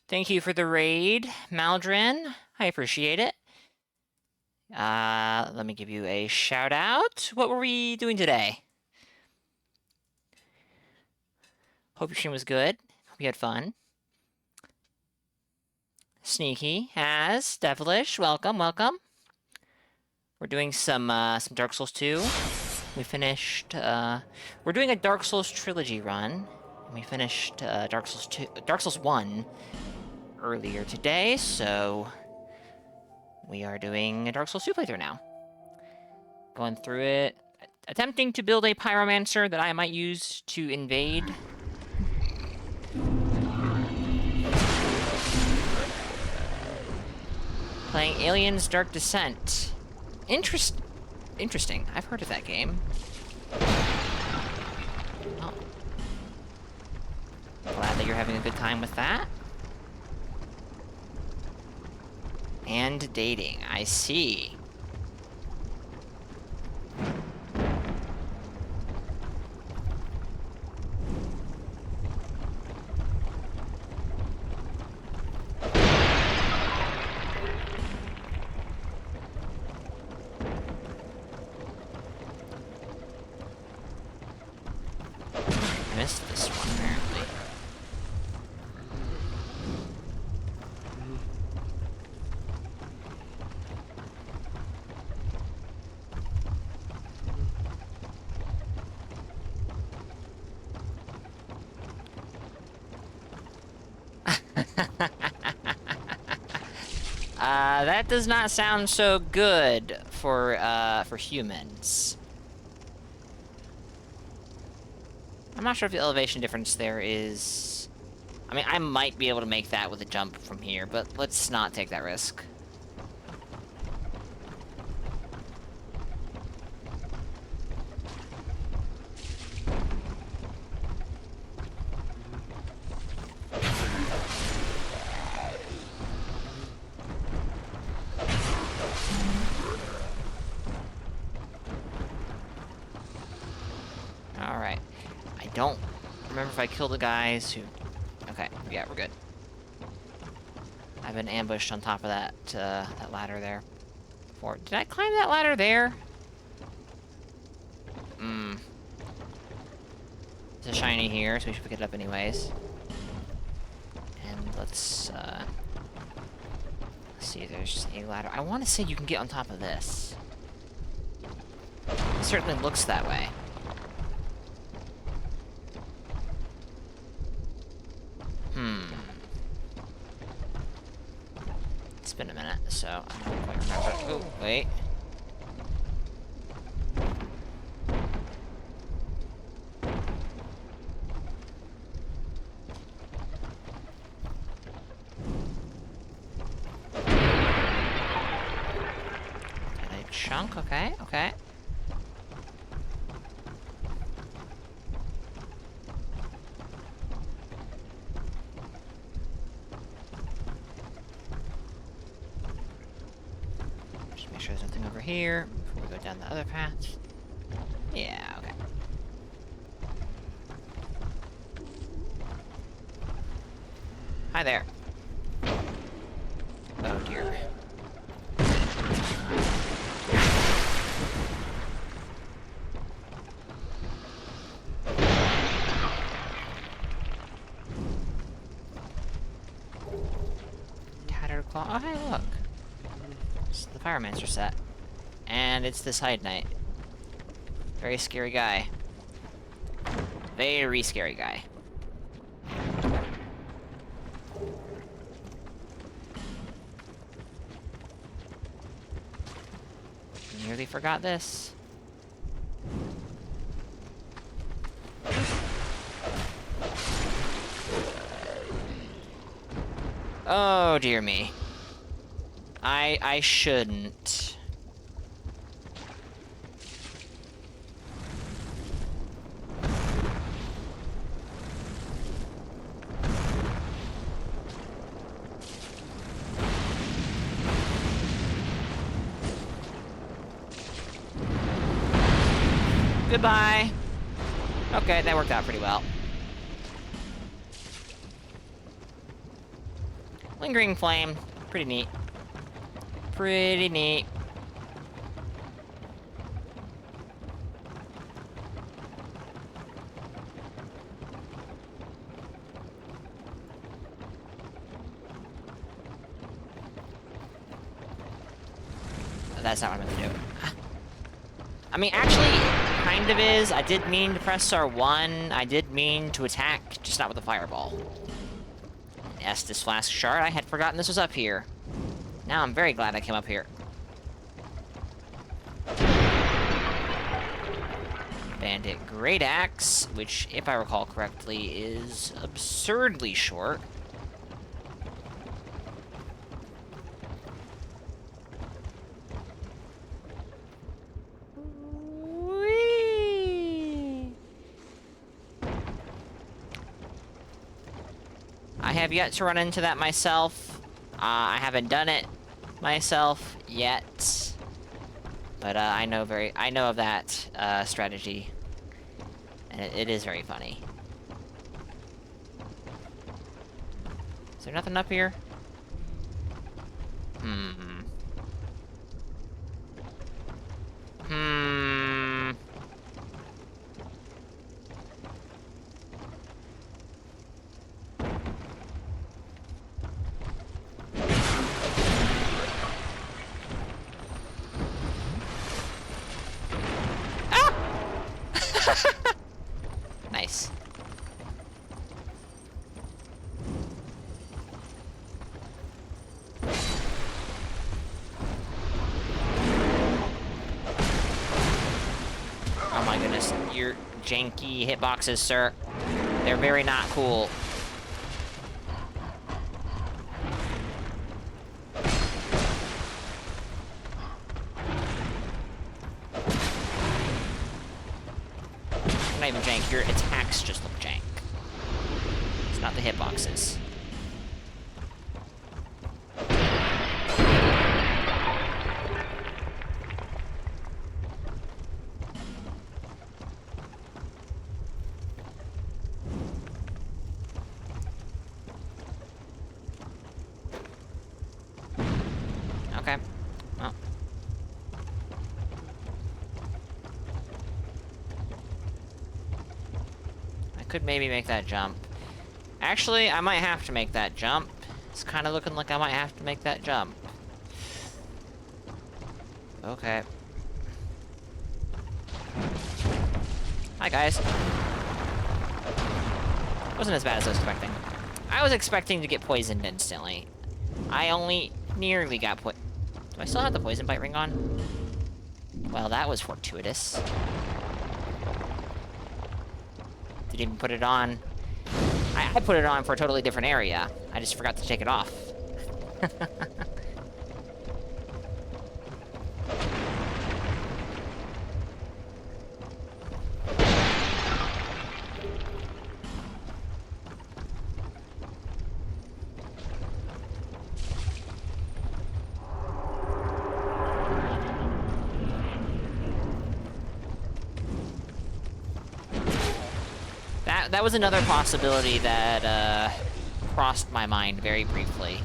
Thank you for the raid, Maldrin. I appreciate it. Let me give you a shout out. What were we doing today? Hope your stream was good. Hope you had fun. Sneaky, Has, Devilish, welcome, welcome. We're doing some Dark Souls 2. We finished, we're doing a Dark Souls trilogy run. And we finished Dark Souls 1 earlier today, so we are doing a Dark Souls 2 playthrough now. Going through it, attempting to build a pyromancer that I might use to invade. Playing Aliens Dark Descent. Interesting. I've heard of that game. Oh. Glad that you're having a good time with that. And dating. I see. Missed this one, apparently. That does not sound so good for humans. I'm not sure if the elevation difference there is... I mean, I might be able to make that with a jump from here, but let's not take that risk. Alright. I don't remember if I killed the guys who... Okay, yeah, we're good. I've been ambushed on top of that, that ladder there before. Did I climb that ladder there? There's a shiny here, so we should pick it up anyways. And let's see, there's a ladder. I want to say you can get on top of this. It certainly looks that way. It's been a minute, so I don't quite remember. Oh, wait. Got a chunk, okay, okay. Here before we go down the other path. Yeah, okay. Hi there. Oh dear. Tattered claw. Oh, hey, look. It's the Pyromancer set. And it's this Hide Knight. Very scary guy. Very scary guy. Nearly forgot this. Oh dear me. I shouldn't. Goodbye. Okay, that worked out pretty well. Lingering flame. Pretty neat. Pretty neat. That's not what I'm gonna do. I mean, actually, kind of is. I did mean to press R1. I did mean to attack, just not with the fireball. Estus Flask Shard. I had forgotten this was up here. Now I'm very glad I came up here. Bandit Great Axe, which, if I recall correctly, is absurdly short. I have yet to run into that myself. I haven't done it myself yet, but I know of that strategy, and it is very funny. Is there nothing up here? Nice. Oh my goodness, your janky hitboxes, sir. They're very not cool. Not even jank, your attacks just look jank. It's not the hitboxes. Okay. Well. Could maybe make that jump. Actually, I might have to make that jump. It's kind of looking like I might have to make that jump. Okay. Hi, guys. Wasn't as bad as I was expecting. I was expecting to get poisoned instantly. I only nearly got Do I still have the poison bite ring on? Well, that was fortuitous. Didn't even put it on. I put it on for a totally different area. I just forgot to take it off. That was another possibility that crossed my mind very briefly.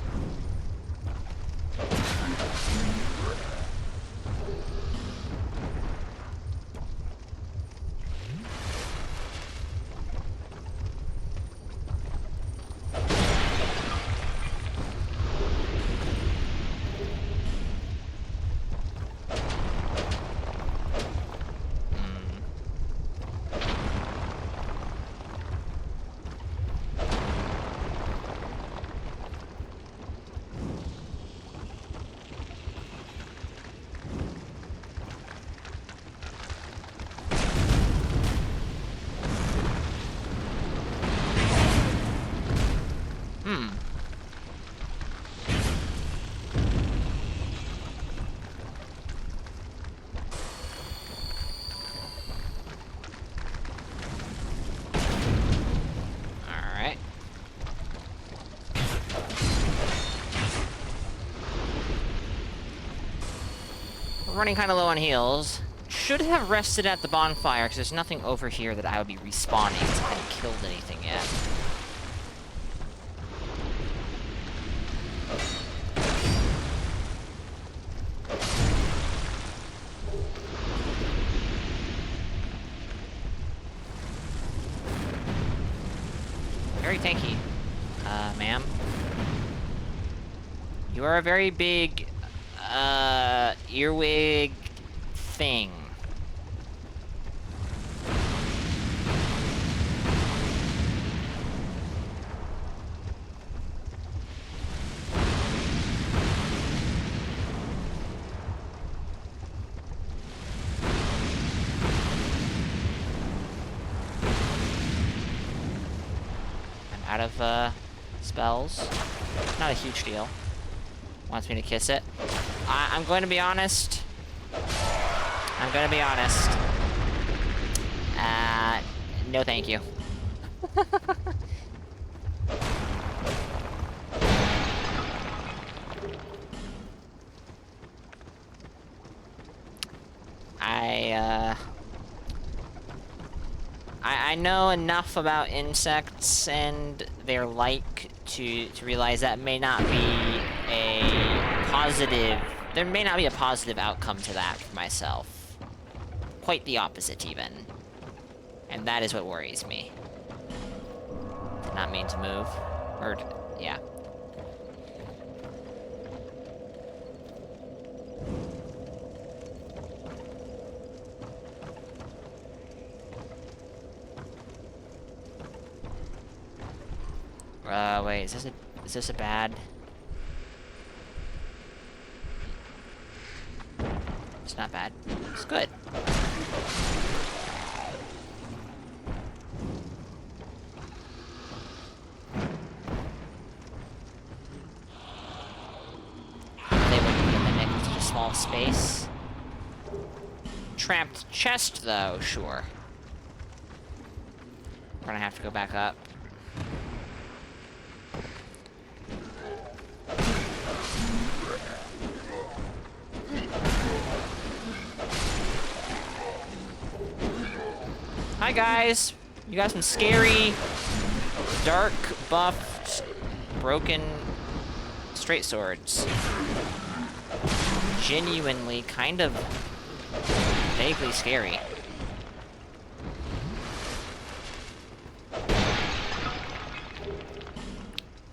Running kind of low on heals. should have rested at the bonfire, because there's nothing over here that I would be respawning, because I haven't killed anything yet. Very tanky, ma'am. You are a very big, earwig thing. Out of spells. Not a huge deal. Wants me to kiss it. I'm going to be honest. I'm going to be honest. No thank you. I know enough about insects and their like to realize that may not be a positive... There may not be a positive outcome to that for myself. Quite the opposite, even. And that is what worries me. Did not mean to move. Or, yeah. Wait, is this a bad? It's not bad. It's good. They wouldn't put the neck into a small space. Trapped chest, though, sure. We're gonna have to go back up. Hi guys! You got some scary, dark, buffed, broken straight swords. Genuinely kind of vaguely scary.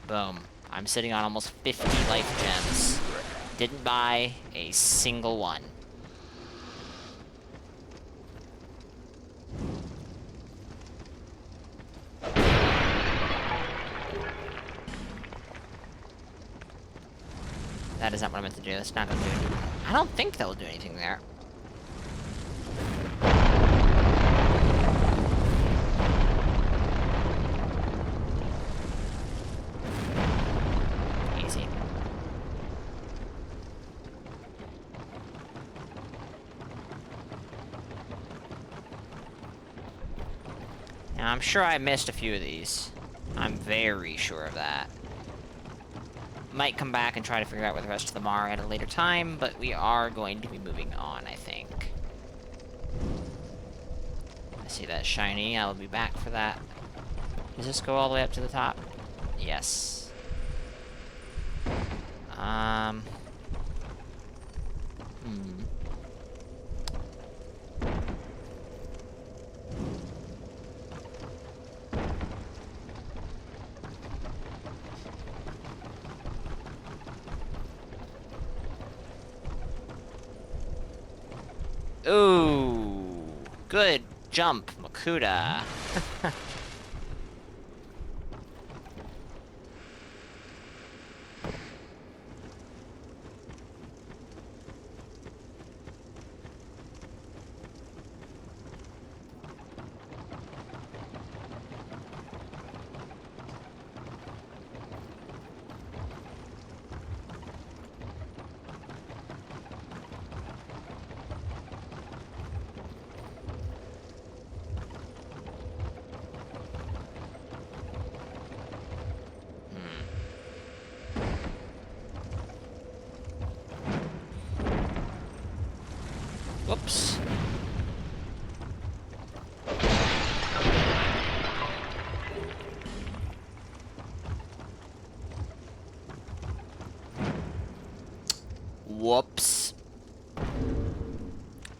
Boom. I'm sitting on almost 50 life gems. Didn't buy a single one. That is not what I meant to do. That's not gonna do anything. I don't think that will do anything there. Easy. Now, I'm sure I missed a few of these. I'm very sure of that. Might come back and try to figure out where the rest of them are at a later time, but we are going to be moving on, I think. I see that shiny. I will be back for that. Does this go all the way up to the top? Yes. Ooh, good jump, Makuta.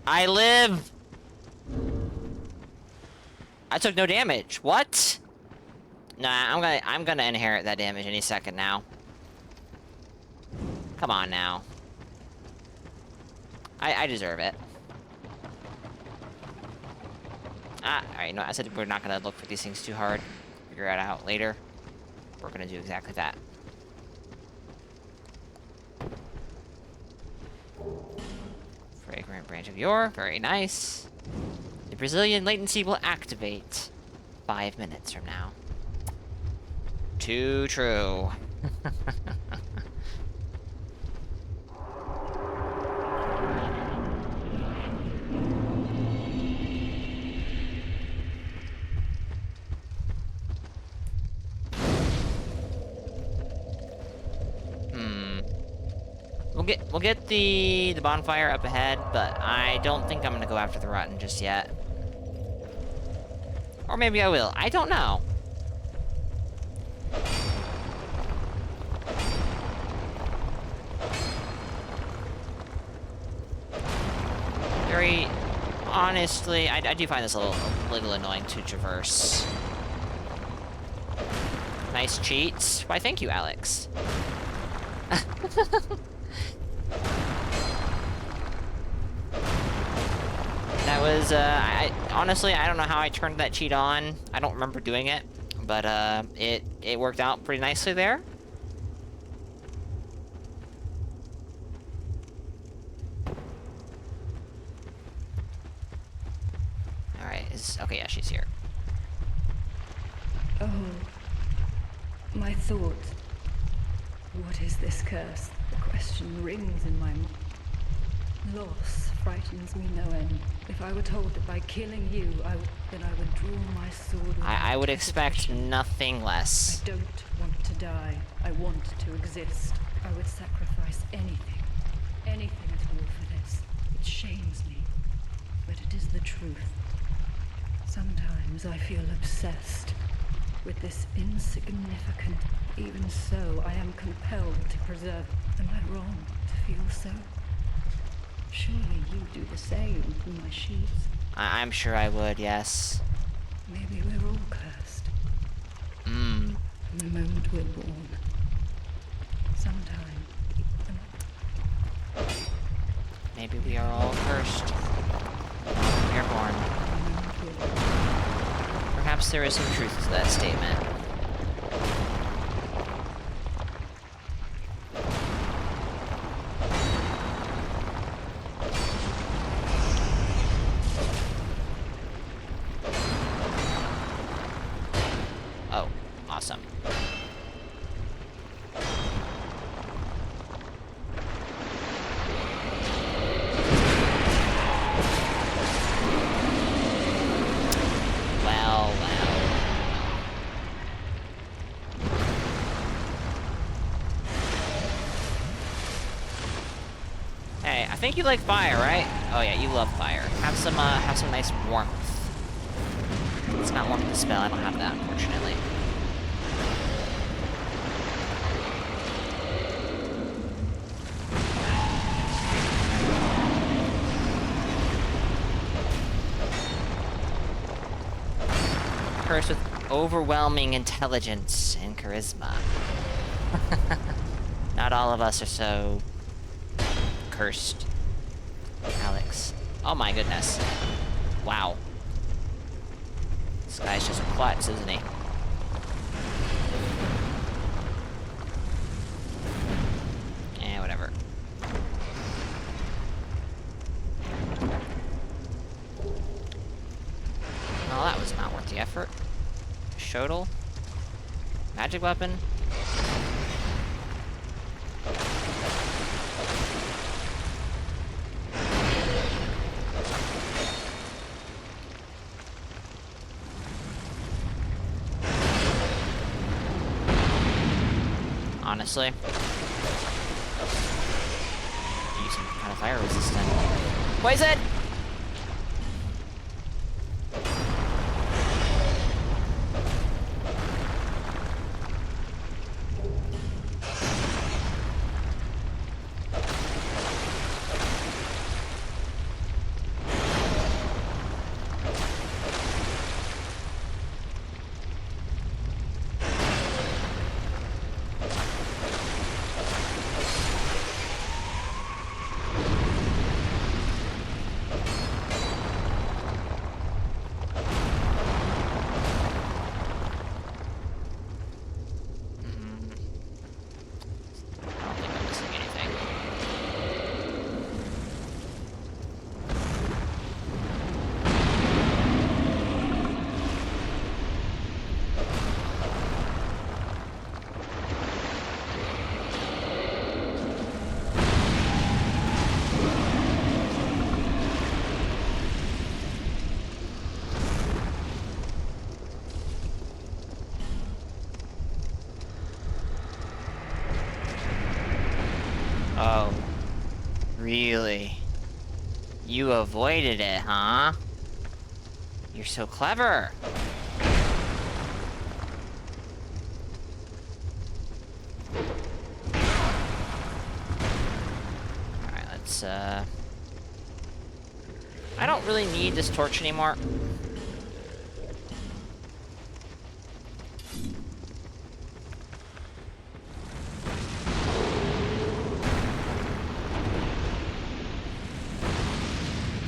I live! I took no damage. What? Nah, I'm gonna inherit that damage any second now. Come on now. I deserve it. Alright, no, I said we're not gonna look for these things too hard. Figure it out later. We're gonna do exactly that. Fragrant branch of yore, very nice. The Brazilian latency will activate 5 minutes from now. Too true. We'll get the bonfire up ahead, but I don't think I'm gonna go after the rotten just yet. Or maybe I will. I don't know. Very honestly, I do find this a little annoying to traverse. Nice cheats. Why, thank you, Alex. That was, honestly, I don't know how I turned that cheat on. I don't remember doing it, but, it worked out pretty nicely there. Alright, okay, yeah, she's here. Oh, my thoughts. What is this curse? The question rings in my mind. Loss frightens me no end. If I were told that by killing you, then I would draw my sword. I would expect nothing less. I don't want to die. I want to exist. I would sacrifice anything at all for this. It shames me, but it is the truth. Sometimes I feel obsessed with this insignificant. Even so, I am compelled to preserve. Am I wrong to feel so? Surely you do the same in my sheets. I'm sure I would, yes. Maybe we're all cursed. From the moment we're born. Sometime. Maybe we are all cursed. We are born. Perhaps there is some truth to that statement. Oh, awesome. I think you like fire, right? Oh yeah, you love fire. Have some nice warmth. It's not warmth to spell. I don't have that, unfortunately. Cursed with overwhelming intelligence and charisma. Not all of us are so cursed. Alex. Oh my goodness. Wow. This guy's just a klutz, isn't he? Eh, whatever. Well, that was not worth the effort. Shodel. Magic weapon. Honestly. Use some kind of fire resistant. Poison! Really? You avoided it, huh? You're so clever. Alright, let's, I don't really need this torch anymore.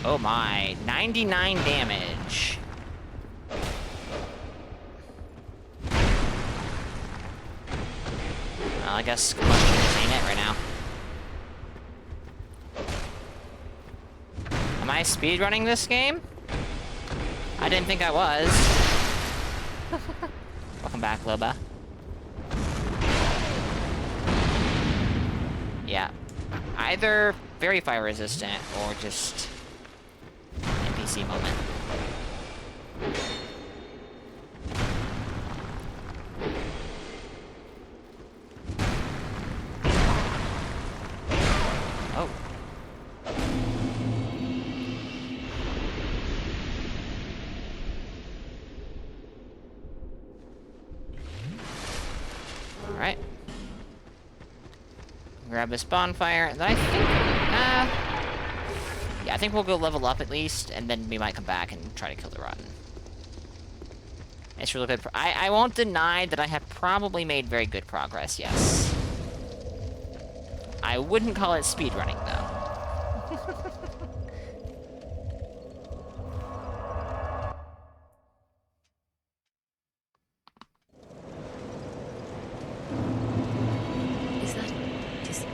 Oh my, 99 damage. Well, I guess combustion ain't it right now. Am I speedrunning this game? I didn't think I was. Welcome back, Loba. Yeah. Either very fire resistant or just NPC moment. Oh. Alright. Grab this bonfire, and then I think, yeah, I think we'll go level up at least, and then we might come back and try to kill the Rotten. It's really good. I won't deny that I have probably made very good progress, yes. I wouldn't call it speedrunning, though.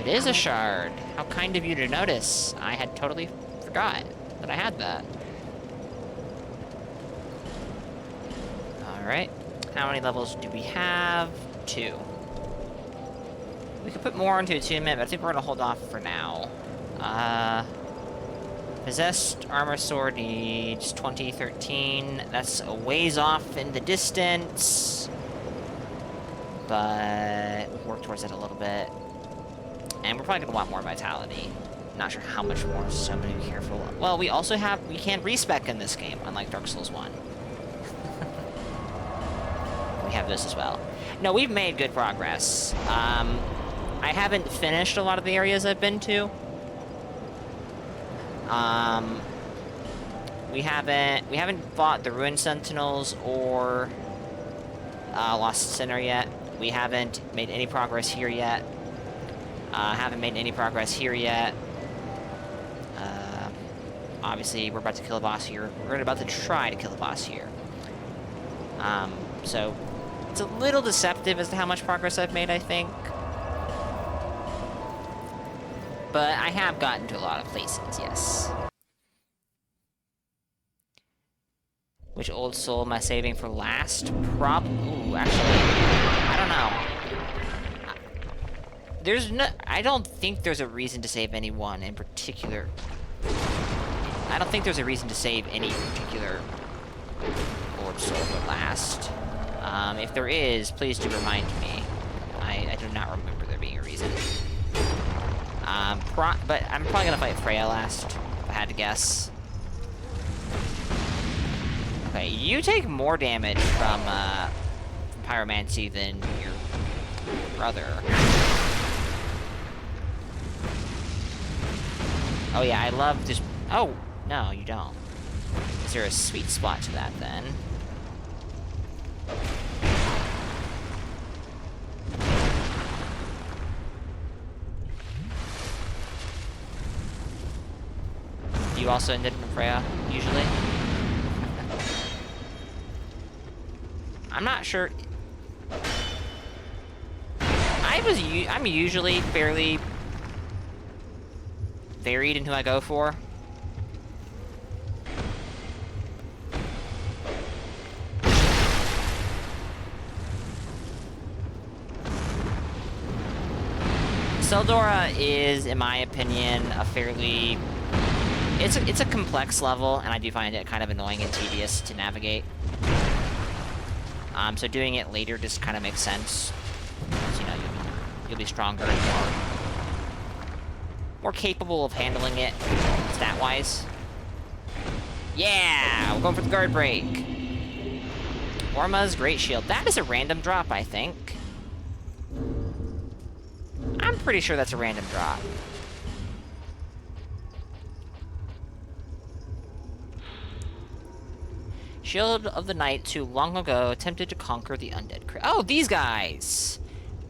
It is a shard. How kind of you to notice. I had totally forgot that I had that. Alright. How many levels do we have? 2. We could put more into attunement, but I think we're gonna hold off for now. Possessed Armor Sword needs 2013. That's a ways off in the distance. But we'll work towards it a little bit. And we're probably gonna want more vitality. Not sure how much more, so I'm gonna be careful. Well, we also have, we can respec in this game, unlike Dark Souls 1. We have this as well. No, we've made good progress. I haven't finished a lot of the areas I've been to. We haven't fought the Ruined Sentinels or Lost Sinner yet. We haven't made any progress here yet. Haven't made any progress here yet. Obviously, we're about to kill a boss here. We're about to try to kill a boss here. So, it's a little deceptive as to how much progress I've made, I think. But I have gotten to a lot of places, yes. Which old soul am I saving for last? Ooh, actually, I don't know. I don't think there's a reason to save anyone in particular. I don't think there's a reason to save any particular Lord Soul for last. If there is, please do remind me. I do not remember there being a reason. But I'm probably gonna fight Freya last, if I had to guess. Okay, you take more damage from Pyromancy than your brother. Oh yeah, I love this. Oh, no, you don't. Is there a sweet spot to that, then? Do you also end it from Freya, usually? I'm not sure. I'm usually fairly varied in who I go for. Seldora is, in my opinion, a fairly... It's a complex level, and I do find it kind of annoying and tedious to navigate. So doing it later just kind of makes sense. Because, you know, you'll be stronger and more more capable of handling it, stat-wise. Yeah! We're going for the guard break. Orma's Great Shield. That is a random drop, I think. I'm pretty sure that's a random drop. Shield of the Knights who long ago attempted to conquer the undead. Oh, these guys!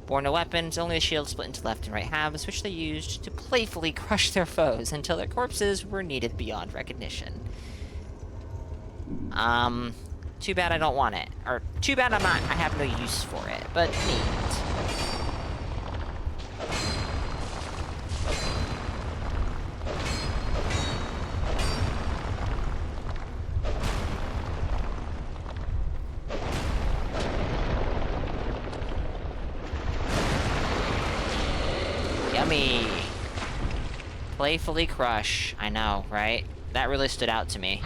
Born no weapons, only a shield split into left and right halves, which they used to playfully crush their foes until their corpses were needed beyond recognition. Too bad I don't want it. Or, too bad I have no use for it, but neat. Yummy! Playfully crush. I know, right? That really stood out to me.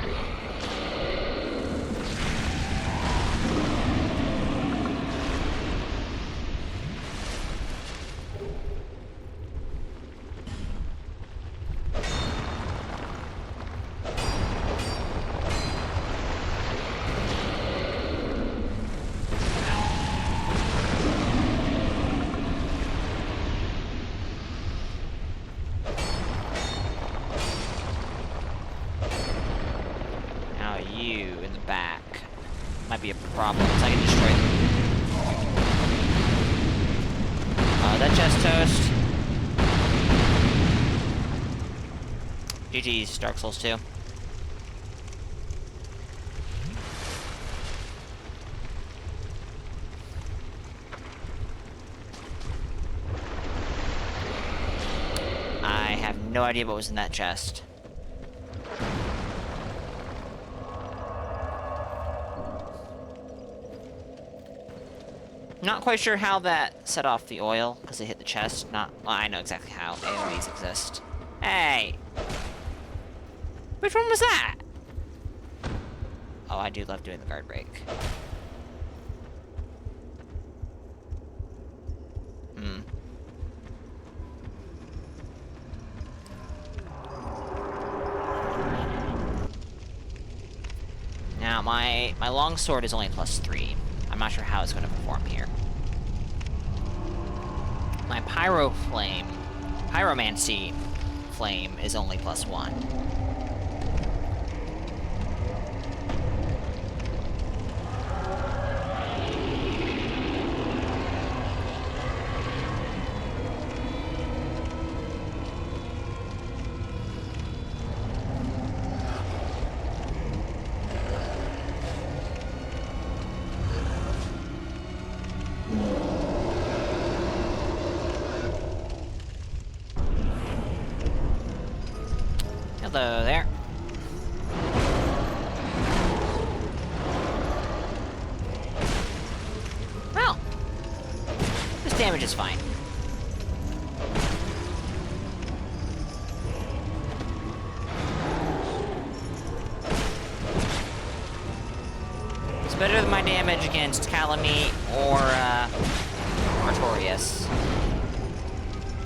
Might be a problem, because I can destroy them. Oh, that chest toast. GG's, Dark Souls 2. I have no idea what was in that chest. Not quite sure how that set off the oil, because it hit the chest. Well, I know exactly how. AoEs exist. Hey! Which one was that? Oh, I do love doing the guard break. Now, my longsword is only +3. I'm not sure how it's going to perform here. My pyromancy flame is only +1. Hello there. Well, this damage is fine. It's better than my damage against Calamite or Artorias.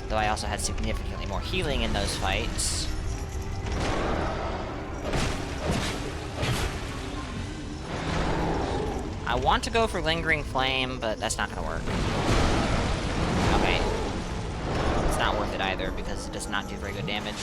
Though I also had significantly more healing in those fights. I want to go for Lingering Flame, but that's not gonna work. Okay. It's not worth it either, because it does not do very good damage.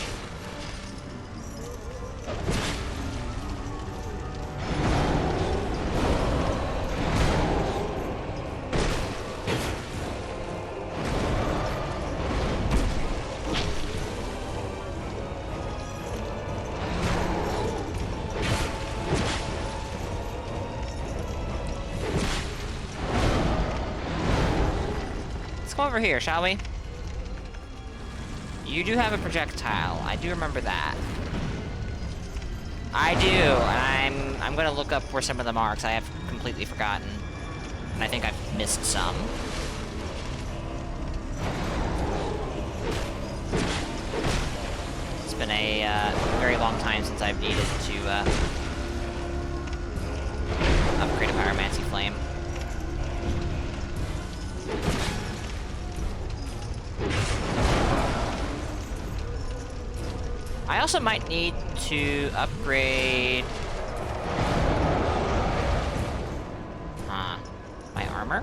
Go over here, shall we? You do have a projectile. I do remember that. I do, and I'm gonna look up where some of them are, because I have completely forgotten. And I think I've missed some. It's been a very long time since I've needed to upgrade a Pyromancy Flame. also might need to upgrade... my armor?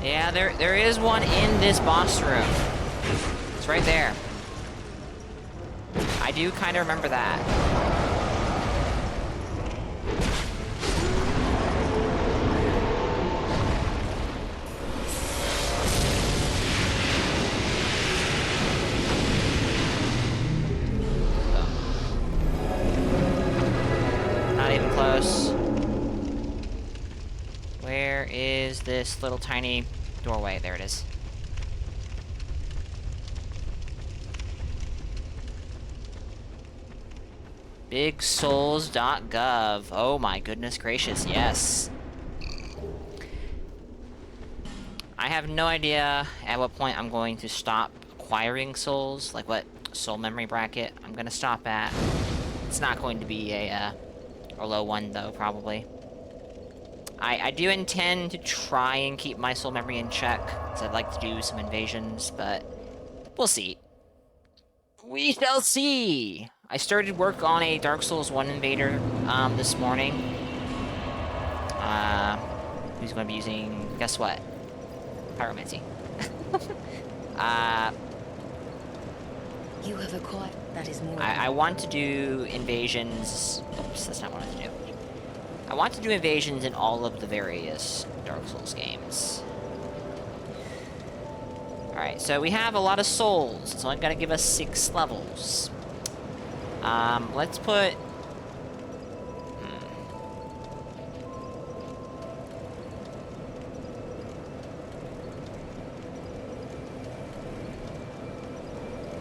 Yeah, there is one in this boss room. It's right there. I do kind of remember that. Not even close. Where is this little tiny doorway? There it is. BigSouls.gov. Oh my goodness gracious, yes. I have no idea at what point I'm going to stop acquiring souls, like what soul memory bracket I'm gonna stop at. It's not going to be a low one though, probably. I do intend to try and keep my soul memory in check, because I'd like to do some invasions, but we'll see. We shall see! I started work on a Dark Souls 1 invader this morning. Who's going to be using, guess what? Pyromancy. You have acquired. That is more. I want to do invasions. Oops, that's not what I want to do. I want to do invasions in all of the various Dark Souls games. Alright, so we have a lot of souls. It's only going to give us 6 levels. Let's put...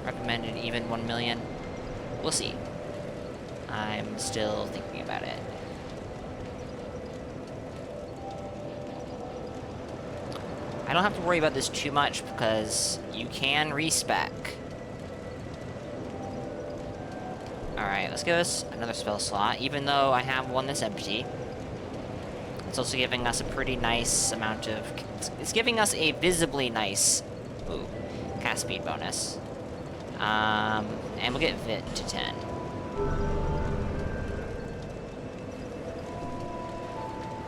Recommended even 1 million. We'll see. I'm still thinking about it. I don't have to worry about this too much because you can respec. Alright, let's give us another spell slot, even though I have one that's empty. It's also giving us a pretty nice amount of... It's giving us a visibly nice... Ooh, cast speed bonus. And we'll get Vit to 10.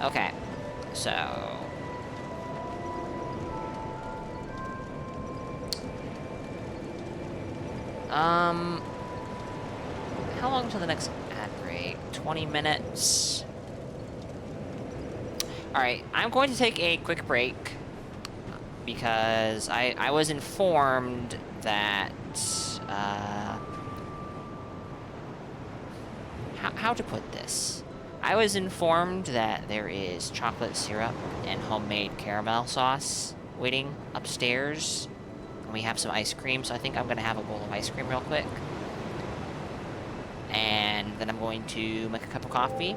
Okay, so... How long until the next ad break? 20 minutes? Alright, I'm going to take a quick break because I was informed that, how to put this? I was informed that there is chocolate syrup and homemade caramel sauce waiting upstairs. And we have some ice cream, so I think I'm going to have a bowl of ice cream real quick. And then I'm going to make a cup of coffee.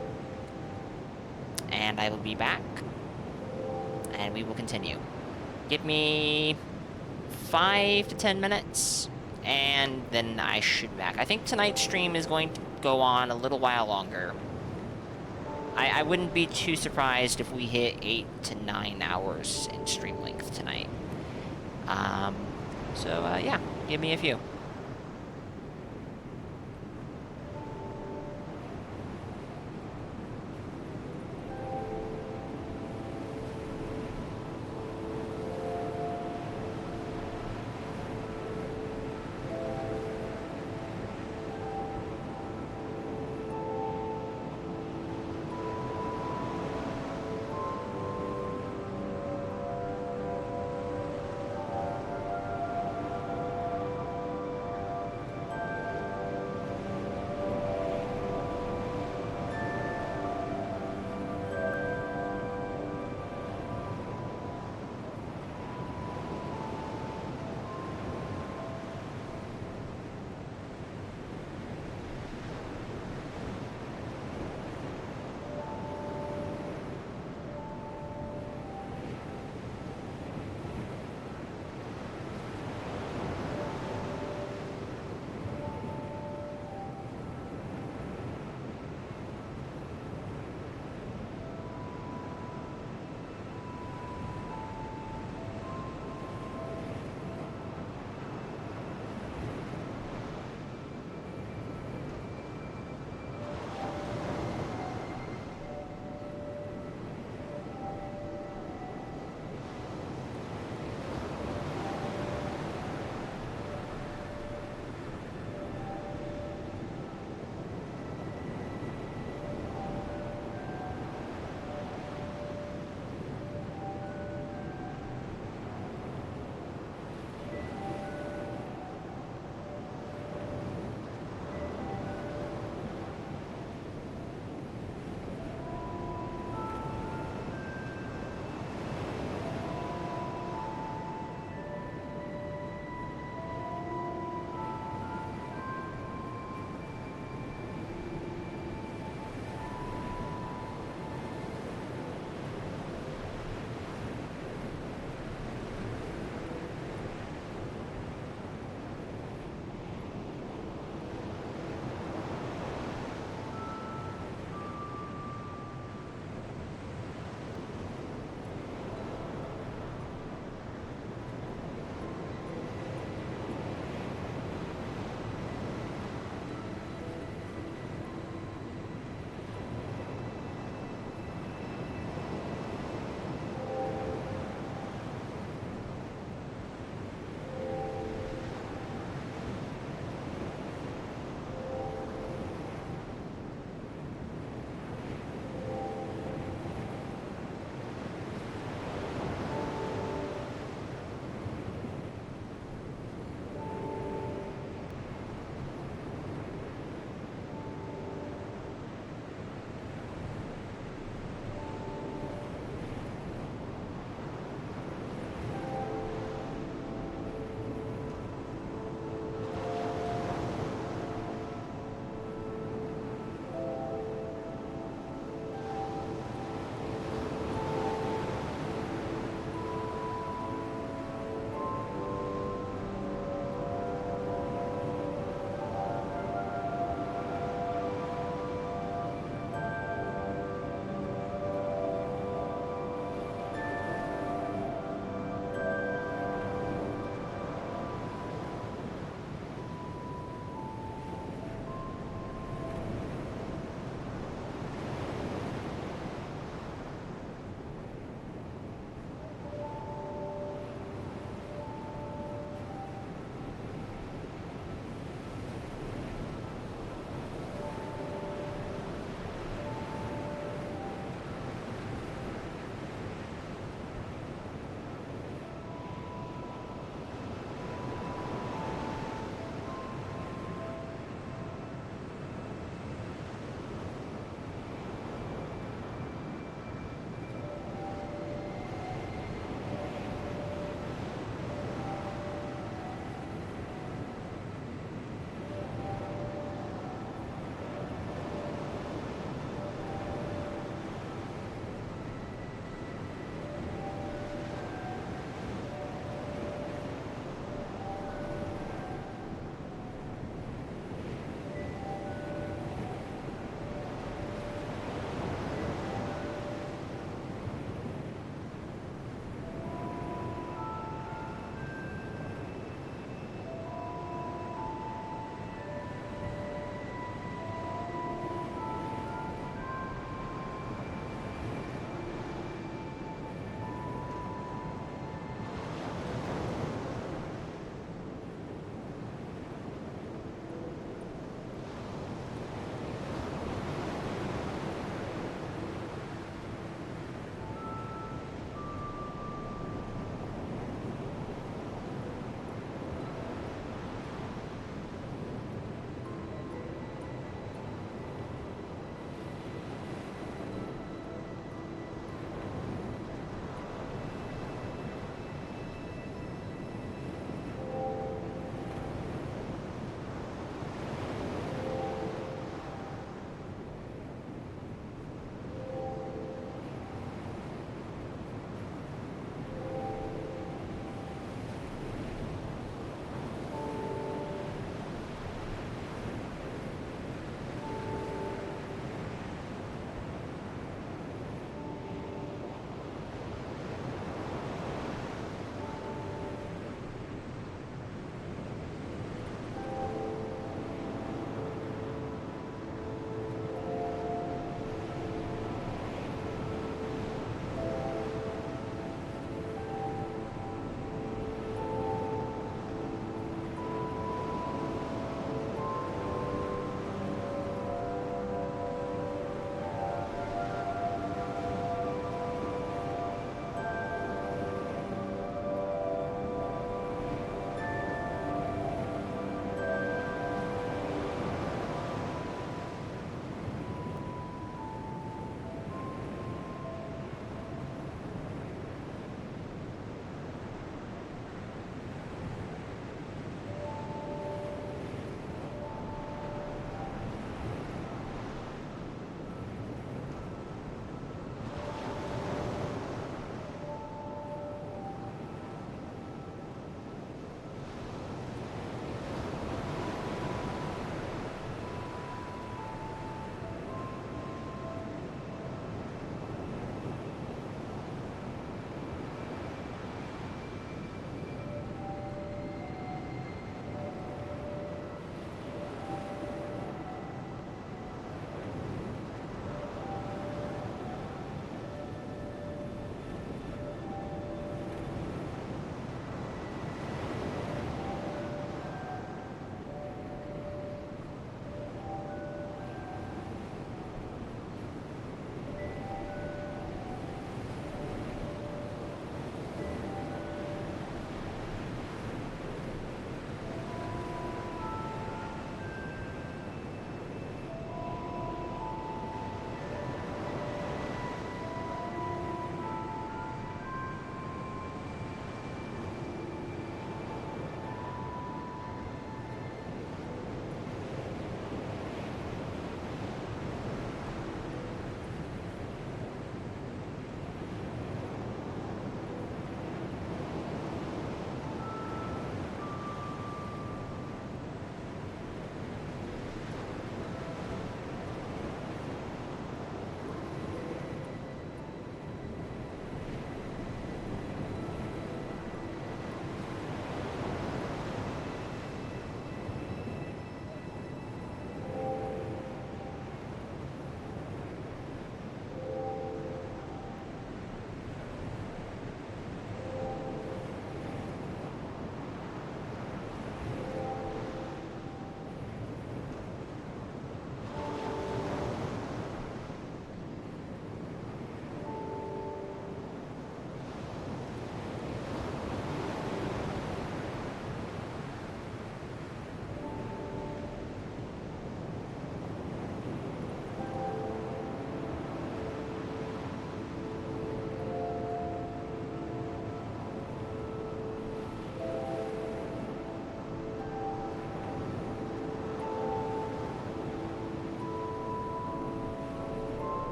And I will be back. And we will continue. Give me 5 to 10 minutes. And then I should be back. I think tonight's stream is going to go on a little while longer. I wouldn't be too surprised if we hit 8 to 9 hours in stream length tonight. Yeah, give me a few.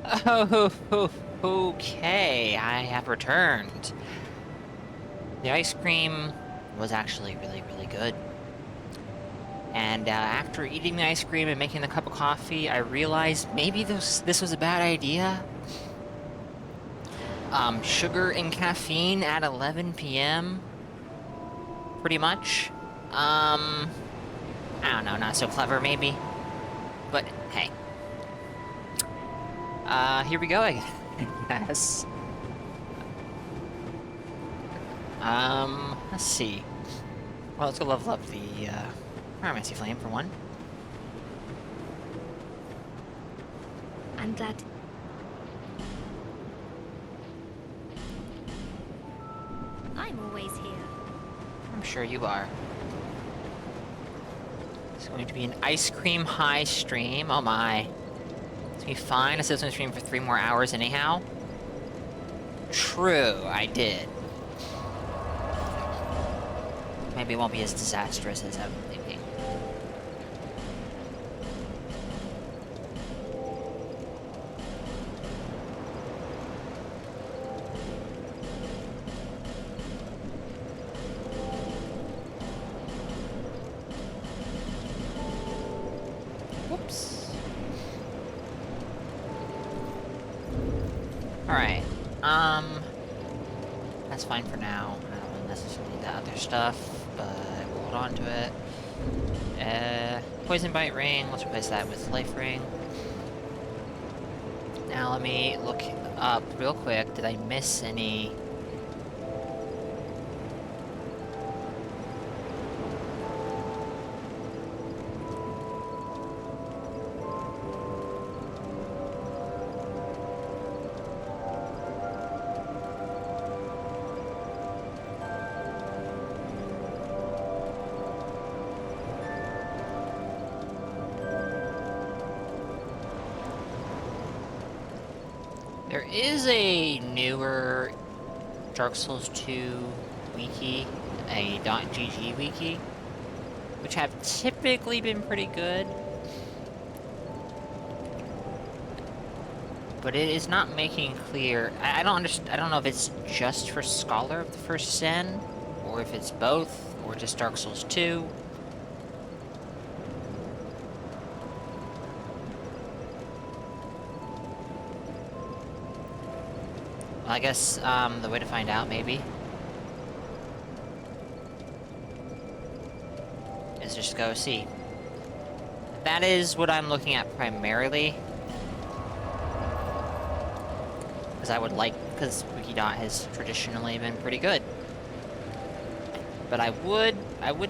Oh, okay, I have returned. The ice cream was actually really good. And after eating the ice cream and making the cup of coffee, I realized maybe this was a bad idea. Sugar and caffeine at 11 p.m. Pretty much. I don't know, not so clever maybe. But hey. Here we go, I guess. Let's see. Well, let's go level up the, Pyromancy Flame for one. I'm glad. I'm always here. I'm sure you are. It's going to be an ice cream high stream. Oh my. It's gonna be fine. I said it's gonna stream for 3 more hours anyhow. True, I did. Maybe it won't be as disastrous as I'm thinking. Whoops. Alright, that's fine for now. I don't really necessarily need the other stuff, but we'll hold on to it. Poison Bite Ring, let's replace that with Life Ring. Now let me look up real quick, did I miss any... There is a newer Dark Souls 2 wiki, a .gg wiki, which have typically been pretty good. But it is not making clear. I don't understand. I don't know if it's just for Scholar of the First Sin, or if it's both, or just Dark Souls 2. Well, I guess the way to find out, maybe, is just go see. That is what I'm looking at primarily. Because I would like, because Wikidot has traditionally been pretty good. But I would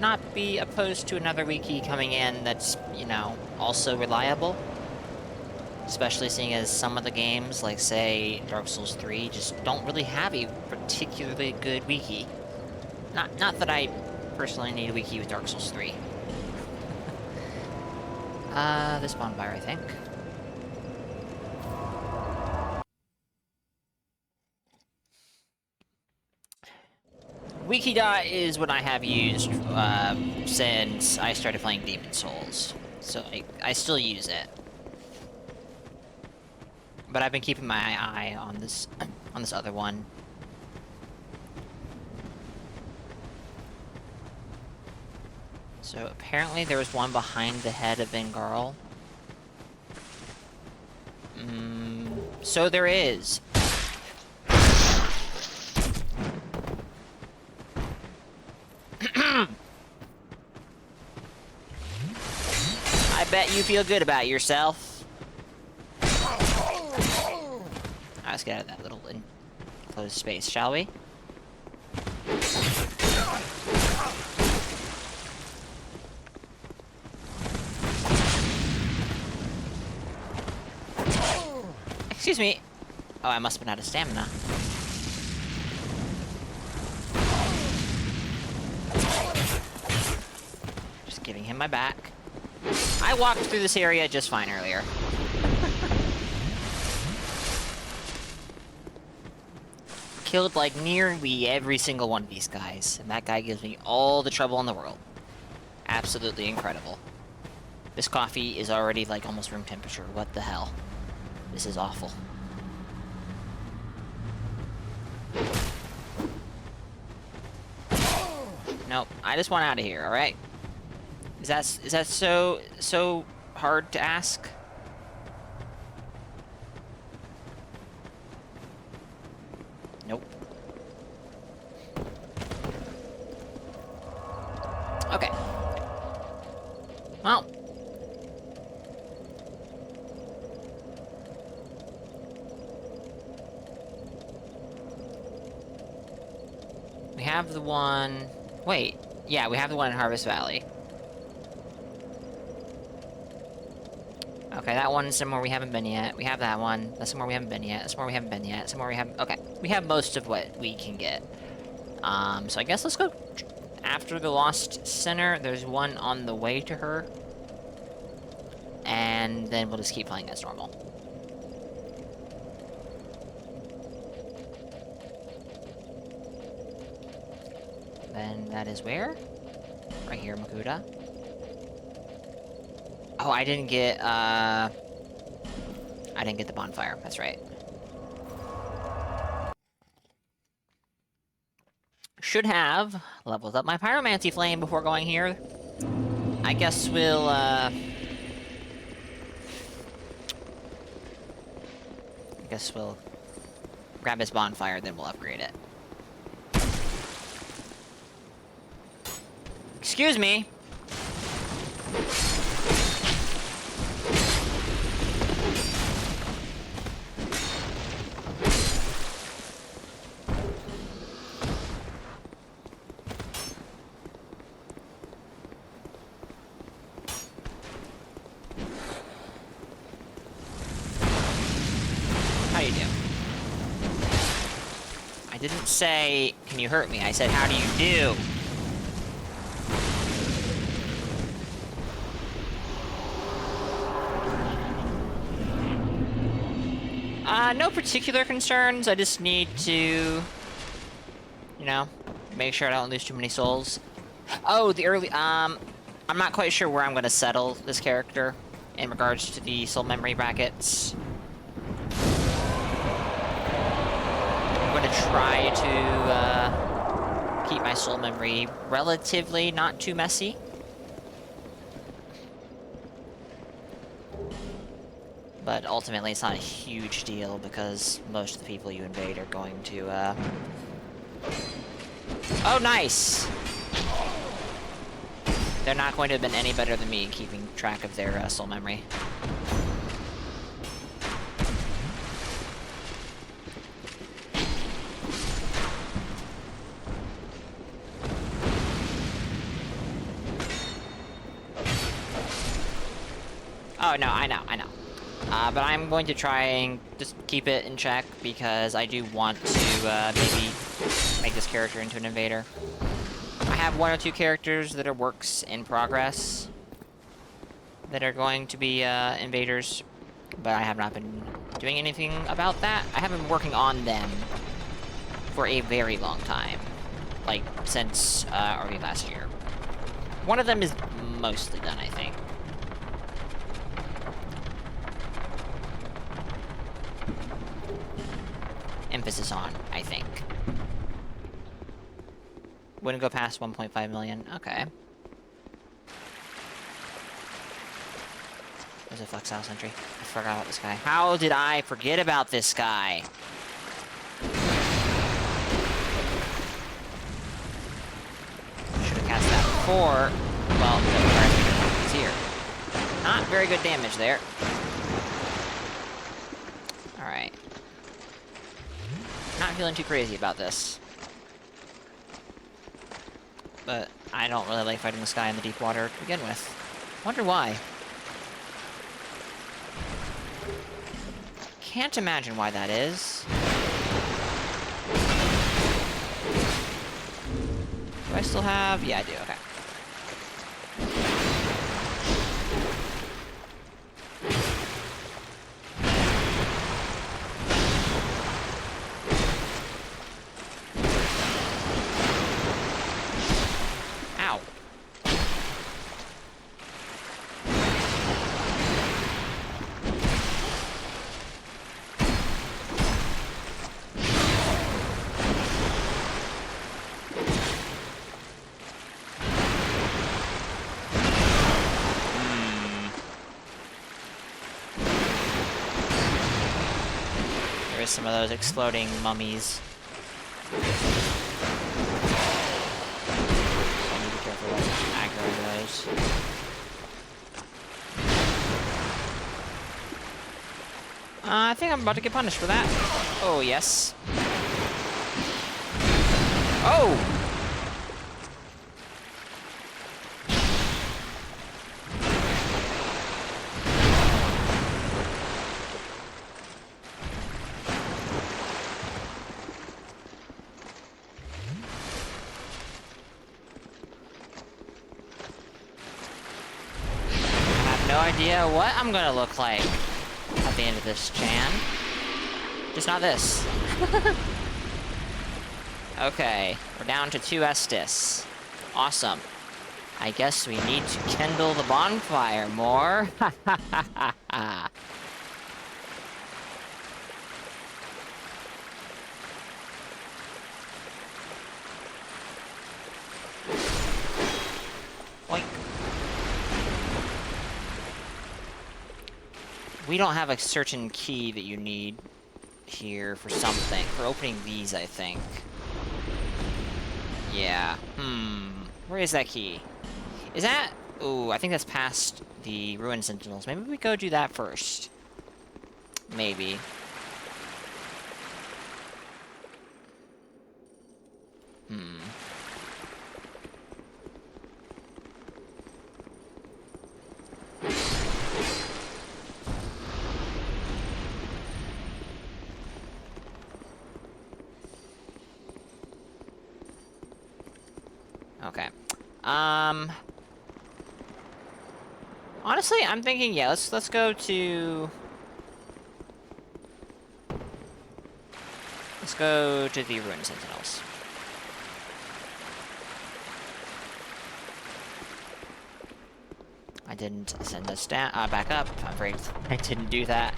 not be opposed to another wiki coming in that's, you know, also reliable. Especially seeing as some of the games, like say Dark Souls 3, just don't really have a particularly good wiki. Not that I personally need a wiki with Dark Souls 3. This bonfire, I think. Wikidot is what I have used since I started playing Demon Souls, so I still use it. But I've been keeping my eye on this other one. So apparently there was one behind the head of Bengal. So there is. I bet you feel good about yourself. Let's get out of that little enclosed space, shall we? Excuse me. Oh, I must have been out of stamina. Just giving him my back. I walked through this area just fine earlier. Killed like nearly every single one of these guys, and that guy gives me all the trouble in the world. Absolutely incredible. This coffee is already like almost room temperature. What the hell? This is awful. Nope, I just want out of here, alright? Is that so hard to ask? Nope. Okay. Well. We have the one... Wait. Yeah, we have the one in Harvest Valley. Okay, that one's somewhere we haven't been yet. We have that one. That's somewhere we haven't been yet. That's somewhere we haven't been yet. Somewhere we haven't... Okay. We have most of what we can get. So I guess let's go after the Lost Center. There's one on the way to her. And then we'll just keep playing as normal. Then that is where? Right here, Makuta. Oh, I didn't get the bonfire. That's right. Should have leveled up my pyromancy flame before going here. I guess we'll, grab his bonfire, then we'll upgrade it. Excuse me! How do you do? I didn't say, can you hurt me? I said, how do you do? No particular concerns. I just need to, you know, make sure I don't lose too many souls. Oh, the early, I'm not quite sure where I'm gonna settle this character in regards to the soul memory brackets. I'm gonna try to, keep my soul memory relatively not too messy. But ultimately, it's not a huge deal because most of the people you invade are going to, Oh, nice! They're not going to have been any better than me keeping track of their, soul memory. Oh, no, I know. But I'm going to try and just keep it in check, because I do want to, maybe make this character into an invader. I have one or two characters that are works in progress that are going to be, invaders, but I have not been doing anything about that. I have been working on them for a very long time. Like, since, early last year. One of them is mostly done, I think. Emphasis on, I think. Wouldn't go past 1.5 million. Okay. There's a flex house entry. I forgot about this guy. How did I forget about this guy? Should have cast that before. Well, it's here. Not very good damage there. Alright. Not feeling too crazy about this. But I don't really like fighting this guy in the deep water to begin with. Wonder why. Can't imagine why that is. Do I still have? Yeah, I do. Okay. destroy some of those exploding mummies. So I need to be careful about aggroing those. I think I'm about to get punished for that. Oh, yes. Oh! No idea what I'm gonna look like at the end of this, Chan. Just not this. Okay, we're down to 2 Estus. Awesome. I guess we need to kindle the bonfire more. Oink. We don't have a certain key that you need here for something. For opening these, I think. Yeah. Where is that key? Is that... Ooh, I think that's past the Ruined Sentinels. Maybe we go do that first. Maybe. Okay. Honestly, I'm thinking, yeah, let's go to... Let's go to the Ruined Sentinels. I didn't send us down, back up. I'm afraid I didn't do that.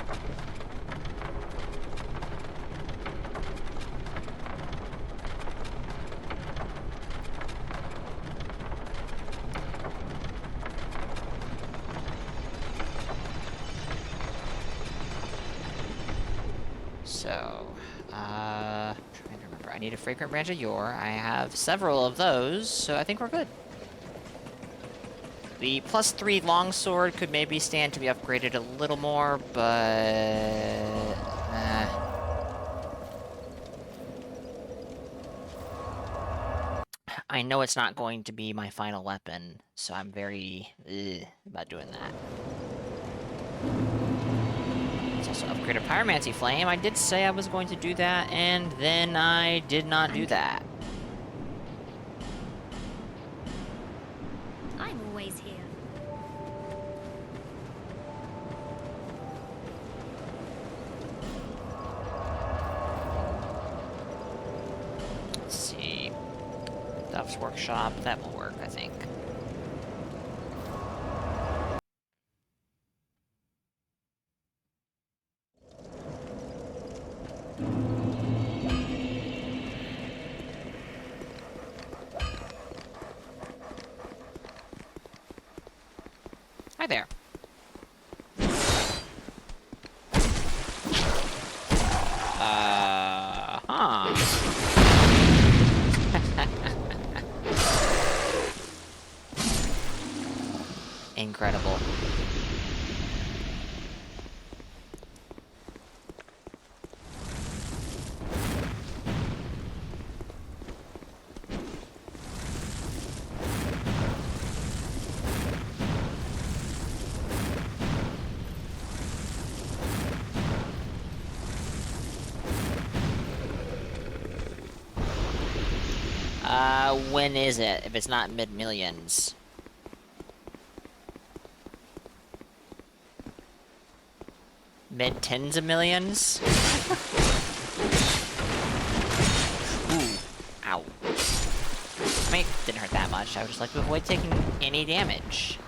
So, trying to remember. I need a Fragrant Branch of Yore. I have several of those, so I think we're good. The +3 longsword could maybe stand to be upgraded a little more, but... I know it's not going to be my final weapon, so I'm very about doing that. Let's also upgrade a Pyromancy Flame. I did say I was going to do that, and then I did not do that. I'm always here. Let's see. Duff's Workshop, that will work, I think. Hi there. Incredible. When is it, if it's not mid-millions? Mid-tens of millions? Ooh. Ow. I mean, it didn't hurt that much. I would just like to avoid taking any damage.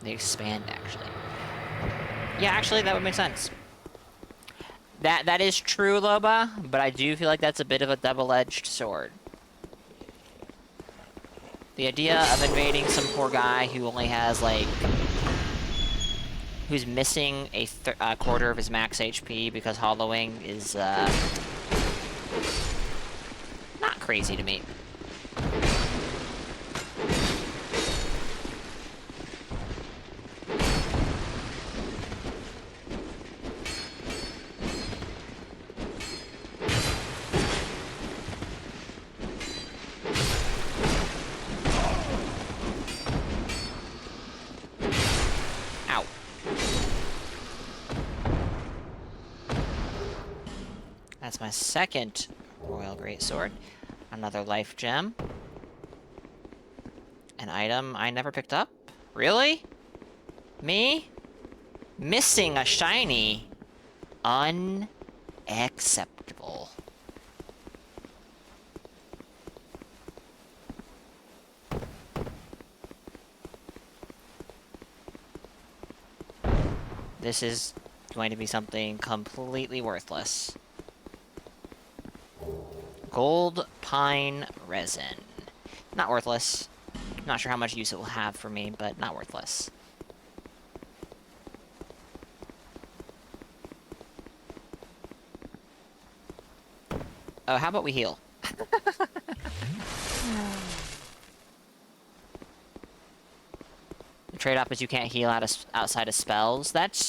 They expand, actually. Yeah, actually, that would make sense. That is true, Loba, but I do feel like that's a bit of a double-edged sword. The idea of invading some poor guy who only has, like, who's missing a quarter of his max HP because hollowing is not crazy to me. That's my second Royal Greatsword. Another life gem. An item I never picked up? Really? Me? Missing a shiny? Unacceptable. This is going to be something completely worthless. Gold pine resin. Not worthless. Not sure how much use it will have for me, but not worthless. Oh, how about we heal? The trade-off is you can't heal outside of spells. That's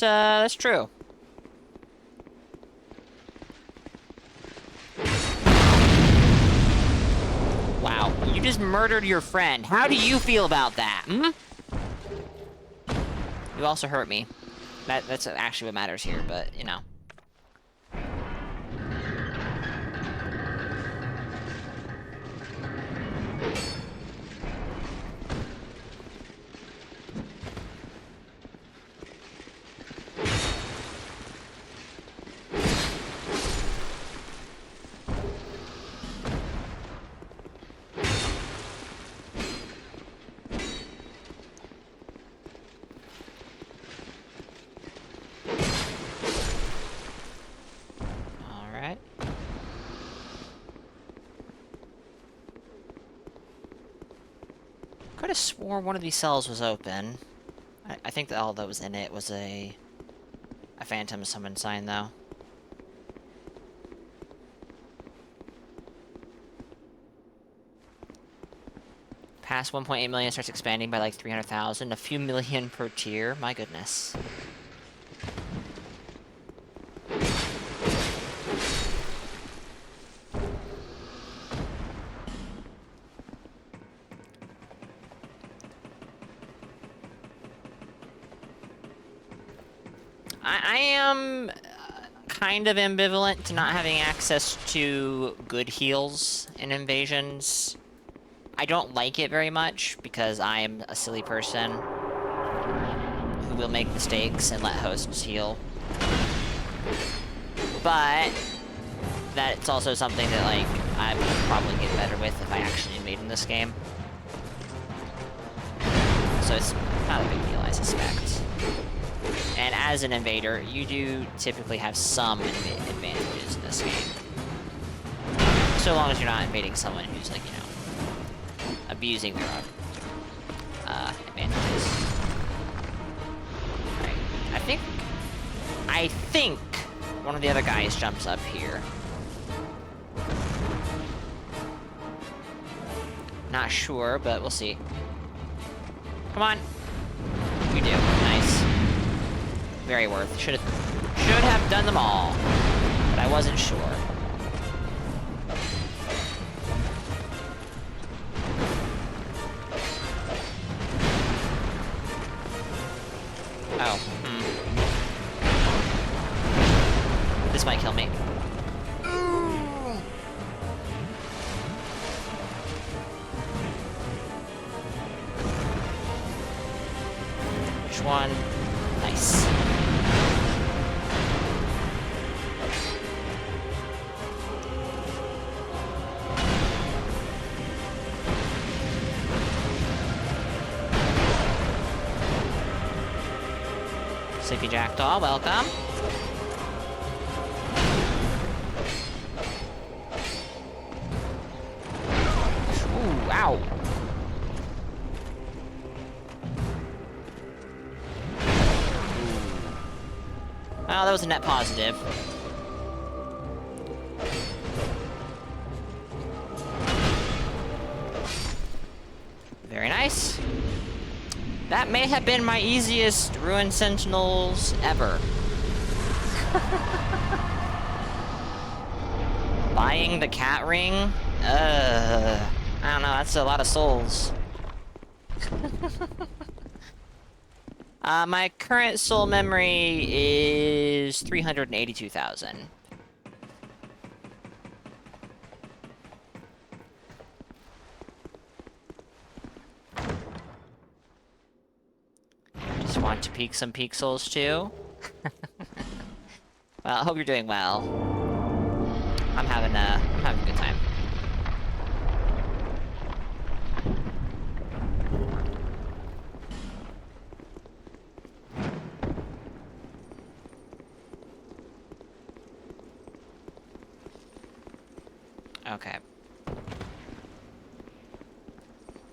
true. Wow, you just murdered your friend. How do you feel about that, hmm? You also hurt me. That's actually what matters here, but, you know. Could have swore one of these cells was open. I think that all that was in it was a phantom summon sign, though. Past 1.8 million starts expanding by like 300,000. A few million per tier. My goodness. I am kind of ambivalent to not having access to good heals in invasions. I don't like it very much because I am a silly person who will make mistakes and let hosts heal. But that's also something that, like, I would probably get better with if I actually invade in this game. So it's not a big deal, I suspect. And as an invader, you do typically have some advantages in this game. So long as you're not invading someone who's, like, you know, abusing their advantages. Alright, I think one of the other guys jumps up here. Not sure, but we'll see. Come on. You do. Nice. Very worth. Should have done them all, but I wasn't sure. Oh. This might kill me. Which one? Nice. Sleepy Jackdaw, welcome. Ooh, ow. Ooh. Oh, that was a net positive. Very nice. That may have been my easiest Ruined Sentinels ever. Buying the cat ring? I don't know, that's a lot of souls. My current soul memory is 382,000. Just want to peek some peak souls too. Well, I hope you're doing well. I'm having a good time. Okay.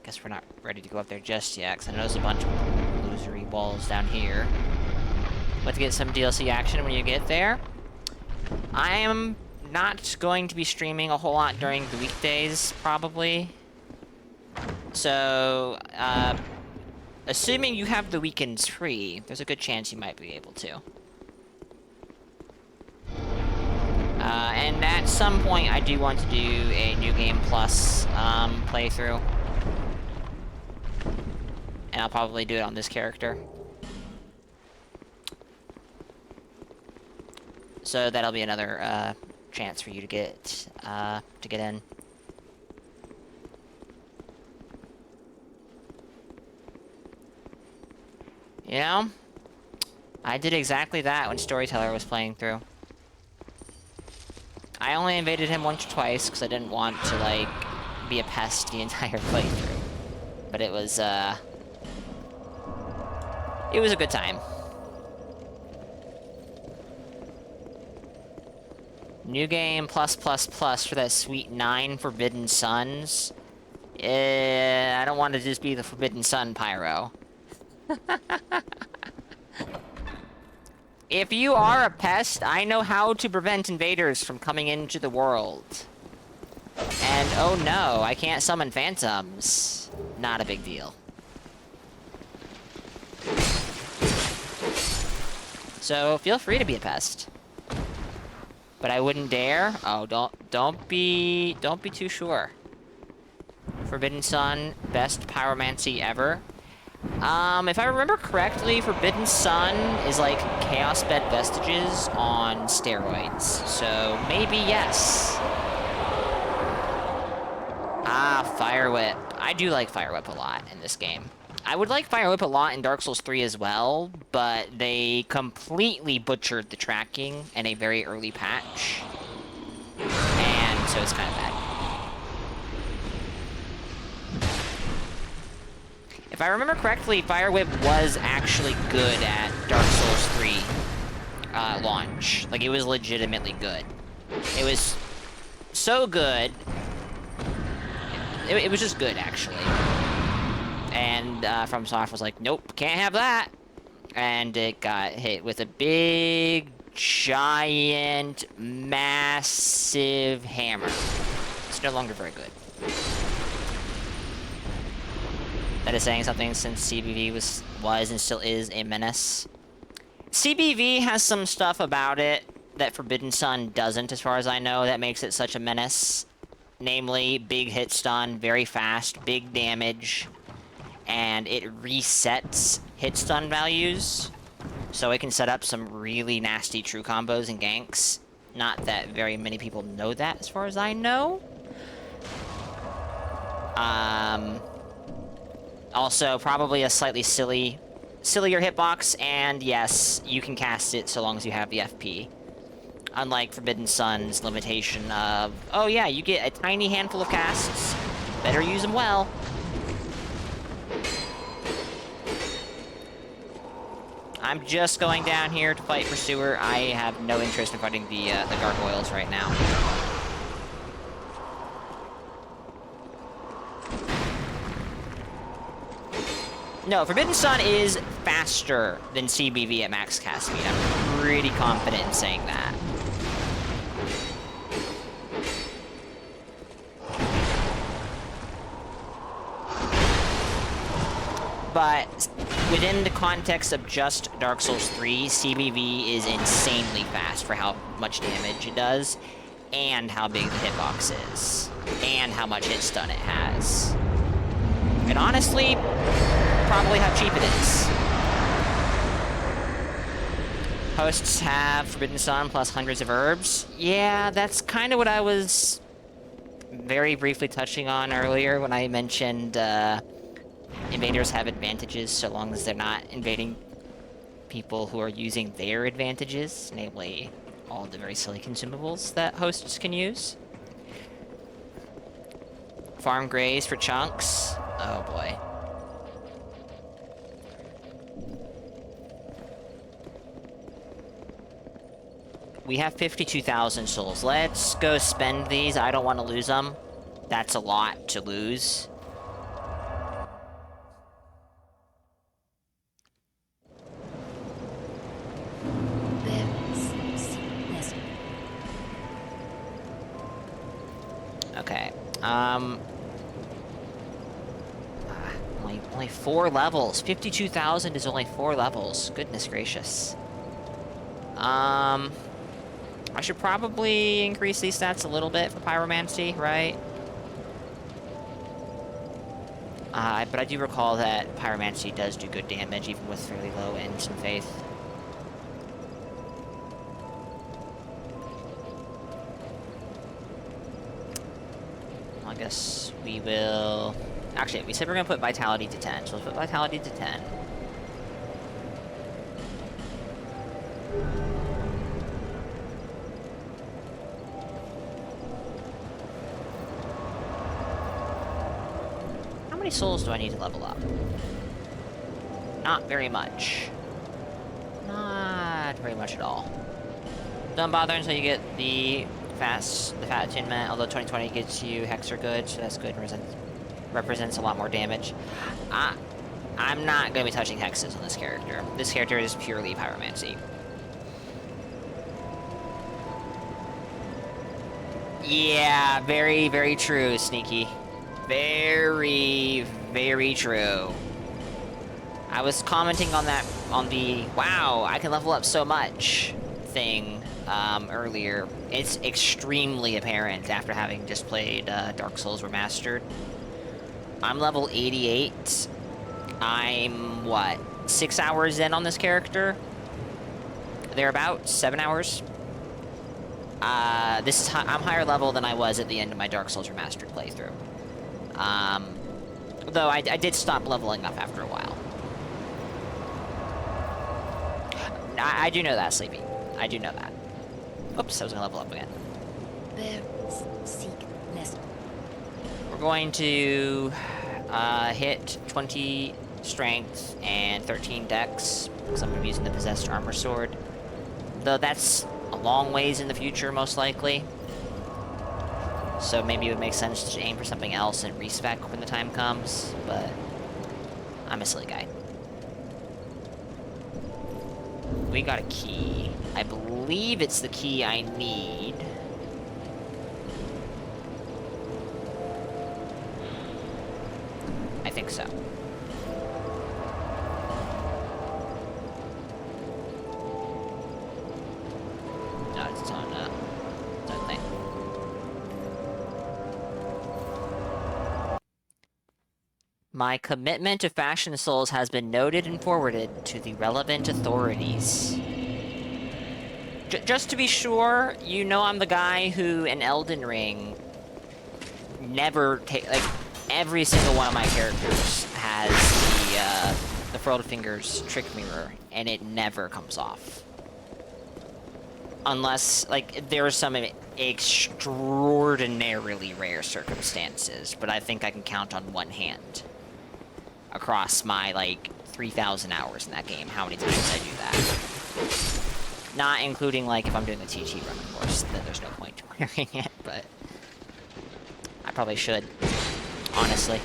Guess we're not ready to go up there just yet, because I know there's a bunch of losery walls down here. But to get some DLC action when you get there. I am not going to be streaming a whole lot during the weekdays, probably. So, assuming you have the weekends free, there's a good chance you might be able to. And at some point, I do want to do a New Game Plus playthrough. And I'll probably do it on this character. So that'll be another chance for you to get in. You know, I did exactly that when Storyteller was playing through. I only invaded him once or twice because I didn't want to, like, be a pest the entire playthrough. But it was a good time. New game plus for that sweet 9 Forbidden Suns. I don't want to just be the Forbidden Sun Pyro. If you are a pest, I know how to prevent invaders from coming into the world. And oh no, I can't summon phantoms. Not a big deal. So feel free to be a pest. But I wouldn't dare. Oh, don't be too sure. Forbidden Sun, best pyromancy ever. If I remember correctly, Forbidden Sun is like Chaos Bed Vestiges on steroids. So maybe yes. Ah, Fire Whip. I do like Fire Whip a lot in this game. I would like Fire Whip a lot in Dark Souls 3 as well, but they completely butchered the tracking in a very early patch. And so it's kind of bad. If I remember correctly, Fire Whip was actually good at Dark Souls 3 launch. Like, it was legitimately good. It was so good. It was just good, actually. And FromSoft was like, nope, can't have that. And it got hit with a big, giant, massive hammer. It's no longer very good. That is saying something since CBV was and still is a menace. CBV has some stuff about it that Forbidden Sun doesn't, as far as I know, that makes it such a menace. Namely, big hit stun, very fast, big damage, and it resets hit stun values, so it can set up some really nasty true combos and ganks. Not that very many people know that, as far as I know. Also, probably a slightly sillier hitbox, and yes, you can cast it so long as you have the FP. Unlike Forbidden Sun's limitation of, oh yeah, you get a tiny handful of casts, better use them well. I'm just going down here to fight Pursuer. I have no interest in fighting the gargoyles right now. No, Forbidden Sun is faster than CBV at max cast speed. I'm pretty confident in saying that. But within the context of just Dark Souls 3, CBV is insanely fast for how much damage it does, and how big the hitbox is, and how much hit stun it has. And honestly, probably how cheap it is. Hosts have Forbidden Sun plus hundreds of herbs. Yeah, that's kind of what I was very briefly touching on earlier when I mentioned invaders have advantages so long as they're not invading people who are using their advantages, namely all the very silly consumables that hosts can use. Farm grays for chunks. Oh boy. We have 52,000 souls. Let's go spend these. I don't want to lose them. That's a lot to lose. Okay. Only 4 levels. 52,000 is only 4 levels. Goodness gracious. I should probably increase these stats a little bit for pyromancy, right? But I do recall that pyromancy does do good damage, even with fairly low instant faith. Well, I guess we will... Actually, we said we're going to put vitality to 10, so let's put vitality to 10. How many souls do I need to level up? Not very much. Not very much at all. Don't bother until you get the fat attunement, although 2020 gets you Hexer good, so that's good. Represents a lot more damage. I'm not going to be touching hexes on this character. This character is purely pyromancy. Yeah, very, very true, Sneaky. Very, very true. I was commenting on that, on the, wow, I can level up so much thing earlier. It's extremely apparent after having just played Dark Souls Remastered. I'm level 88. I'm, what, 6 hours in on this character? Thereabouts, 7 hours? I'm higher level than I was at the end of my Dark Souls Remastered playthrough. Though I did stop leveling up after a while. I do know that, Sleepy. I do know that. Oops, I was gonna level up again. We're going to hit 20 strength and 13 dex, because I'm gonna be using the possessed armor sword. Though that's a long ways in the future, most likely. So maybe it would make sense to aim for something else and respec when the time comes, but I'm a silly guy. We got a key. I believe it's the key I need. I think so. No, it's on its own thing. My commitment to Fashion Souls has been noted and forwarded to the relevant authorities. Just to be sure, you know I'm the guy who, in Elden Ring, never like, every single one of my characters has the Furled Fingers Trick Mirror, and it never comes off. Unless, like, there are some extraordinarily rare circumstances, but I think I can count on one hand across my, like, 3,000 hours in that game, how many times I do that. Not including, like, if I'm doing a TT run, of course, then there's no point to wearing it, but I probably should, honestly.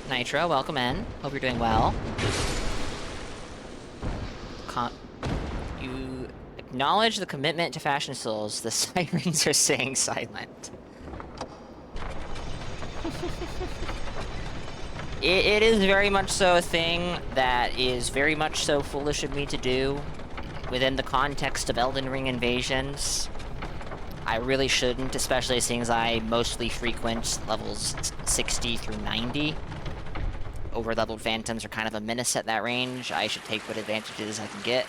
Nitro, welcome in. Hope you're doing well. You acknowledge the commitment to Fashion Souls. The sirens are staying silent. It is very much so a thing that is very much so foolish of me to do within the context of Elden Ring invasions. I really shouldn't, especially seeing as I mostly frequent levels 60 through 90. Over-leveled phantoms are kind of a menace at that range. I should take what advantages I can get.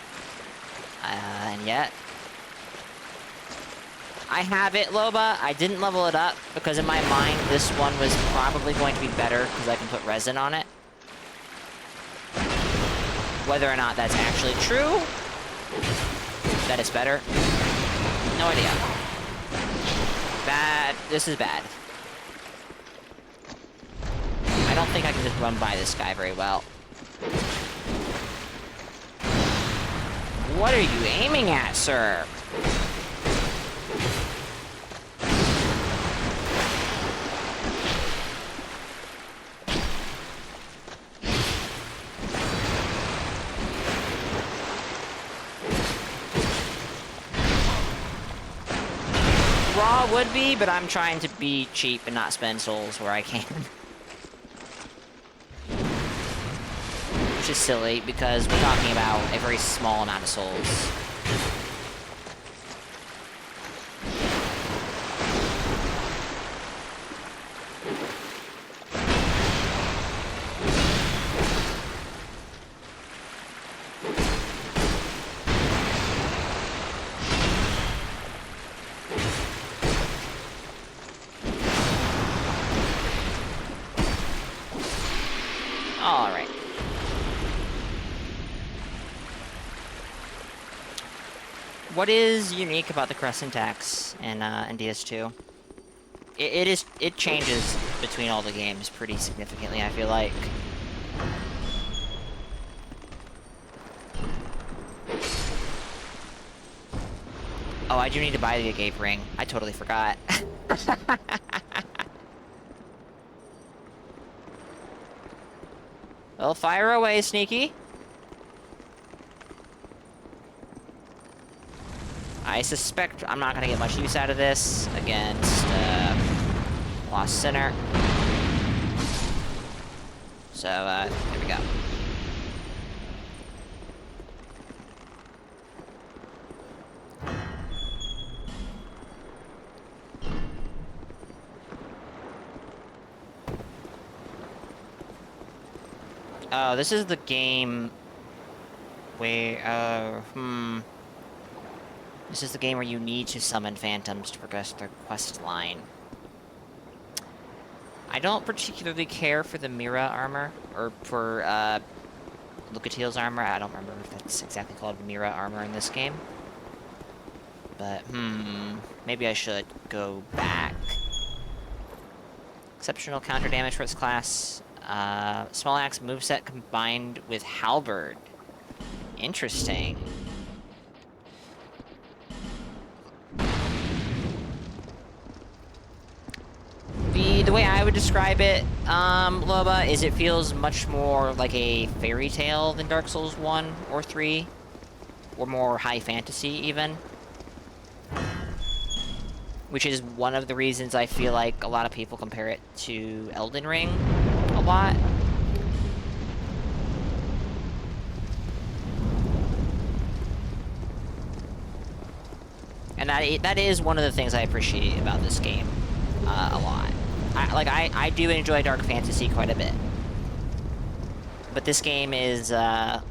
And yet... I have it, Loba. I didn't level it up, because in my mind, this one was probably going to be better, because I can put resin on it. Whether or not that's actually true, that it's better, no idea. Bad. This is bad. I don't think I can just run by this guy very well. What are you aiming at, sir? Raw would be, but I'm trying to be cheap and not spend souls where I can. Which is silly, because we're talking about a very small amount of souls. Alright. What is unique about the crest syntax in DS2? It changes between all the games pretty significantly, I feel like. Oh, I do need to buy the Agape ring. I totally forgot. Well, fire away, Sneaky. I suspect I'm not going to get much use out of this against Lost Sinner. So, here we go. Oh, this is the game where, This is the game where you need to summon phantoms to progress the quest line. I don't particularly care for the Mira armor, or for, Lucatiel's armor. I don't remember if that's exactly called Mira armor in this game. But, maybe I should go back. Exceptional counter damage for its class. Small axe moveset combined with halberd. Interesting. The way I would describe it, Loba, is it feels much more like a fairy tale than Dark Souls 1 or 3. Or more high fantasy, even. Which is one of the reasons I feel like a lot of people compare it to Elden Ring a lot. And that is one of the things I appreciate about this game a lot. I do enjoy dark fantasy quite a bit. But this game is, you know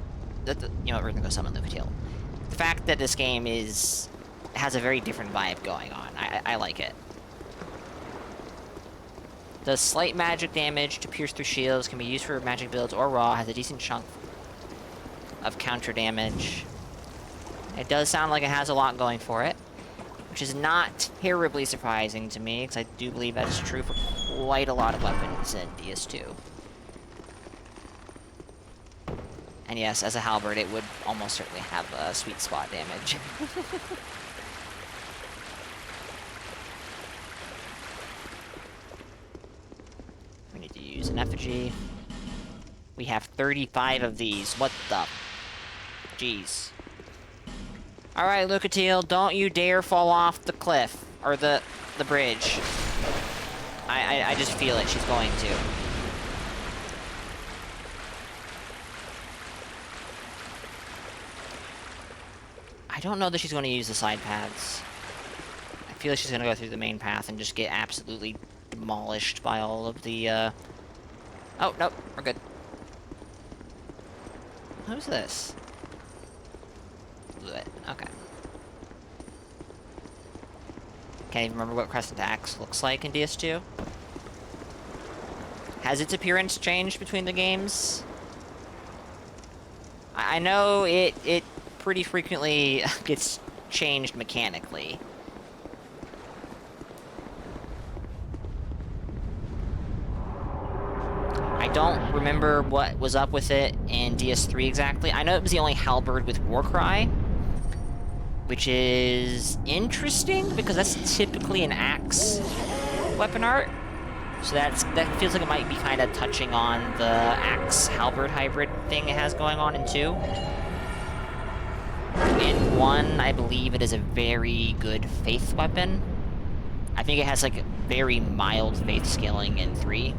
what, we're gonna go summon Lucatiel. The fact that this game has a very different vibe going on, I like it. Does slight magic damage to pierce through shields, can be used for magic builds or raw, has a decent chunk of counter damage. It does sound like it has a lot going for it, which is not terribly surprising to me, because I do believe that's true for quite a lot of weapons in DS2. And yes, as a halberd, it would almost certainly have sweet spot damage. We need to use an effigy. We have 35 of these. What the? Jeez. Alright, Lucatiel, don't you dare fall off the cliff. Or the bridge. I just feel it. She's going to. I don't know that she's going to use the side paths. I feel like she's going to go through the main path and just get absolutely demolished by all of the, Oh, nope, we're good. Who's this? Blew it. Okay. Can't even remember what Crescent Axe looks like in DS2. Has its appearance changed between the games? I know it pretty frequently gets changed mechanically. I don't remember what was up with it in DS3 exactly. I know it was the only halberd with Warcry, which is interesting because that's typically an axe weapon art. So that feels like it might be kind of touching on the axe halberd hybrid thing it has going on in 2. In 1, I believe it is a very good faith weapon. I think it has like very mild faith scaling in 3.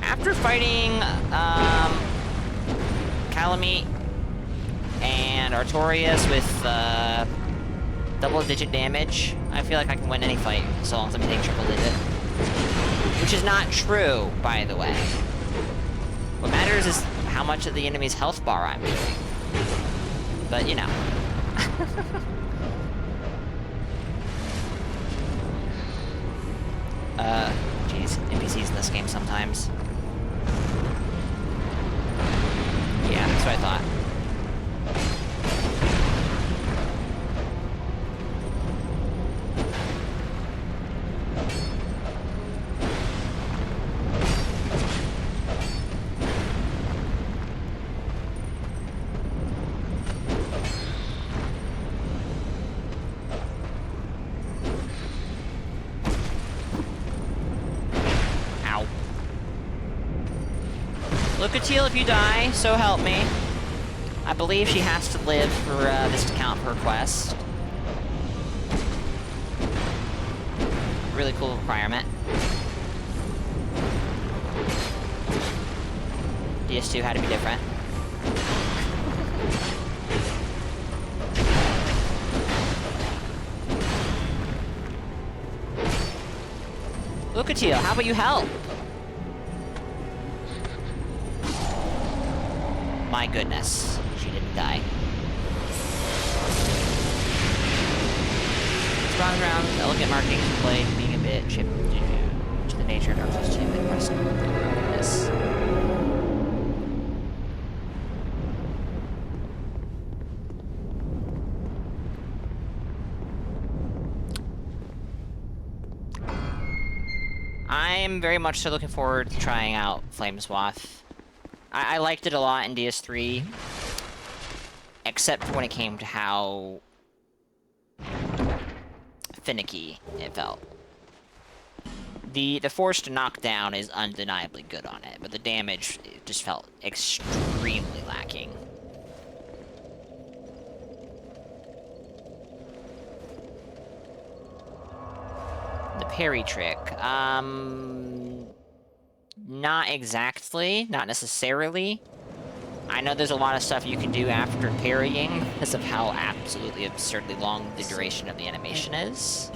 After fighting Calamite and Artorias with double-digit damage, I feel like I can win any fight as long as I'm hitting triple-digit. Which is not true, by the way. What matters is how much of the enemy's health bar I'm doing. But, you know. Jeez, NPCs in this game sometimes. Yeah, that's what I thought. Lucatiel, if you die, so help me. I believe she has to live for this to count for her quest. Really cool requirement. DS2 had to be different. Lucatiel, how about you help? My goodness, she didn't die. Strong round, elegant marketing display, being a bit chipped due to the nature of Dark Souls 2 and wrestling with the goodness. I'm very much so looking forward to trying out Flameswath. I liked it a lot in DS3, except for when it came to how finicky it felt. The force to knock down is undeniably good on it, but the damage just felt extremely lacking. The parry trick, not exactly, not necessarily. I know there's a lot of stuff you can do after parrying because of how absolutely absurdly long the duration of the animation is.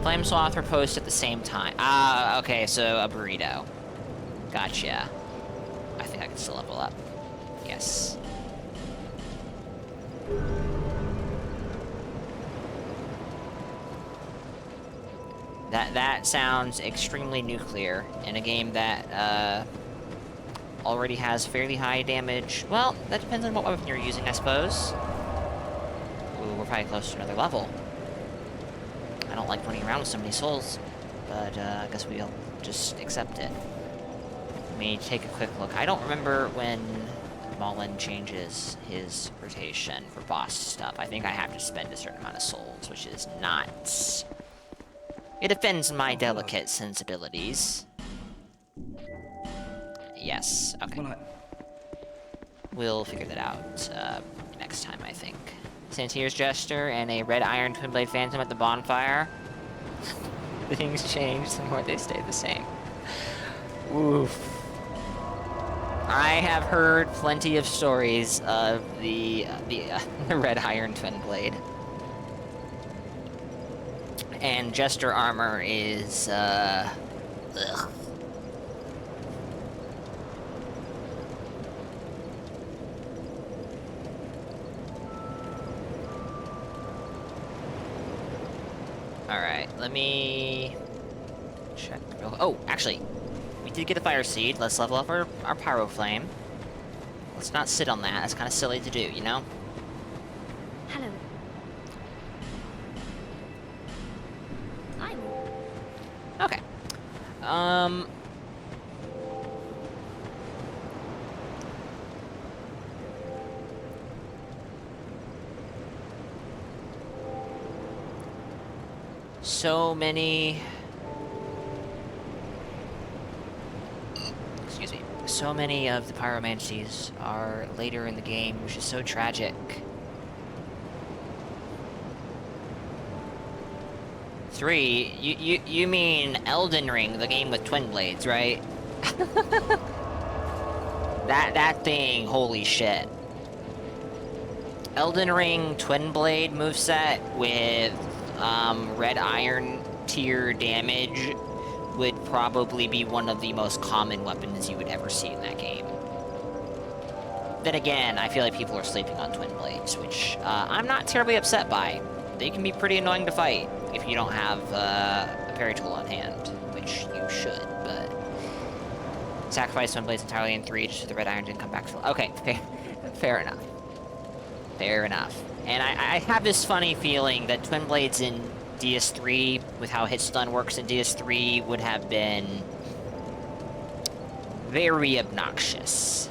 Flameswath proposed at the same time. Ah, okay, so a burrito. Gotcha. I think I can still level up. Yes. That sounds extremely nuclear in a game that already has fairly high damage. Well, that depends on what weapon you're using, I suppose. Ooh, we're probably close to another level. I don't like running around with so many souls, but I guess we'll just accept it. Let me take a quick look. I don't remember when Mullen changes his rotation for boss stuff, I think I have to spend a certain amount of souls, which is not... It offends my delicate sensibilities. Yes, okay. We'll figure that out next time, I think. Santier's Jester and a red iron twin blade phantom at the bonfire. Things change the more they stay the same. Oof. I have heard plenty of stories of the red iron twin blade. And Jester armor is, ugh. Alright, let me check. Oh, actually, we did get a fire seed. Let's level up our pyro flame. Let's not sit on that. That's kind of silly to do, you know? Hello. I'm... Okay. So many... Excuse me. So many of the pyromancies are later in the game, which is so tragic. 3? You mean Elden Ring, the game with twin blades, right? that thing, holy shit. Elden Ring twin blade moveset with red iron tier damage would probably be one of the most common weapons you would ever see in that game. Then again, I feel like people are sleeping on twin blades, which I'm not terribly upset by. They can be pretty annoying to fight if you don't have a parry tool on hand, which you should, but... Sacrifice twin blades entirely in 3 just so the red iron didn't come back to... Okay, fair enough. Fair enough. And I have this funny feeling that twin blades in DS3, with how hit stun works in DS3, would have been very obnoxious.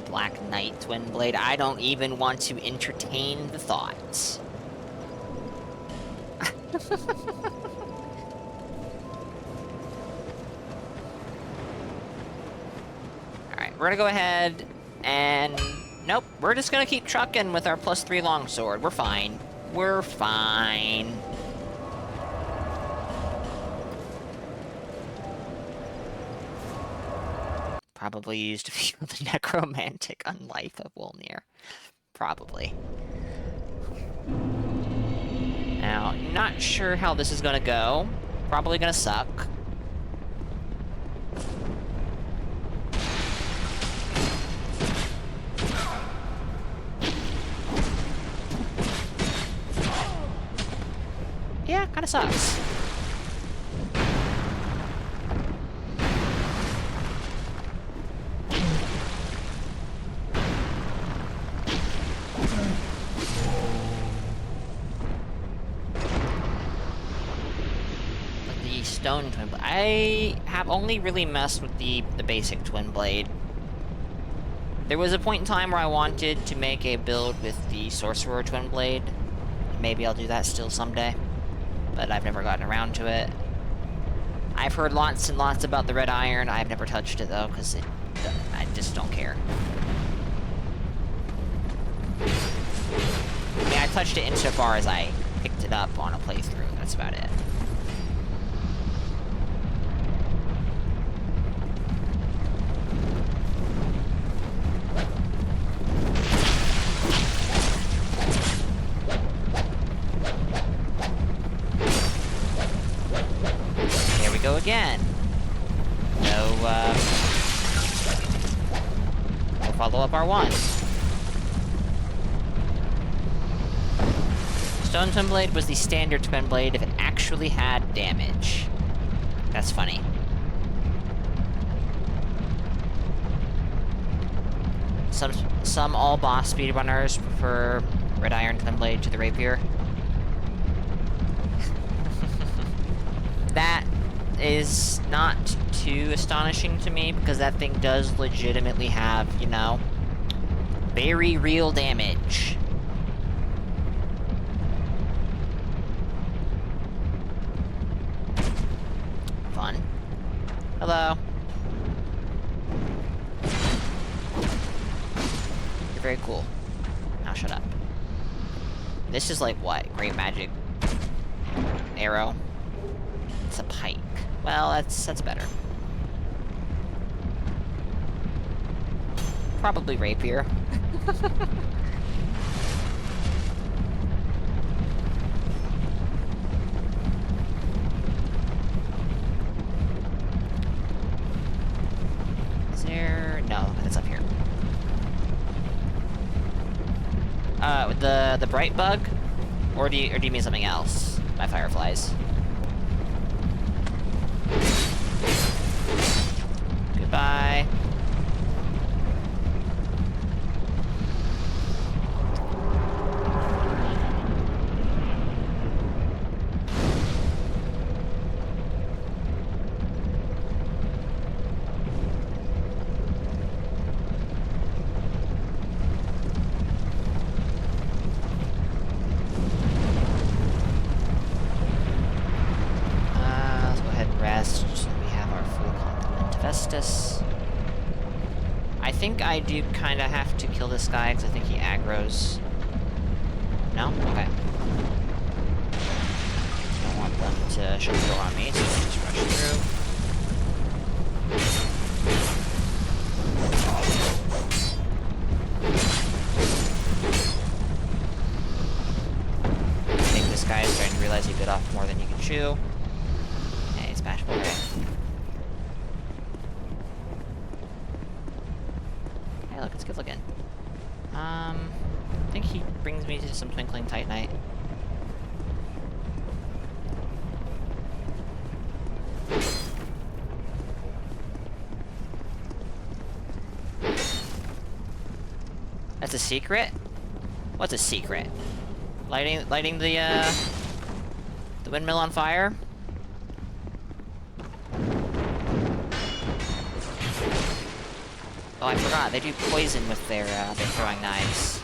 Black Knight twin blade, I don't even want to entertain the thoughts. Alright, we're gonna go ahead and... Nope, we're just gonna keep trucking with our +3 longsword. We're fine. We're fine. Probably used to feel the necromantic unlife of Wolnir. Probably. Now, not sure how this is gonna go. Probably gonna suck. Yeah, kinda sucks. The stone twin blade. I have only really messed with the basic twin blade. There was a point in time where I wanted to make a build with the sorcerer twin blade. Maybe I'll do that still someday, but I've never gotten around to it. I've heard lots and lots about the red iron. I've never touched it though, because I just don't care. I mean, I touched it insofar as I picked it up on a playthrough. That's about it. Go again. No, we'll follow up R1. Stone Twin Blade was the standard Twin Blade if it actually had damage. That's funny. Some all boss speedrunners prefer Red Iron Twin Blade to the Rapier. That is not too astonishing to me, because that thing does legitimately have, you know, very real damage. Fun. Hello. You're very cool. Now shut up. This is like what? Great magic arrow? It's a pike. Well, that's better. Probably rapier. Is there... No, it's up here. The bright bug? Or do you mean something else? My fireflies. Goodbye. Let's go ahead and rest, so we have our full complement of Estus. I think I do kind of have to kill this guy, because I think he aggroes. No? Okay. Don't want them to shut the door on me, so let's just rush through. I think this guy is starting to realize he bit off more than he can chew. Hey, it's bashful. Okay. Hey, look, it's good looking. I think he brings me to some Twinkling Titanite. That's a secret? What's a secret? Lighting the windmill on fire? Oh, I forgot. They do poison with their throwing knives.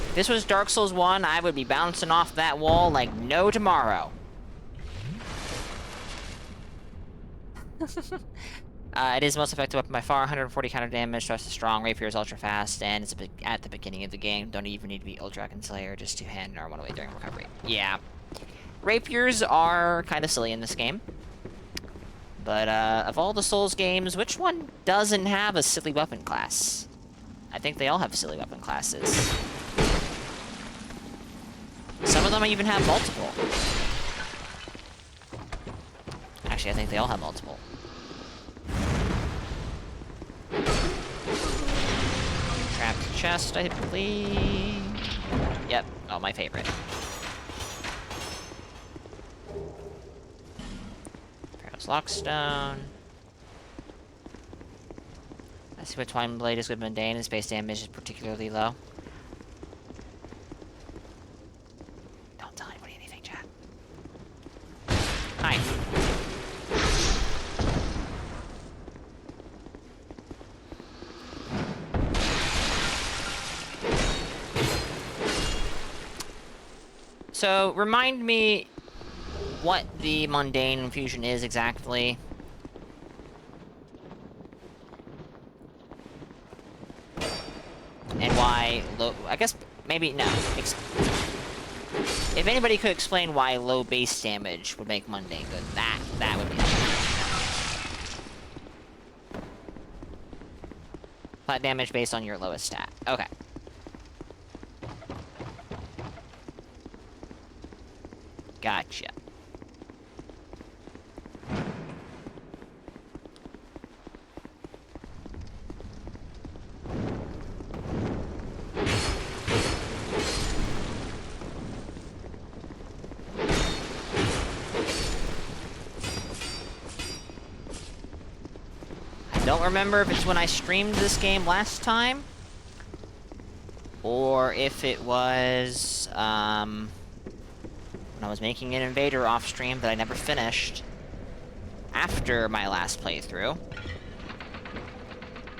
If this was Dark Souls 1, I would be bouncing off that wall like no tomorrow. It is the most effective weapon by far. 140 counter damage, thrust is strong, rapier is ultra fast, and it's at the beginning of the game. Don't even need to be Ultra Dragon Slayer, just two-hand or one-away during recovery. Yeah. Rapiers are kind of silly in this game. But, of all the Souls games, which one doesn't have a silly weapon class? I think they all have silly weapon classes. Some of them even have multiple. Actually, I think they all have multiple. Trapped chest, I believe. Yep. Oh, my favorite. Pharaoh's Lockstone. I see what Twine Blade is good mundane. His base damage is particularly low. Don't tell anybody anything, chat. Hi. So, remind me what the mundane infusion is exactly. And why low... I guess, maybe, no. If anybody could explain why low base damage would make mundane good, that would be helpful. Flat damage based on your lowest stat. Okay. Gotcha. I don't remember if it's when I streamed this game last time, or if it was, when when I was making an invader off stream that I never finished after my last playthrough.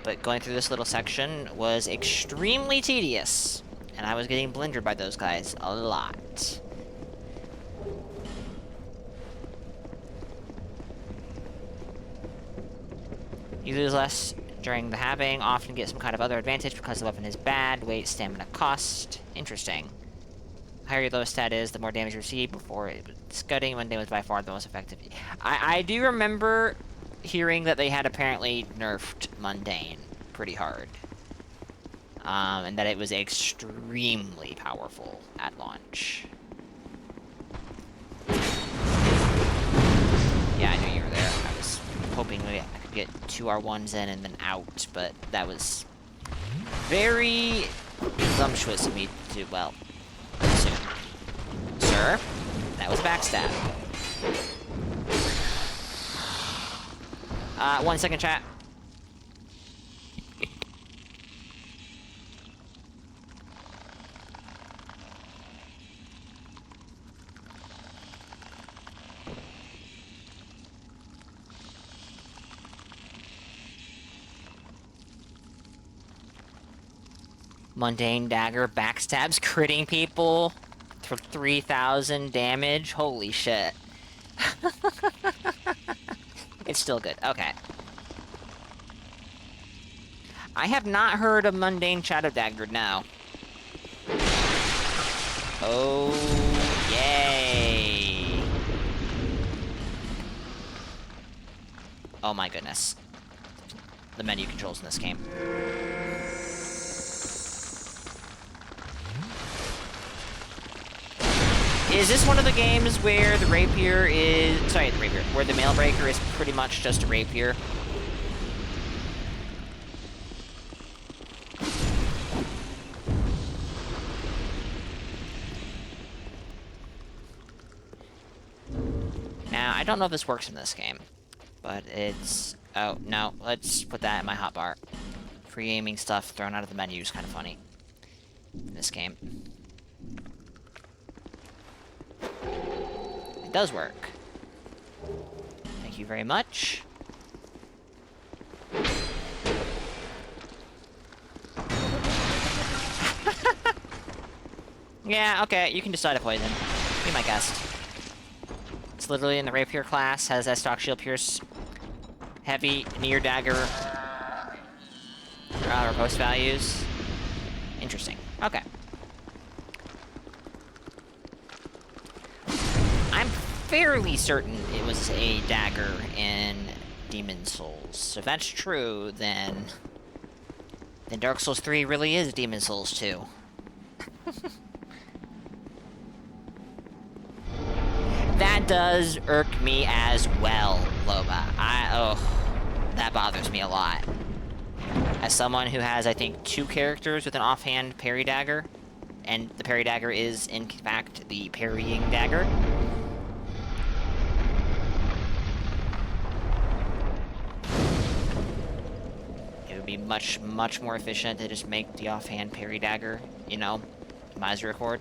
But going through this little section was extremely tedious, and I was getting blendered by those guys a lot. You lose less during the halving, often get some kind of other advantage because the weapon is bad, weight, stamina, cost. Interesting. The higher your lowest stat is, the more damage you receive. Before scudding, Mundane was by far the most effective. I do remember hearing that they had apparently nerfed Mundane pretty hard. And that it was extremely powerful at launch. Yeah, I knew you were there. I was hoping I could get 2 R1s in and then out, but that was very presumptuous of me to do. Well, assume. Sir, that was a backstab. 1 second, chat. Mundane dagger backstabs, critting people for 3,000 damage. Holy shit. It's still good. Okay. I have not heard of Mundane Shadow Dagger now. Oh, yay. Oh my goodness. The menu controls in this game. Is this one of the games where the rapier is... Sorry, the rapier. Where the mailbreaker is pretty much just a rapier? Now, I don't know if this works in this game, but it's... Oh, no. Let's put that in my hotbar. Free aiming stuff thrown out of the menu is kind of funny in this game. It does work. Thank you very much. Yeah, okay, you can decide a poison. Be my guest. It's literally in the rapier class, has that stock shield pierce, heavy, near dagger, riposte values. Interesting. Okay. I'm fairly certain it was a dagger in Demon Souls. So if that's true, then Dark Souls 3 really is Demon Souls 2. That does irk me as well, Loba. That bothers me a lot. As someone who has, I think, 2 characters with an offhand parry dagger, and the parry dagger is, in fact, the parrying dagger. It would be much, much more efficient to just make the offhand parry dagger, you know, Miser Accord.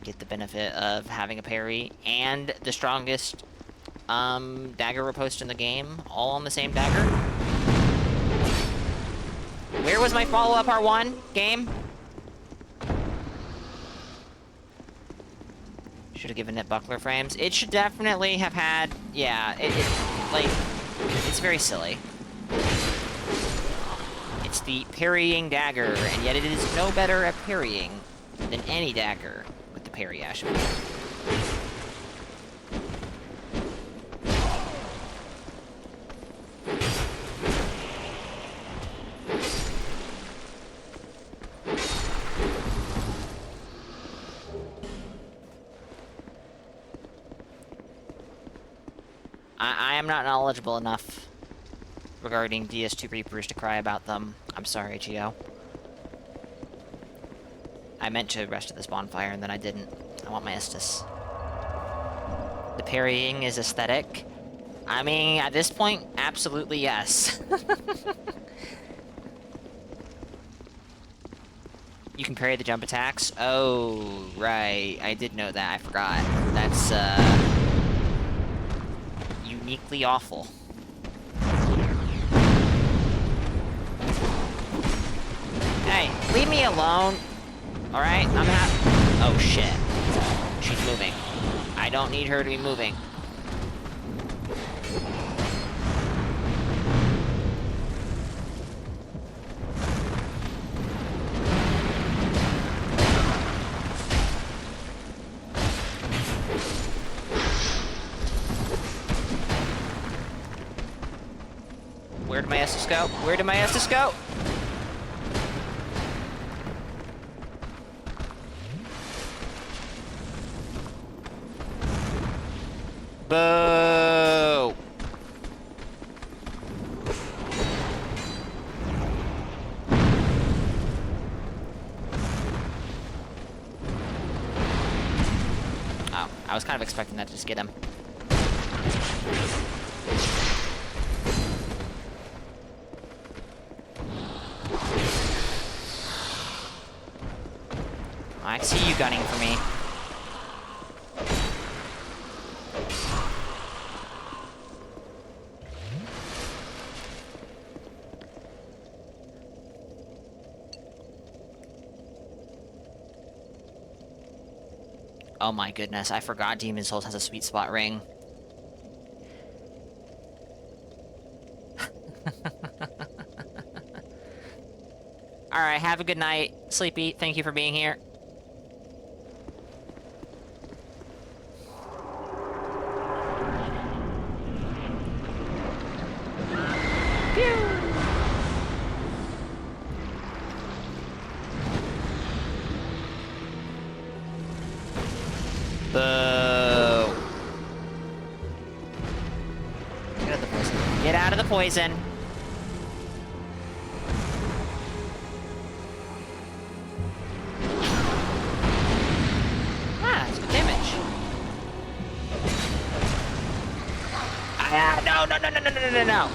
Get the benefit of having a parry and the strongest dagger riposte in the game, all on the same dagger. Where was my follow-up R1 game? Should have given it buckler frames. It should definitely have had, yeah, like, it's very silly. It's the parrying dagger, and yet it is no better at parrying than any dagger with the parry attribute. I am not knowledgeable enough regarding DS2 Reapers to cry about them. I'm sorry, Gio. I meant to rest at this bonfire, and then I didn't. I want my Estus. The parrying is aesthetic. I mean, at this point, absolutely yes. You can parry the jump attacks? Oh, right. I did know that. I forgot. That's, uniquely awful. Hey, leave me alone. Alright? Oh, shit. She's moving. I don't need her to be moving. Where did my Estus go? Where did my Estus go? Boo! Oh, I was kind of expecting that to just get him. I see you gunning for me. Oh my goodness, I forgot Demon's Souls has a sweet spot ring. Alright, have a good night. Sleepy, thank you for being here. Boo. Get out of the poison. Get out of the poison. Ah, it's good damage. Ah, no, no, no, no, no, no, no, no.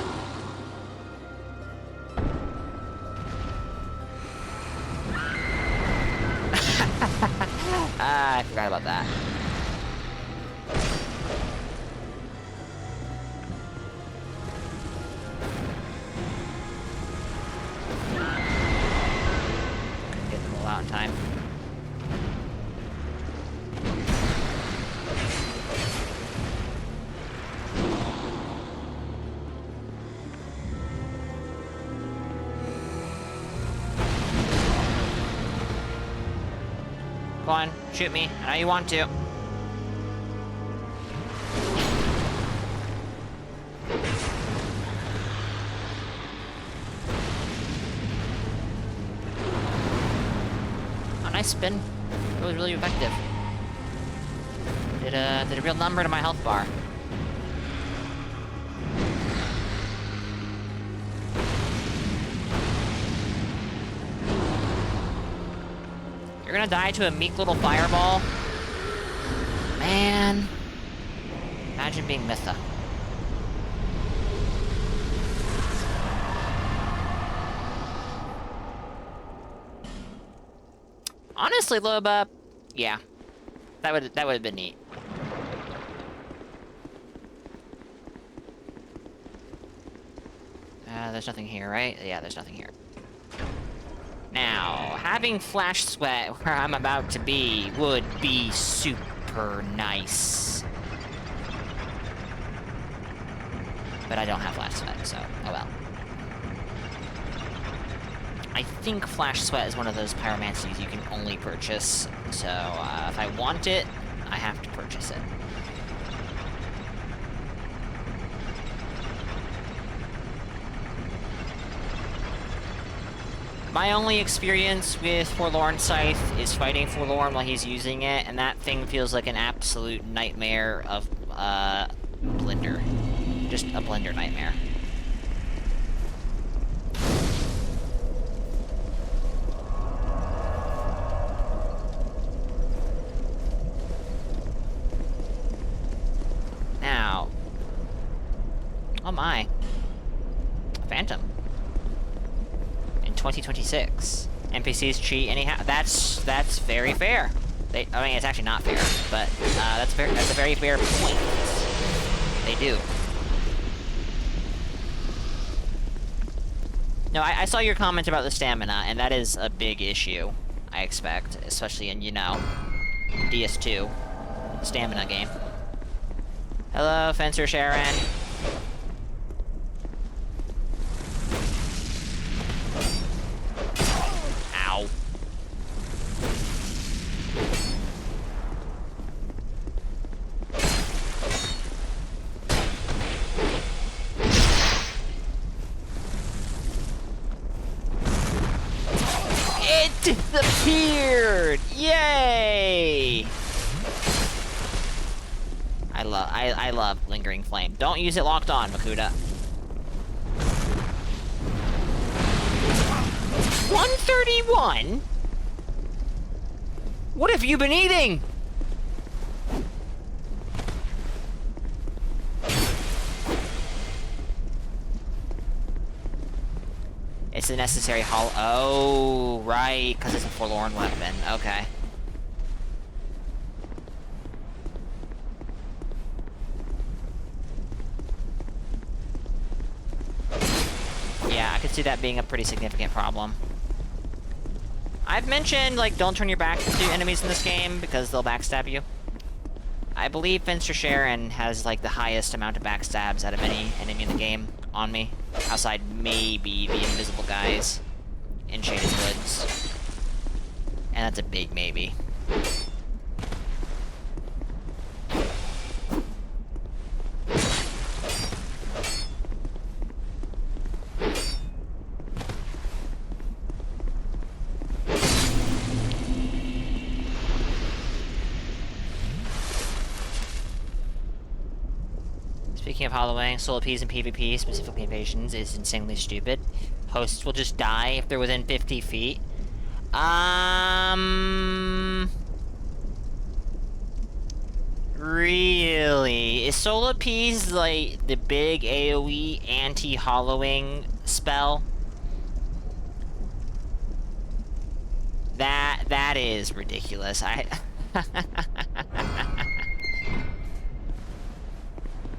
Ah, I forgot about that. Couldn't get them all out in time. Go on, shoot me. I know you want to. Oh, nice spin. It was really effective. Did a real number to my health bar. You're gonna die to a meek little fireball? Man. Imagine being Mytha. Honestly, Loba, yeah. That would have been neat. There's nothing here, right? Yeah, there's nothing here. Now, having Flash Sweat where I'm about to be would be super nice. But I don't have Flash Sweat, so oh well. I think Flash Sweat is one of those pyromancies you can only purchase, so if I want it, I have to purchase it. My only experience with Forlorn Scythe is fighting Forlorn while he's using it, and that thing feels like an absolute nightmare of, Blender. Just a Blender nightmare. Now... oh my. Phantom. 2026. NPCs cheat anyhow. That's very fair. I mean, it's actually not fair, but that's a very fair point. They do. No, I saw your comment about the stamina, and that is a big issue, I expect, especially in, you know, DS2, stamina game. Hello, Fencer Sharon. Ow. It disappeared! Yay! I love Lingering Flame. Don't use it locked on, Makuta. 131? What have you been eating? It's a necessary holo- Oh, right, because it's a forlorn weapon. Okay. Yeah, I could see that being a pretty significant problem. I've mentioned, like, don't turn your back to enemies in this game because they'll backstab you. I believe Fencer Sharon has, like, the highest amount of backstabs out of any enemy in the game on me. Outside, maybe the invisible guys in Shaded Woods. And that's a big maybe. Speaking of hollowing, solo Ps and PvP, specifically invasions, is insanely stupid. Hosts will just die if they're within 50 feet. Really? Is solo Ps like the big AoE anti-hollowing spell? That is ridiculous.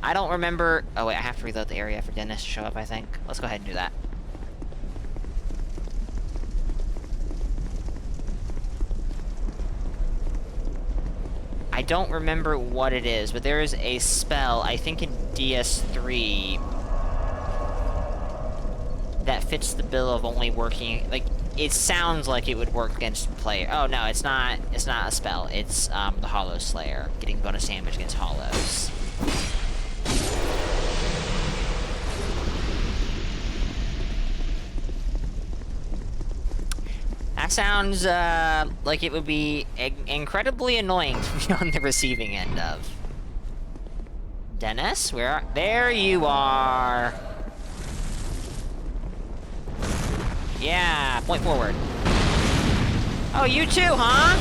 I don't remember... Oh wait, I have to reload the area for Dennis to show up, I think. Let's go ahead and do that. I don't remember what it is, but there is a spell, I think in DS3, that fits the bill of only working... Like, it sounds like it would work against player... Oh no, it's not a spell. It's the Hollow Slayer, getting bonus damage against hollows. That sounds like it would be incredibly annoying to be on the receiving end of. Dennis, where are... There you are! Yeah, point forward. Oh, you too, huh?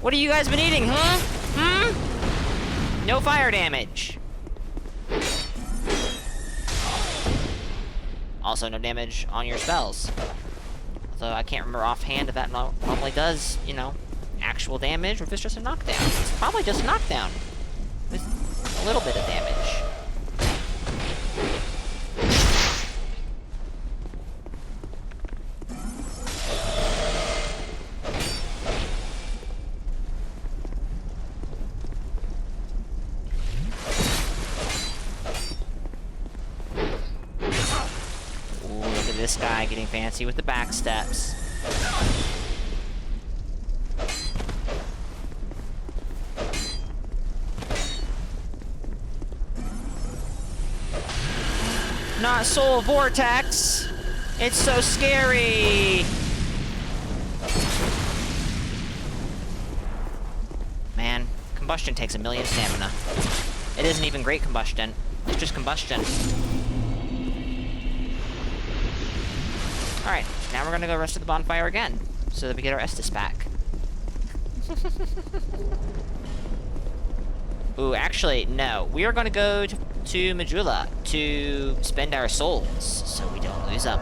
What have you guys been eating, huh? Hmm? No fire damage. Also, no damage on your spells. Although I can't remember offhand if that normally does, you know, actual damage, or if it's just a knockdown. It's probably just a knockdown. With a little bit of damage. This guy getting fancy with the back steps. Not Soul Vortex! It's so scary! Man, combustion takes 1,000,000 stamina. It isn't even great combustion. It's just combustion. Alright, now we're gonna go rest at the bonfire again, so that we get our Estus back. Ooh, actually, no. We are gonna go to Majula to spend our souls, so we don't lose them.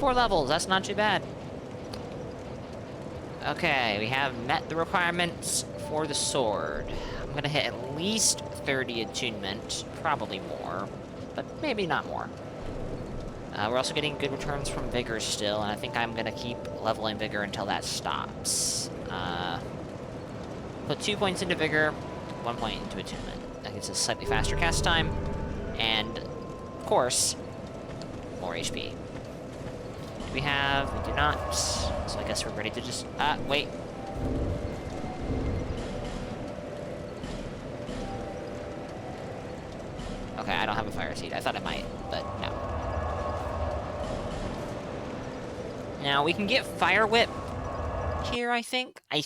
4 levels. That's not too bad. Okay, we have met the requirements for the sword. I'm gonna hit at least 30 attunement. Probably more, but maybe not more. We're also getting good returns from Vigor still, and I think I'm gonna keep leveling Vigor until that stops. Put 2 points into Vigor, 1 point into attunement. That gives us slightly faster cast time, and, of course, more HP. Do we have? We do not. So I guess we're ready to just... wait. Okay, I don't have a fire seed. I thought I might, but no. Now, we can get Fire Whip here, I think. I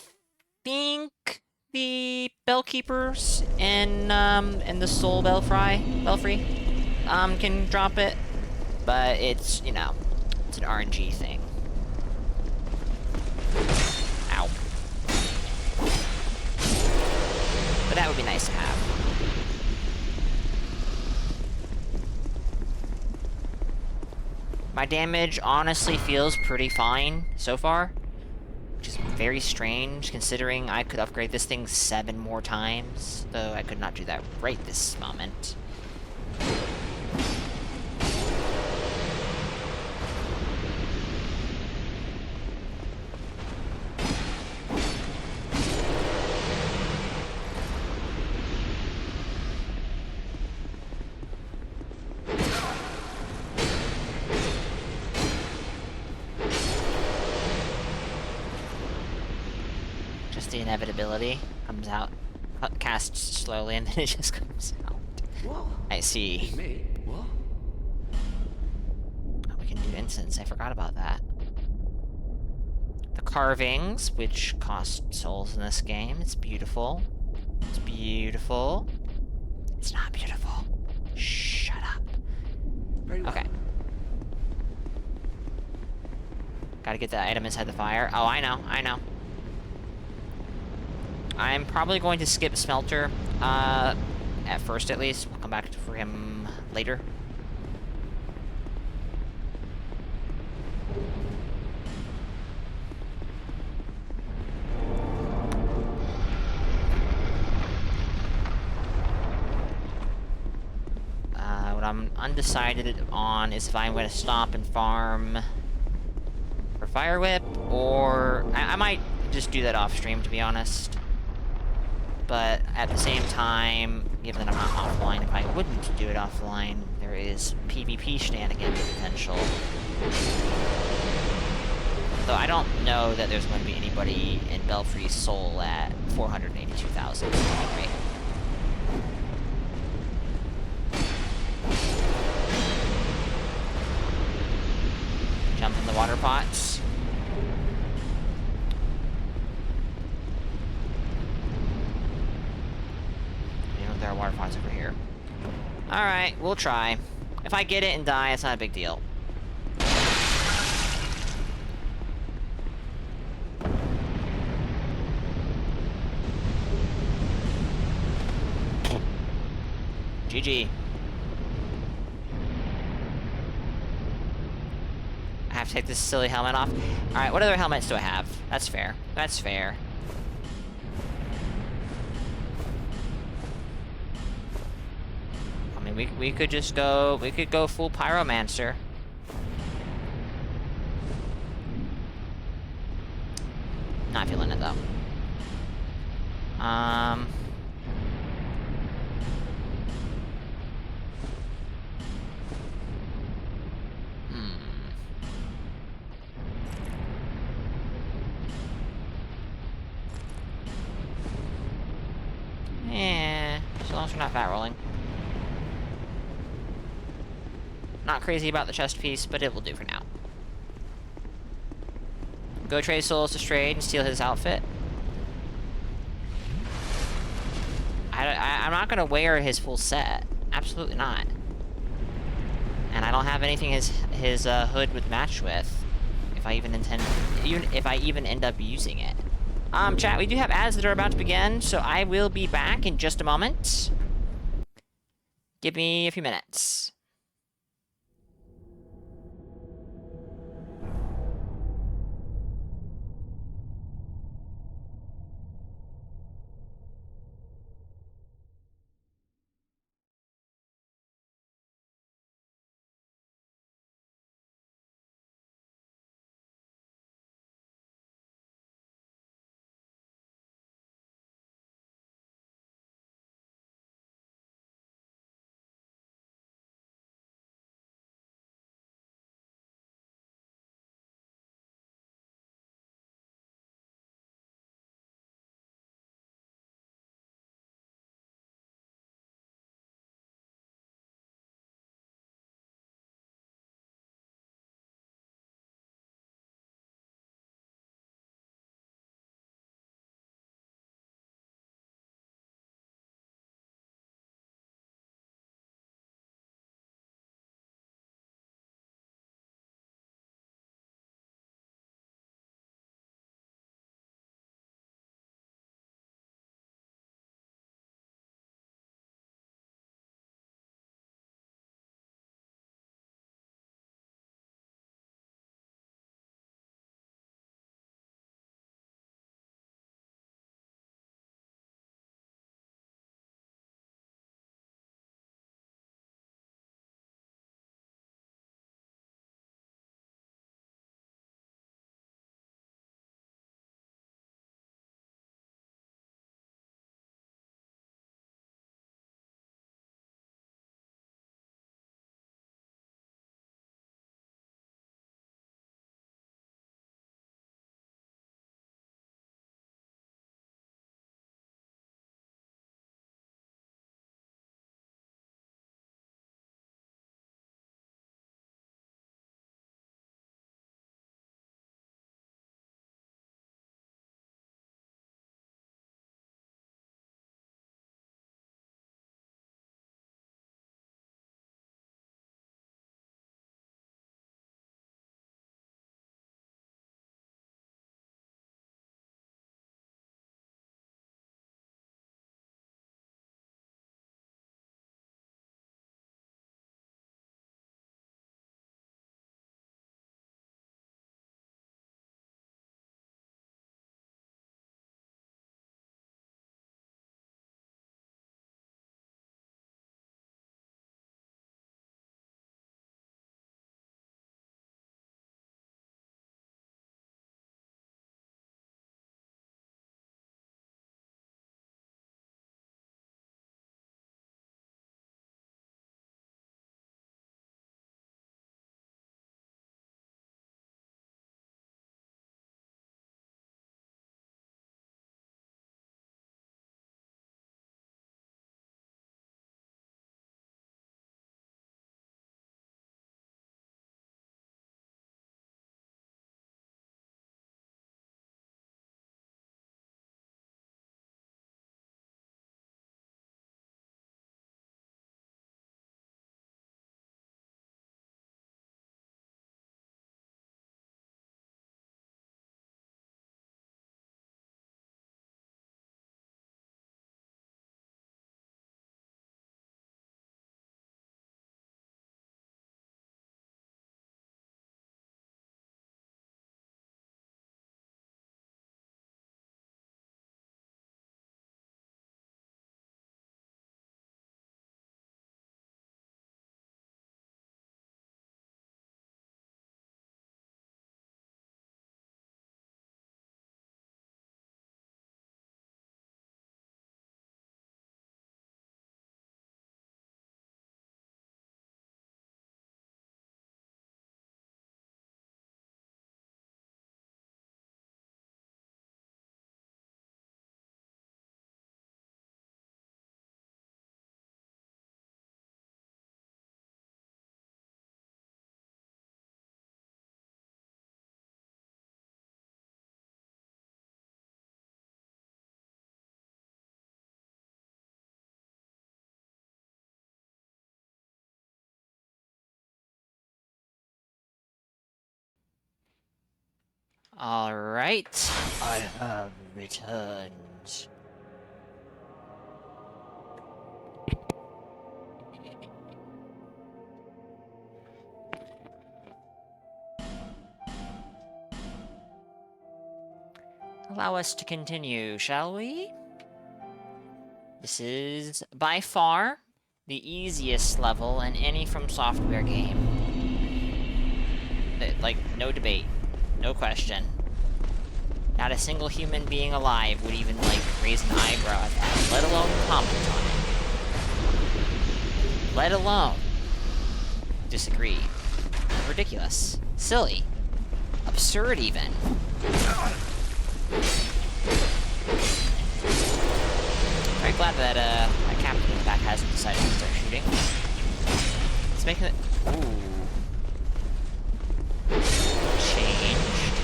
think the Bellkeepers and the Soul Belfry can drop it. But it's, you know, it's an RNG thing. Ow. But that would be nice to have. My damage honestly feels pretty fine so far, which is very strange considering I could upgrade this thing 7 more times, though I could not do that right this moment. The inevitability comes out, casts slowly, and then it just comes out. What? I see. Me? What? Oh, we can do incense. I forgot about that. The carvings, which cost souls in this game. It's beautiful. It's beautiful. It's not beautiful. Shut up. Okay. Gotta get that item inside the fire. Oh, I know. I know. I'm probably going to skip Smelter, at first at least. We'll come back for him later. What I'm undecided on is if I'm going to stop and farm for Fire Whip, or I might just do that off stream, to be honest. But at the same time, given that I'm not offline, if I wouldn't do it offline, there is PvP shenanigans potential. Though I don't know that there's going to be anybody in Belfry's Soul at 482,000 at any rate. Jump in the water pots. There are water pots over here. Alright, we'll try. If I get it and die, it's not a big deal. GG. I have to take this silly helmet off. Alright, what other helmets do I have? That's fair. That's fair. I mean, we could just go... We could go full Pyromancer. Not feeling it, though. So long as we're not fat rolling. Not crazy about the chest piece, but it will do for now. Go trade souls to Strayed and steal his outfit. I'm not gonna wear his full set. Absolutely not. And I don't have anything his hood would match with. If I even end up using it. Chat, we do have ads that are about to begin, so I will be back in just a moment. Give me a few minutes. Alright. I have returned. Allow us to continue, shall we? This is, by far, the easiest level in any From Software game. Like, no debate. No question. Not a single human being alive would even, like, raise an eyebrow at that, let alone comment on it. Let alone disagree. Ridiculous. Silly. Absurd, even. Very glad that, my captain in the back hasn't decided to start shooting. It's making it... Ooh. Changed.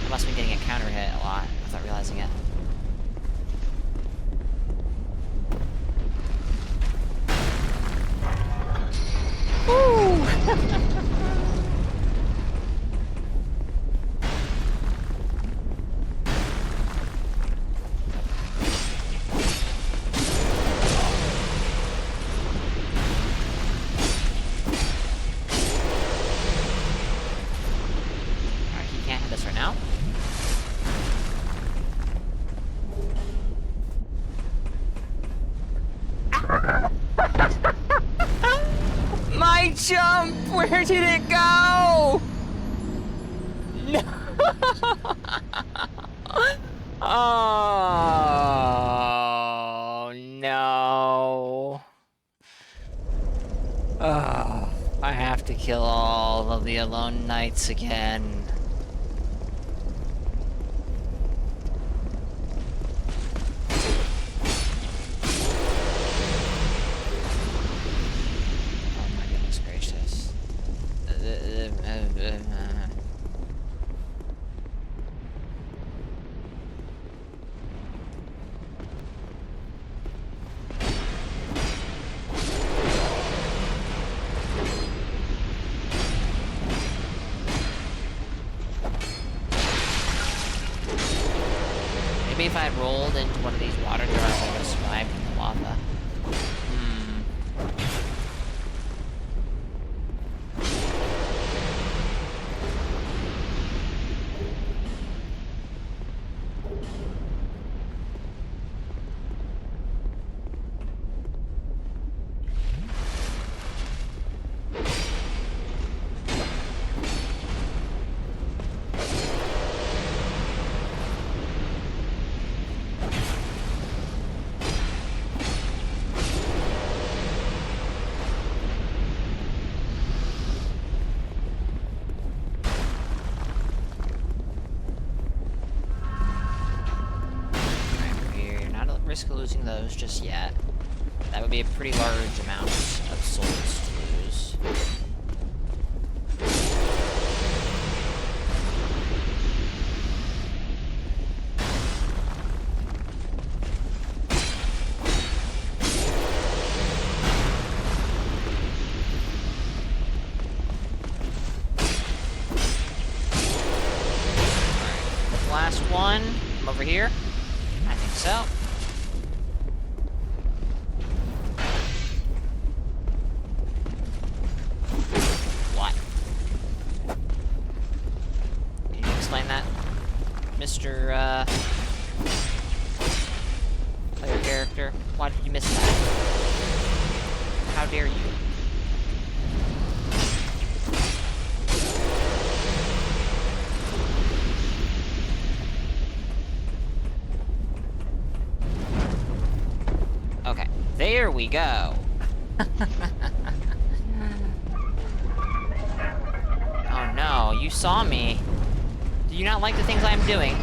I must have been getting a counter hit a lot without realizing it. Woo! My jump! Where did it go? No! Oh, no. Oh, I have to kill all of the Alone Knights again. Maybe if I had rolled into one of these water jars, I would have survived in the lava. Risk of losing those just yet. That would be a pretty large amount of souls to lose. Alright, the last one. I'm over here. I think so. Mr. Player character, why did you miss that? How dare you? Okay, there we go. Oh no, you saw me. Do you not like the things I'm doing?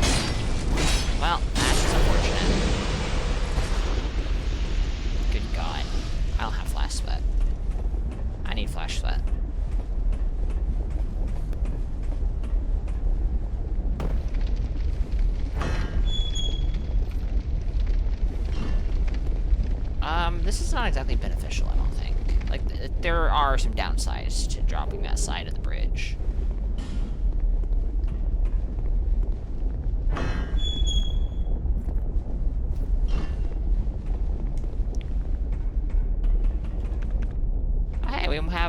Well, that's just unfortunate. Good God. I don't have flash sweat. I need flash sweat. This is not exactly beneficial, I don't think. Like, there are some downsides to dropping that side of the bridge.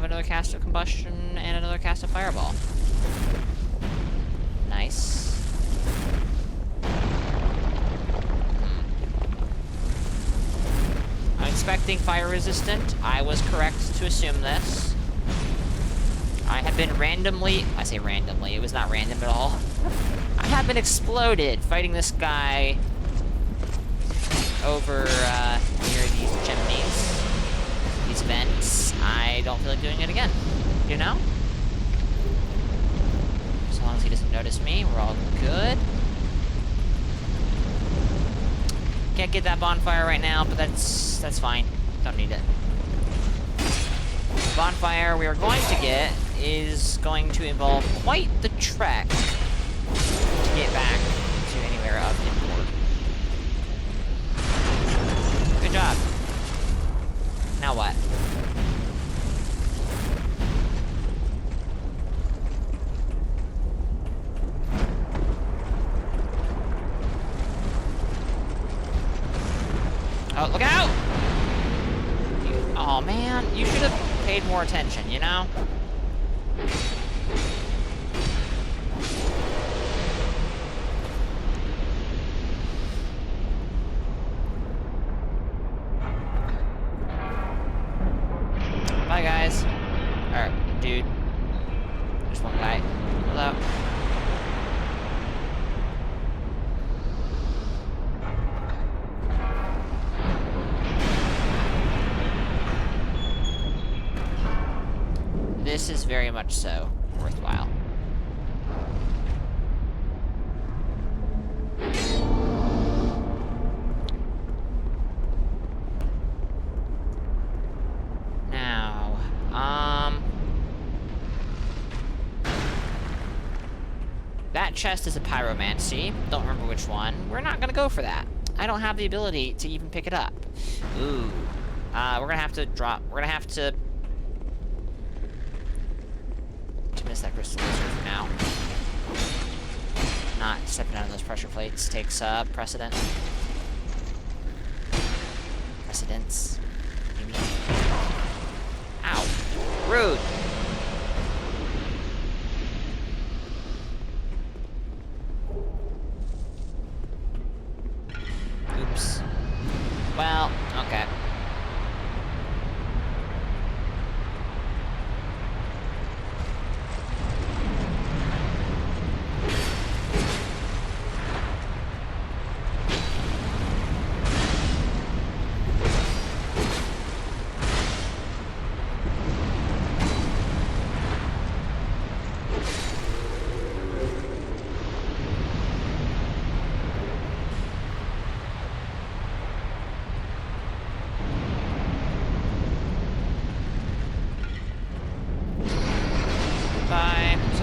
have another cast of combustion and another cast of fireball. Nice. I'm expecting fire resistant. I was correct to assume this. I have been randomly... I say randomly, it was not random at all. I have been exploded fighting this guy over near these chimneys, these vents. I don't feel like doing it again, you know? As long as he doesn't notice me, we're all good. Can't get that bonfire right now, but that's fine. Don't need it. The bonfire we are going to get is going to involve quite the trek to get back to anywhere of import. Good job. Now what? Oh, look out! Oh man, you should have paid more attention, you know? Bye, guys. Or, dude. There's one guy. Hello. This is very much so worthwhile. Now, that chest is a pyromancy. Don't remember which one. We're not gonna go for that. I don't have the ability to even pick it up. Ooh. We're gonna have to drop. We're gonna have to miss that crystal laser for now. Not stepping out of those pressure plates takes precedent. Precedence. Maybe. Ow. Rude. Oops. Well, okay.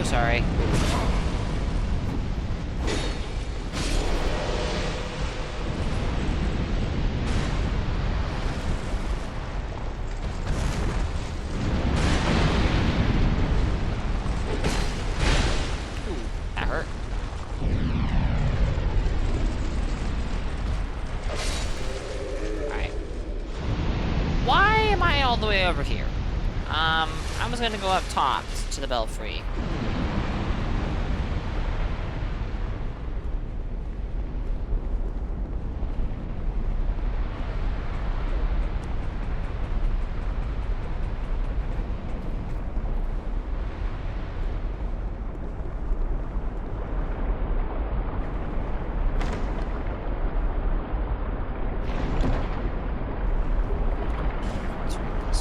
Sorry. Ooh, that hurt. Alright. Why am I all the way over here? I was gonna go up top to the belfry.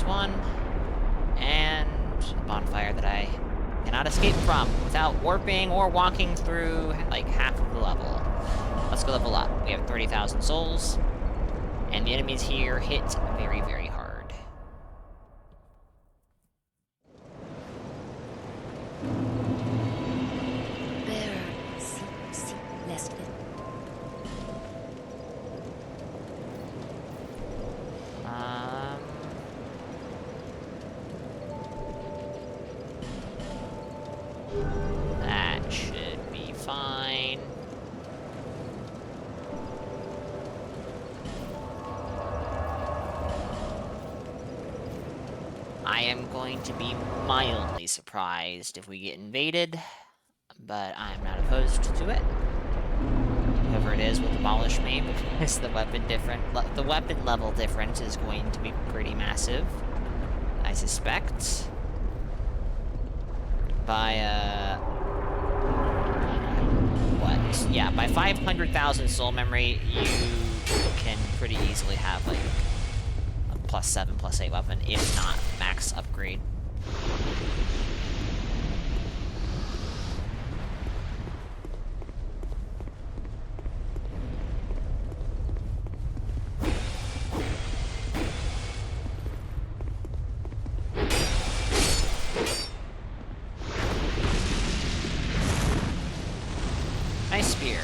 One, and a bonfire that I cannot escape from without warping or walking through like half of the level. Let's go level up. We have 30,000 souls, and the enemies here hit very, very hard. That should be fine. I am going to be mildly surprised if we get invaded, but I'm not opposed to it. Whoever it is will demolish me because the weapon level difference is going to be pretty massive, I suspect. By what? Yeah, by 500,000 soul memory, you can pretty easily have like a +7, +8 weapon, if not max upgrade. Nice spear.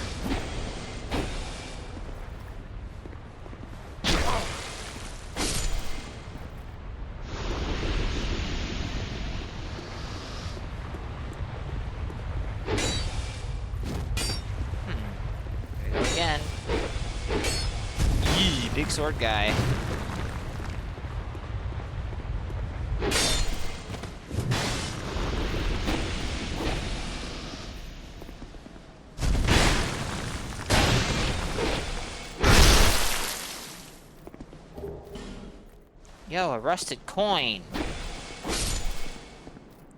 There we go again. Yee, big sword guy. Yo, a rusted coin.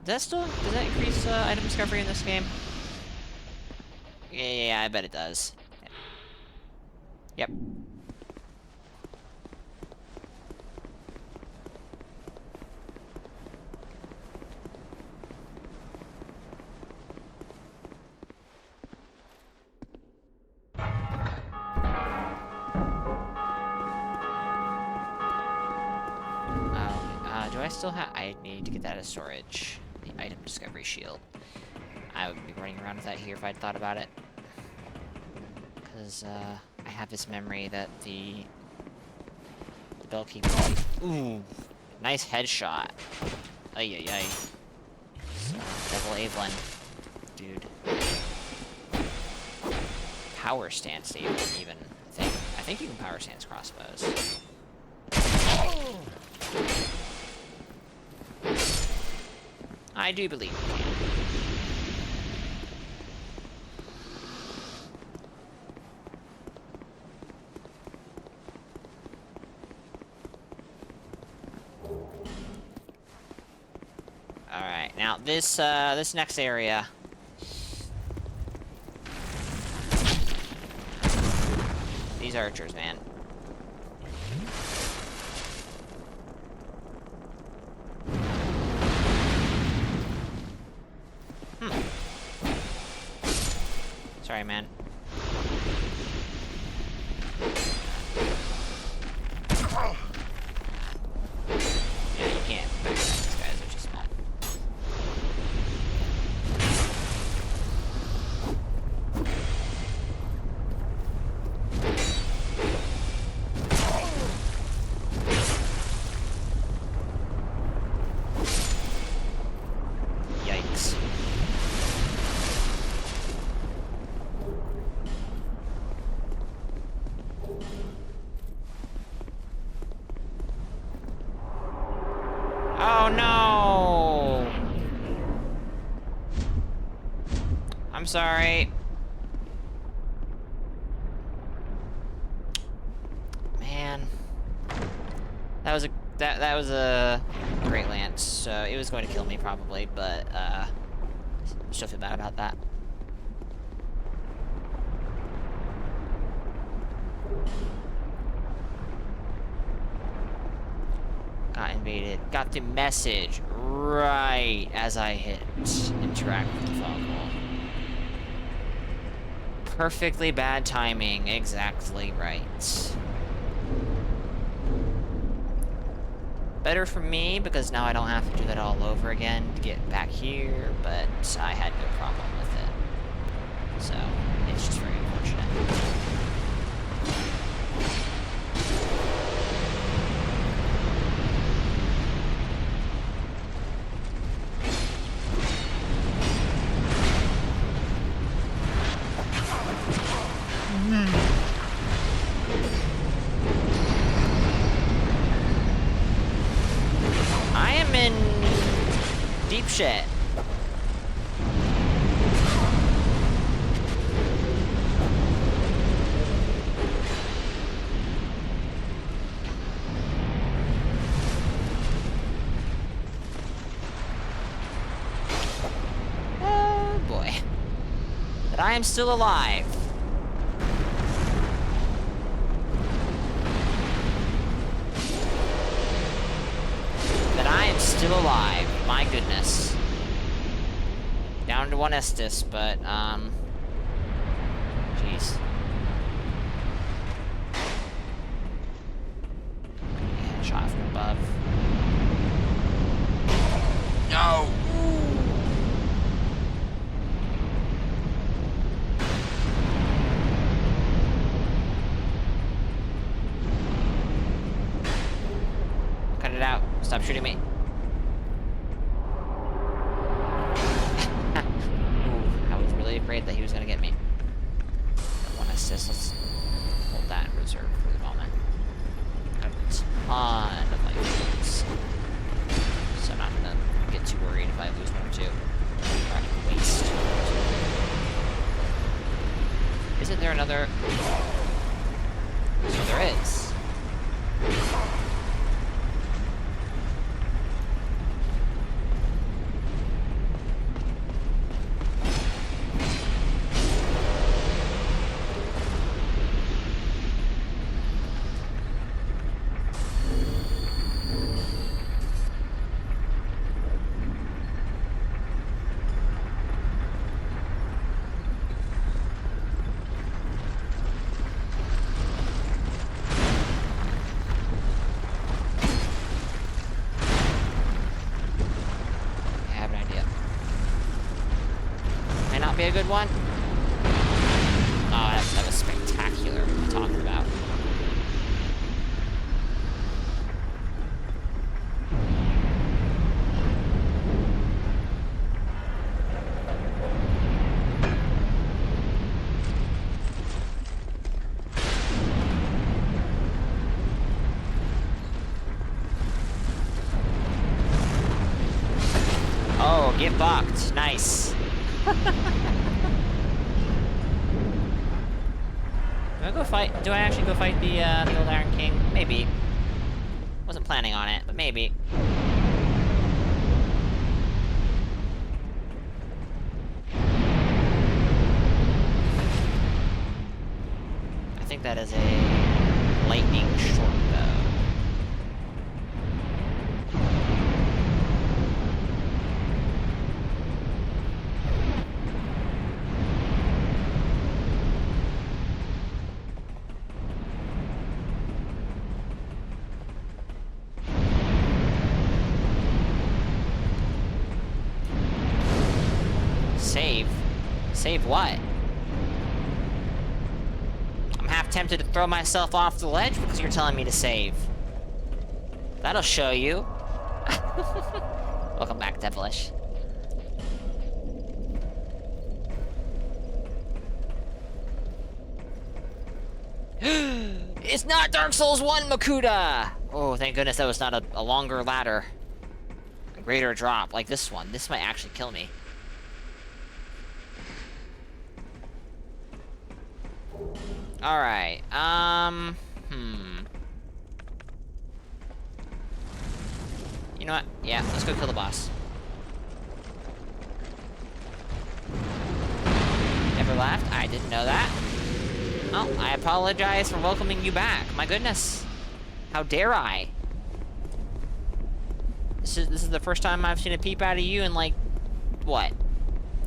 Does that increase item discovery in this game? Yeah, I bet it does. Yep. Do I still have... I need to get that as storage. The item discovery shield. I would be running around with that here if I'd thought about it. Because, I have this memory that the Bellkeep... Ooh! Nice headshot. Ay, ay, ay. Devil Evelyn. Dude. Power stance Evelyn, even. I think you can power stance crossbows. I do believe you can. Alright, now this next area. These archers, man. Sorry, man. Yeah, you can't backtrack these guys, which is smart. Yikes. Oh no! I'm sorry. Man. That was a great lance, so it was going to kill me probably, but still feel bad about that. Got invaded. Got the message right as I hit interact with the foghole. Perfectly bad timing. Exactly right. Better for me, because now I don't have to do that all over again to get back here, but I had no problem with it. So, it's just very unfortunate. I am in shit. Oh boy. That I am still alive. That I am still alive. My goodness. Down to one Estus, but, jeez. Shot from above. No! Cut it out. Stop shooting me. Ooh, I was really afraid that he was gonna get me. Got one assist. Let's hold that in reserve for the moment. Got a ton of life points. So I'm not gonna get too worried if I lose one or two. Or I can waste one or two. Isn't there another? So there is. Be a good one? Oh, that was spectacular. What are you talking about? Oh, get bucked. Nice. Do I actually go fight the old Iron King? Maybe. Wasn't planning on it, but maybe. I think that is a lightning short bow. Save what? I'm half tempted to throw myself off the ledge because you're telling me to save. That'll show you. Welcome back, Devilish. It's not Dark Souls 1, Makuta! Oh, thank goodness that was not a longer ladder. A greater drop, like this one. This might actually kill me. Alright, You know what? Yeah, let's go kill the boss. Never left? I didn't know that. Oh, I apologize for welcoming you back. My goodness. How dare I? This is the first time I've seen a peep out of you in, like, what?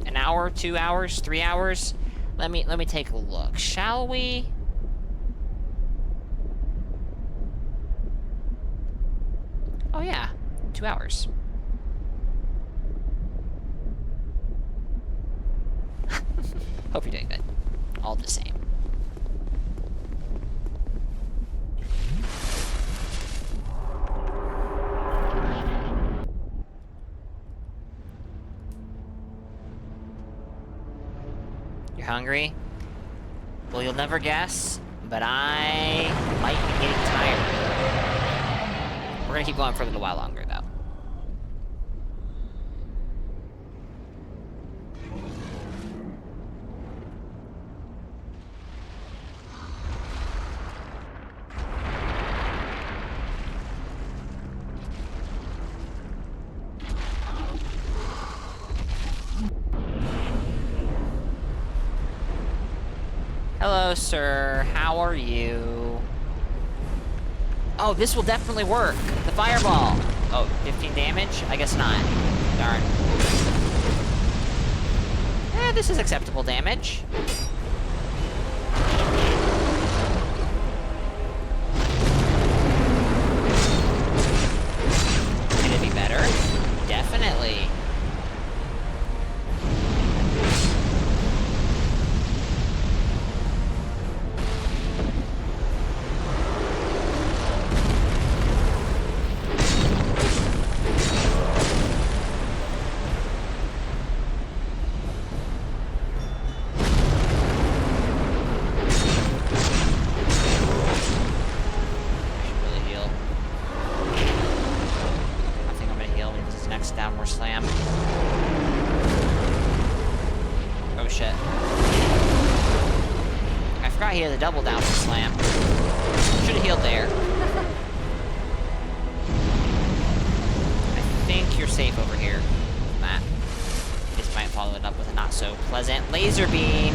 An hour, 2 hours, 3 hours? Let me take a look, shall we? Oh yeah, 2 hours. Hope you're doing good. All the same. You're hungry? Well, you'll never guess, but I might be getting tired. We're gonna keep going for a little while longer, though. Hello, sir. How are you? Oh, this will definitely work. The fireball. Oh, 15 damage? I guess not. Darn. Eh, this is acceptable damage. Can it be better? Definitely. He had a double downward slam. Should have healed there. I think you're safe over here. Matt. This might follow it up with a not so pleasant laser beam.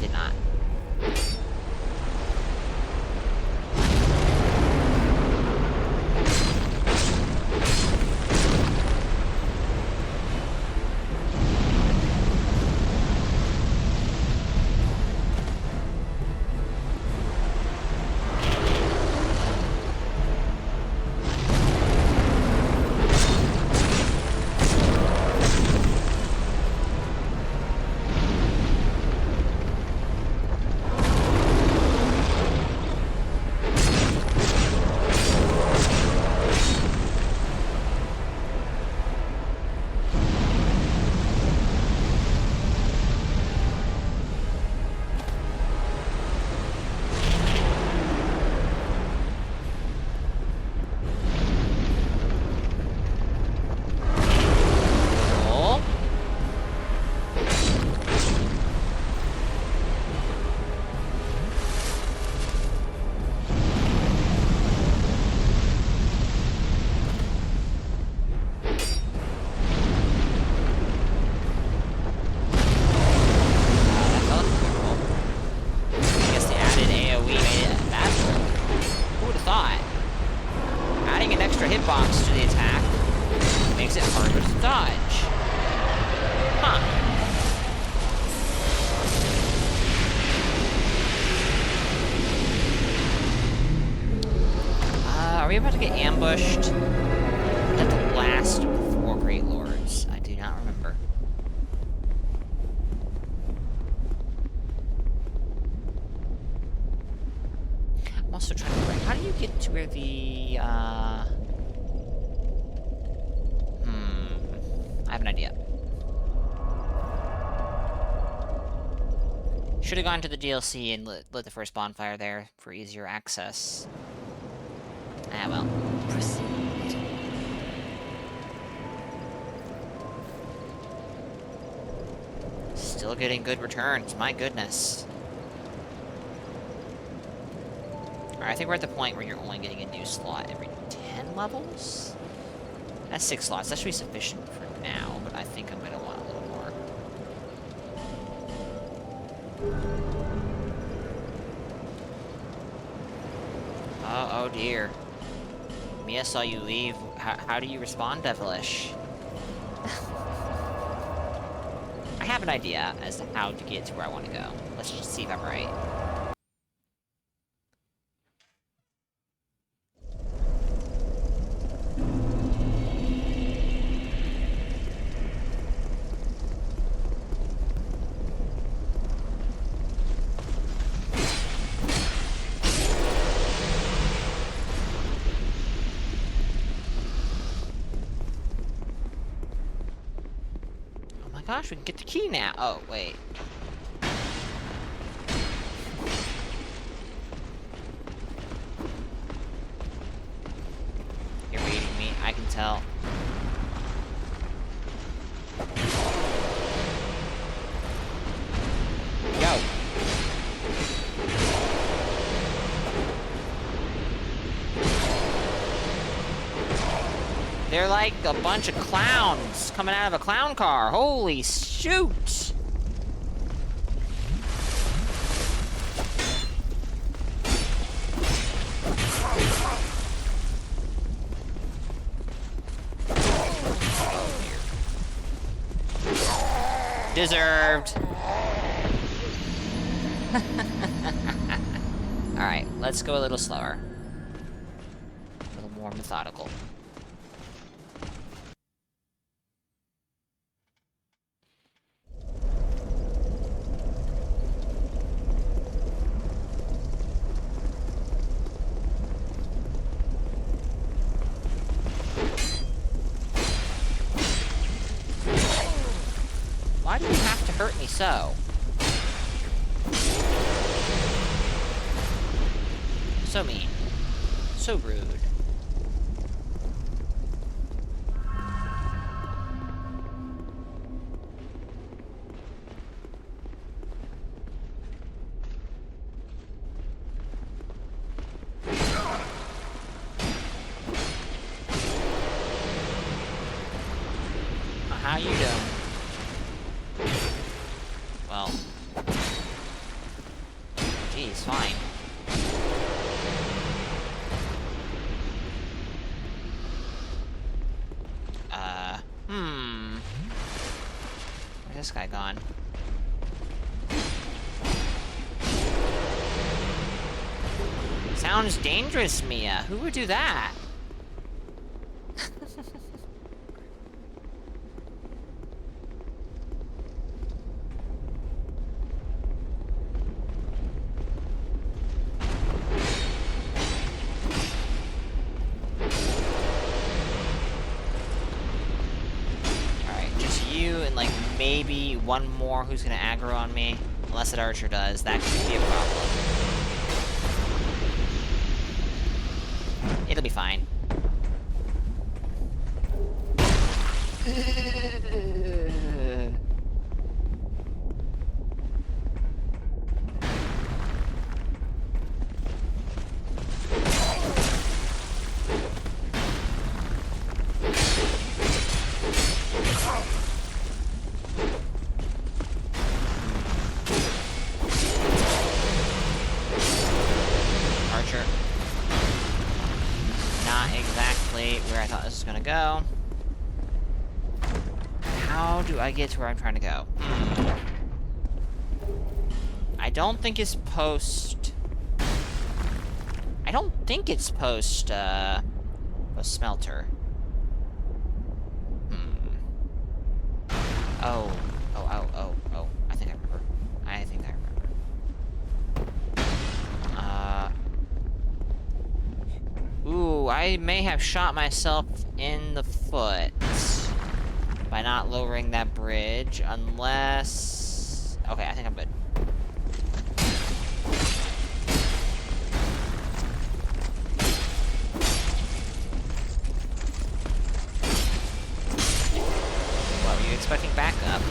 Did not. Are we about to get ambushed at the last of the 4 Great Lords? I do not remember. I'm also trying to remember, how do you get to where the, I have an idea. Should have gone to the DLC and lit the first bonfire there for easier access. Ah, well. Proceed. Still getting good returns, my goodness. Alright, I think we're at the point where you're only getting a new slot every 10 levels? That's 6 slots. That should be sufficient for now, but I think I'm gonna want a little more. Oh dear. Mia saw you leave. How do you respond, Devilish? I have an idea as to how to get to where I want to go. Let's just see if I'm right. Gosh, we can get the key now. Oh, wait. You're beating me, I can tell. Yo! They're like a bunch of clowns coming out of a clown car. Holy shoot! Deserved. Alright, let's go a little slower. A little more methodical. Why do you have to hurt me so? So mean. So rude. How you doing? Well. Geez, fine. Where's this guy gone? Sounds dangerous, Mia. Who would do that? Maybe one more who's gonna aggro on me. Unless that archer does. That could be a problem. It'll be fine. Go. How do I get to where I'm trying to go? I don't think it's post... I don't think it's post smelter. Oh. I think I remember. Ooh, I may have shot myself in the foot by not lowering that bridge, unless... Okay, I think I'm good. Well, were you expecting backup?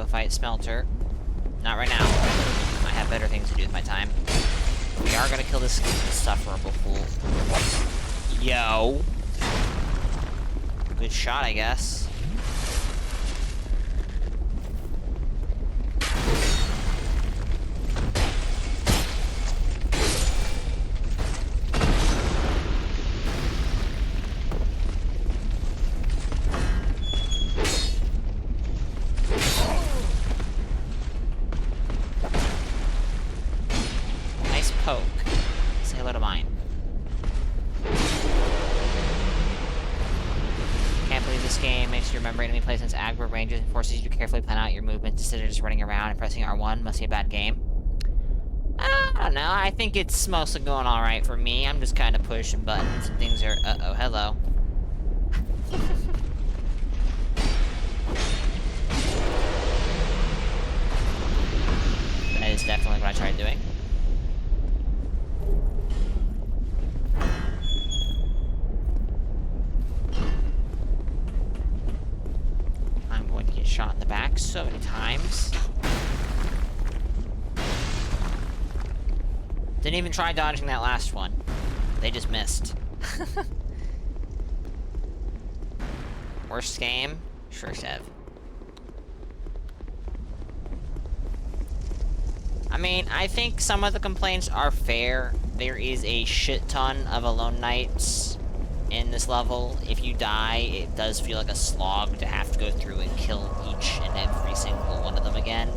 Fight Smelter. Not right now. I have better things to do with my time. We are gonna kill this insufferable fool. Yo! Good shot, I guess. Ranges and forces you to carefully plan out your movements instead of just running around and pressing R1. Must be a bad game. I don't know. I think it's mostly going alright for me. I'm just kind of pushing buttons and things are... Uh-oh, hello. That is definitely what I tried doing. back so many times. Didn't even try dodging that last one. They just missed. Worst game? Sure, Sev. I mean, I think some of the complaints are fair. There is a shit ton of Alone Knights in this level. If you die, it does feel like a slog to have to go through and kill each and every single one of them again.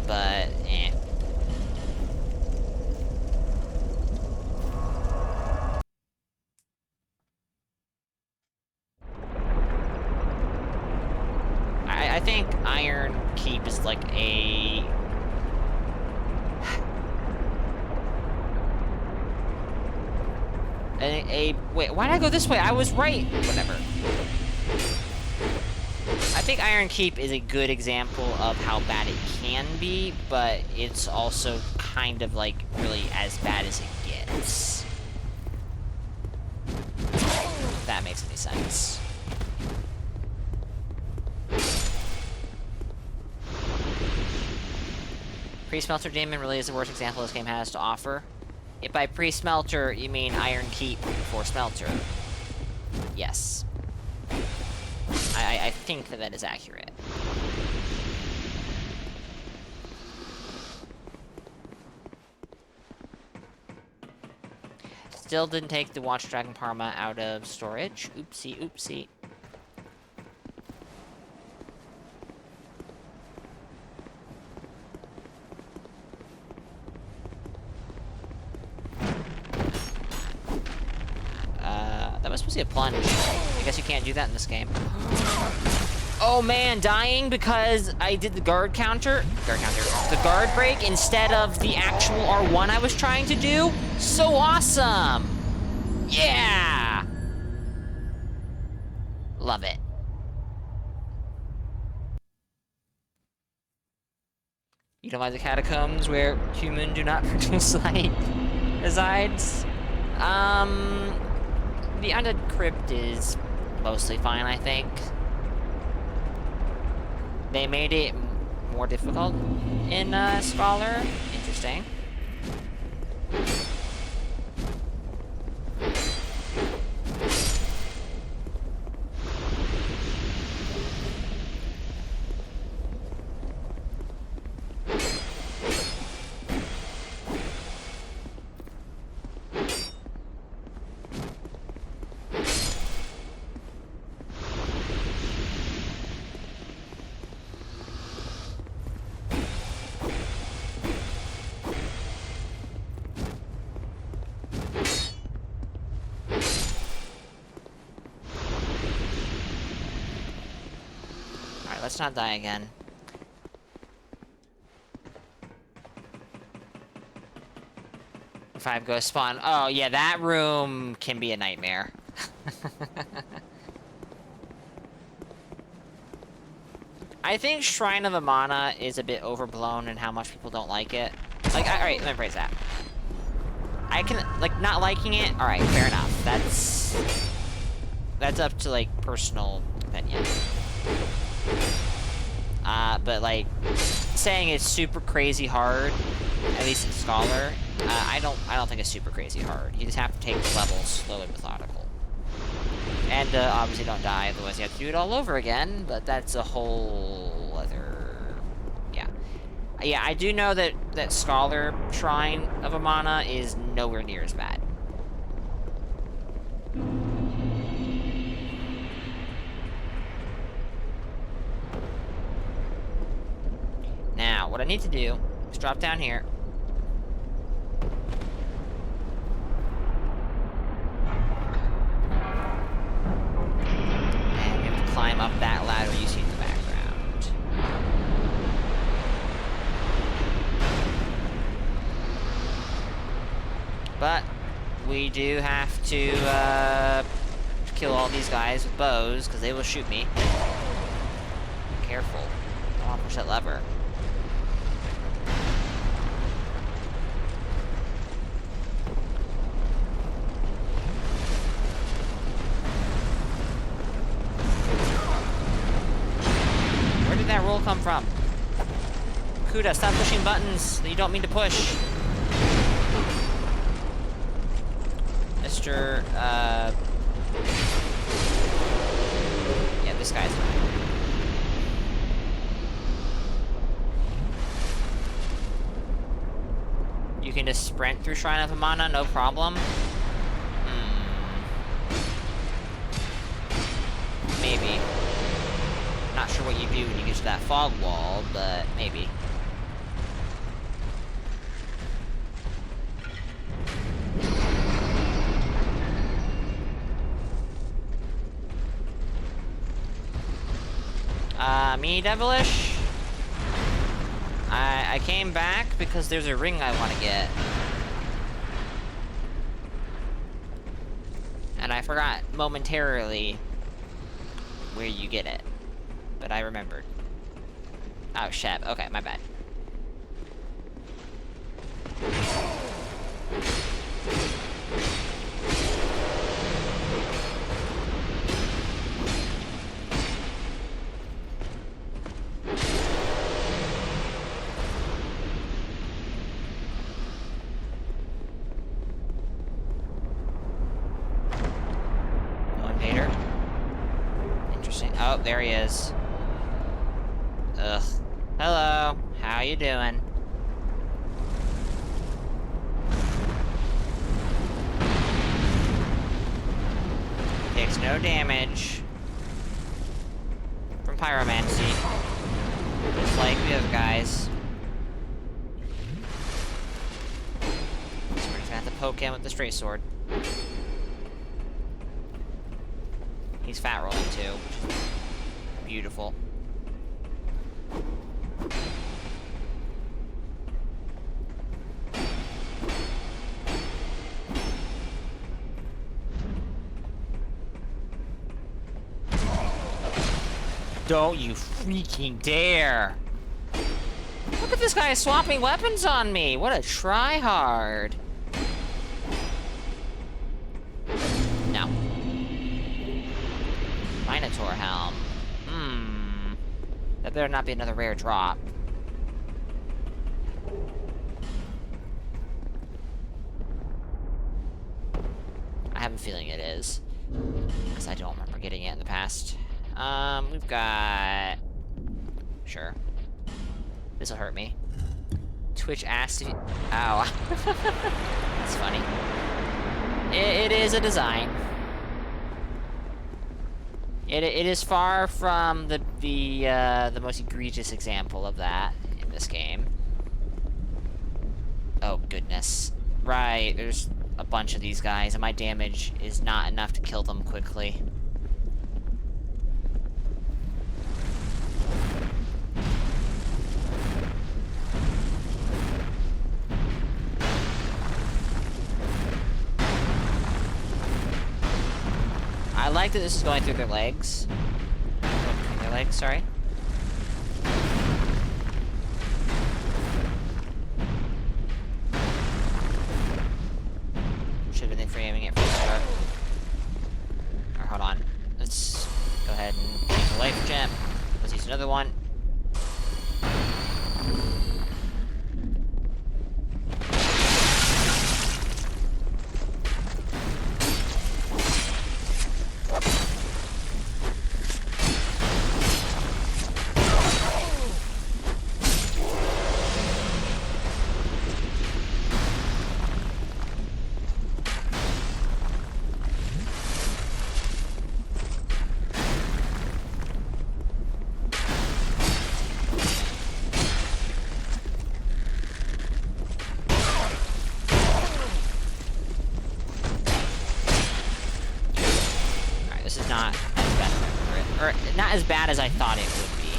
But, eh. I think Iron Keep is like a... Wait, why did I go this way? I was right! Whatever. I think Iron Keep is a good example of how bad it can be, but it's also kind of like really as bad as it gets. If that makes any sense. Pre-Smelter Demon really is the worst example this game has to offer. If by pre-Smelter you mean Iron Keep for Smelter, yes. I think that that is accurate. Still didn't take the Watch Dragon Parma out of storage. Oopsie, oopsie. That was supposed to be a plunge. I guess you can't do that in this game. Oh man, dying because I did the guard counter. The guard break instead of the actual R1 I was trying to do. So awesome! Yeah! Love it. Utilize the catacombs where human do not produce light resides. The Undead Crypt is mostly fine, I think. They made it more difficult in Scholar. Interesting. Let's not die again. If I go spawn... Oh, yeah, that room can be a nightmare. I think Shrine of Amana is a bit overblown in how much people don't like it. Like, alright, let me phrase that. I can, like, not liking it, alright, fair enough. That's up to, like, personal opinion. But like, saying it's super crazy hard, at least in Scholar, I don't think it's super crazy hard. You just have to take the levels slow and methodical. And obviously don't die, otherwise you have to do it all over again, but that's a whole other... Yeah. Yeah, I do know that Scholar Shrine of Amana is nowhere near as bad. Now, what I need to do is drop down here. And we have to climb up that ladder you see in the background. But we do have to kill all these guys with bows, because they will shoot me. Careful. Don't want to push that lever. did that roll come from? Kuda, stop pushing buttons that you don't mean to push. Mr. Yeah, this guy's fine. You can just sprint through Shrine of Amana, no problem. Maybe. Not sure what you do when you get to that fog wall, but maybe. Me, Devilish? I came back because there's a ring I want to get. And I forgot momentarily where you get it. But I remembered. Oh, Shep. Okay, my bad. Oh, there he is. Ugh. Hello. How you doing? Takes no damage from pyromancy. Just like the other guys. So we're just gonna have to poke him with the straight sword. He's fat rolling too. Beautiful. Don't you freaking dare! Look at this guy swapping weapons on me! What a tryhard! No. Minotaur Helm. That better not be another rare drop. I have a feeling it is. Because I don't remember getting it in the past. We've got... Sure. This'll hurt me. Twitch asked if you... Ow. That's funny. It is a design. It is far from the most egregious example of that in this game. Oh, goodness. Right, there's a bunch of these guys, and my damage is not enough to kill them quickly. I like that this is going through their legs. Between their legs, sorry. Should have been free aiming it from the start. Or hold on. Let's go ahead and change the life gem. Let's use another one. Not as bad as I thought it would be.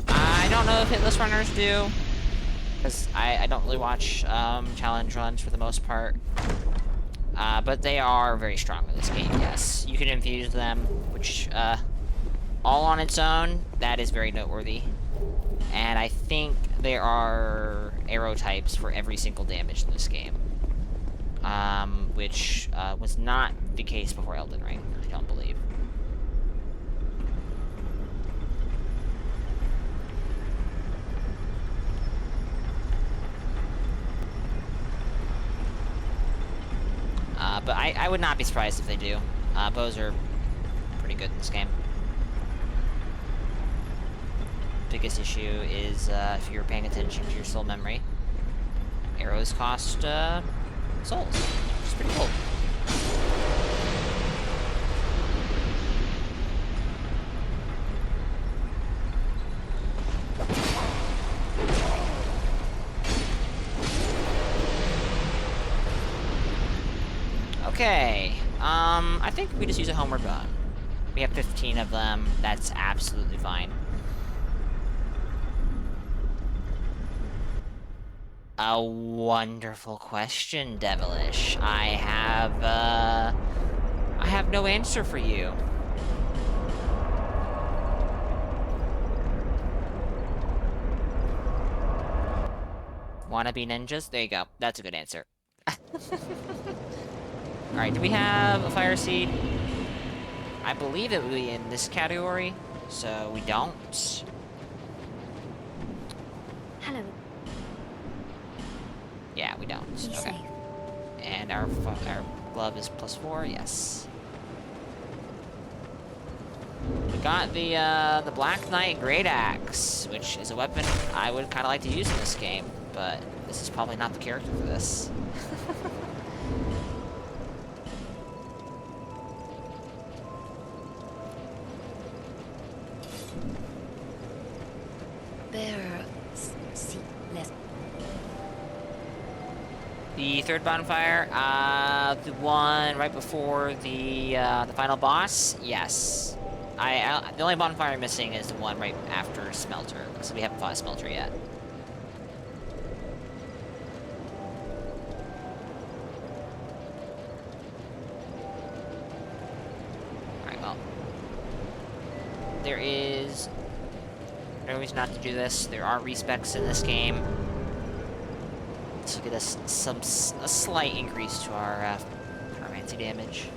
I don't know if hitless runners do, because I don't really watch challenge runs for the most part. But they are very strong in this game, yes. You can infuse them, which, all on its own, that is very noteworthy. And I think there are arrow types for every single damage in this game. which was not the case before Elden Ring, I don't believe. But I would not be surprised if they do. Bows are pretty good in this game. Biggest issue is if you're paying attention to your soul memory, arrows cost souls, which is pretty cool. Okay, I think we just use a homeward bone. We have 15 of them, that's absolutely fine. A wonderful question, Devilish. I have no answer for you. Wanna be ninjas? There you go. That's a good answer. Alright, do we have a fire seed? I believe it would be in this category, so we don't. Hello. Yeah, we don't. Be Okay. safe. And our glove is +4, yes. We got the Black Knight Great Axe, which is a weapon I would kind of like to use in this game, but this is probably not the character for this. The third bonfire, the one right before the final boss, yes. The only bonfire I'm missing is the one right after Smelter, because we haven't fought Smelter yet. Alright, well. There is no reason not to do this. There are respecs in this game. This will get us a slight increase to our pyromancy damage.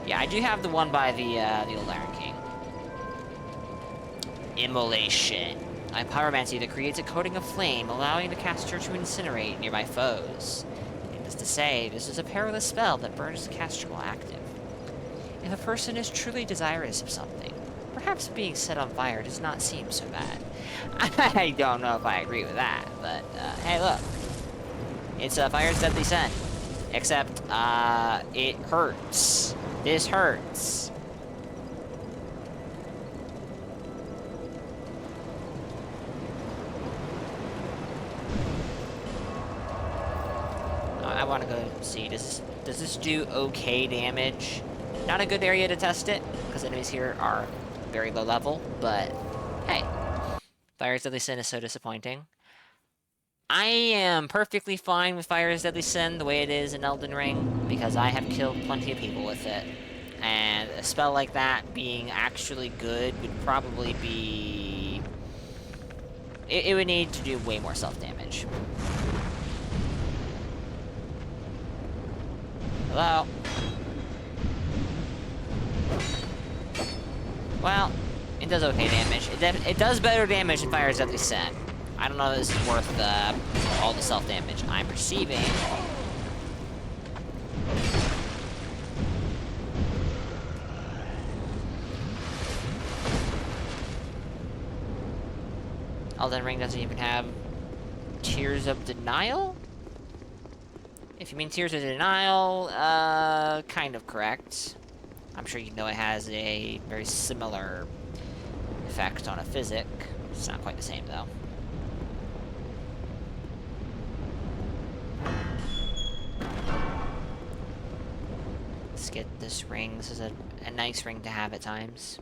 Yeah, I do have the one by the old Iron King. Immolation. A pyromancy that creates a coating of flame, allowing the caster to incinerate nearby foes. Needless to say, this is a perilous spell that burns the caster while active. If a person is truly desirous of something, perhaps being set on fire does not seem so bad. I don't know if I agree with that, but hey, look. It's Fire's Deadly Sin. Except, it hurts. This hurts. I want to go see, does this do okay damage? Not a good area to test it, because enemies here are very low level, but hey. Fire's Deadly Sin is so disappointing. I am perfectly fine with Fire's Deadly Sin the way it is in Elden Ring, because I have killed plenty of people with it. And a spell like that being actually good would probably be... It would need to do way more self-damage. Hello? Well, it does okay damage. It does better damage than Fire's Deadly Sin. I don't know if this is worth all the self-damage I'm receiving. Elden Ring doesn't even have Tears of Denial? If you mean Tears of Denial, kind of correct. I'm sure you know it has a very similar effect on a physic. It's not quite the same, though. Let's get this ring. This is a nice ring to have at times.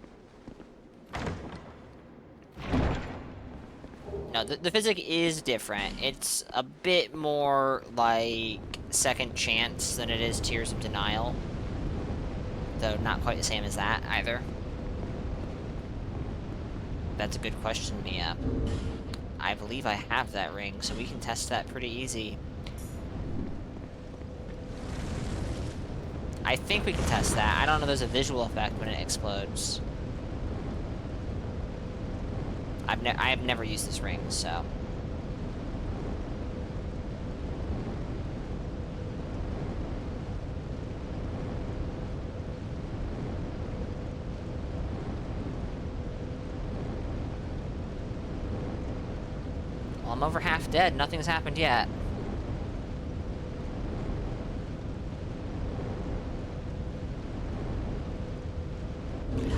No, the physic is different. It's a bit more like Second Chance than it is Tears of Denial. Though not quite the same as that, either. That's a good question, Mia. I believe I have that ring, so we can test that pretty easy. I think we can test that. I don't know if there's a visual effect when it explodes. I have never used this ring, so... Well, I'm over half dead. Nothing's happened yet.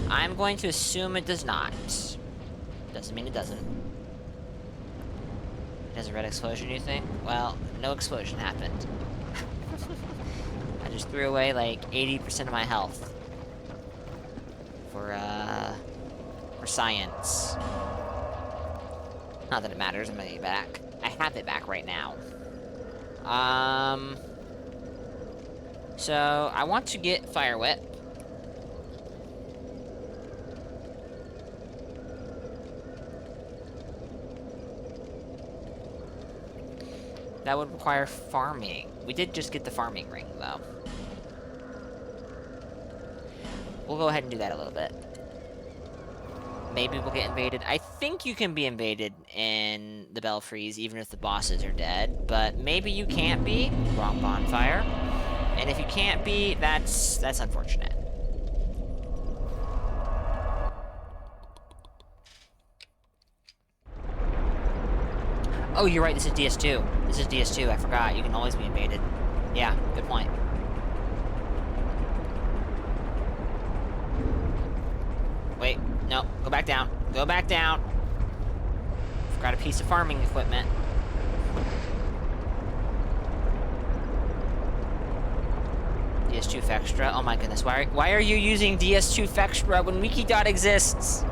I'm going to assume it does not. Doesn't mean it doesn't. It has a red explosion, you think? Well, no explosion happened. I just threw away like 80% of my health. For science. Not that it matters, I'm gonna get it back. I have it back right now. So, I want to get Fire Whip. That would require farming. We did just get the farming ring, though. We'll go ahead and do that a little bit. Maybe we'll get invaded. I think you can be invaded in the Belfries, even if the bosses are dead. But maybe you can't be. Wrong bonfire. And if you can't be, that's unfortunate. Oh, you're right, this is DS2. This is DS2, I forgot. You can always be invaded. Yeah, good point. Wait, no, go back down. Go back down. Forgot a piece of farming equipment. DS2 Fextra. Oh my goodness, why are you using DS2 Fextra when Wikidot exists?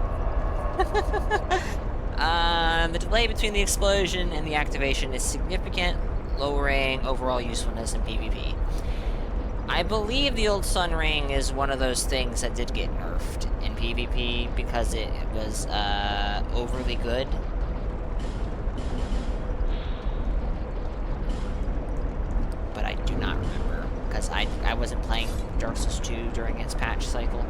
The delay between the explosion and the activation is significant, lowering overall usefulness in PvP. I believe the old Sun Ring is one of those things that did get nerfed in PvP because it was overly good. But I do not remember because I wasn't playing Dark Souls 2 during its patch cycle.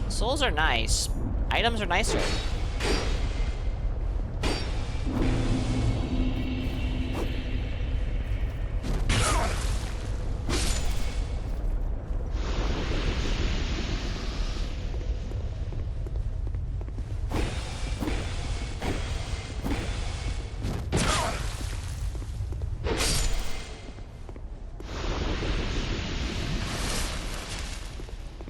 Souls are nice. Items are nicer.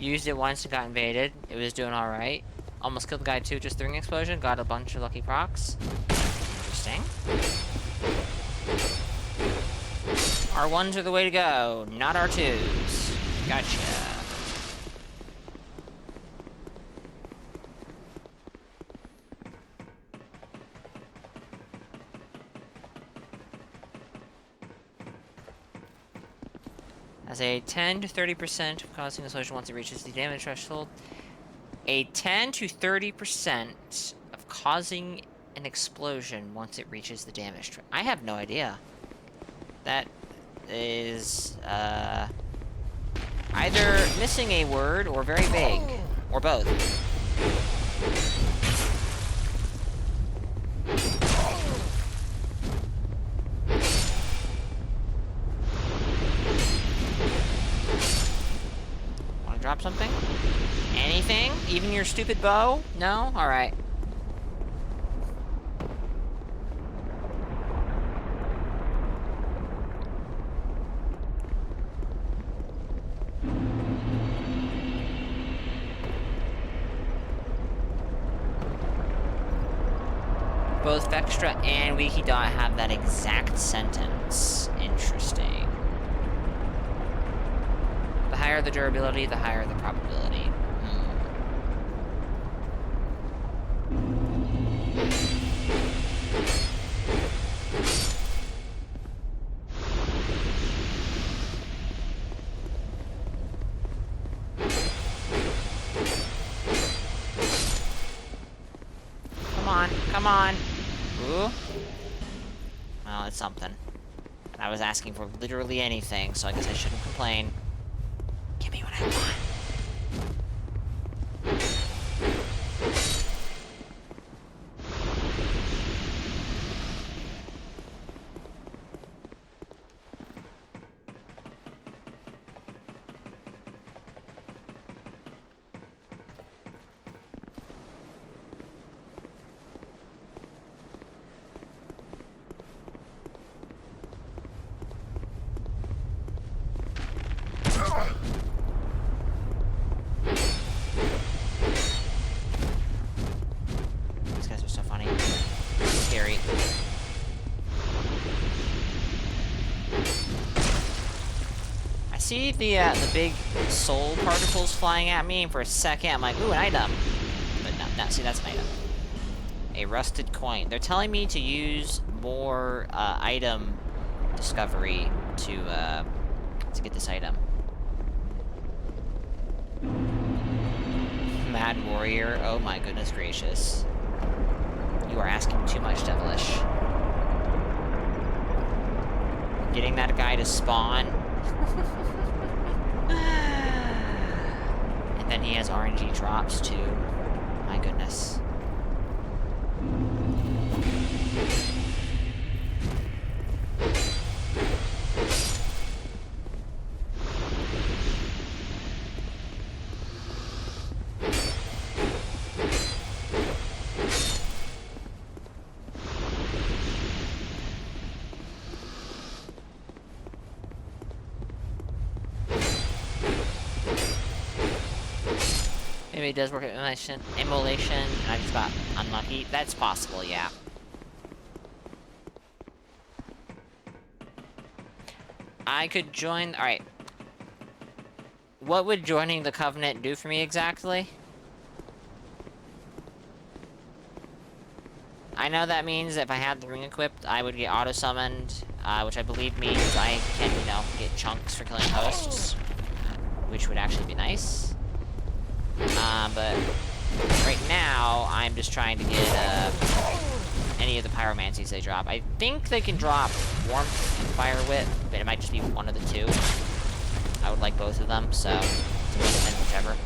Used it once and got invaded. It was doing alright. Almost killed the guy too, just throwing explosion. Got a bunch of lucky procs. Interesting. R1s are the way to go, not R2s. Gotcha. Has a 10 to 30% of causing explosion once it reaches the damage threshold. A 10 to 30% of causing an explosion once it reaches the damage threshold. I have no idea. That is, either missing a word or very vague. Or both. Drop something? Anything? Even your stupid bow? No? Alright. Both Vextra and Wikidot have that exact sentence. Interesting. The higher the durability, the higher the probability. Come on. Ooh. Well, it's something. And I was asking for literally anything, so I guess I shouldn't complain. Give me what I want. These guys are so funny. Scary. I see the big soul particles flying at me, and for a second I'm like, ooh, an item. But no, see, that's an item. A rusted coin. They're telling me to use more item discovery to get this item. Mad warrior. Oh my goodness gracious. You are asking too much, Devilish. Getting that guy to spawn. And then he has RNG drops too. My goodness. Maybe it does work at immolation, and I just got unlucky. That's possible, yeah. I could join... Alright. What would joining the Covenant do for me exactly? I know that means if I had the ring equipped, I would get auto-summoned, which I believe means I can, you know, get chunks for killing hosts, which would actually be nice. But right now, I'm just trying to get, any of the pyromancies they drop. I think they can drop warmth and fire whip, but it might just be one of the two. I would like both of them, so it's a win-win, whichever.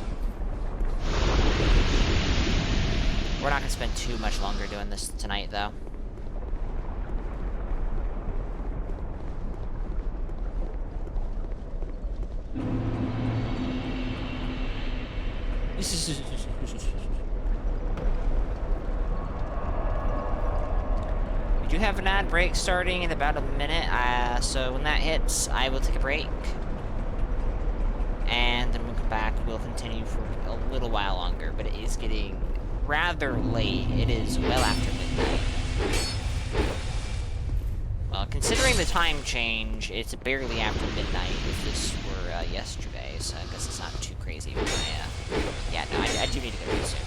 We're not gonna spend too much longer doing this tonight, though. We do have an ad break starting in about a minute, so when that hits, I will take a break. And then we'll come back, we'll continue for a little while longer, but it is getting rather late. It is well after midnight. Well, considering the time change, it's barely after midnight if this were yesterday, so I guess it's not too crazy. Yeah, no, I do need to go soon.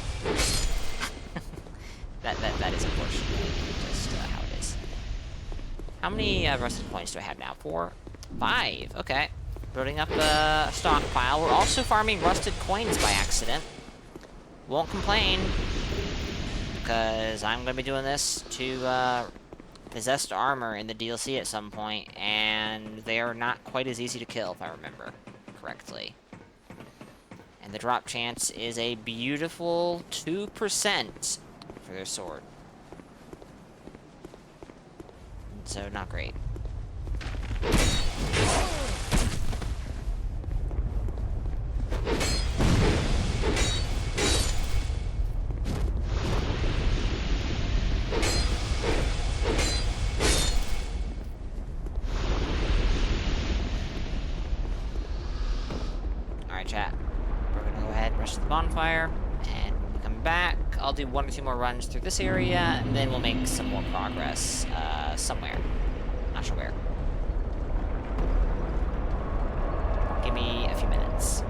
that is unfortunately just how it is. How many rusted coins do I have now? 4? 5. Okay. Building up a stockpile. We're also farming rusted coins by accident. Won't complain, because I'm going to be doing this to possessed armor in the DLC at some point, and they are not quite as easy to kill, if I remember correctly. And the drop chance is a beautiful 2% for their sword. So, not great. Alright, chat. We're gonna go ahead and rush to the bonfire, and when we come back, I'll do 1 or 2 more runs through this area, and then we'll make some more progress, somewhere. Not sure where. Give me a few minutes.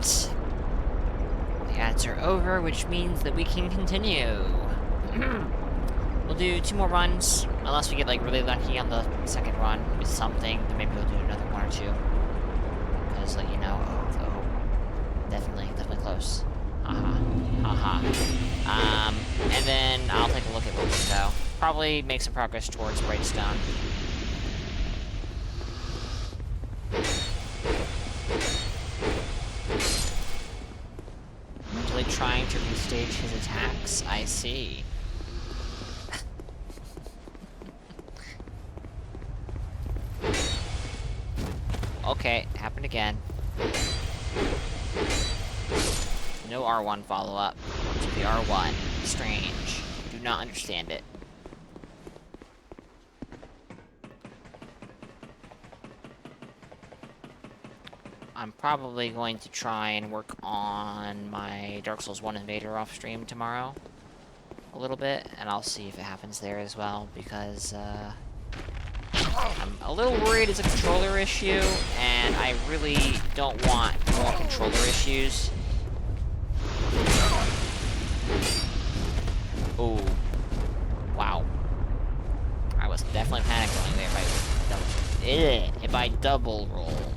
The ads are over, which means that we can continue. We'll do 2 more runs, unless we get like really lucky on the second run with something, then maybe we'll do another 1 or 2. Because, like, you know, definitely close. And then I'll take a look at where we can go. Probably make some progress towards Brightstone. Mentally trying to restage his attacks, I see. Okay, happened again. No R1 follow-up to the R1. Strange. Do not understand it. I'm probably going to try and work on my Dark Souls 1 Invader off stream tomorrow. A little bit, and I'll see if it happens there as well, because, I'm a little worried it's a controller issue, and I really don't want more controller issues. Oh. Wow. I was definitely panic rolling there if I double rolled.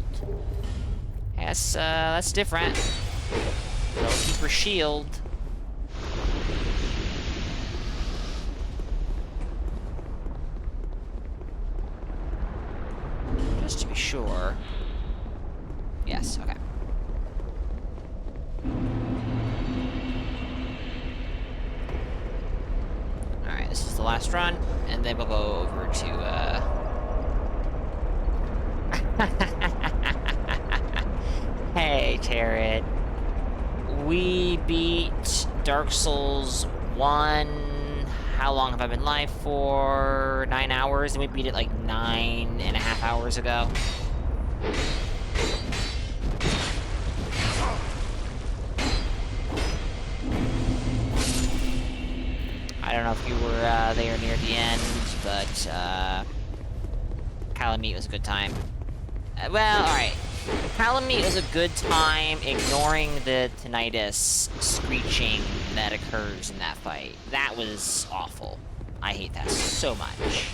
Yes, that's different. Keeper shield. Just to be sure. Yes, okay. Alright, this is the last run, and then we'll go over to, Hey, Tarot. We beat Dark Souls 1... How long have I been live for? 9 hours, and we beat it like 9.5 hours ago. I don't know if you were there near the end, but Calamite was a good time. Well, alright. Calamite was a good time, ignoring the tinnitus screeching that occurs in that fight. That was awful. I hate that so much.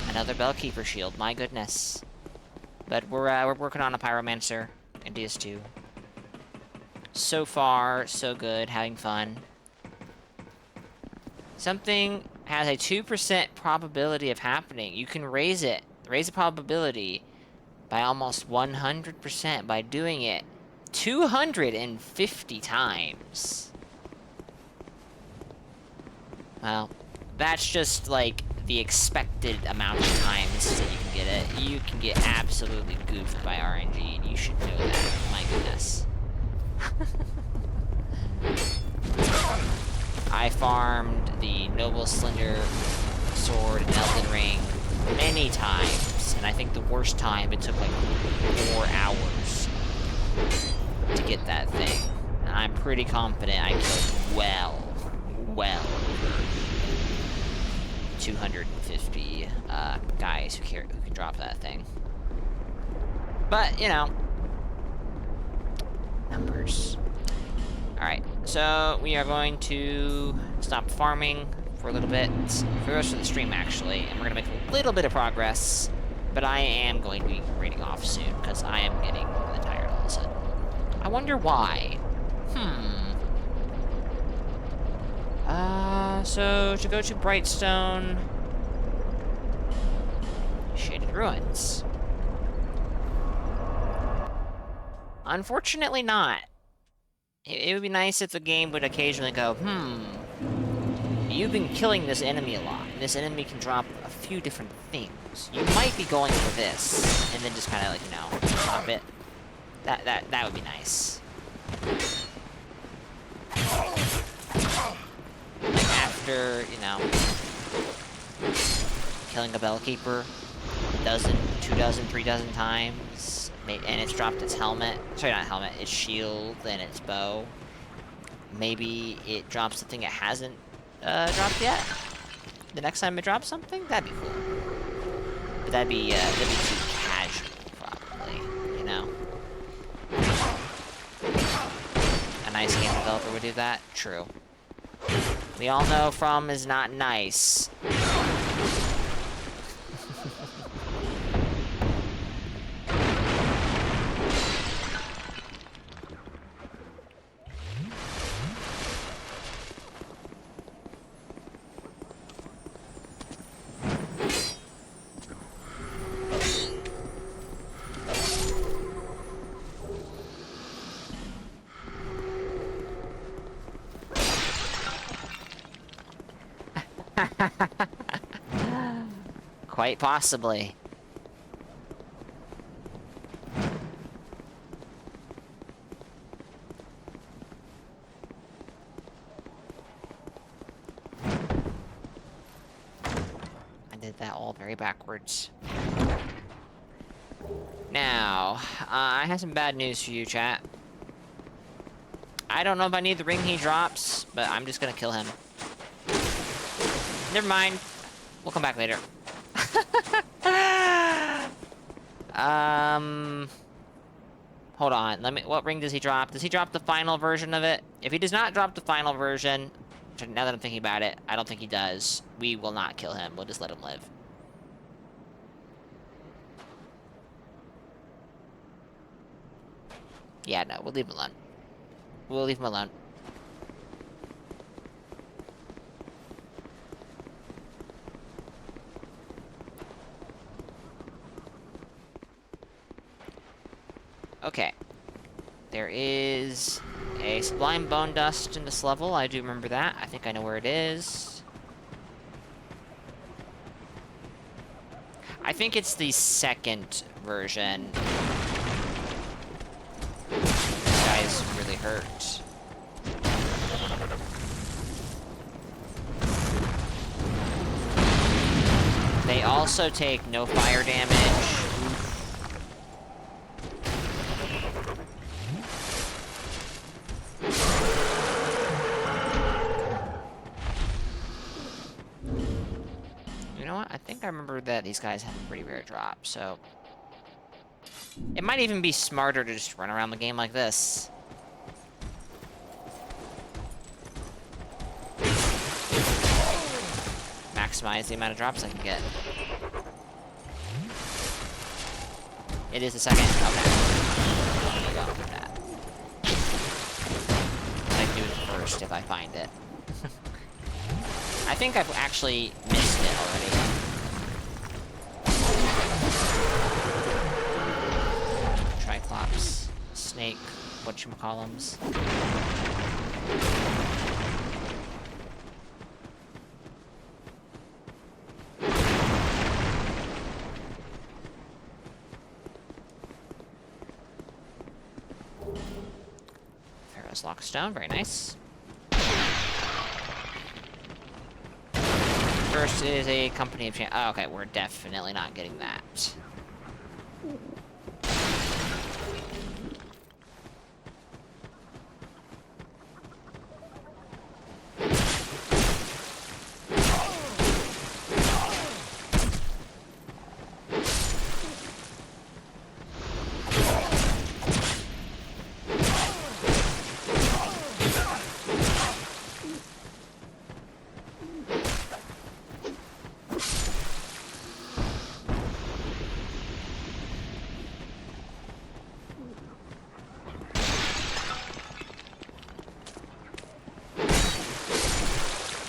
Another Bellkeeper shield, my goodness. But we're working on a Pyromancer in DS2. So far, so good, having fun. Something has a 2% probability of happening. You can raise it. Raise the probability by almost 100% by doing it 250 times. Well, that's just like the expected amount of times that you can get it. You can get absolutely goofed by RNG, and you should know that. My goodness. I farmed the Noble Slender Sword in Elden Ring many times, and I think the worst time it took like 4 hours to get that thing. And I'm pretty confident I killed well over 250 guys who can drop that thing. But, you know, numbers. Alright, so we are going to stop farming for a little bit, for the rest of the stream actually, and we're going to make a little bit of progress, but I am going to be raiding off soon, because I am getting really tired all of a sudden. I wonder why. So to go to Brightstone... Shaded Ruins. Unfortunately not. It would be nice if the game would occasionally go, you've been killing this enemy a lot, and this enemy can drop a few different things. You might be going for this, and then just kind of like, you know, drop it. That would be nice. Like after, you know, killing a Bellkeeper a dozen, 2 dozen, 3 dozen times, and it's dropped its helmet. Sorry, not helmet, its shield and its bow. Maybe it drops the thing it hasn't dropped yet? The next time it drops something? That'd be cool. But that'd be too casual, probably, you know? A nice game developer would do that? True. We all know From is not nice. Quite possibly. I did that all very backwards. Now, I have some bad news for you, chat. I don't know if I need the ring he drops, but I'm just gonna kill him. Never mind. We'll come back later. Hold on. What ring does he drop? Does he drop the final version of it? If he does not drop the final version, now that I'm thinking about it, I don't think he does. We will not kill him. We'll just let him live. Yeah, no, we'll leave him alone. We'll leave him alone. Okay. There is a Sublime Bone Dust in this level. I do remember that. I think I know where it is. I think it's the second version. This guy's really hurt. They also take no fire damage. You know what? I think I remember that these guys have a pretty rare drop, so... It might even be smarter to just run around the game like this. Maximize the amount of drops I can get. It is the second. Okay. There you go with that. I can do it first if I find it. I think I've actually missed it already. Triclops, snake, whatchamacallums. Pharaoh's Lockstone, very nice. First is a Company of Champions. Oh, okay, we're definitely not getting that.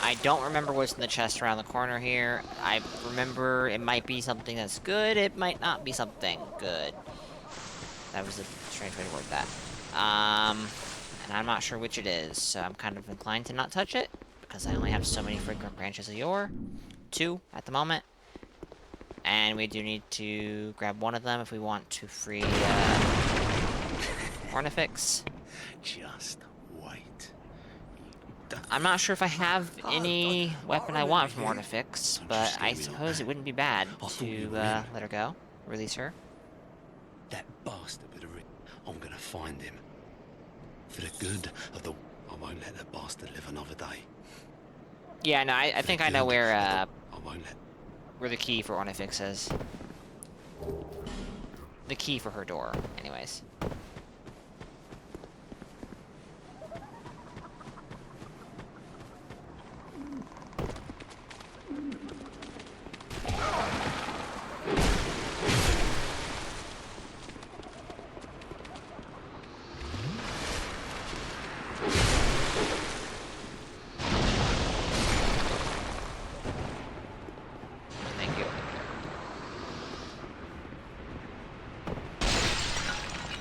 I don't remember what's in the chest around the corner here. I remember it might be something that's good, it might not be something good. That was a strange way to word that. And I'm not sure which it is, so I'm kind of inclined to not touch it, because I only have so many fragrant branches of yore. 2 at the moment. And we do need to grab one of them if we want to free, Ornifix. Just wait. I'm not sure if I have any weapon I want from Ornifix, but I suppose it wouldn't be bad to let her go, release her. That bastard with a ring. I'm gonna find him. For the good of the... I won't let that bastard live another day. Yeah, no, I think I know where I won't let... where the key for Ornifix is. the key for her door, anyways.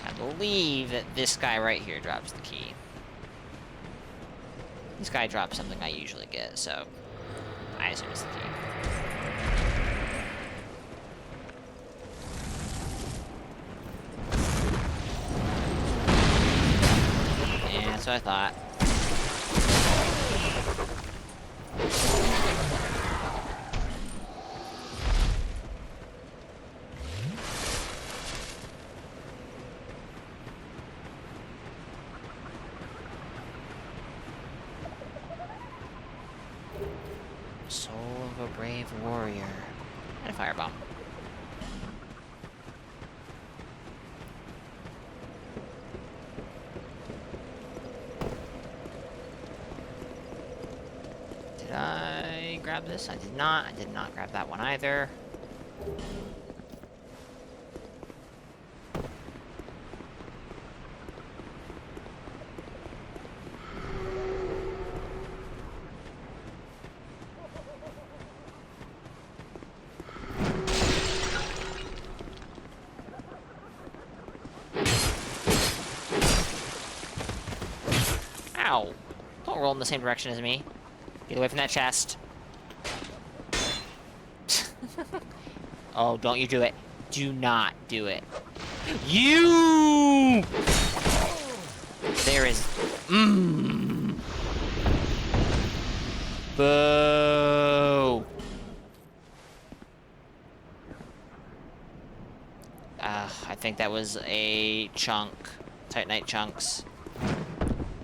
I believe that this guy right here drops the key. This guy drops something I usually get, so I assume it's the key. Yeah, that's what I thought. Soul of a brave warrior. And a firebomb. Did I grab this? I did not. I did not grab that one either. Ow! Don't roll in the same direction as me. Get away from that chest. Oh, don't you do it. Do not do it. You! There is... Boo! I think that was a chunk. Titanite chunks.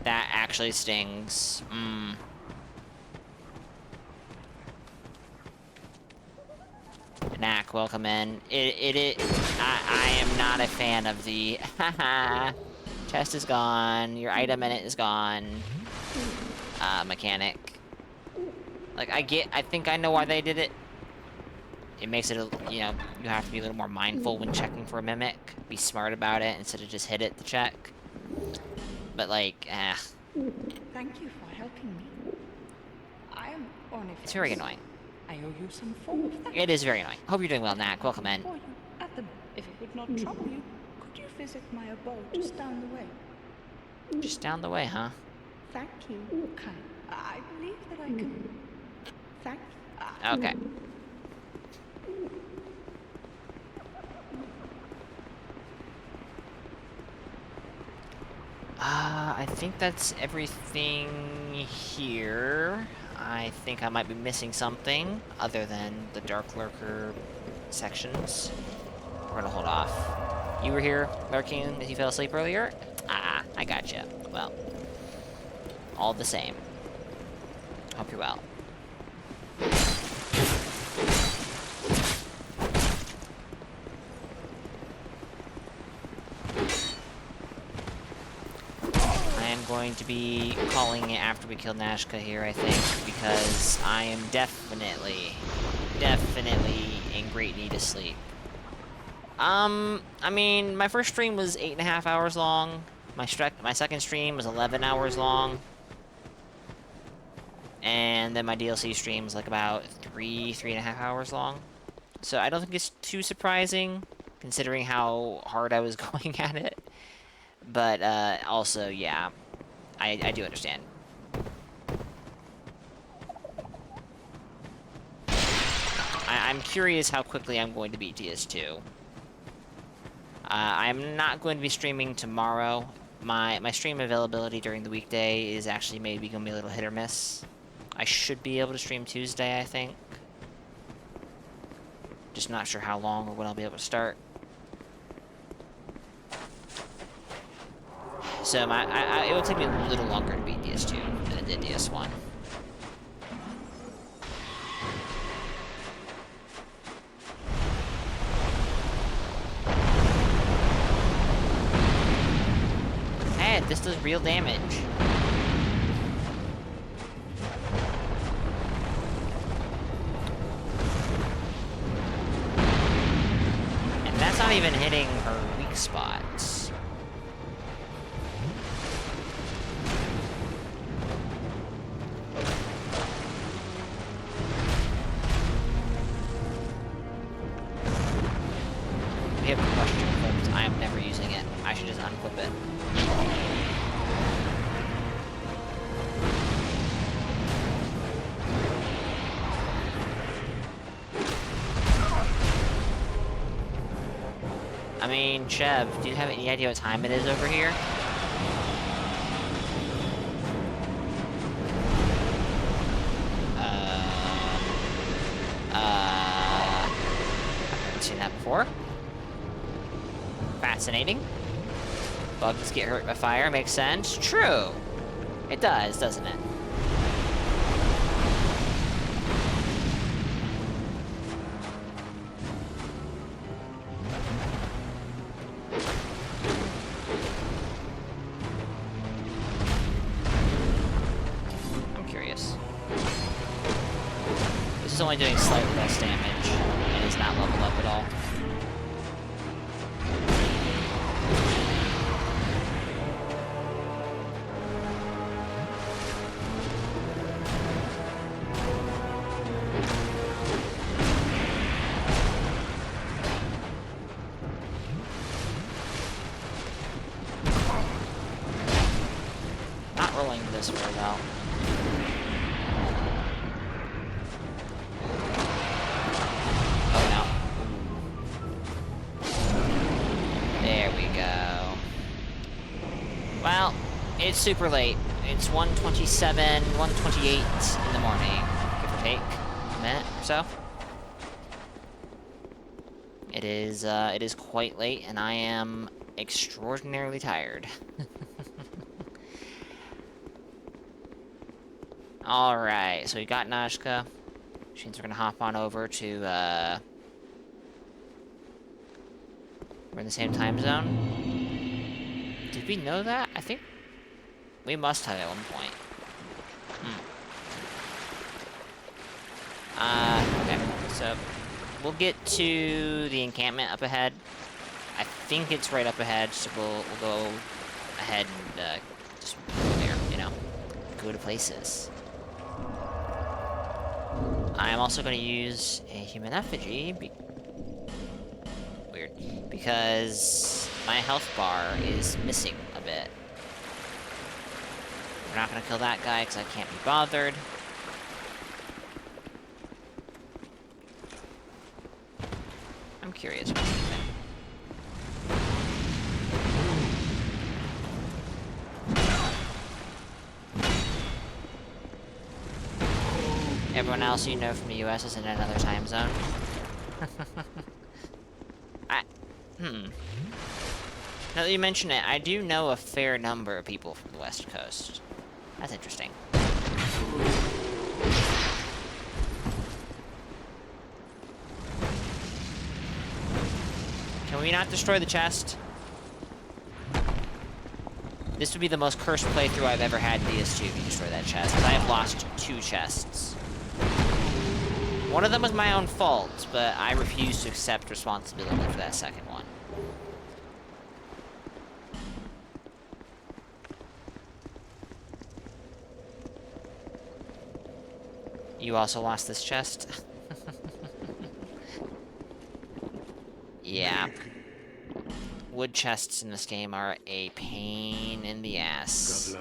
That actually stings. Knack, welcome in. I am not a fan of the haha. Chest is gone. Your item in it is gone. Mechanic. Like I think I know why they did it. It makes it, you know, you have to be a little more mindful when checking for a mimic. Be smart about it instead of just hit it to check. But like, Thank you for helping me. I am on it. It's very annoying. I owe you some form of thanks. It is very annoying. Hope you're doing well, Knack. Welcome in. If it would not trouble you, could you visit my abode just down the way? Just down the way, huh? Thank you, kind. I believe that I can. Thank you. Okay. I think that's everything here. I think I might be missing something other than the Dark Lurker sections. We're gonna hold off. You were here lurking as you fell asleep earlier? Ah, I gotcha. Well, all the same. Hope you're well. Going to be calling it after we kill Nashka here, I think, because I am definitely in great need of sleep. I mean, my first stream was 8.5 hours long. My second stream was 11 hours long. And then my DLC stream was like about 3.5 hours long. So I don't think it's too surprising, considering how hard I was going at it. But, also, yeah. I do understand. I'm curious how quickly I'm going to beat DS2. I'm not going to be streaming tomorrow. My stream availability during the weekday is actually maybe going to be a little hit or miss. I should be able to stream Tuesday, I think. Just not sure how long or when I'll be able to start. So it will take me a little longer to beat DS2 than it did DS1. this does real damage. And that's not even hitting her weak spots. We have combustion clips. I am never using it. I should just unclip it. I mean, Chev, do you have any idea what time it is over here? I've never seen that before. Fascinating. Bugs get hurt by fire, makes sense. True. It does, doesn't it? I'm curious. This is only doing slightly less damage, and is not leveled up at all. Not rolling this very well. Oh no. There we go. Well, it's super late. It's 1:27, 1:28 in the morning, give or take a minute or so. It is quite late, and I am extraordinarily tired. Alright, so we got Nashka, which means we're gonna hop on over to, we're in the same time zone. Did we know that? I think we must have at one point. Okay, so we'll get to the encampment up ahead. I think it's right up ahead, so we'll go ahead and, just go there, you know, go to places. I'm also going to use a human effigy, weird, because my health bar is missing a bit. We're not going to kill that guy because I can't be bothered. I'm curious what you think. Everyone else you know from the US is in another time zone. Now that you mention it, I do know a fair number of people from the West Coast. That's interesting. Can we not destroy the chest? This would be the most cursed playthrough I've ever had in DS2 if you destroy that chest, because I have lost 2 chests. One of them was my own fault, but I refuse to accept responsibility for that second one. You also lost this chest? Yeah. Wood chests in this game are a pain in the ass.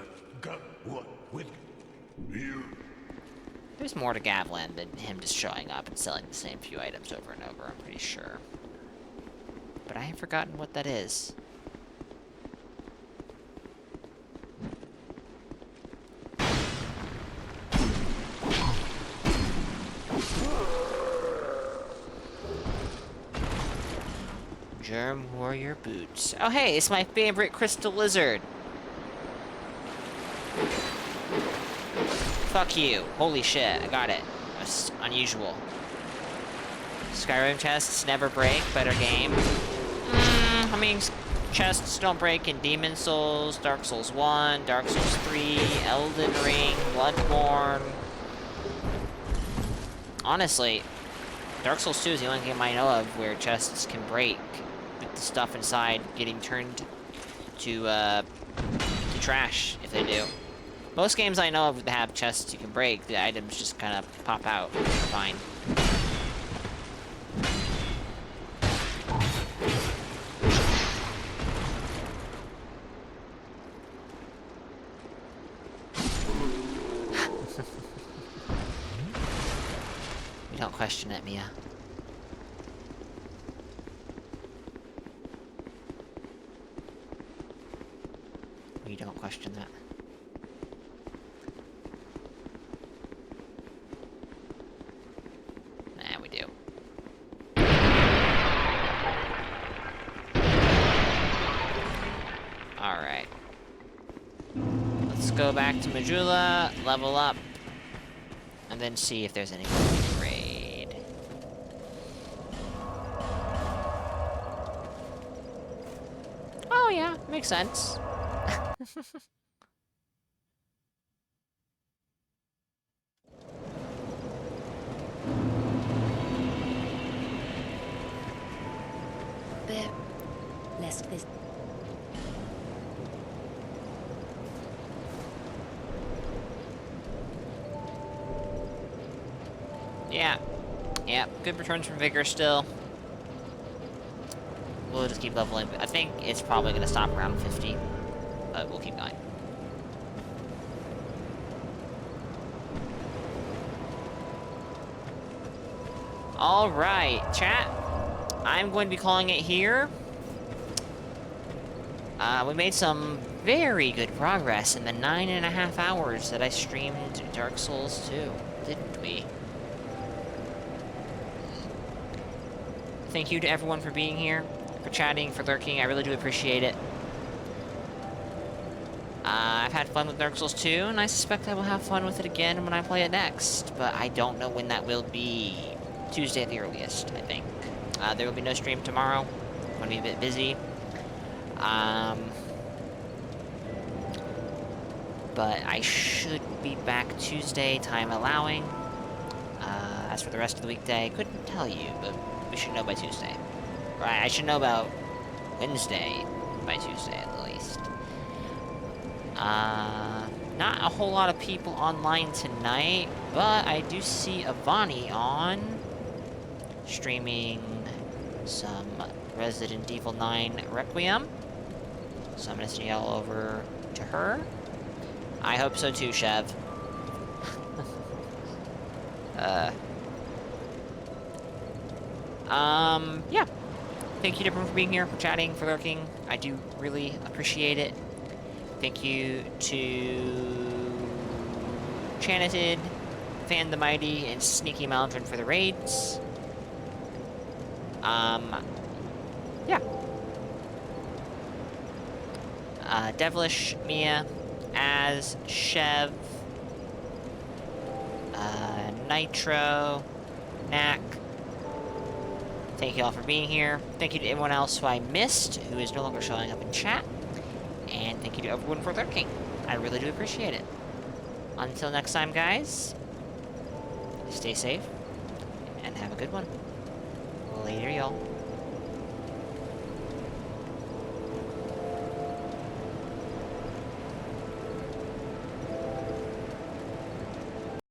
There's more to Gavlan than him just showing up and selling the same few items over and over, I'm pretty sure. But I have forgotten what that is. Germ Warrior Boots. Oh hey, it's my favorite crystal lizard. Fuck you. Holy shit, I got it. That's unusual. Skyrim chests never break, better game. I mean, chests don't break in Demon Souls, Dark Souls 1, Dark Souls 3, Elden Ring, Bloodborne. Honestly, Dark Souls 2 is the only game I know of where chests can break with the stuff inside getting turned to trash if they do. Most games I know of that have chests you can break, the items just kind of pop out. Fine. We don't question it, Mia. We don't question that. Nah, we do. Alright. Let's go back to Majula, level up, and then see if there's anything we can raid. Oh yeah, makes sense. Bear. Lest this. Yeah. Yeah, good returns from Vigor still. We'll just keep leveling. I think it's probably going to stop around 50, but we'll keep going. Alright, chat. I'm going to be calling it here. We made some very good progress in the 9.5 hours that I streamed Dark Souls 2, didn't we? Thank you to everyone for being here, for chatting, for lurking. I really do appreciate it. I've had fun with Dark Souls 2, and I suspect I will have fun with it again when I play it next, but I don't know when that will be. Tuesday at the earliest, I think. There will be no stream tomorrow. I'm gonna be a bit busy. But I should be back Tuesday, time allowing. As for the rest of the weekday, I couldn't tell you, but we should know by Tuesday. Right, I should know about Wednesday by Tuesday at the least. Not a whole lot of people online tonight, but I do see Avani on, streaming some Resident Evil 9 Requiem. So I'm gonna send y'all over to her. I hope so too, Chev. Yeah. Thank you to everyone for being here, for chatting, for lurking. I do really appreciate it. Thank you to Chanited, Fan the Mighty, and Sneaky Mountain for the raids. Yeah. Devilish, Mia, Az, Chev, Nitro, Knack. Thank you all for being here. Thank you to everyone else who I missed, who is no longer showing up in chat. And thank you to everyone for lurking. I really do appreciate it. Until next time, guys, stay safe, and have a good one. Later, y'all.